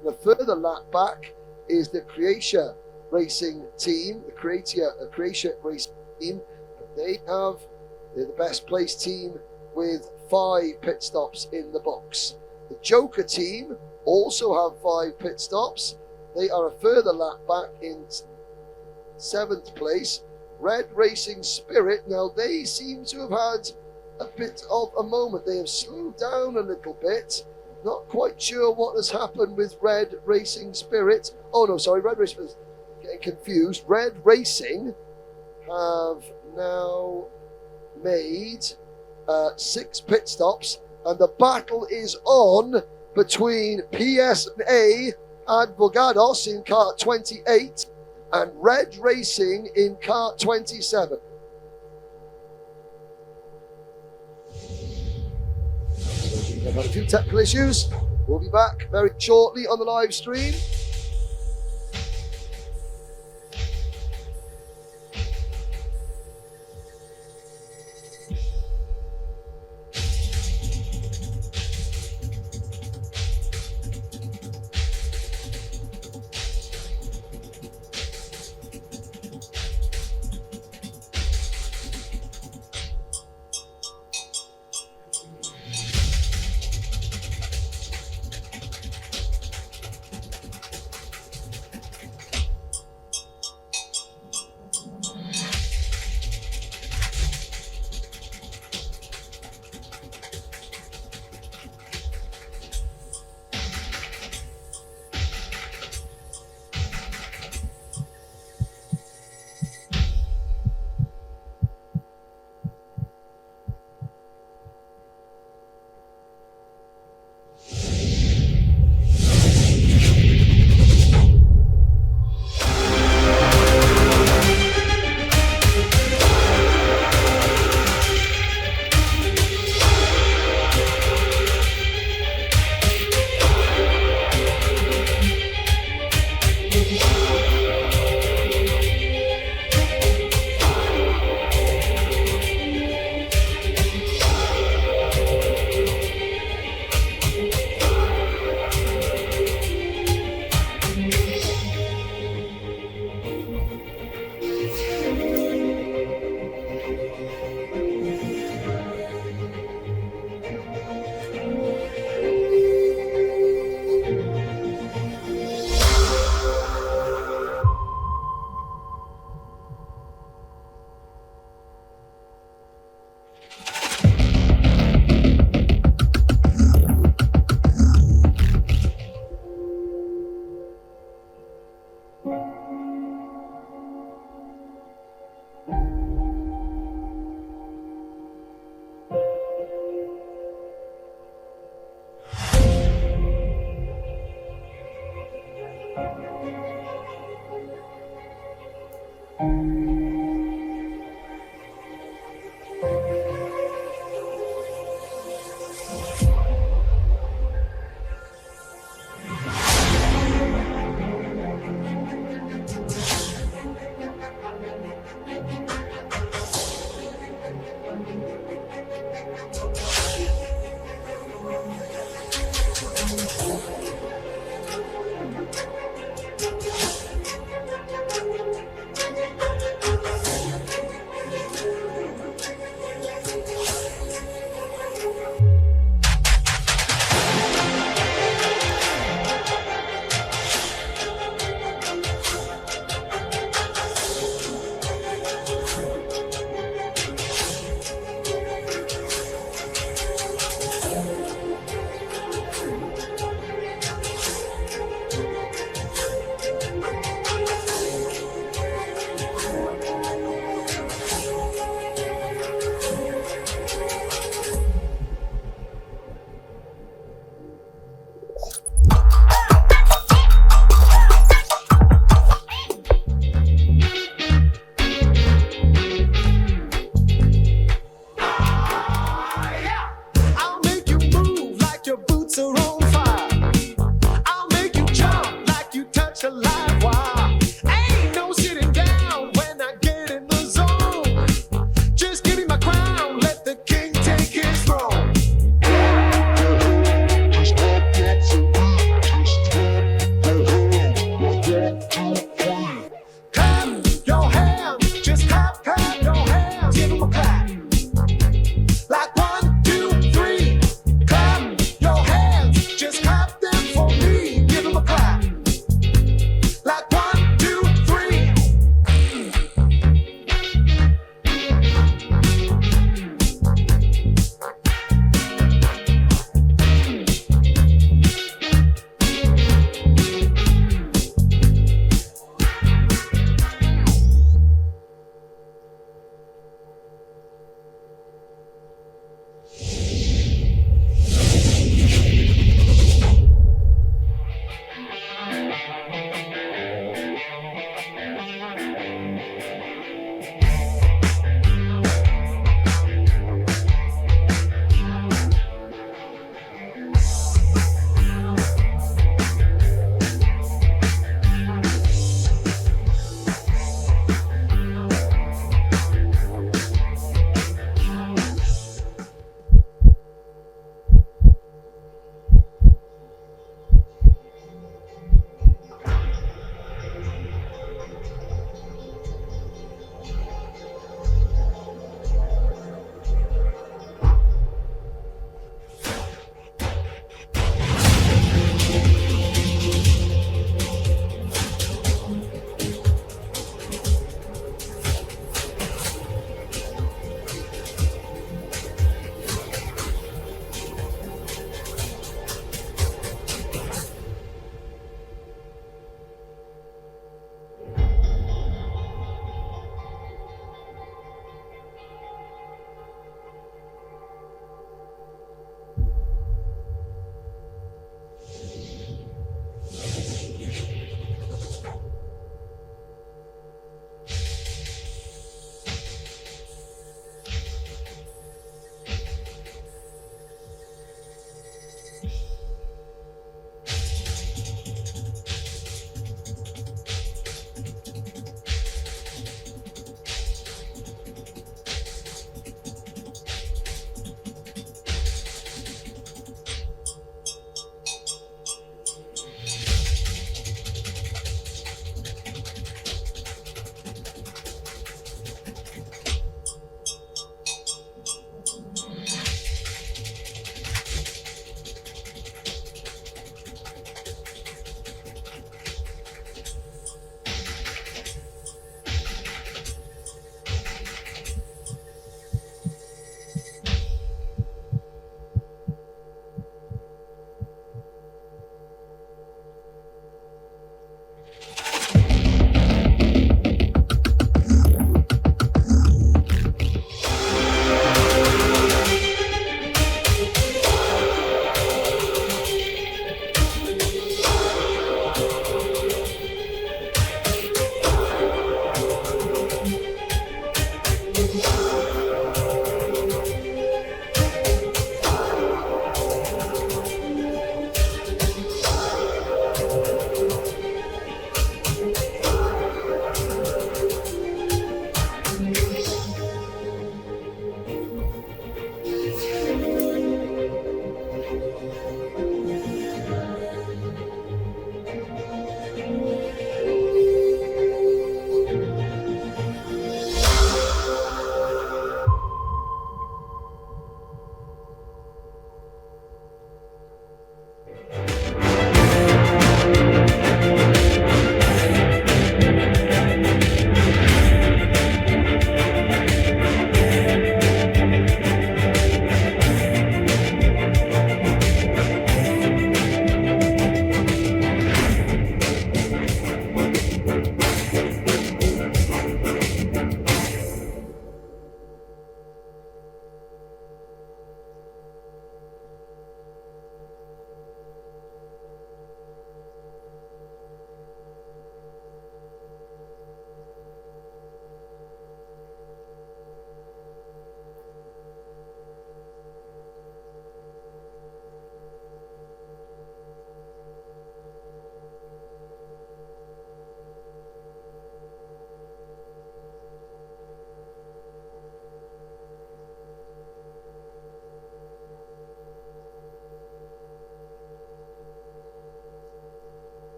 And a further lap back is the Croatia Racing team, the Croatia Racing team. They're the best placed team with 5 pit stops in the box. The Joker team also have 5 pit stops. They are a further lap back in 7th place. Red Racing Spirit, now they seem to have had a bit of a moment. They have slowed down a little bit. Not quite sure what has happened with Red Racing Spirit. Oh no, sorry, Red Racing Spirit. Getting confused. Red Racing have now made 6 pit stops, and the battle is on between PSA Advogados in kart 28 and Red Racing in kart 27. I've had a few technical issues. We'll be back very shortly on the live stream.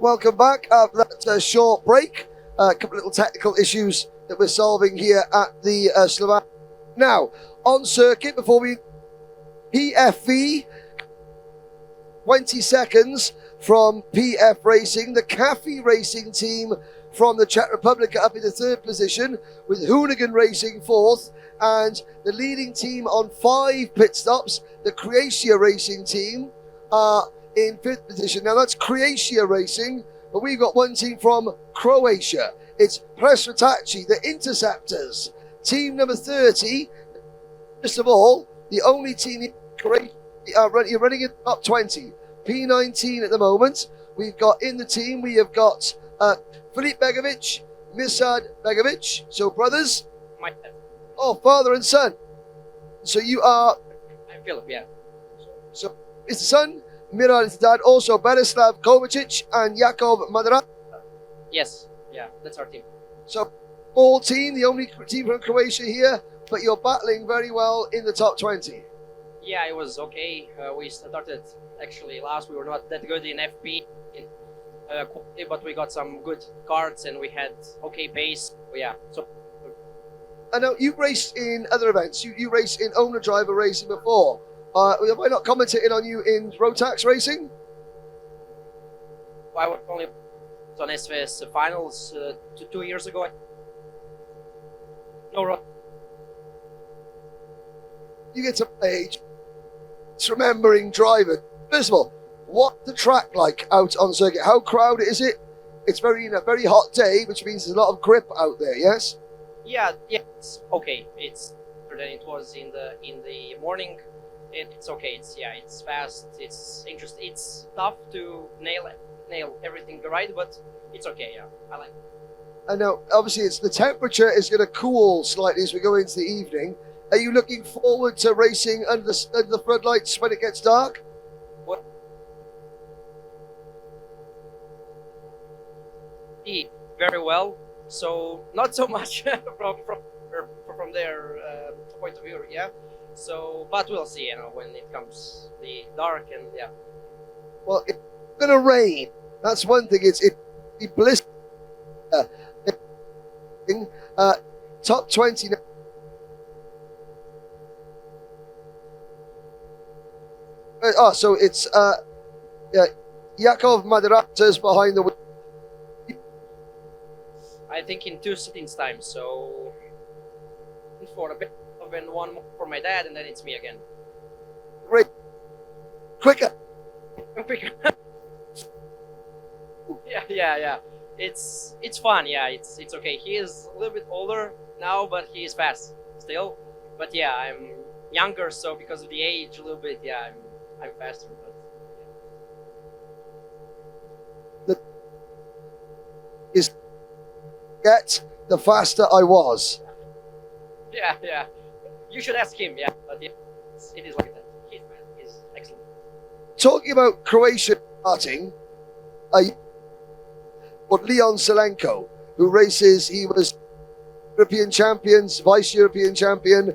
welcome back after that short break. A couple of little technical issues that we're solving here at the Slovakia. Now, on circuit, before we... PFV, 20 seconds from PF Racing. The Cafe Racing team from the Czech Republic are up in the third position, with Hoonigan Racing fourth, and the leading team on 5 pit stops, the Croatia Racing team, are in 5th position. Now that's Croatia Racing, but we've got one team from Croatia. It's Presratachi, the Interceptors. Team number 30, first of all, the only team in Croatia running in the top 20. P19 at the moment. We've got in the team, we have got Filip Begovic, Mirsad Begovic, so brothers. My dad. Oh, father and son. So you are... I'm Philip, yeah. So it's the son, Mirad is the dad, also Berislav Kovacic and Jakov Madara. Yes, yeah, that's our team. So small team, the only team from Croatia here, but you're battling very well in the top 20. Yeah, it was okay. We started actually last. We were not that good in FP, quality, but we got some good cards and we had okay pace. Yeah, so. I know you raced in other events. You raced in owner driver racing before. Have I not commented on you in Rotax racing? I was only on SWS finals 2 years ago. No, You get to age. It's remembering driving. First of all, what's the track like out on circuit? How crowded is it? It's very very hot day, which means there's a lot of grip out there. Yes. Yeah, it's okay. It's better than it was in the morning. It's okay. It's fast. It's interesting. It's tough to nail everything right, but it's okay. Yeah, I like it. And now, obviously, it's the temperature is going to cool slightly as we go into the evening. Are you looking forward to racing under the floodlights when it gets dark? What? Very well. So not so much from their point of view, yeah. So, but we'll see, when it comes the dark and yeah. Well, it's going to rain. That's one thing. It's blizzard. Top 20. So it's Jakov Madaratas behind the wheel. I think in 2 sittings time, so for a bit and one more for my dad, and then it's me again. Great. Quicker. Quicker. Yeah. It's fun. Yeah, it's okay. He is a little bit older now, but he is fast still. But yeah, I'm younger, so because of the age, a little bit. Yeah, I'm faster. But is get the faster I was. Yeah. You should ask him. Yeah, but yeah, it is like that. He's excellent. Talking about Croatia starting, Leon Selenko, who races, he was European champions, vice European champion.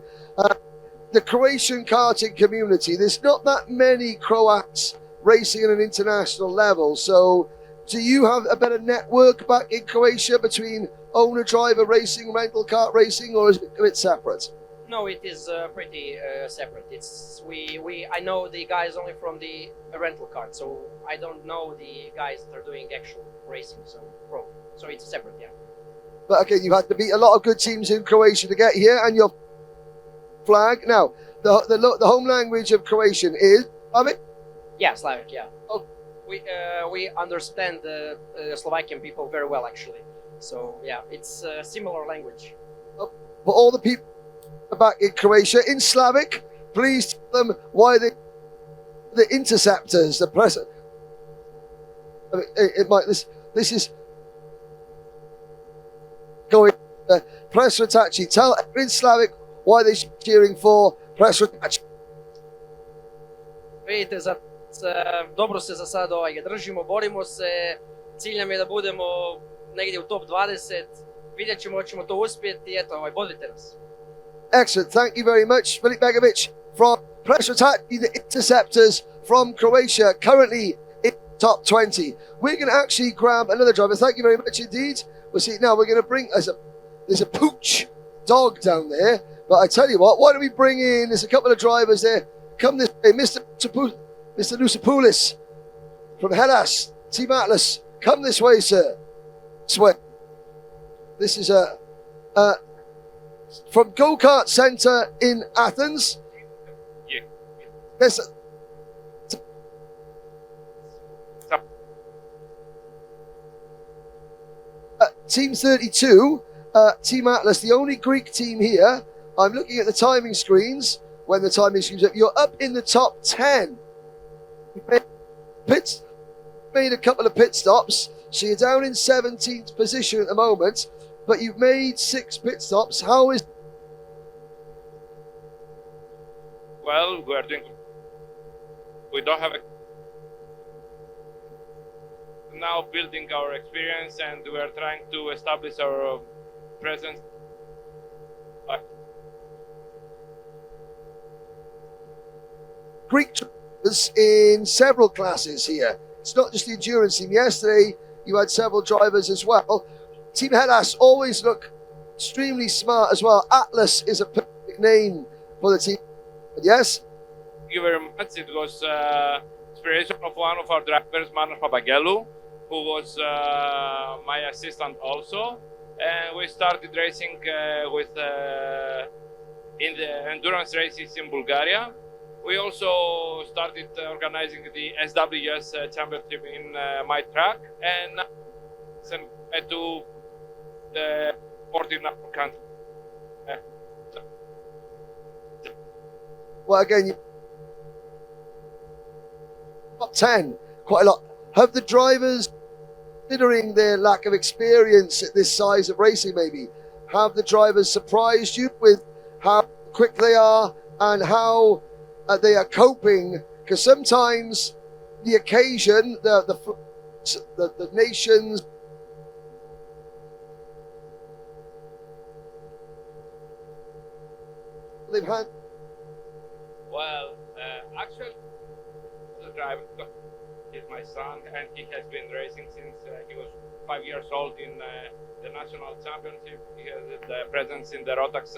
The Croatian karting community, there's not that many Croats racing at an international level. So do you have a better network back in Croatia between owner-driver racing, rental kart racing, or is it a bit separate? No, it is pretty separate. I know the guys only from the rental kart, so I don't know the guys that are doing actual racing, so it's separate, yeah. But again, you've had to beat a lot of good teams in Croatia to get here, and your flag. Now, the home language of Croatian is Slavic? Yeah, Slavic, yeah. Oh. We understand the Slovakian people very well, actually. So, yeah, it's a similar language. For all the people back in Croatia, in Slavic, please tell them why the interceptors, the press. I mean, this is going. Presratachi, tell in Slavic why they're cheering for Presratachi. Vidite, dobro se za sad držimo, borimo se, cilj nam je da budemo negdje u top 20, vidjet ćemo, hoćemo to uspjeti i eto, bodite nas. Excellent, thank you very much. Filip Begovic from Presratachi, the Interceptors from Croatia, currently in top 20. We're going to actually grab another driver. Thank you very much indeed. We'll see. Now we're going to bring there's a pooch dog down there. But I tell you what, why don't we bring in, there's a couple of drivers there. Come this way, Mr. Lusopoulos from Hellas, Team Atlas. Come this way, sir. This way. This is from Go-Kart Center in Athens. Yeah. Yes. Team 32, Team Atlas, the only Greek team here. I'm looking at the timing screens. When the timing screens up, you're up in the top 10. Made a couple of pit stops, so you're down in 17th position at the moment, but you've made 6 pit stops. How is? Well, we don't have now building our experience, and we are trying to establish our presence. Greek drivers in several classes here. It's not just the endurance team. Yesterday, you had several drivers as well. Team Hellas always look extremely smart as well. Atlas is a perfect name for the team. Yes? Thank you very much. It was inspiration of one of our drivers, Manos Papagelou, who was my assistant also. And we started racing in the endurance races in Bulgaria. We also started organizing the SWS championship in my track, and to the 14 country. Well, again, top 10, quite a lot. Have the drivers, considering their lack of experience at this size of racing maybe, have the drivers surprised you with how quick they are and how they are coping? Because sometimes the occasion, the nations, they've had. Well, actually, the driver is my son, and he has been racing since he was 5 years old in the national championship. He has the presence in the Rotax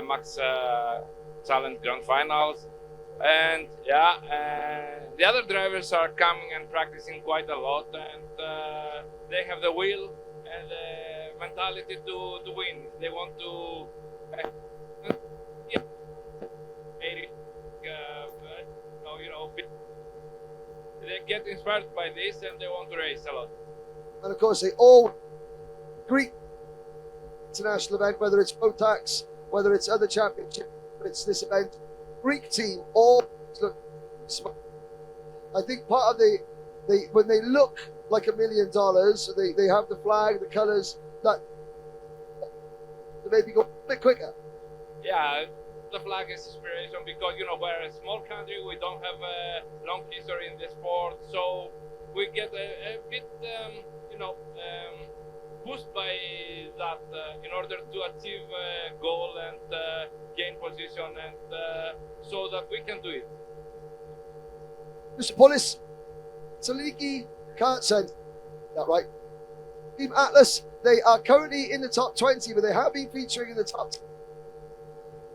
Max Challenge Grand Finals. And yeah, the other drivers are coming and practicing quite a lot, and they have the will and the mentality to win. They want to they get inspired by this, and they want to race a lot. And of course, they all Greek international event, whether it's Rotax, whether it's other championships, whether it's this event, Greek team all look smart. I think part of when they look like $1 million, they have the flag, the colours, that they maybe go a bit quicker. Yeah, the flag is inspiration because, you know, we're a small country, we don't have a long history in the sport, so we get a bit, pushed by that in order to achieve a goal and gain position, and so that we can do it. Mr. Poulos, Saliki can't send that right. Team Atlas, they are currently in the top 20, but they have been featuring in the top 10.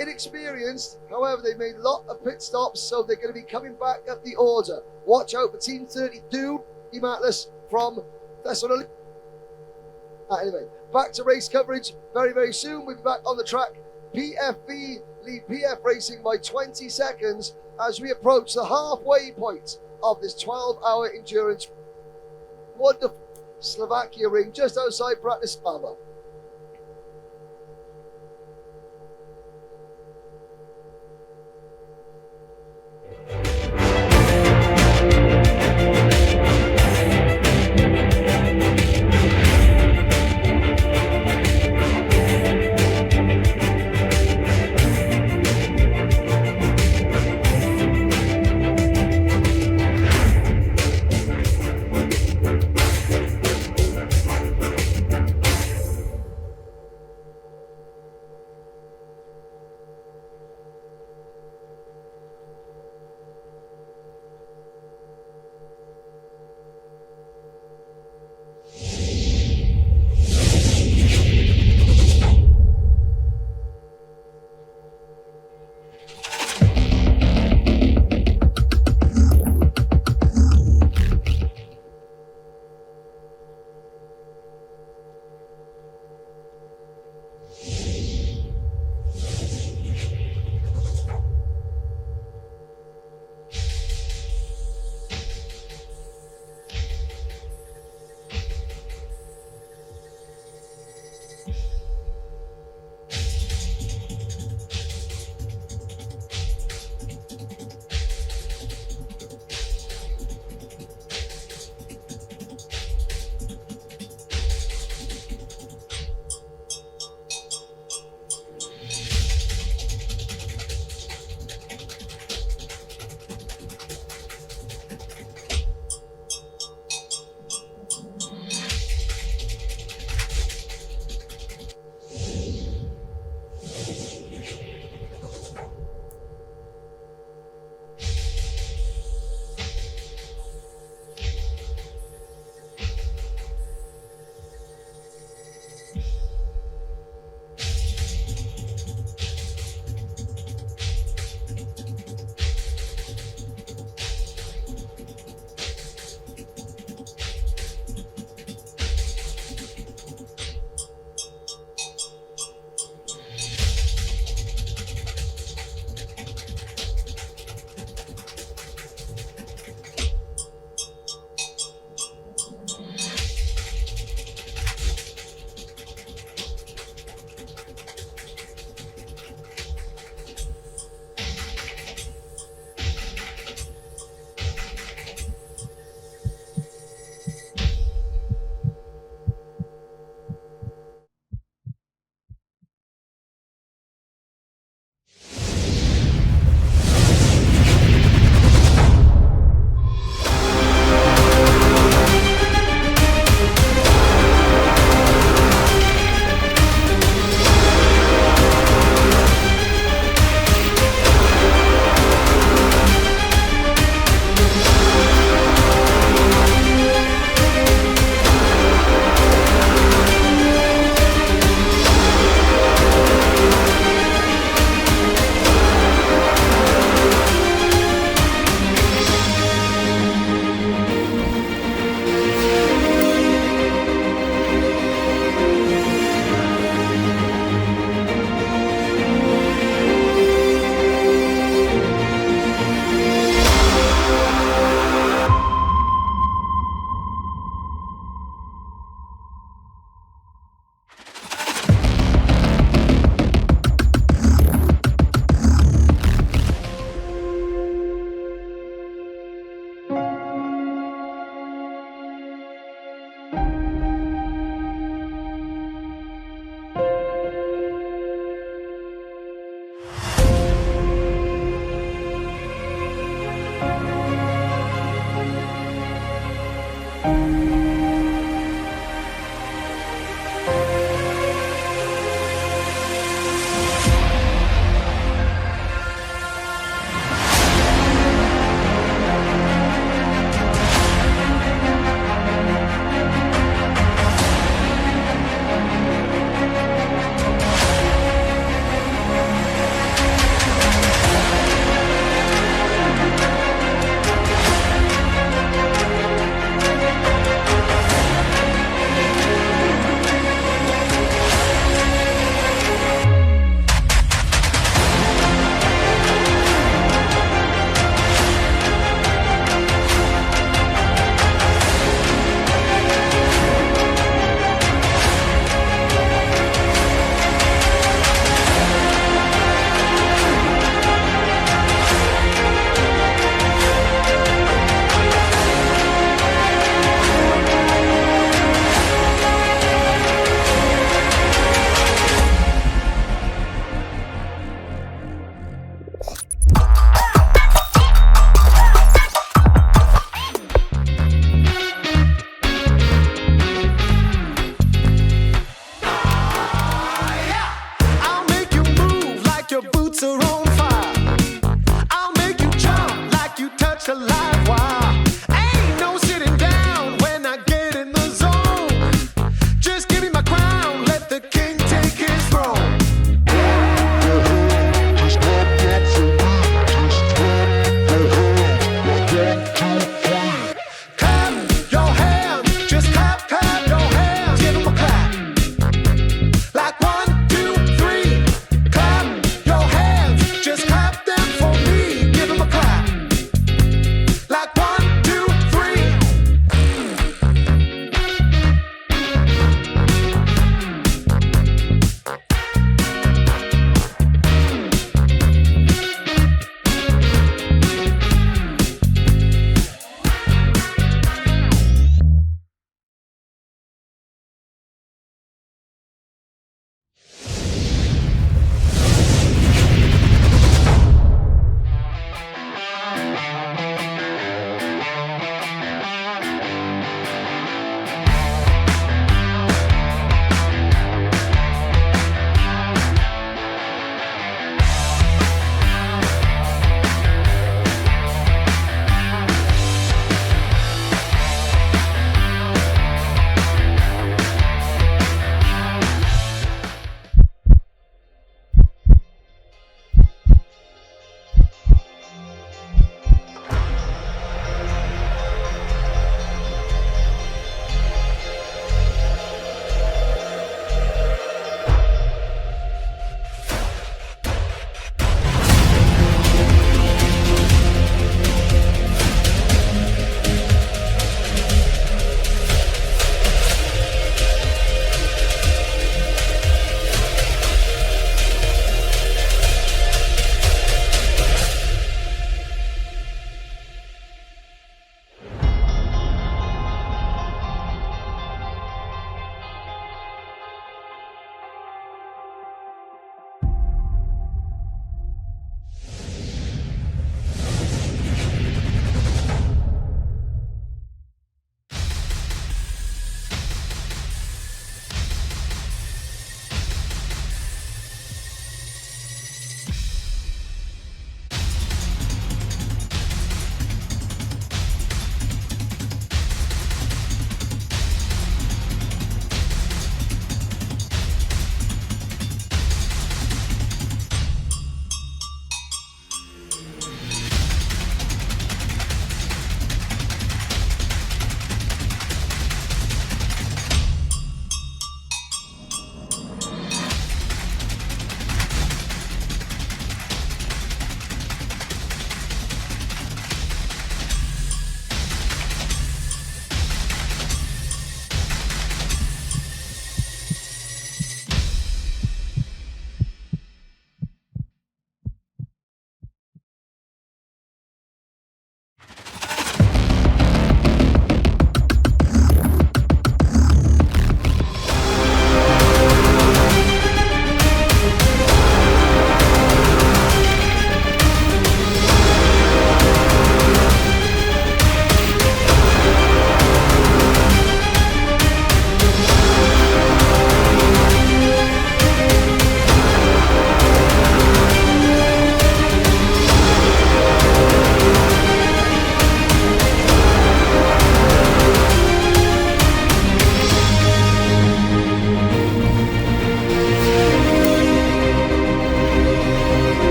Inexperienced, however, they've made a lot of pit stops, so they're going to be coming back up the order. Watch out for Team 32, Team Atlas from Thessaloniki. Anyway, back to race coverage very, very soon. We'll be back on the track. PFV lead PF Racing by 20 seconds as we approach the halfway point of this 12-hour endurance. Wonderful Slovakia ring just outside Bratislava.